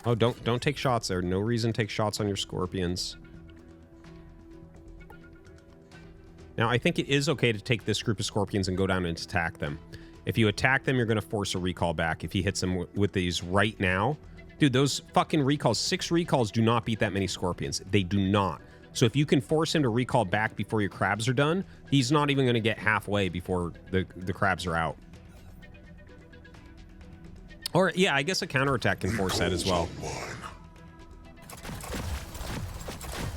Oh, don't take shots there. No reason to take shots on your Scorpions. Now, I think it is okay to take this group of Scorpions and go down and attack them. If you attack them, you're going to force a recall back if he hits them with these right now. Dude, those fucking recalls, 6 recalls do not beat that many Scorpions. They do not. So if you can force him to recall back before your crabs are done, he's not even going to get halfway before the crabs are out. Or, yeah, I guess a counterattack can force that as well.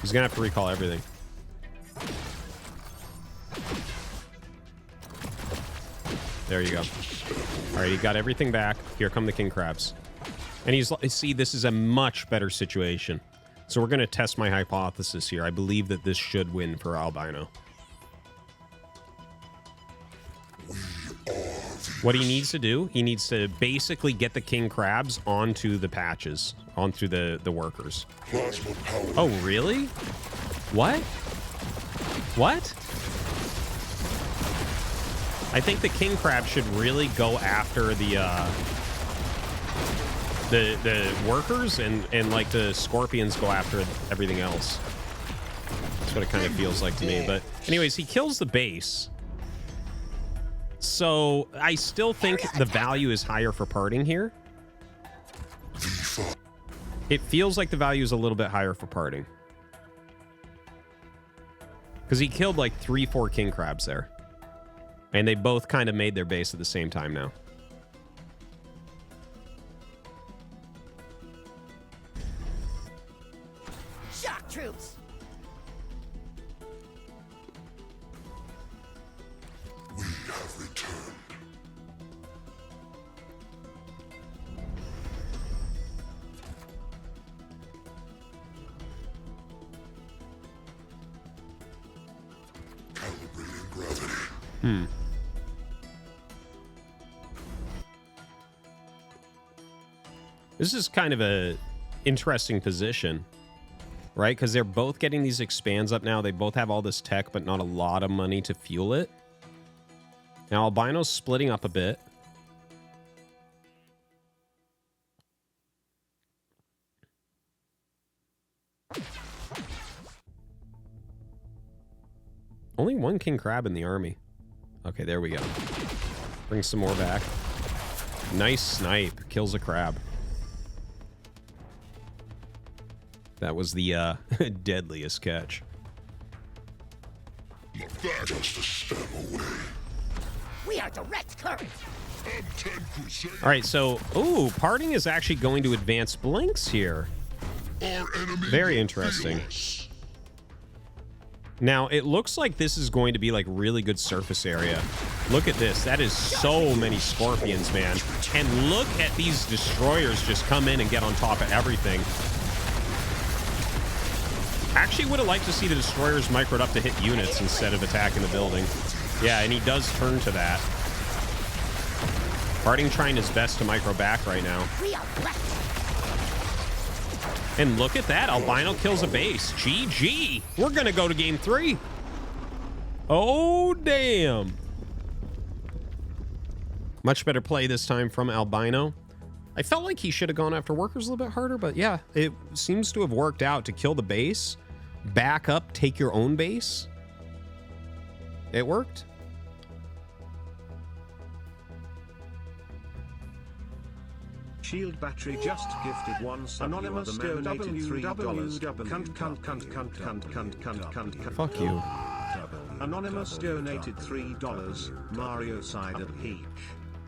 He's going to have to recall everything. There you go. All right, he got everything back. Here come the King Crabs. And he's, see, this is a much better situation. So we're going to test my hypothesis here. I believe that this should win for Albino. What he needs to do, he needs to basically get the King Crabs onto the patches, onto the workers. Oh, really? What? What? I think the King Crab should really go after the workers, and like the Scorpions go after everything else. That's what it kind of feels like to me. But anyways, he kills the base. So I still think the value is higher for parting here. It feels like the value is a little bit higher for parting. Because he killed like 3-4 king crabs there. And they both kind of made their base at the same time now. Shock troops. We have returned. Calibrating gravity. This is kind of a interesting position, right? Because they're both getting these expands up now. They both have all this tech, but not a lot of money to fuel it. Now, Albino's splitting up a bit. Only one king crab in the army. Okay, there we go. Bring some more back. Nice snipe. Kills a crab. That was the deadliest catch. Just a step away. We are direct current. All right, so, ooh, parting is actually going to advance blinks here. Very interesting. Now, it looks like this is going to be like really good surface area. Look at this. That is so many scorpions, man. And look at these destroyers just come in and get on top of everything. Actually would have liked to see the destroyers microed up to hit units instead of attacking the building. Yeah, and he does turn to that. Parting trying his best to micro back right now. And look at that. Albino kills a base. GG. We're going to go to game 3. Oh, damn. Much better play this time from Albino. I felt like he should have gone after workers a little bit harder, but yeah, it seems to have worked out to kill the base, back up, take your own base. It worked. Shield battery just gifted one sub. Anonymous donated $3. Cunt. Fuck you. Anonymous donated $3. Mario Cider Peach.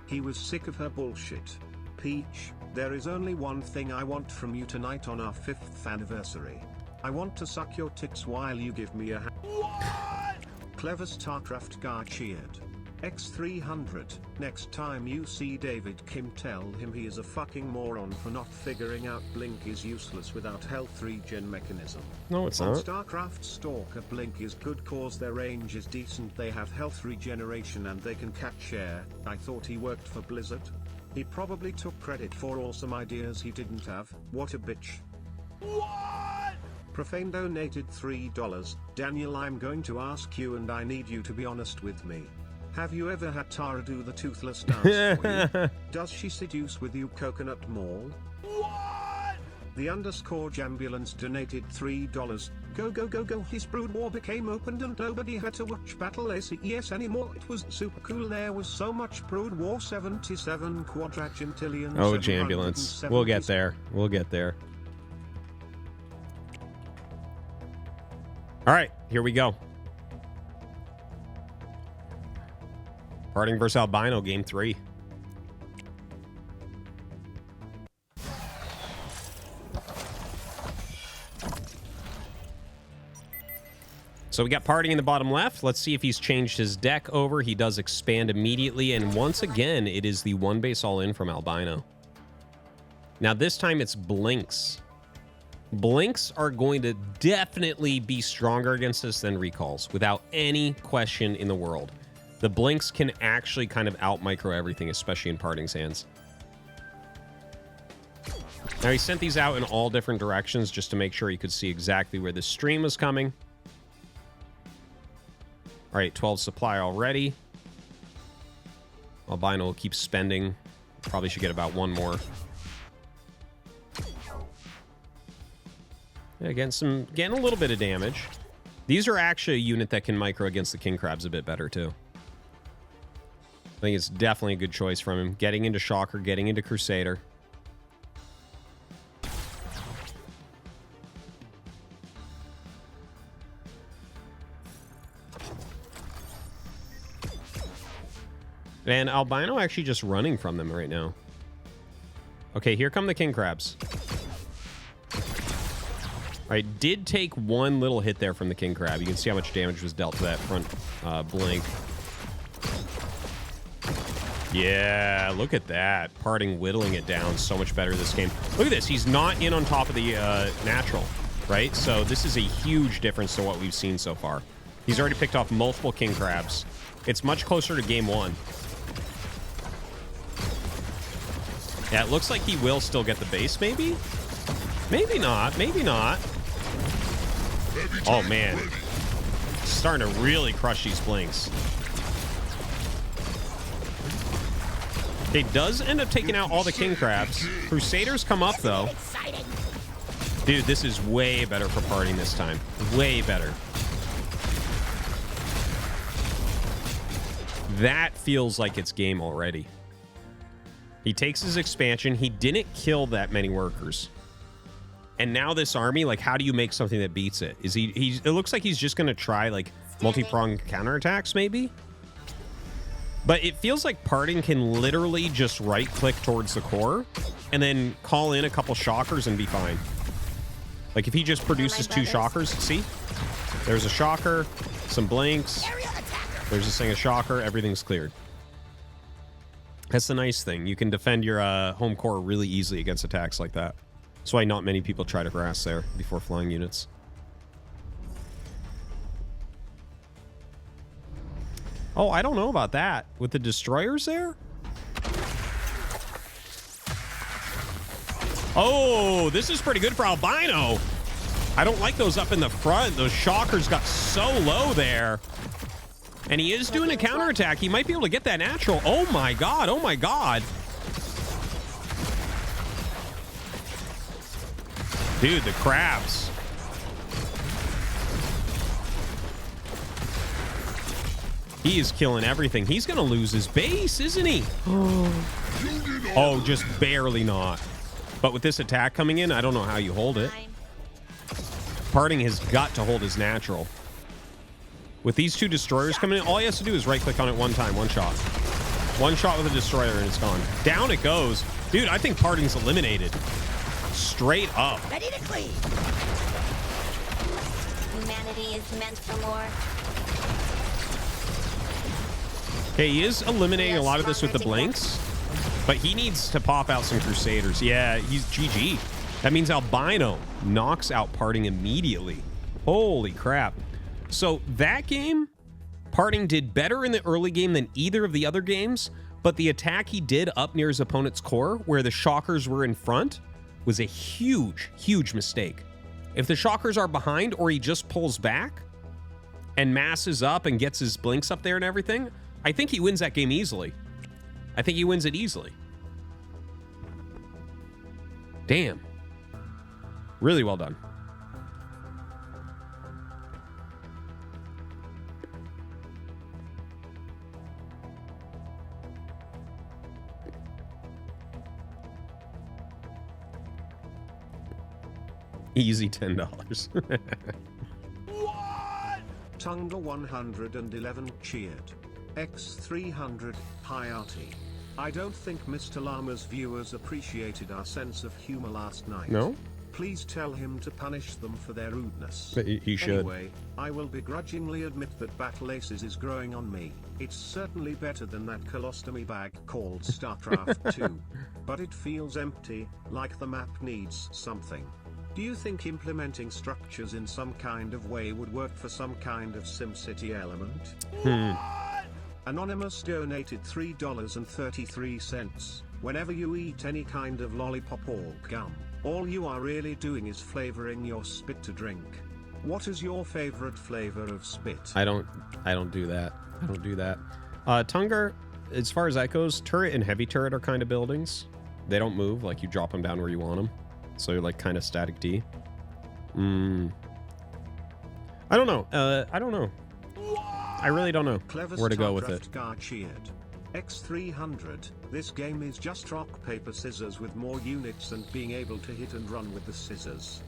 He was sick of her bullshit. Peach, there is only one thing I want from you tonight on our 5th anniversary. I want to suck your tits while you give me a What? Clever Starcraft guy cheered. X300, next time you see David Kim, tell him he is a fucking moron for not figuring out Blink is useless without health regen mechanism. No, it's On not. Starcraft Stalker, Blink is good cause their range is decent, they have health regeneration and they can catch air. I thought he worked for Blizzard. He probably took credit for awesome ideas he didn't have. What a bitch. What? Profane donated $3. Daniel, I'm going to ask you and I need you to be honest with me. Have you ever had Tara do the toothless dance for you? Does she seduce with you Coconut Mall? What? The underscore Jambulance donated $3. Go. His Brood War became opened and nobody had to watch Battle ACES anymore. It was super cool. There was so much Brood War 77 quadragentillion. Oh, Jambulance. We'll get there. We'll get there. All right, here we go. Parting versus Albino, game 3. So we got Parting in the bottom left. Let's see if he's changed his deck over. He does expand immediately. And once again, it is the one base all in from Albino. Now this time it's Blinks. Blinks are going to definitely be stronger against us than Recalls, without any question in the world. The Blinks can actually kind of out-micro everything, especially in Parting's hands. Now, he sent these out in all different directions just to make sure he could see exactly where the stream was coming. All right, 12 supply already. Albino will keep spending. Probably should get about one more. Yeah, getting a little bit of damage. These are actually a unit that can micro against the king crabs a bit better, too. think it's definitely a good choice from him. Getting into Shocker, getting into Crusader. And Albino actually just running from them right now. Okay, here come the king crabs. All right, did take one little hit there from the king crab. You can see how much damage was dealt to that front blink. Yeah, look at that. Parting whittling it down so much better this game. Look at this. He's not in on top of the natural, right? So this is a huge difference to what we've seen so far. He's already picked off multiple king crabs. It's much closer to game one. Yeah, it looks like he will still get the base, maybe? Maybe not. Maybe not. Oh, man. Starting to really crush these blinks. He does end up taking out all the king crabs. Crusaders come up, though. Dude, this is way better for partying this time. Way better. That feels like it's game already. He takes his expansion. He didn't kill that many workers. And now this army, like, how do you make something that beats it? Is it looks like he's just going to try, like, multi-pronged counterattacks, maybe? But it feels like parting can literally just right-click towards the core and then call in a couple shockers and be fine. Like, if he just produces two shockers, see? There's a shocker, some blinks. There's this thing, a shocker. Everything's cleared. That's the nice thing. You can defend your home core really easily against attacks like that. That's why not many people try to harass there before flying units. Oh, I don't know about that. With the destroyers there? Oh, this is pretty good for Albino. I don't like those up in the front. Those shockers got so low there. And he is doing a counterattack. He might be able to get that natural. Oh my god. Oh my god. Dude, the crabs. He is killing everything. He's going to lose his base, isn't he? Oh, just barely not. But with this attack coming in, I don't know how you hold it. Parting has got to hold his natural. With these two destroyers coming in, all he has to do is right-click on it one time, one shot. One shot with a destroyer and it's gone. Down it goes. Dude, I think Parting's eliminated. Straight up. Ready to clean. Humanity is meant for more. Okay, he is eliminating a lot of this with the blinks, but he needs to pop out some Crusaders. Yeah, he's GG. That means Albino knocks out Parting immediately. Holy crap. So that game, Parting did better in the early game than either of the other games, but the attack he did up near his opponent's core, where the shockers were in front, was a huge, huge mistake. If the shockers are behind or he just pulls back and masses up and gets his blinks up there and everything, I think he wins that game easily. I think he wins it easily. Damn. Really well done. Easy $10. Tunga 111 cheered. X300 Hayati. I don't think Mr. Llama's viewers appreciated our sense of humor last night. No? Please tell him to punish them for their rudeness. He should. Anyway, I will begrudgingly admit that Battle Aces is growing on me. It's certainly better than that colostomy bag called StarCraft 2. But it feels empty, like the map needs something. Do you think implementing structures in some kind of way would work for some kind of SimCity element? Anonymous donated $3.33. Whenever you eat any kind of lollipop or gum, all you are really doing is flavoring your spit to drink. What is your favorite flavor of spit? I don't do that. I don't do that. Tungar, as far as that goes, turret and heavy turret are kind of buildings. They don't move, like you drop them down where you want them. So you're like kind of static D. I don't know. I don't know. I really don't know Clever where to go with Starcraft it. Gar cheered. X300, this game is just rock, paper, scissors with more units and being able to hit and run with the scissors.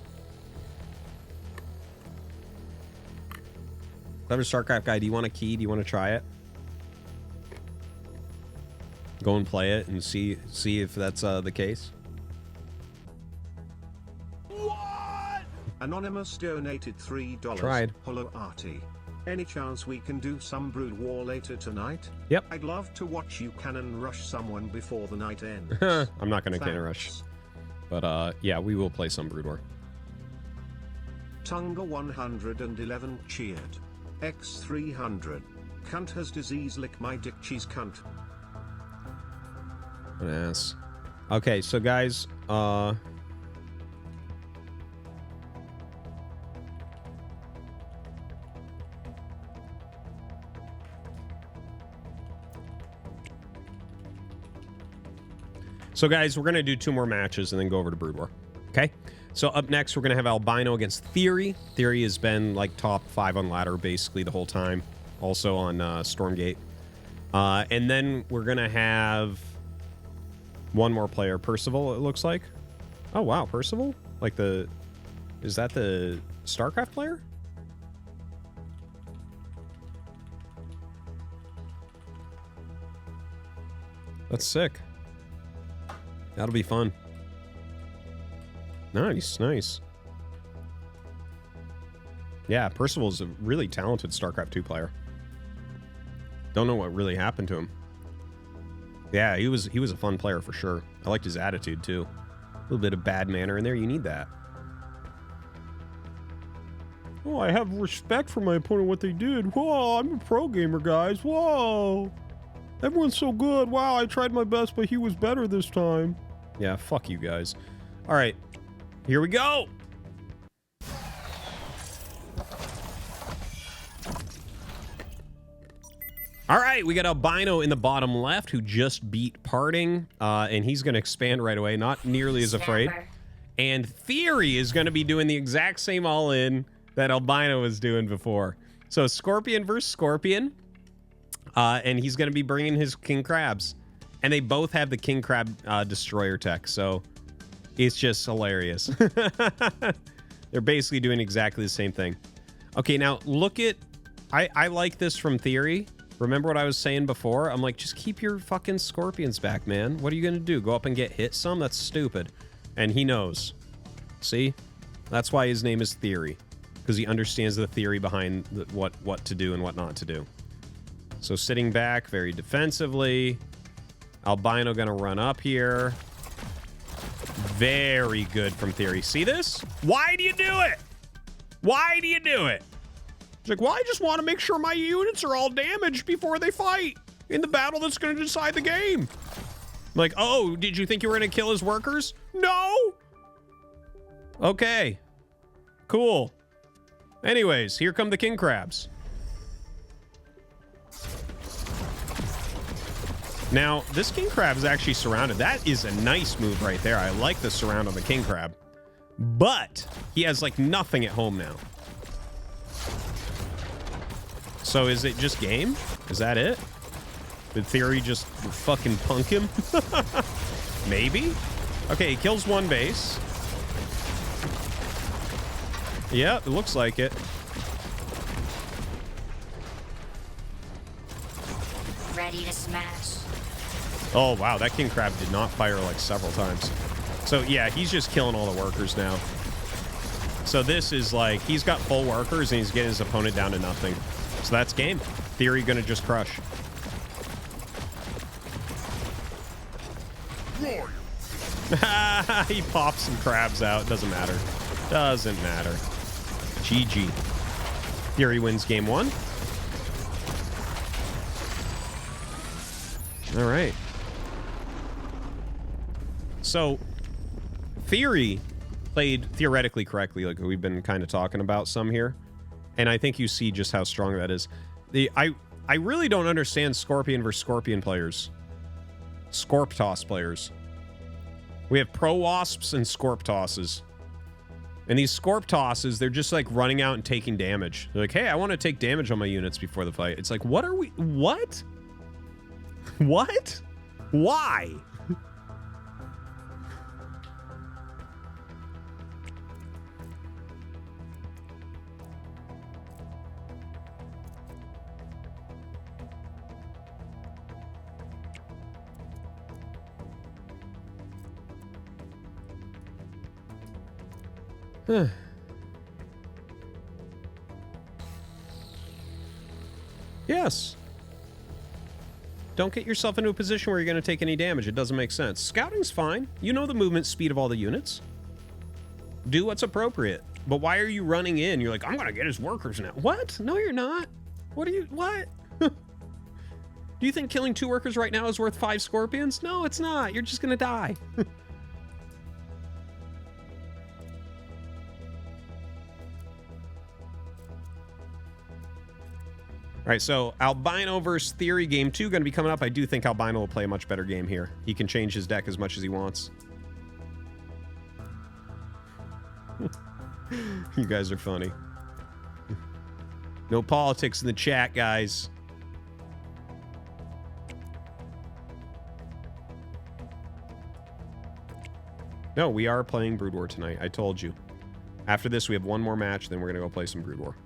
Clever StarCraft guy, do you want a key? Do you want to try it? Go and play it and see if that's the case. What? Anonymous donated $3. Tried. Hello Artie. Any chance we can do some Brood War later tonight? Yep. I'd love to watch you cannon rush someone before the night ends. I'm not going to cannon rush. But yeah, we will play some Brood War. Tunga 111 cheered. X300. Cunt has disease, lick my dick, cheese cunt. An ass. Okay, so guys, so guys, we're going to do 2 more matches and then go over to Brood War. Okay? So up next, we're going to have Albino against Theory. Theory has been like top 5 on ladder basically the whole time. Also on Stormgate. And then we're going to have 1 more player, Percival, it looks like. Oh, wow, Percival? Like the... Is that the StarCraft player? That's sick. That'll be fun. Nice, nice. Yeah, Percival's a really talented StarCraft 2 player. Don't know what really happened to him. Yeah, he was a fun player for sure. I liked his attitude too. A little bit of bad manner in there. You need that. Oh, I have respect for my opponent, what they did. Whoa, I'm a pro gamer, guys. Whoa. Everyone's so good. Wow, I tried my best, but he was better this time. Yeah, fuck you guys. All right, here we go. All right, we got Albino in the bottom left who just beat Parting, and he's going to expand right away, not nearly as afraid. And Theory is going to be doing the exact same all-in that Albino was doing before. So Scorpion versus Scorpion, and he's going to be bringing his King Crabs. And they both have the King Crab Destroyer tech, so it's just hilarious. They're basically doing exactly the same thing. Okay, now look at... I like this from Theory. Remember what I was saying before? I'm like, just keep your fucking Scorpions back, man. What are you going to do? Go up and get hit some? That's stupid. And he knows. See? That's why his name is Theory. Because he understands the theory behind what to do and what not to do. So sitting back very defensively. Albino going to run up here. Very good from Theory. See this? Why do you do it? Why do you do it? It's like, well, I just want to make sure my units are all damaged before they fight in the battle that's going to decide the game. Like, oh, did you think you were going to kill his workers? No. Okay. Cool. Anyways, here come the King Crabs. Now, this King Crab is actually surrounded. That is a nice move right there. I like the surround on the King Crab. But he has, like, nothing at home now. So is it just game? Is that it? Did Theory just fucking punk him? Maybe? Okay, he kills one base. Yeah, it looks like it. Ready to smash. Oh, wow, that King Crab did not fire like several times. So, yeah, he's just killing all the workers now. So this is like, he's got full workers and he's getting his opponent down to nothing. So that's game. Theory gonna just crush. He pops some crabs out. Doesn't matter. Doesn't matter. GG. Theory wins game 1. All right. So, Theory played theoretically correctly, like we've been kind of talking about some here. And I think you see just how strong that is. I really don't understand Scorpion versus Scorpion players. Scorptos players. We have Pro Wasps and Scorptosses. And these Scorptosses, they're just like running out and taking damage. They're like, hey, I want to take damage on my units before the fight. It's like, what are we... What? What? Why? Yes. Don't get yourself into a position where you're going to take any damage. It doesn't make sense. Scouting's fine. You know the movement speed of all the units. Do what's appropriate. But why are you running in? You're like, I'm going to get his workers now. What? No, you're not. What are you... What? Do you think killing 2 workers right now is worth 5 scorpions? No, it's not. You're just going to die. All right, so Albino versus Theory game 2 going to be coming up. I do think Albino will play a much better game here. He can change his deck as much as he wants. You guys are funny. No politics in the chat, guys. No, we are playing Brood War tonight. I told you. After this, we have one more match, then we're going to go play some Brood War.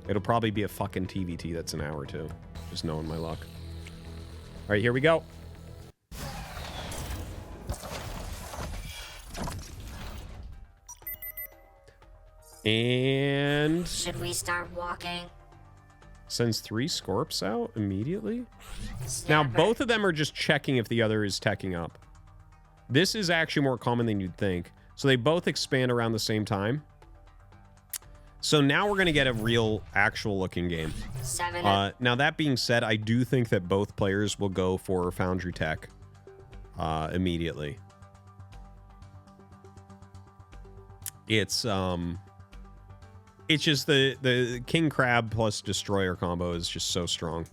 It'll probably be a fucking TVT that's an hour, too. Just knowing my luck. All right, here we go. And... Should we start walking? Sends 3 Scorps out immediately? Now, both of them are just checking if the other is teching up. This is actually more common than you'd think. So they both expand around the same time. So now we're going to get a real, actual looking game. 7. Now, that being said, I do think that both players will go for Foundry Tech immediately. It's just the King Crab plus Destroyer combo is just so strong.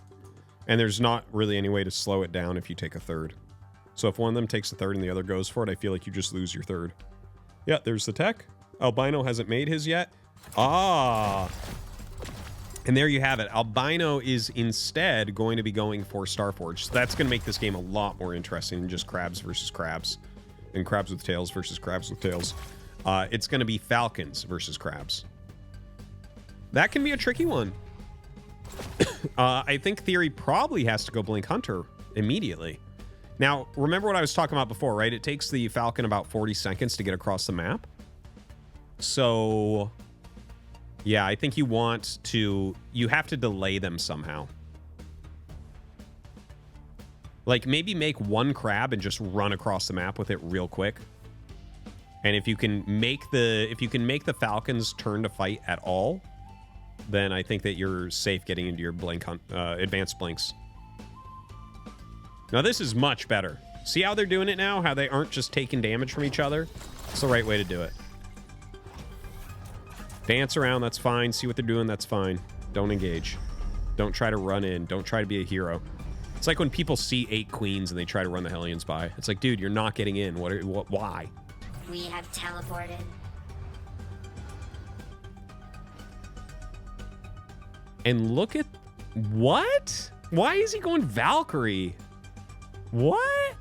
And there's not really any way to slow it down if you take a third. So if one of them takes a third and the other goes for it, I feel like you just lose your third. Yeah, there's the tech. Albino hasn't made his yet. Ah. And there you have it. Albino is instead going to be going for Starforge. So that's going to make this game a lot more interesting than just crabs versus crabs. And crabs with tails versus crabs with tails. It's going to be falcons versus crabs. That can be a tricky one. I think Theory probably has to go Blink Hunter immediately. Now, remember what I was talking about before, right? It takes the Falcon about 40 seconds to get across the map. So, yeah, I think you have to delay them somehow. Like, maybe make 1 crab and just run across the map with it real quick. And if you can make the Falcons turn to fight at all, then I think that you're safe getting into your blink advanced blinks. Now this is much better. See how they're doing it now? How they aren't just taking damage from each other? It's the right way to do it. Dance around, that's fine. See what they're doing, that's fine. Don't engage. Don't try to run in. Don't try to be a hero. It's like when people see 8 queens and they try to run the Hellions by. It's like, dude, you're not getting in. Why? We have teleported. And look at... What? Why is he going Valkyrie? What?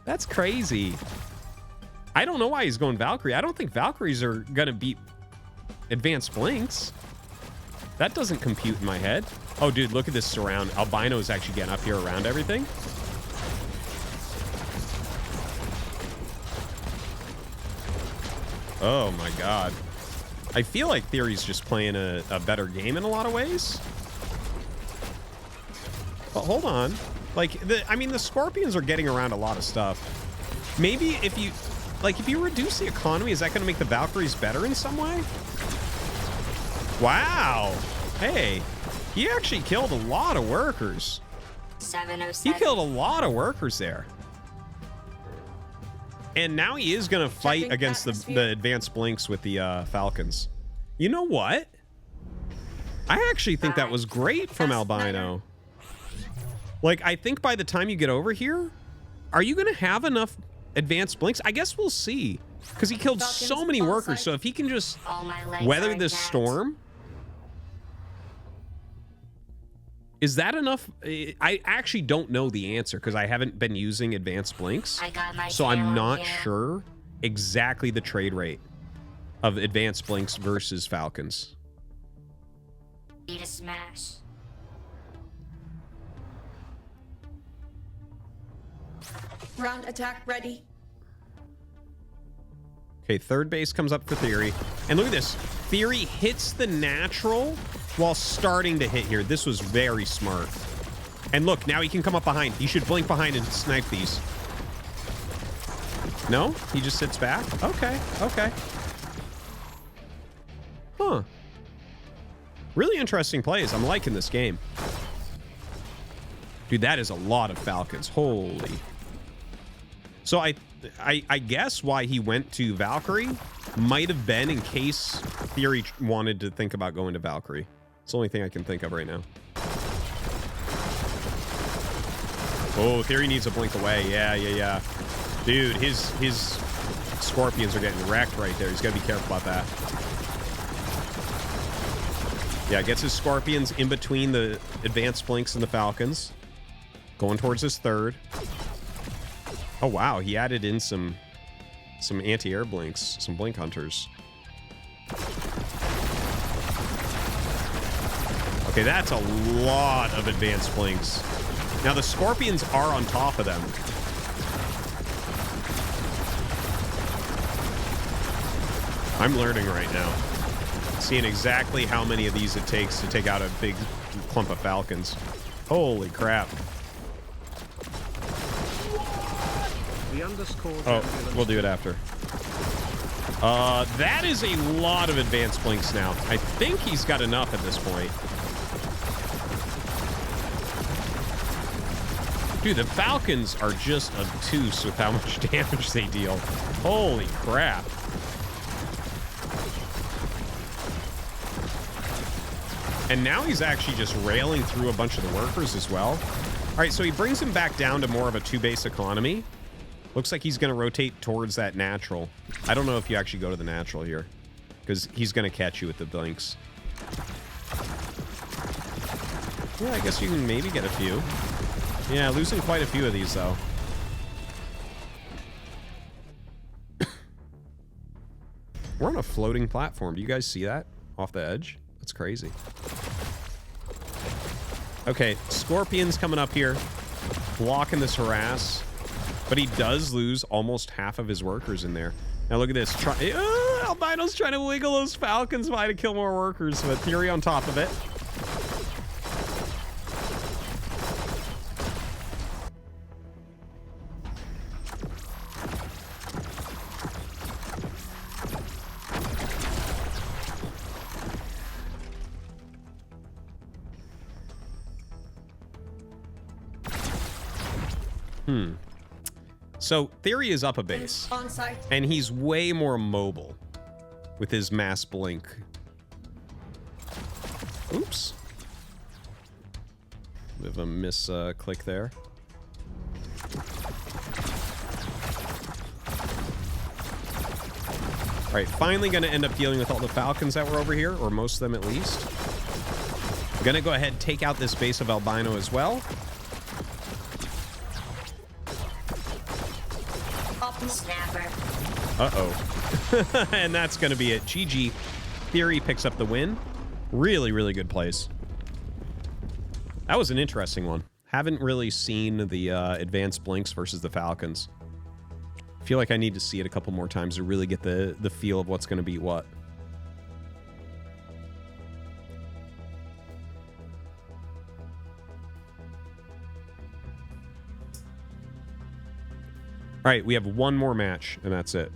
That's crazy. I don't know why he's going Valkyrie. I don't think Valkyries are going to beat advanced blinks. That doesn't compute in my head. Oh, dude, look at this surround. Albino is actually getting up here around everything. Oh, my God. I feel like Theory's just playing a better game in a lot of ways. But hold on. Like, the Scorpions are getting around a lot of stuff. Maybe if you reduce the economy, is that going to make the Valkyries better in some way? Wow. Hey, he actually killed a lot of workers. 707. He killed a lot of workers there. And now he is going to fight against the advanced blinks with the Falcons. You know what? I actually think that was great from Albino. Like, I think by the time you get over here, are you going to have enough advanced blinks? I guess we'll see. Because he killed so many workers. So if he can just weather this storm. Is that enough? I actually don't know the answer because I haven't been using advanced blinks. I got my So tail I'm on not you. sure exactly the trade rate of advanced blinks versus falcons. Need a smash. Round attack ready. Okay, third base comes up for Theory. And look at this. Theory hits the natural while starting to hit here. This was very smart. And look, now he can come up behind. He should blink behind and snipe these. No? He just sits back? Okay, okay. Huh. Really interesting plays. I'm liking this game. Dude, that is a lot of falcons. Holy. So I guess why he went to Valkyrie might have been in case Theory wanted to think about going to Valkyrie. It's the only thing I can think of right now. Oh, Theory needs a blink away. Yeah. Dude, his scorpions are getting wrecked right there. He's got to be careful about that. Yeah, gets his scorpions in between the advanced blinks and the falcons. Going towards his third. Oh, wow. He added in some anti-air blinks, some blink hunters. Okay, that's a lot of advanced blinks. Now, the scorpions are on top of them. I'm learning right now. Seeing exactly how many of these it takes to take out a big clump of falcons. Holy crap. Oh, we'll do it after. That is a lot of advanced blinks now. I think he's got enough at this point. Dude, the falcons are just obtuse with how much damage they deal. Holy crap. And now he's actually just railing through a bunch of the workers as well. All right, so he brings him back down to more of a two-base economy. Looks like he's going to rotate towards that natural. I don't know if you actually go to the natural here, because he's going to catch you with the blinks. Yeah, I guess you can maybe get a few. Yeah, losing quite a few of these, though. We're on a floating platform. Do you guys see that? Off the edge? That's crazy. Okay, Scorpion's coming up here, blocking this harass. But he does lose almost half of his workers in there. Now look at this. Albino's trying to wiggle those falcons by to kill more workers, but Theory on top of it. So Theory is up a base, On site. and he's way more mobile with his mass blink. Oops. Bit of a misclick there. All right, finally going to end up dealing with all the falcons that were over here, or most of them at least. Going to go ahead and take out this base of Albino as well. Snapper. Uh-oh. And that's going to be it. GG. Theory picks up the win. Really, really good plays. That was an interesting one. Haven't really seen the advanced blinks versus the falcons. I feel like I need to see it a couple more times to really get the feel of what's going to beat what. All right, we have one more match, and that's it.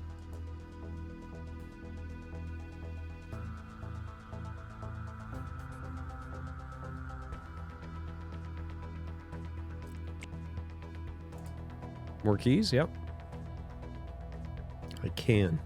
More keys? Yep. I can.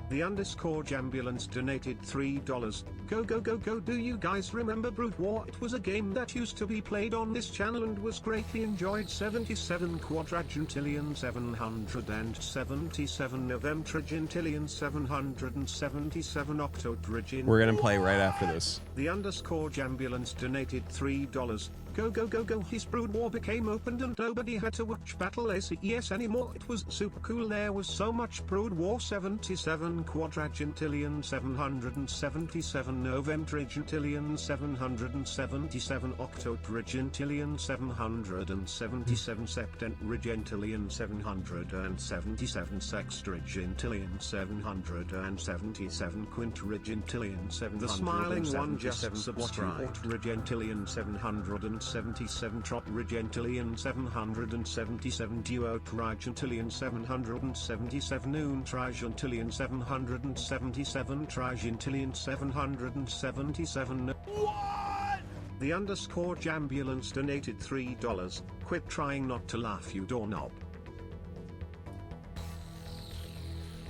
The _ambulance donated $3. Go go go go, do you guys remember Brood War? It was a game that used to be played on this channel and was greatly enjoyed. 77 quadragentillion 777 novemtrigentillion 777 octotrigin. We're gonna play right after this. The underscore Jambulance donated $3. Go go go go, his Brood War became opened and nobody had to watch Battle ACES anymore. It was super cool. There was so much Brood War. 77 quadragentillion 777 novemtrigentillion 777 octotrigentillion 777 septentrigentillion 777 sextrigentillion 777 quintrigentillion 777. The smiling one just subscribed. Quadragentillion 777 trotrigentillion 777 duotrigentillion 777 untrigentillion 777 trigentillion 777. What? The underscore Jambulance donated $3. Quit trying not to laugh, you doorknob.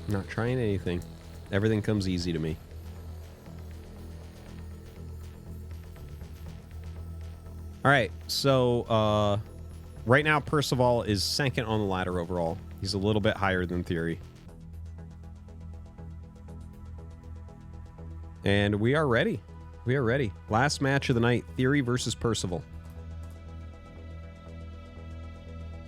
Not trying anything. Everything comes easy to me. All right, so right now Percival is second on the ladder overall. He's a little bit higher than Theory. And we are ready. We are ready. Last match of the night, Theory versus Percival.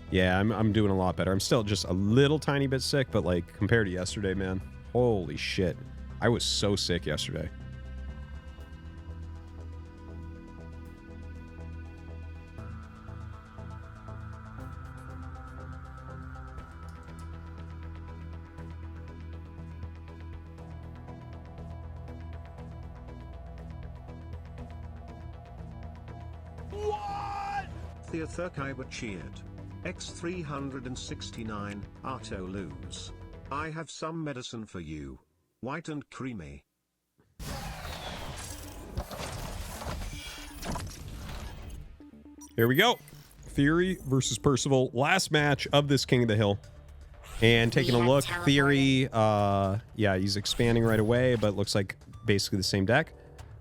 Yeah, I'm doing a lot better. I'm still just a little tiny bit sick, but like compared to yesterday, man, holy shit. I was so sick yesterday. Theotherkai cheered. X369, Arto lose. I have some medicine for you. White and creamy. Here we go. Theory versus Percival. Last match of this King of the Hill. And taking a look, Theory, yeah, he's expanding right away, but looks like basically the same deck.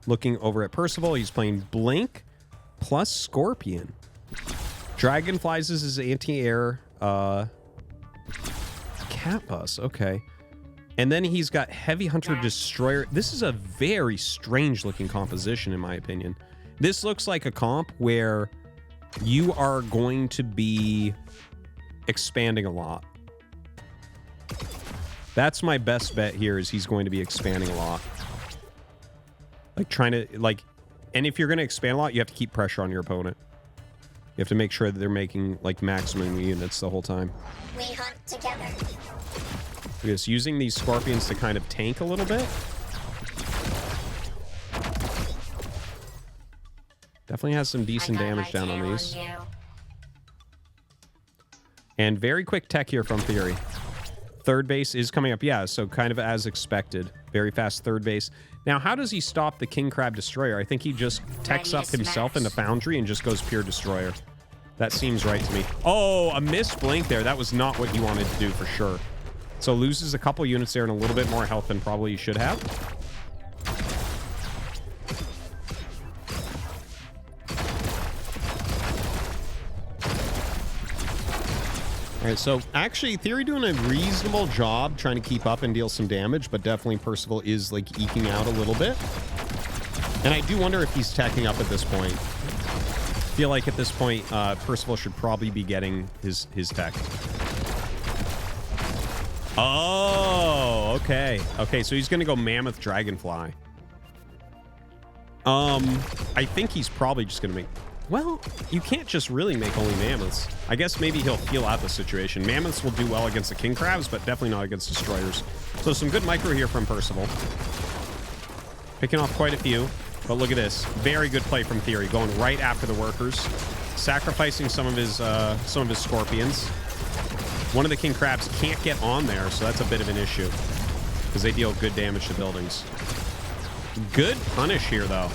Looking over at Percival, he's playing Blink plus Scorpion. Dragonflies is his anti-air. Cat Bus, okay. And then he's got Heavy Hunter Destroyer. This is a very strange looking composition in my opinion. This looks like a comp where you are going to be expanding a lot. That's my best bet here, is he's going to be expanding a lot. Like trying to, like, and if you're going to expand a lot, you have to keep pressure on your opponent. You have to make sure that they're making like maximum units the whole time. We hunt together. Because using these Scorpions to kind of tank a little bit. Definitely has some decent damage down on these. And very quick tech here from Theory. Third base is coming up. Yeah, so kind of as expected. Very fast third base. Now, how does he stop the King Crab Destroyer? I think he just techs up himself in the Foundry and just goes pure Destroyer. That seems right to me. Oh, a missed blink there. That was not what he wanted to do for sure. So loses a couple units there and a little bit more health than probably he should have. All right, so actually Theory doing a reasonable job trying to keep up and deal some damage, but definitely Percival is like eking out a little bit. And I do wonder if he's teching up at this point. I feel like at this point, Percival should probably be getting his tech. Oh, okay. Okay, so he's going to go Mammoth Dragonfly. I think he's probably just going to make... Well, you can't just really make only Mammoths. I guess maybe he'll feel out the situation. Mammoths will do well against the King Crabs, but definitely not against Destroyers. So some good micro here from Percival. Picking off quite a few. But look at this. Very good play from Theory. Going right after the workers. Sacrificing some of his Scorpions. One of the King Crabs can't get on there, so that's a bit of an issue. Because they deal good damage to buildings. Good punish here, though.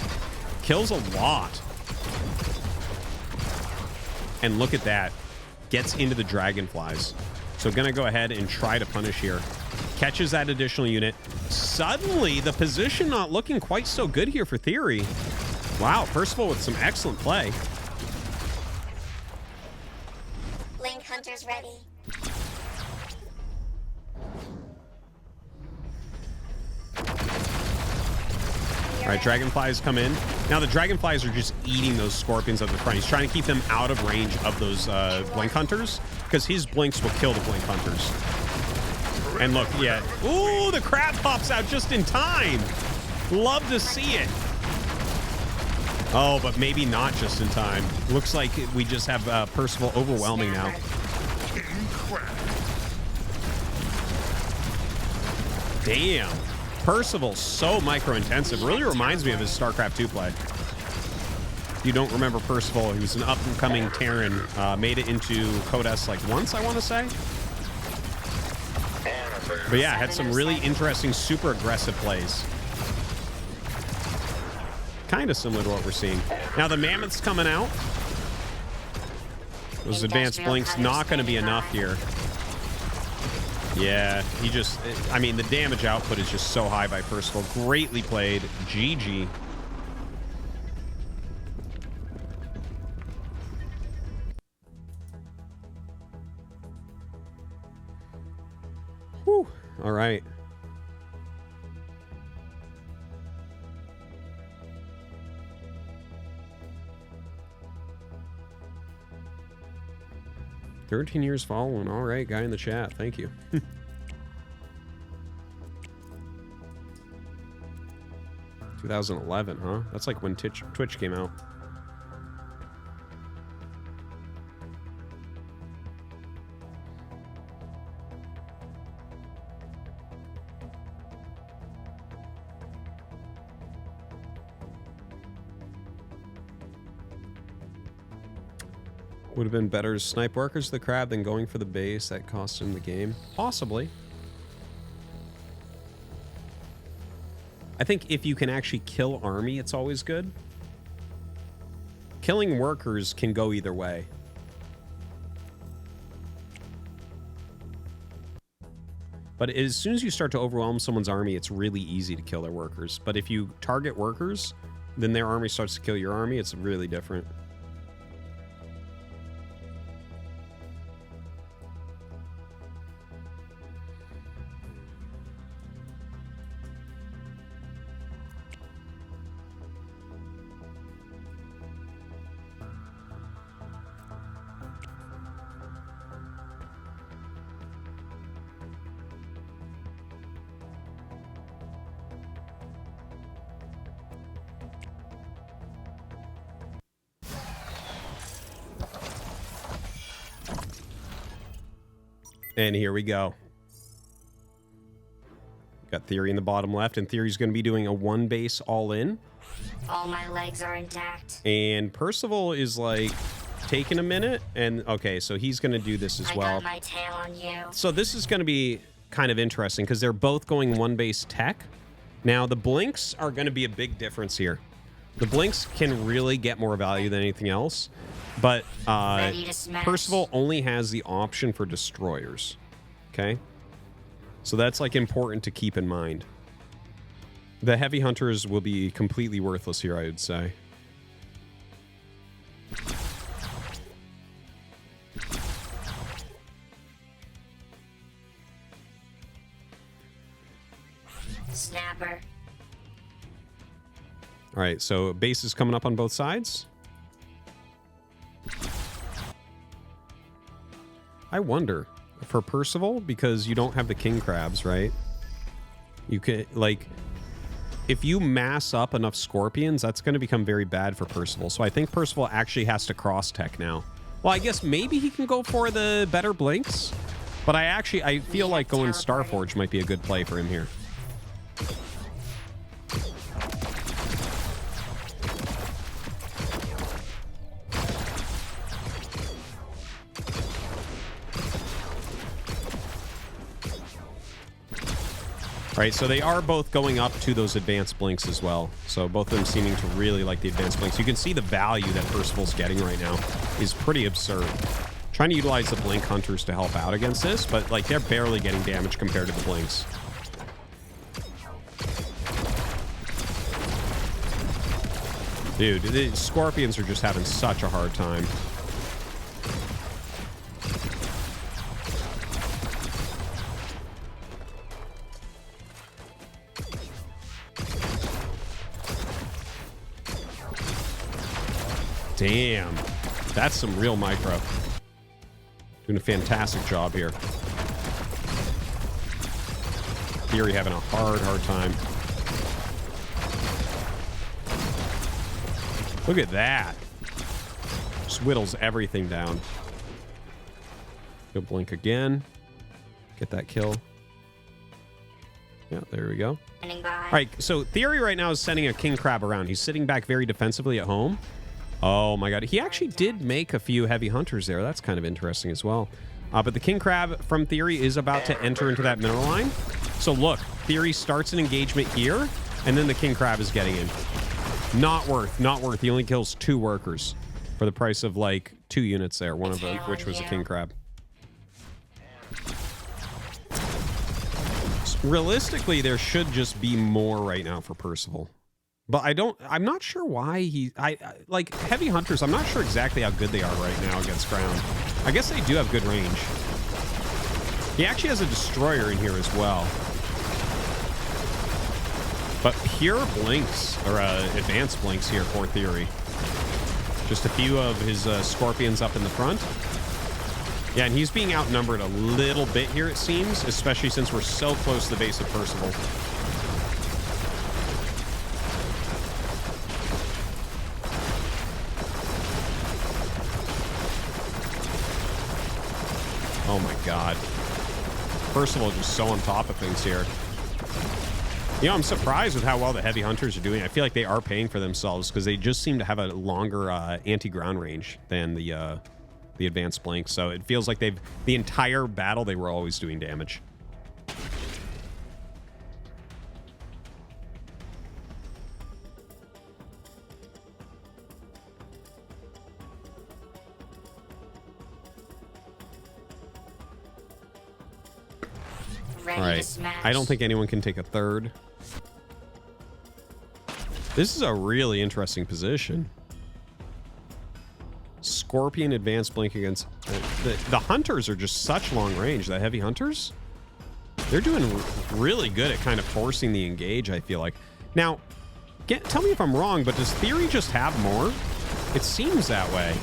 Kills a lot. And look at that. Gets into the Dragonflies. So gonna go ahead and try to punish here. catches that additional unit. Suddenly, the position not looking quite so good here for Theory. Wow, Percival with some excellent play. Blink Hunter's ready. All right, Dragonflies come in. Now, the Dragonflies are just eating those Scorpions at the front. He's trying to keep them out of range of those Blink Hunters because his Blinks will kill the Blink Hunters. And look, yeah. Ooh, the crab pops out just in time. Love to see it. Oh, but maybe not just in time. Looks like we just have Percival overwhelming now. Damn. Percival, so micro-intensive. Really reminds me of his StarCraft 2 play. If you don't remember Percival, he was an up-and-coming Terran. Made it into Code S like once, I want to say. But yeah, had some really interesting, super aggressive plays. Kind of similar to what we're seeing. Now the Mammoth's coming out. Those advanced blinks not going to be enough here. Yeah, he just, I mean, the damage output is just so high by Percival. Greatly played. GG. Whew. All right. "13 years following." All right, guy in the chat. Thank you. 2011, huh? That's like when Twitch came out. Would have been better to snipe workers the crab than going for the base. That cost him the game. Possibly. I think if you can actually kill army, it's always good. Killing workers can go either way. But as soon as you start to overwhelm someone's army, it's really easy to kill their workers. But if you target workers, then their army starts to kill your army. It's really different. And here we go. Got Theory in the bottom left, and Theory's going to be doing a one base all in. All my legs are intact. And Percival is like taking a minute, and okay, so he's going to do this as well. I got my tail on you. So this is going to be kind of interesting because they're both going one base tech. Now the blinks are going to be a big difference here. The blinks can really get more value than anything else. But Percival only has the option for destroyers. Okay? So that's like important to keep in mind. The heavy hunters will be completely worthless here, I would say. Snapper. All right, so base is coming up on both sides. I wonder for Percival, because you don't have the king crabs, right? You can, like, if you mass up enough scorpions, that's going to become very bad for Percival. So I think Percival actually has to cross tech now. Well, I guess maybe he can go for the better blinks, but I feel like going Starforge might be a good play for him here. Right, so they are both going up to those advanced blinks as well. So both of them seeming to really like the advanced blinks. You can see the value that Percival's getting right now is pretty absurd. Trying to utilize the Blink Hunters to help out against this, but like they're barely getting damage compared to the Blinks. Dude, the Scorpions are just having such a hard time. Damn. That's some real micro. Doing a fantastic job here. Theory having a hard time. Look at that. Just whittles everything down. Go blink again. Get that kill. Yeah, there we go. All right, so Theory right now is sending a King Crab around. He's sitting back very defensively at home. Oh my god. He actually did make a few heavy hunters there. That's kind of interesting as well. But the King Crab from Theory is about to enter into that mineral line. So look, Theory starts an engagement here, and then the King Crab is getting in. Not worth. He only kills 2 workers for the price of like 2 units there, one of which was a King Crab. Realistically, there should just be more right now for Percival. But I'm not sure why like heavy hunters, I'm not sure exactly how good they are right now against ground. I guess they do have good range. He actually has a destroyer in here as well. But pure blinks, or advanced blinks here for Theory. Just a few of his Scorpions up in the front. Yeah, and he's being outnumbered a little bit here, it seems, especially since we're so close to the base of Percival. Oh my god. Percival just so on top of things here. You know, I'm surprised with how well the heavy hunters are doing. I feel like they are paying for themselves because they just seem to have a longer anti-ground range than the advanced blink. So it feels like the entire battle they were always doing damage. All right, I don't think anyone can take a third. This is a really interesting position. Scorpion advanced blink against... The hunters are just such long range. The heavy hunters, they're doing really good at kind of forcing the engage, I feel like. Now, tell me if I'm wrong, but does Theory just have more? It seems that way.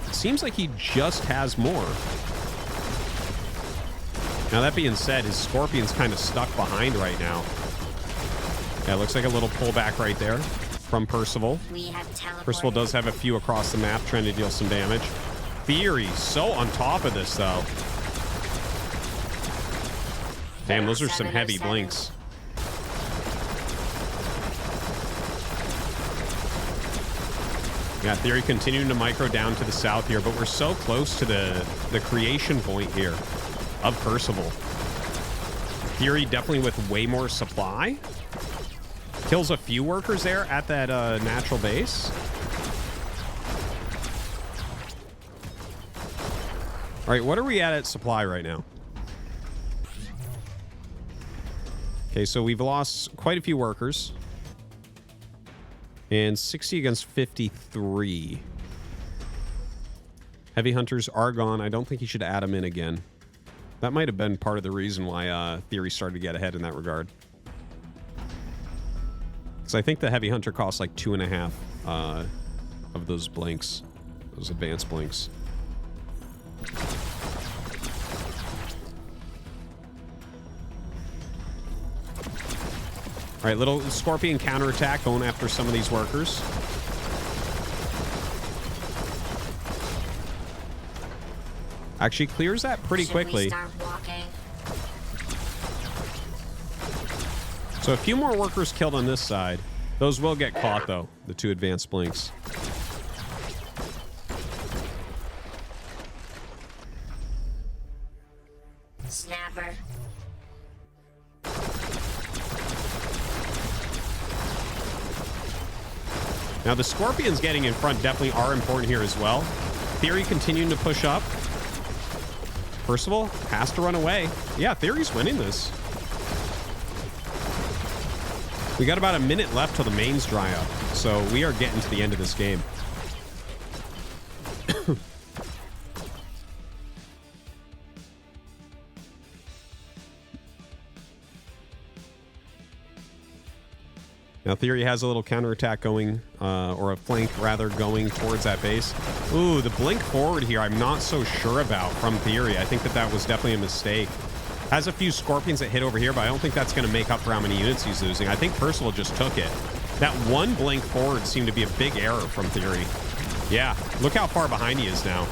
It seems like he just has more. Now, that being said, his Scorpion's kind of stuck behind right now. Yeah, it looks like a little pullback right there from Percival. Percival does have a few across the map trying to deal some damage. Theory, so on top of this, though. Damn, those are some heavy blinks. Yeah, Theory continuing to micro down to the south here, but we're so close to the creation point here of Percival. Theory definitely with way more supply. Kills a few workers there at that natural base. All right, what are we at supply right now? Okay, so we've lost quite a few workers. And 60 against 53. Heavy hunters are gone. I don't think he should add them in again. That might have been part of the reason why Theory started to get ahead in that regard. Because I think the heavy hunter costs like 2.5 of those blinks, those advanced blinks. All right, little Scorpion counterattack going after some of these workers. Actually clears that pretty quickly. So a few more workers killed on this side. Those will get caught, though, the 2 advanced blinks. Snapper. Now, the Scorpions getting in front definitely are important here as well. Theory continuing to push up. Percival has to run away. Yeah, Theory's winning this. We got about a minute left till the mains dry up, so we are getting to the end of this game. Now, Theory has a little counterattack going, or a flank, rather, going towards that base. Ooh, the blink forward here I'm not so sure about from Theory. I think that that was definitely a mistake. Has a few Scorpions that hit over here, but I don't think that's going to make up for how many units he's losing. I think Percival just took it. That one blink forward seemed to be a big error from Theory. Yeah, look how far behind he is now.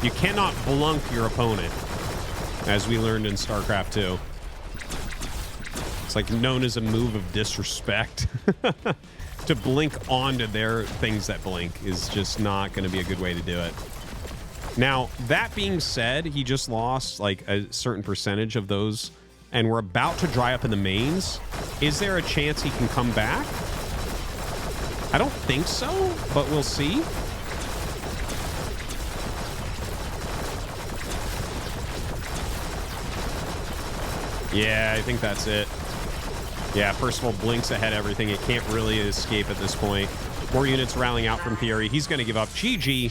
You cannot blunk your opponent, as we learned in Starcraft 2. It's like known as a move of disrespect. To blink onto their things that blink is just not going to be a good way to do it. Now, that being said, he just lost like a certain percentage of those, and we're about to dry up in the mains. Is there a chance he can come back? I don't think so, but we'll see. Yeah, I think that's it. Yeah, Percival blinks ahead of everything. It can't really escape at this point. More units rallying out from Theory. He's going to give up. GG.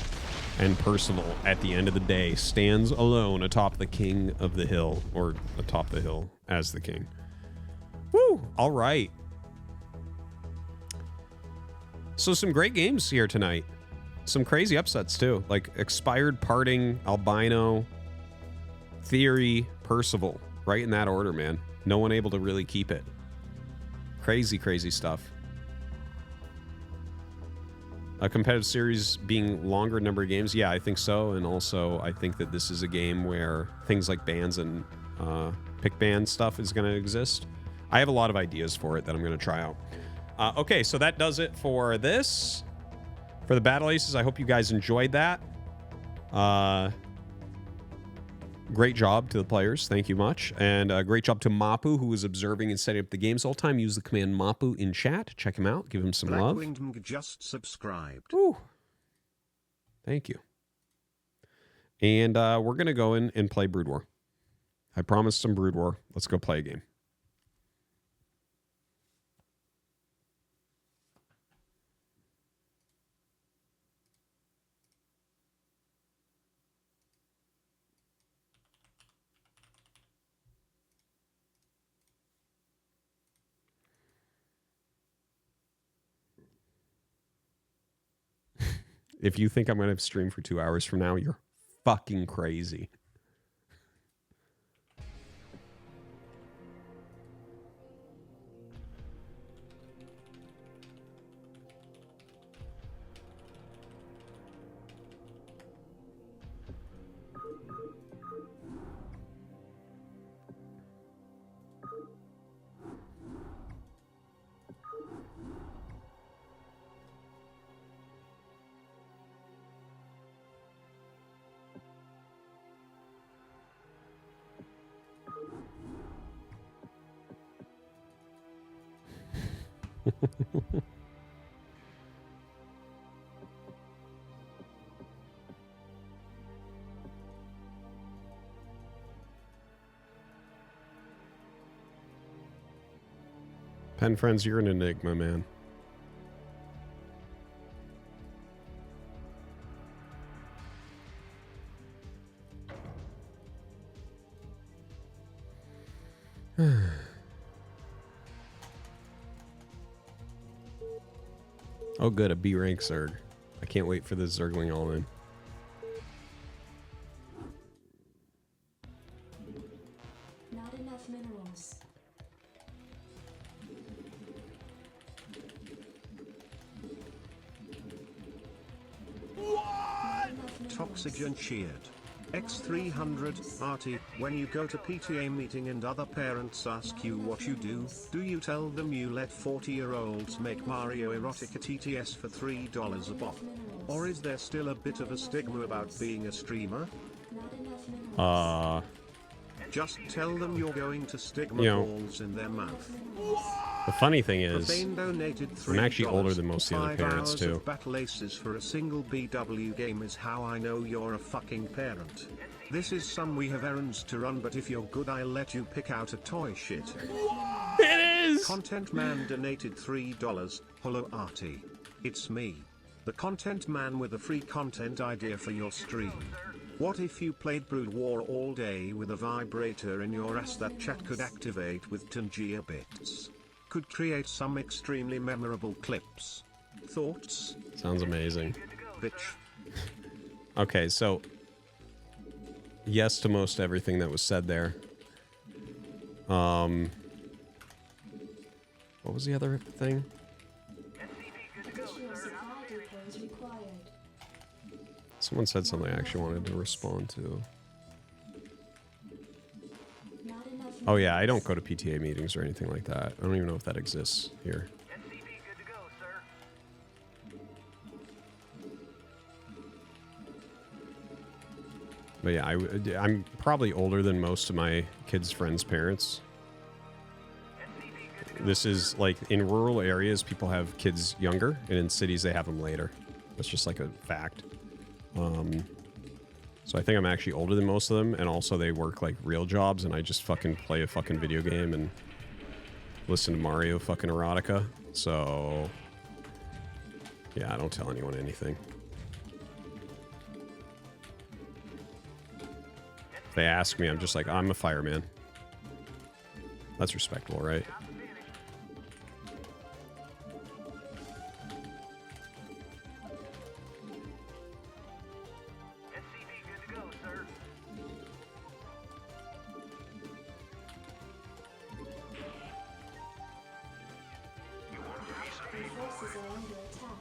And Percival, at the end of the day, stands alone atop the king of the hill, or atop the hill as the king. Woo! All right. So some great games here tonight. Some crazy upsets, too. Like Expired, Parting, Albino, Theory, Percival. Right in that order, man. No one able to really keep it. Crazy, crazy stuff. A competitive series being longer number of games, yeah, I think so. And also, I think that this is a game where things like bans and pick ban stuff is going to exist. I have a lot of ideas for it that I'm going to try out. Okay, so that does it for this. For the Battle Aces, I hope you guys enjoyed that. Great job to the players. Thank you much. And great job to Mapu, who was observing and setting up the games all the time. Use the command Mapu in chat. Check him out. Give him some love. Blackwinged just subscribed. Ooh. Thank you. And we're going to go in and play Brood War. I promised some Brood War. Let's go play a game. If you think I'm going to stream for 2 hours from now, you're fucking crazy. Pen friends, you're an enigma, man. Oh, good, a B rank Zerg. I can't wait for the Zergling all in. Not enough minerals. Toxygen cheered. X300, Artie, when you go to PTA meeting and other parents ask you what you do you tell them you let 40-year-olds make Mario erotic at TTS for $3 a pop? Or is there still a bit of a stigma about being a streamer? Just tell them you're going to stigma balls in their mouth. The funny thing is, Profane donated I'm actually $3. older than most of the other 5 parents hours too. of battle aces for a single BW game is how I know you're a fucking parent. This is some we have errands to run, but if you're good I'll let you pick out a toy shit. It is! Content Man donated $3. Hello Artie. It's me. The Content Man with a free content idea for your stream. What if you played Brood War all day with a vibrator in your ass that chat could activate with Tangier bits? Could create some extremely memorable clips. Thoughts? Sounds amazing. Bitch. Okay, so yes to most everything that was said there. What was the other thing? Additional supply depots required. Someone said something I actually wanted to respond to. Not enough Oh yeah, I don't go to PTA meetings or anything like that. I don't even know if that exists here. But yeah, I'm probably older than most of my kids' friends' parents. This is like in rural areas, people have kids younger, and in cities they have them later. That's just like a fact. So I think I'm actually older than most of them, and also they work like real jobs, and I just fucking play a fucking video game and listen to Mario fucking erotica. So yeah, I don't tell anyone anything. If they ask me, I'm just like, I'm a fireman. That's respectable, right? Your forces are under attack.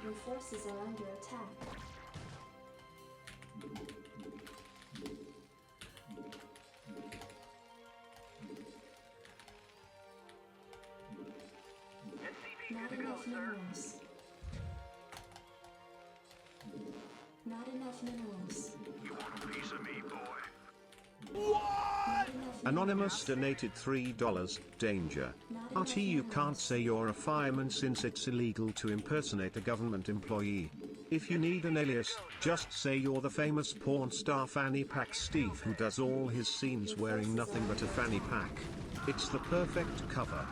Your forces are under attack. Not enough minerals. Not enough minerals. Anonymous donated $3. Danger. Artie, you can't say you're a fireman since it's illegal to impersonate a government employee. If you need an alias, just say you're the famous porn star Fanny Pack Steve who does all his scenes wearing nothing but a fanny pack. It's the perfect cover.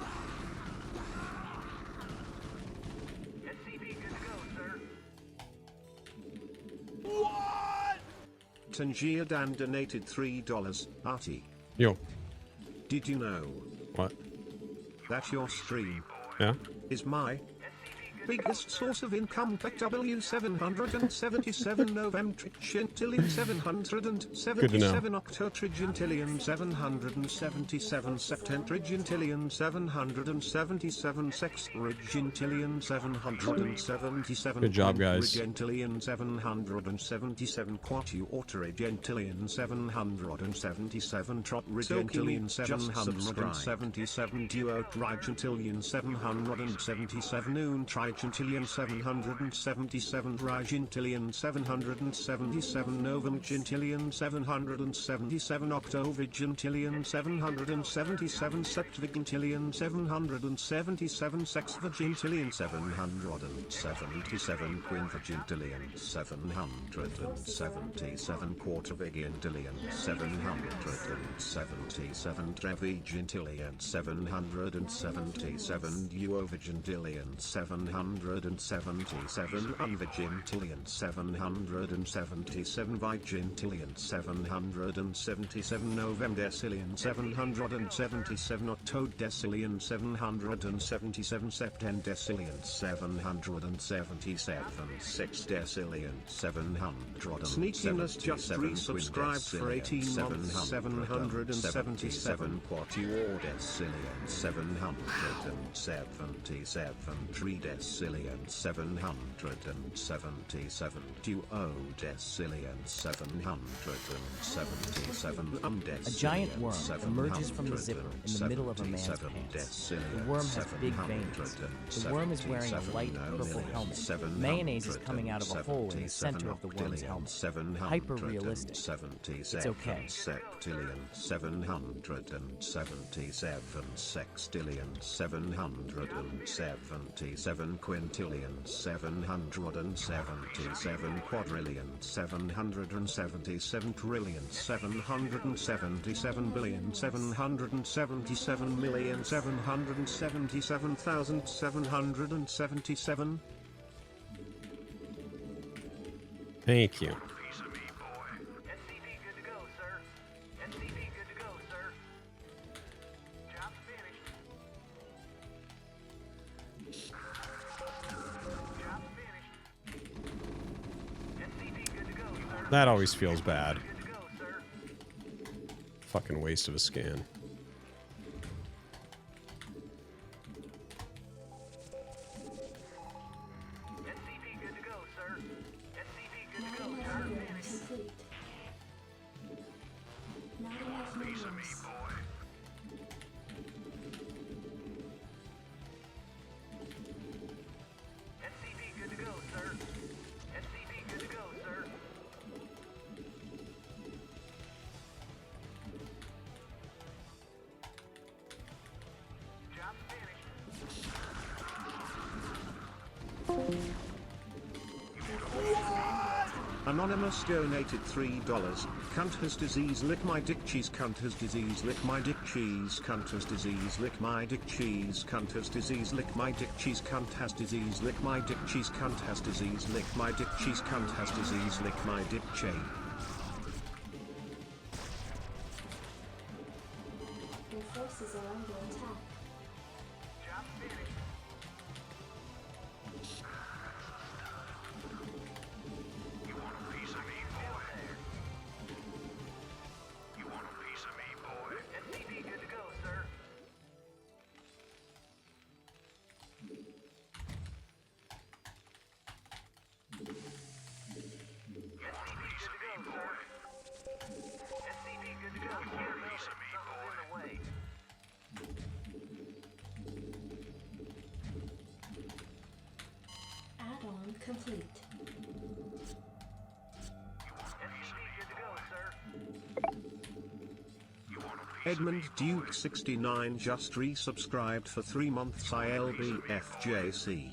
Tangier Dan donated $3. Artie. Yo. Did you know What? that your stream Yeah? is my biggest source of income? W777 November Trigintillion 777 Octotrigintillion 777 Septentrigintillion 777 Sextrigintillion 777 Good job, guys. Regentillion 777 Quatuortorigentillion 777 Trot Regentillion 777 Duo Trigentillion 777 Noon Trigentillion 777 Trigentillion 777 Novum Gentillion 777 Octovigentillion 777 Septvigentillion 777 Sexvigentillion 777 Quinvigentillion 777 Quartervigentillion 777 Trevigentillion 777 Duovigentillion 777 777 Vigintillion 777 Vigintillion 777 Novemdecillion 777 Octodecillion 777 Septendecillion 777 Sexdecillion 700 Sneakiness just resubscribed for 18 months 777 Quatuordecillion 777 Tridecillion 777 Duodecillion 777 A giant worm emerges from the zipper in the middle of a man's pants. The worm has big veins. The worm is wearing a light purple helmet. Mayonnaise is coming out of a hole in the center of the worm's helmet. Hyper-realistic. It's okay. Septillion 777 sextillion 777 quintillion 777 quadrillion 777 trillion 777 billion 777 million 777,777. Thank you. That always feels bad. Fucking waste of a scan. Anonymous donated $3. Cunt has disease, lick my dick cheese. Cunt has disease, lick my dick cheese. Cunt has disease, lick my dick cheese. Cunt has disease, lick my dick cheese. Cunt has disease, lick my dick cheese. Cunt has disease, lick my dick cheese. Cunt has disease, lick my dick chain. Your forces are under attack. Add-on complete. Edmund Duke 69 just resubscribed for 3 months. ILBFJC.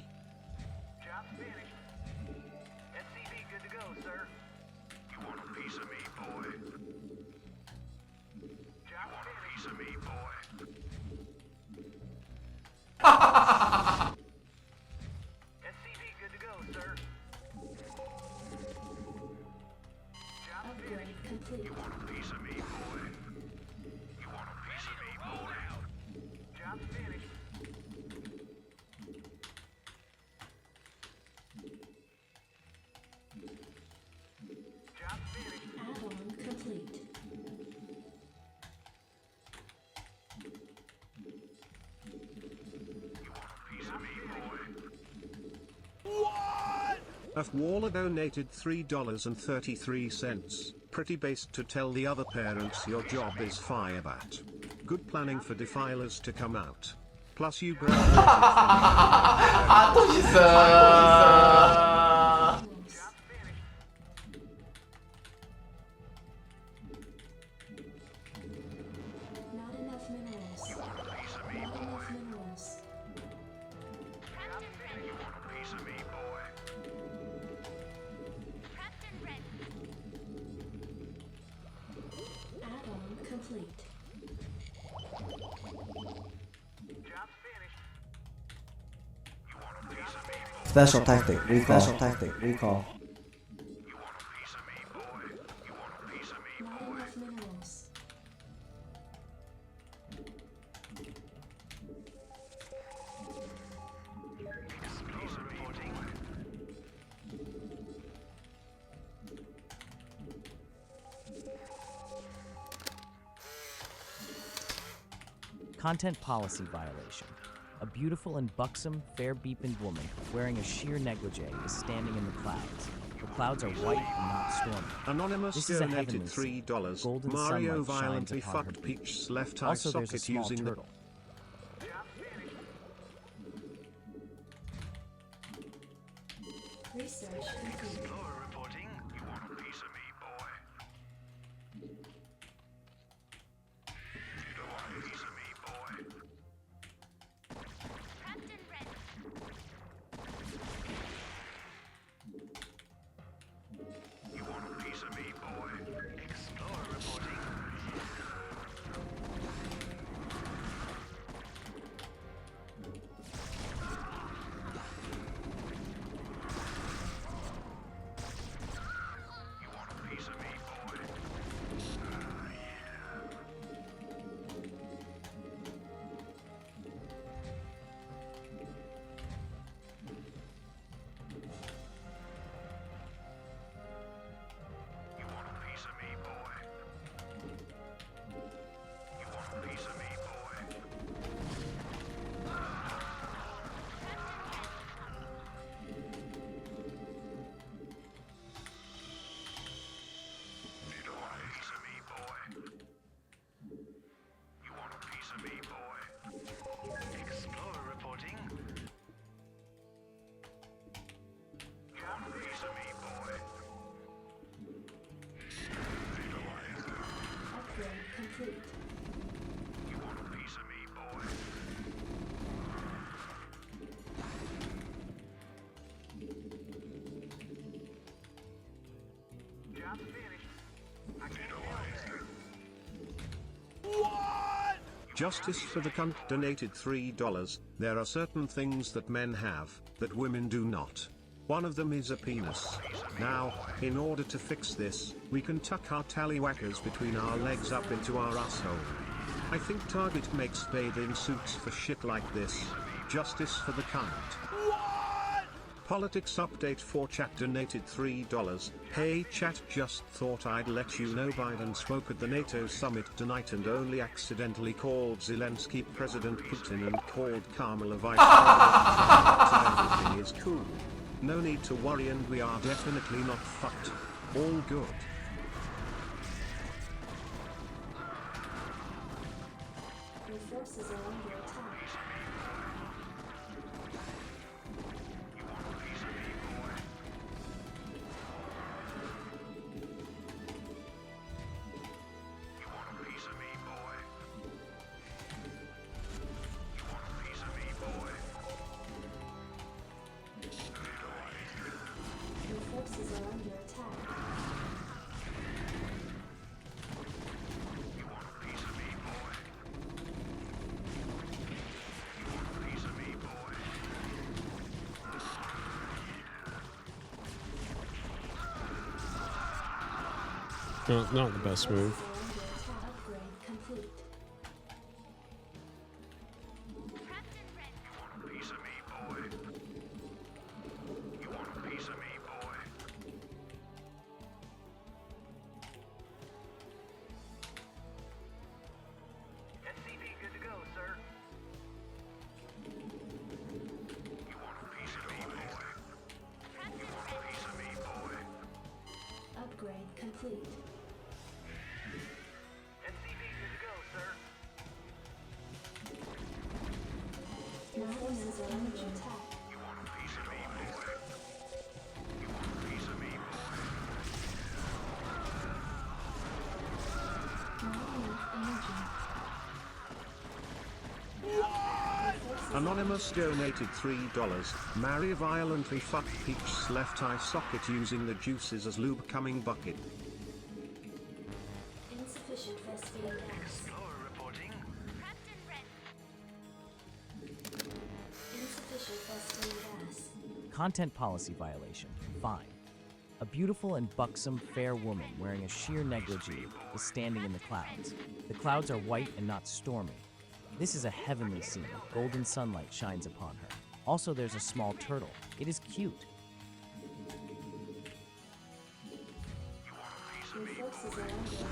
Upgrade complete. Add-on complete. F. Waller donated $3.33. Pretty based to tell the other parents your job is firebat. Good planning for defilers to come out. Plus you Not enough minerals. Not enough minerals. Add-on complete. Special tactic. Recall. Special tactic. Recall. Not enough minerals. Content policy violation. A beautiful and buxom, fair-beeping woman wearing a sheer negligee is standing in the clouds. The clouds are white and not stormy. Anonymous This is a donated heavenly scene. $3. Golden Mario sunlight shines violently upon her fucked beauty. Peach's left eye Also, there's a socket small using turtle. Research complete. Upgrade complete. Justice for the cunt donated $3. There are certain things that men have, that women do not. One of them is a penis. Now, in order to fix this, we can tuck our tallywhackers between our legs up into our asshole. I think Target makes bathing suits for shit like this. Justice for the cunt. Politics update for chat donated $3. Hey chat, just thought I'd let you know Biden spoke at the NATO summit tonight and only accidentally called Zelensky President Putin and called Kamala Vice President. Everything is cool. No need to worry and we are definitely not fucked. All good. Your forces are under attack. Your forces are under attack. Not the best move. Upgrade complete. Upgrade complete. Your forces are under attack. Not enough energy. Anonymous donated $3. Marry violently fucked Peach's left eye socket using the juices as lube coming bucket. Insufficient Vespene gas. Insufficient Vespene gas. Content policy violation. Fine. A beautiful and buxom fair woman wearing a sheer negligee is standing in the clouds. The clouds are white and not stormy. This is a heavenly scene. Golden sunlight shines upon her. Also, there's a small turtle. It is cute. Your forces are under attack.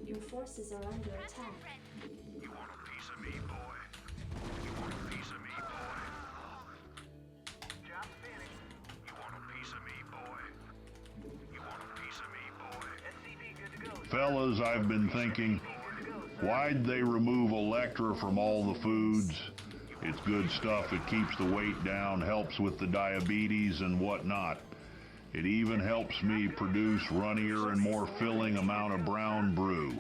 Your forces are under attack. You want a piece of me, boy? You want a piece of me, boy? Job finished. You want a piece of me, boy? You want a piece of me, boy? SCP good to go. Fellas, I've been thinking, why'd they remove Electra from all the foods? It's good stuff. It keeps the weight down, helps with the diabetes and whatnot. It even helps me produce runnier and more filling amount of brown brew.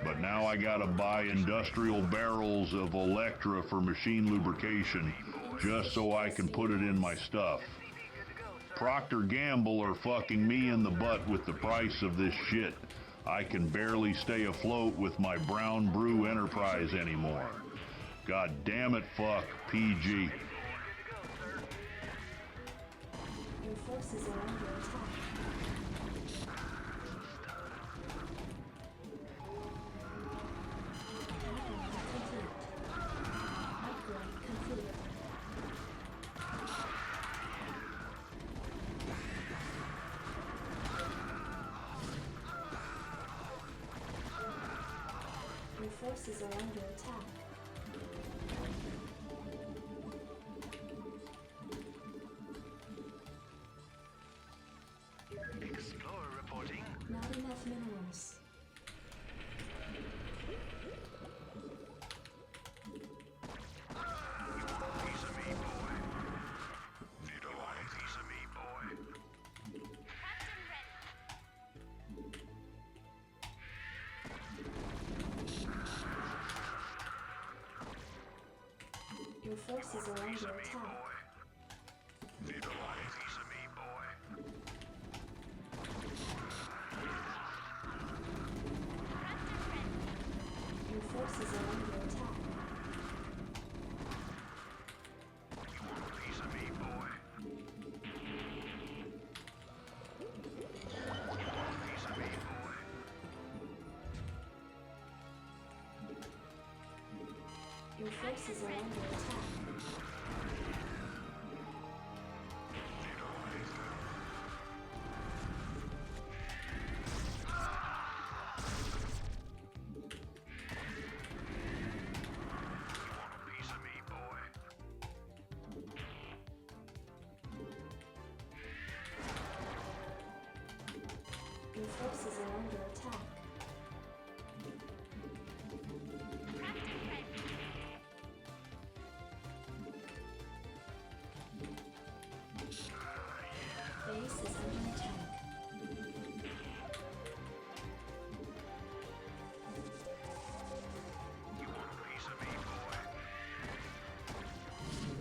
But now I gotta buy industrial barrels of Electra for machine lubrication just so I can put it in my stuff. Procter & Gamble are fucking me in the butt with the price of this shit. I can barely stay afloat with my brown brew enterprise anymore. God damn it, fuck PG. Your forces are under attack. Upgrade complete. Your forces are under attack. Explorer reporting. Not enough minerals. You want a piece of me, boy? You want a piece of me, boy? Your forces are under attack. You want a piece of me, boy? Your forces are under attack. You want a piece of me, boy? You want a piece of me, boy? Your forces are under attack. Your forces are under attack. Base is under attack.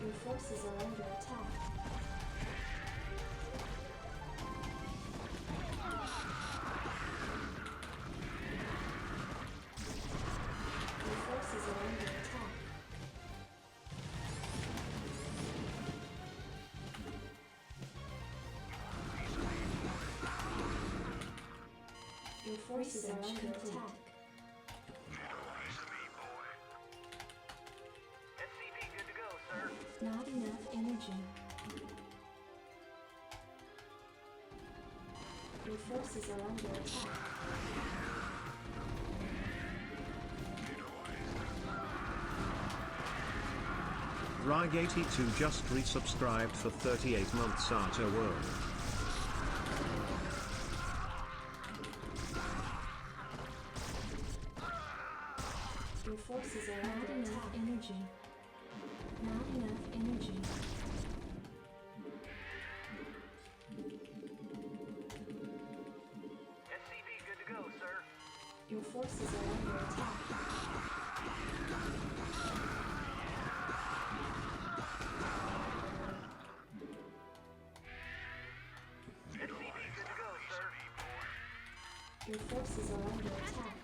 Your forces are under attack. Your forces are under attack. Your forces are under attack. Not enough energy. Your forces are under attack. Rig82 just resubscribed for 38 months. Arto World. Your forces are under enough energy. Not enough energy. SCV good to go, sir. Your forces are under attack. Your forces are under attack.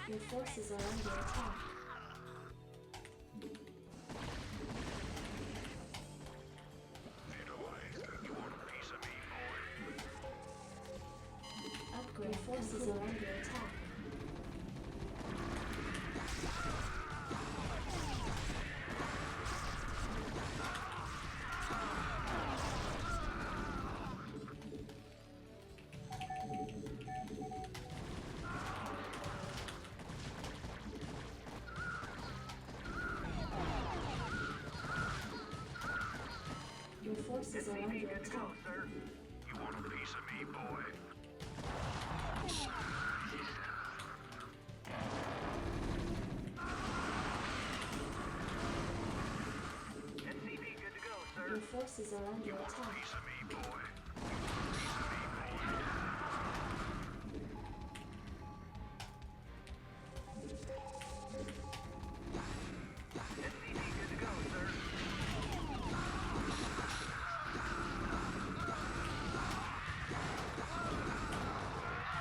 Your forces are under attack. Upgrade. Your forces are under attack. Your forces are under attack. You want a piece of me, boy? SCV good to go, sir. Your forces are under attack. Piece of me, boy. SCV good to go, sir.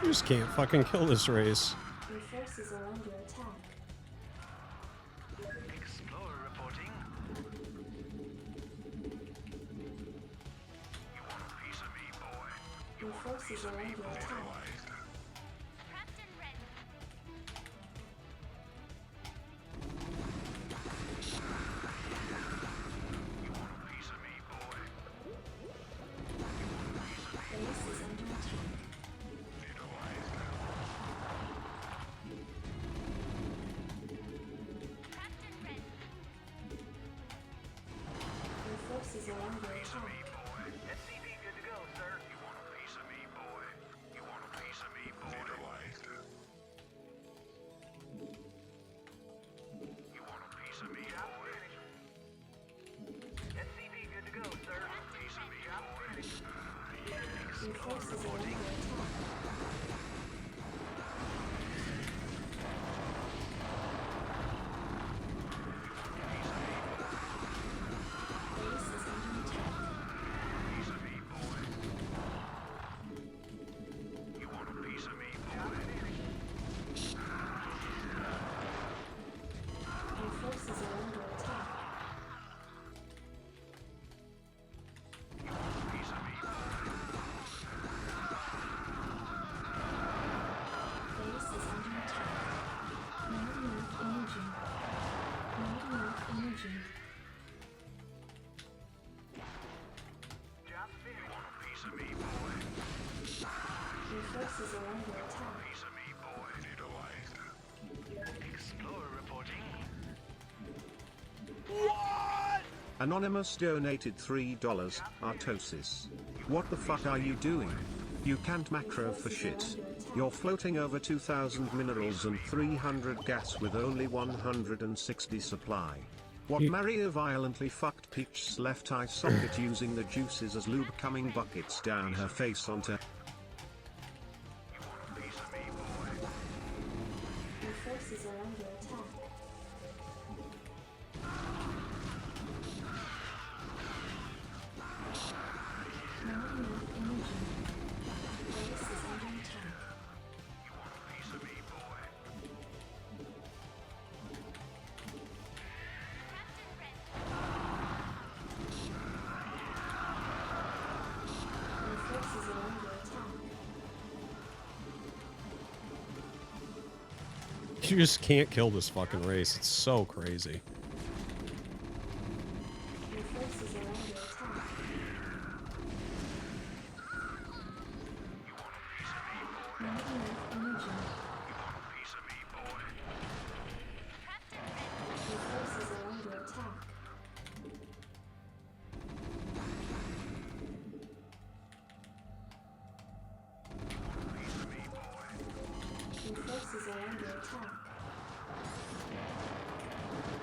You just can't fucking kill this race. Your forces are under attack. Explorer reporting. You want a piece of me, boy? Your forces are under attack. Captain ready. You want a piece of me, boy? Base is under attack. Captain ready. Your forces are under attack. SCV good to go, sir. You want a piece of me, boy? You want a piece of me, boy? You want a piece of me, boy? SCV good to go, sir. Piece of me, boy? Your forces are under attack. Base is under attack. Piece of me, boy. You want a piece of me, boy? Your forces are under attack. Piece of me, boy. Base is under attack. Not enough energy. Not enough energy. Job finished. You want a piece of me, boy? Your forces are under attack. Piece of me, boy. Explorer reporting. Anonymous donated $3. Artosis. What the fuck are you doing? You can't macro for shit. You're floating over 2,000 minerals and 300 gas with only 160 supply. What Mario violently fucked Peach's left eye socket using the juices as lube coming buckets down her face onto. You want a piece of me, boy? Your forces are under attack. Not enough energy. Base is under attack. You want a piece of me, boy? You just can't kill this fucking race. It's so crazy. Your forces are under attack. Not enough energy. Your forces are under attack. Your forces are under attack.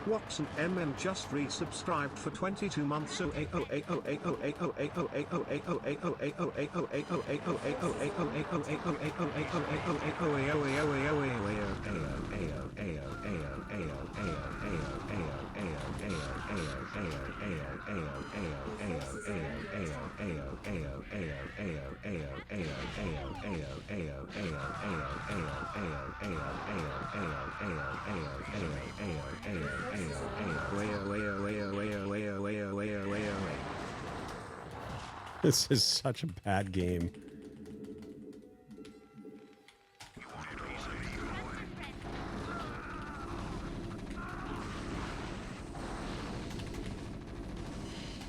Watson MN just resubscribed for 22 months. So This is such a bad game.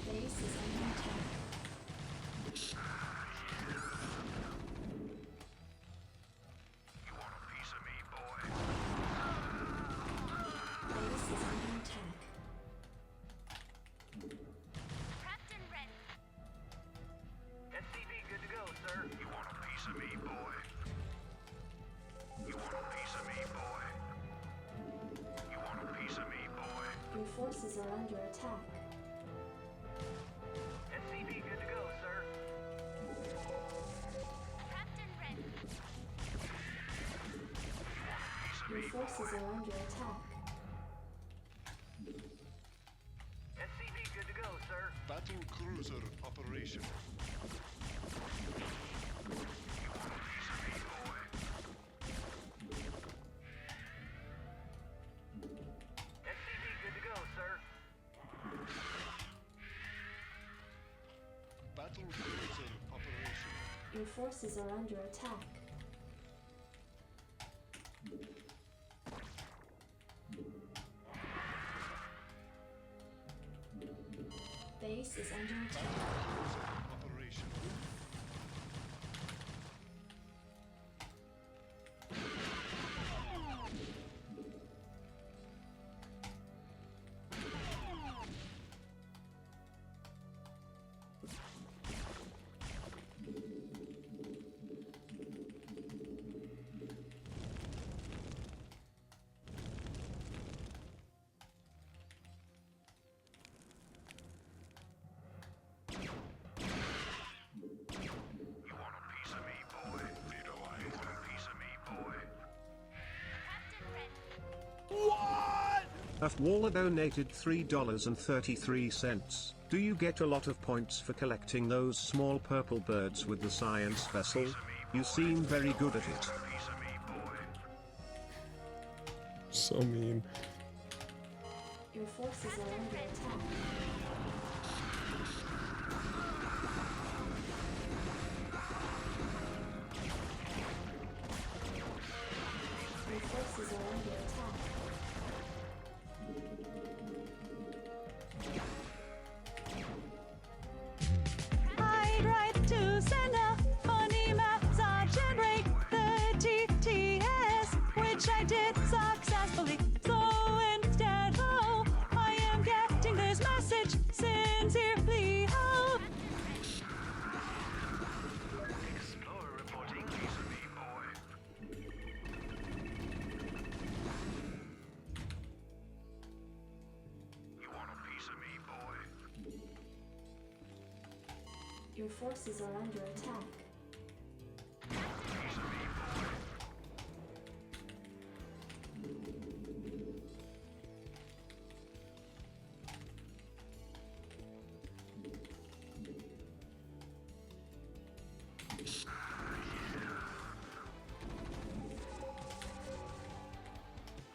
Base is under attack. Base is under attack. Captain ready. SCV good to go, sir. You want a piece of me, boy? You want a piece of me, boy? You want a piece of me, boy? Your forces are under attack. SCV good to go, sir. Captain ready. Your forces are under attack. SCV good to go, sir. Battle cruiser operation. SCV good to go, sir. Battle cruiser operation. Your forces are under attack. Base is under attack. Cruiser operation. You want a piece of me, boy? You know I want a piece of me, boy. Captain ready. Waller donated $3.33. Do you get a lot of points for collecting those small purple birds with the science vessel? You seem very good at it. Piece of me, boy. So mean. Your forces are under attack. Your forces are under attack. I'd like to send a funny message and break the TTS, which I did successfully. So instead, oh, I am getting this message sincerely. Oh, Explorer reporting. Piece of me, boy. You want a piece of me, boy? Your forces are under attack. Piece of me, boy.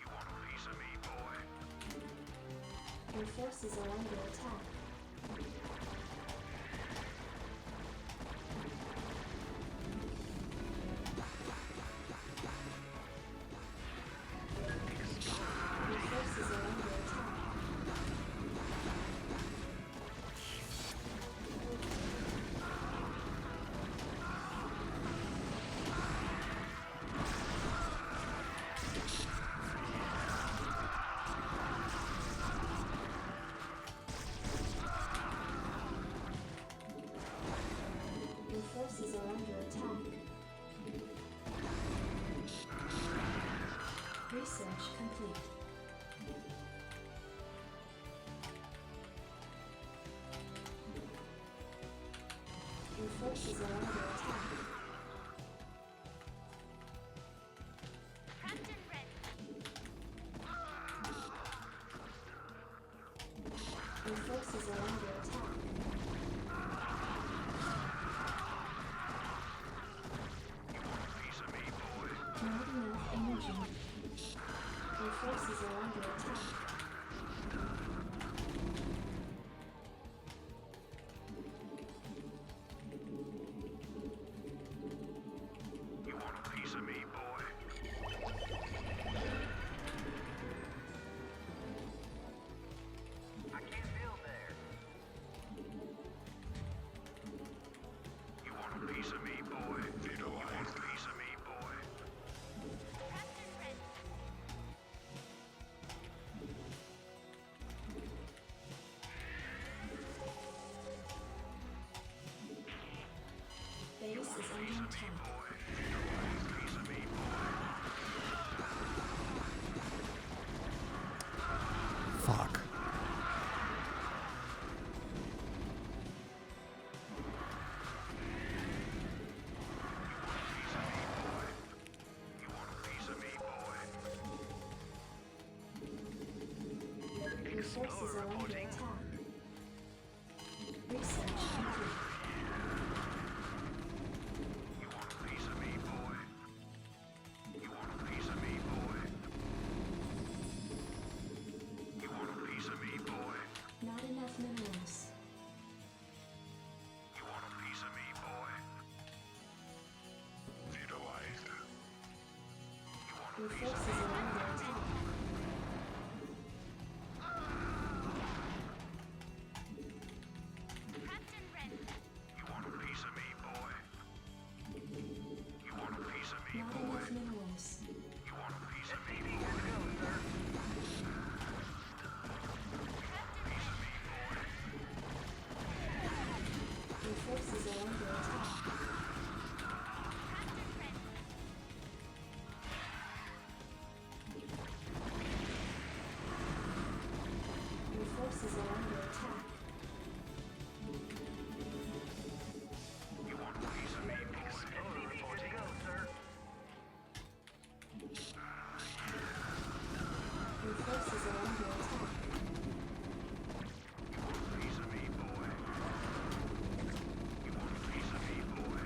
You want a piece of me, boy? Your forces are under attack. forces are under attack. Captain ready. Your forces are under attack. Not enough energy. Your forces are under attack. You want a piece of me, boy? I can't build there. You want a piece of me, boy? You want a piece of me, boy? Captain ready. Base is under attack. Fuck. Your forces are under attack. Research complete. You want a piece of me, boy? You want a piece of me, boy? You want a piece of me, boy? Not enough minerals. You want a piece of me, boy? Vito Eich. Your forces are under attack. Captain ready. You want a piece of me, boy? You want a piece of me, Not boy? enough minerals. You want a piece of me, boy? Your forces are under attack. Your forces are under attack. You want a piece of me, boy? Reporting. Your forces are under attack. You want a piece of me, boy? You want a piece of me, boy?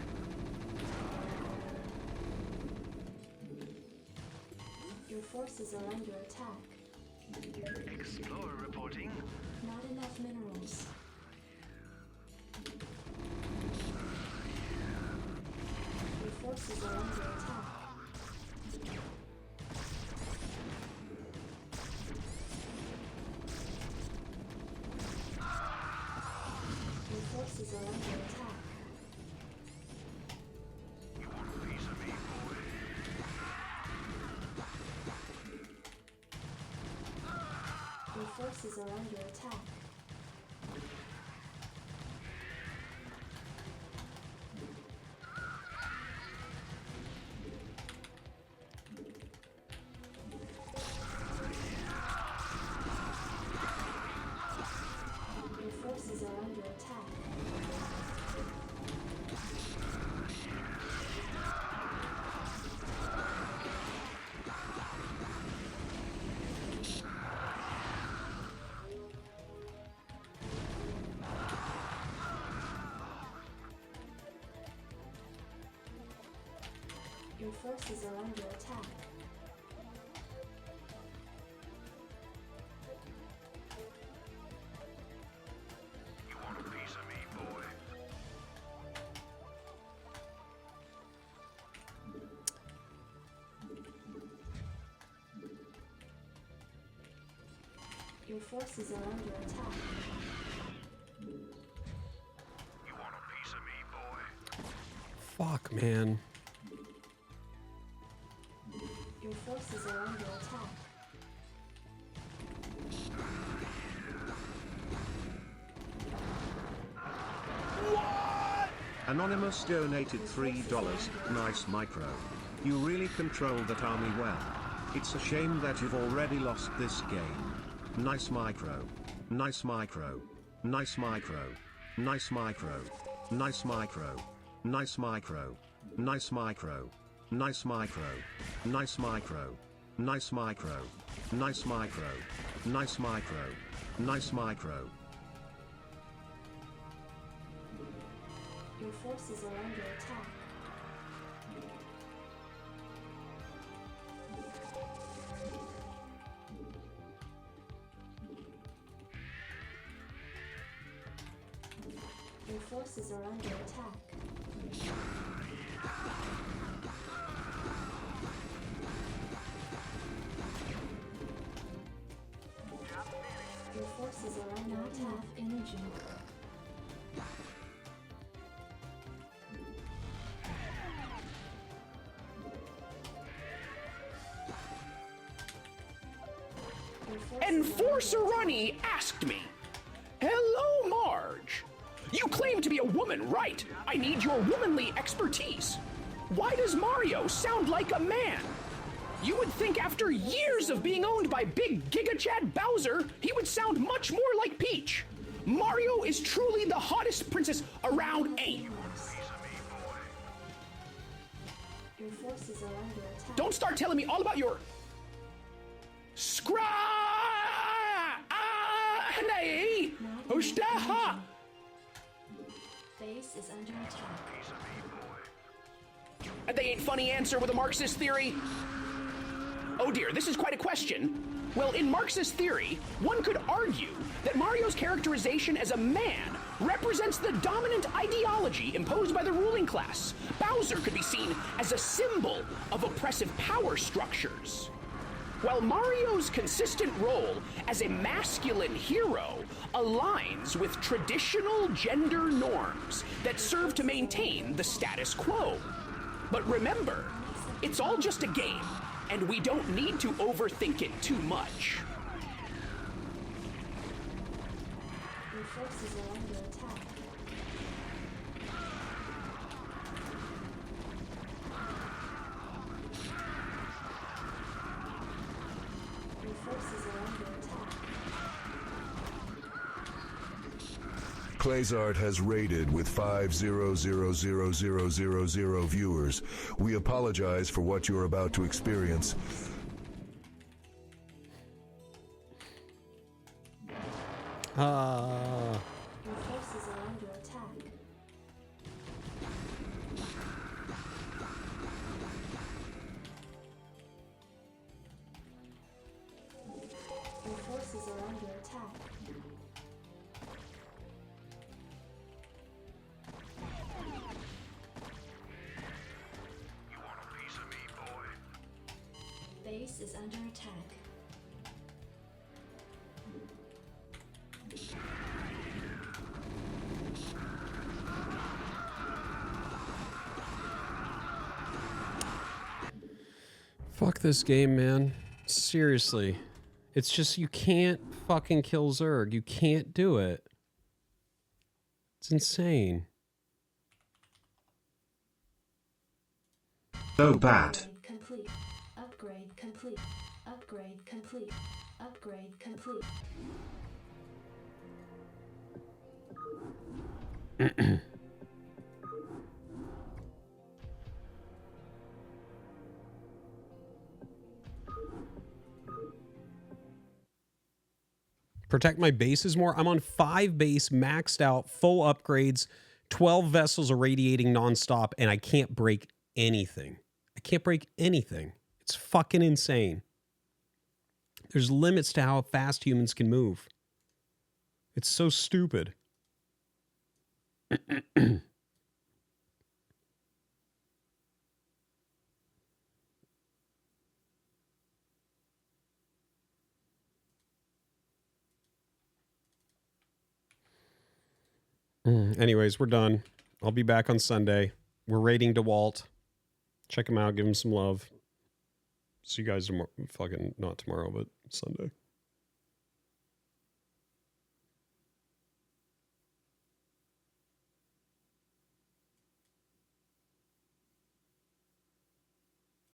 Your forces are under attack. Explorer reporting. Not enough minerals. Your forces are under attack. Your forces are under attack. You want a piece of me, boy? Your forces are under attack. Your forces are under attack. Your forces are under attack. You want a piece of me, boy? Your forces are under attack. You want a piece of me, boy? Fuck, man. Your forces are under attack. Anonymous donated $3. Nice micro. You really controlled that army well. It's a shame that you've already lost this game. Nice micro. Nice micro. Nice micro. Nice micro. Nice micro. Nice micro. Nice micro. Nice micro. Nice micro. Nice micro. Nice micro. Nice micro. Nice micro. Your forces are under attack. Your forces are under attack. Your forces are under attack. Energy. Enforcer Runny asked me, "Hello, Marge. You claim to be a woman, right? I need your womanly expertise. Why does Mario sound like a man? You would think after years of being owned by Big Giga Chad Bowser, he would sound much more like Peach. Mario is truly the hottest princess around, ain't?" Your forces are under attack. Don't start telling me all about your Base is under attack. They ain't funny answer with a Marxist theory. Oh dear, this is quite a question. Well, in Marxist theory, one could argue that Mario's characterization as a man represents the dominant ideology imposed by the ruling class. Bowser could be seen as a symbol of oppressive power structures. While Mario's consistent role as a masculine hero aligns with traditional gender norms that serve to maintain the status quo. But remember, it's all just a game, and we don't need to overthink it too much. Your forces are under attack. Your forces are under attack. Clayzart has raided with 5000000 viewers. We apologize for what you're about to experience. Your forces are under attack. Your forces are under attack. Base is under attack. Fuck this game, man. Seriously. It's just, you can't fucking kill Zerg. You can't do it. It's insane. So bad. Complete. Upgrade complete. Upgrade complete. Upgrade complete. Protect my bases more. I'm on 5 base, maxed out, full upgrades, 12 vessels irradiating nonstop, and I can't break anything. I can't break anything. It's fucking insane. There's limits to how fast humans can move. It's so stupid. Anyways, we're done. I'll be back on Sunday. We're raiding DeWalt. Check him out. Give him some love. See you guys tomorrow. Fucking not tomorrow, but Sunday.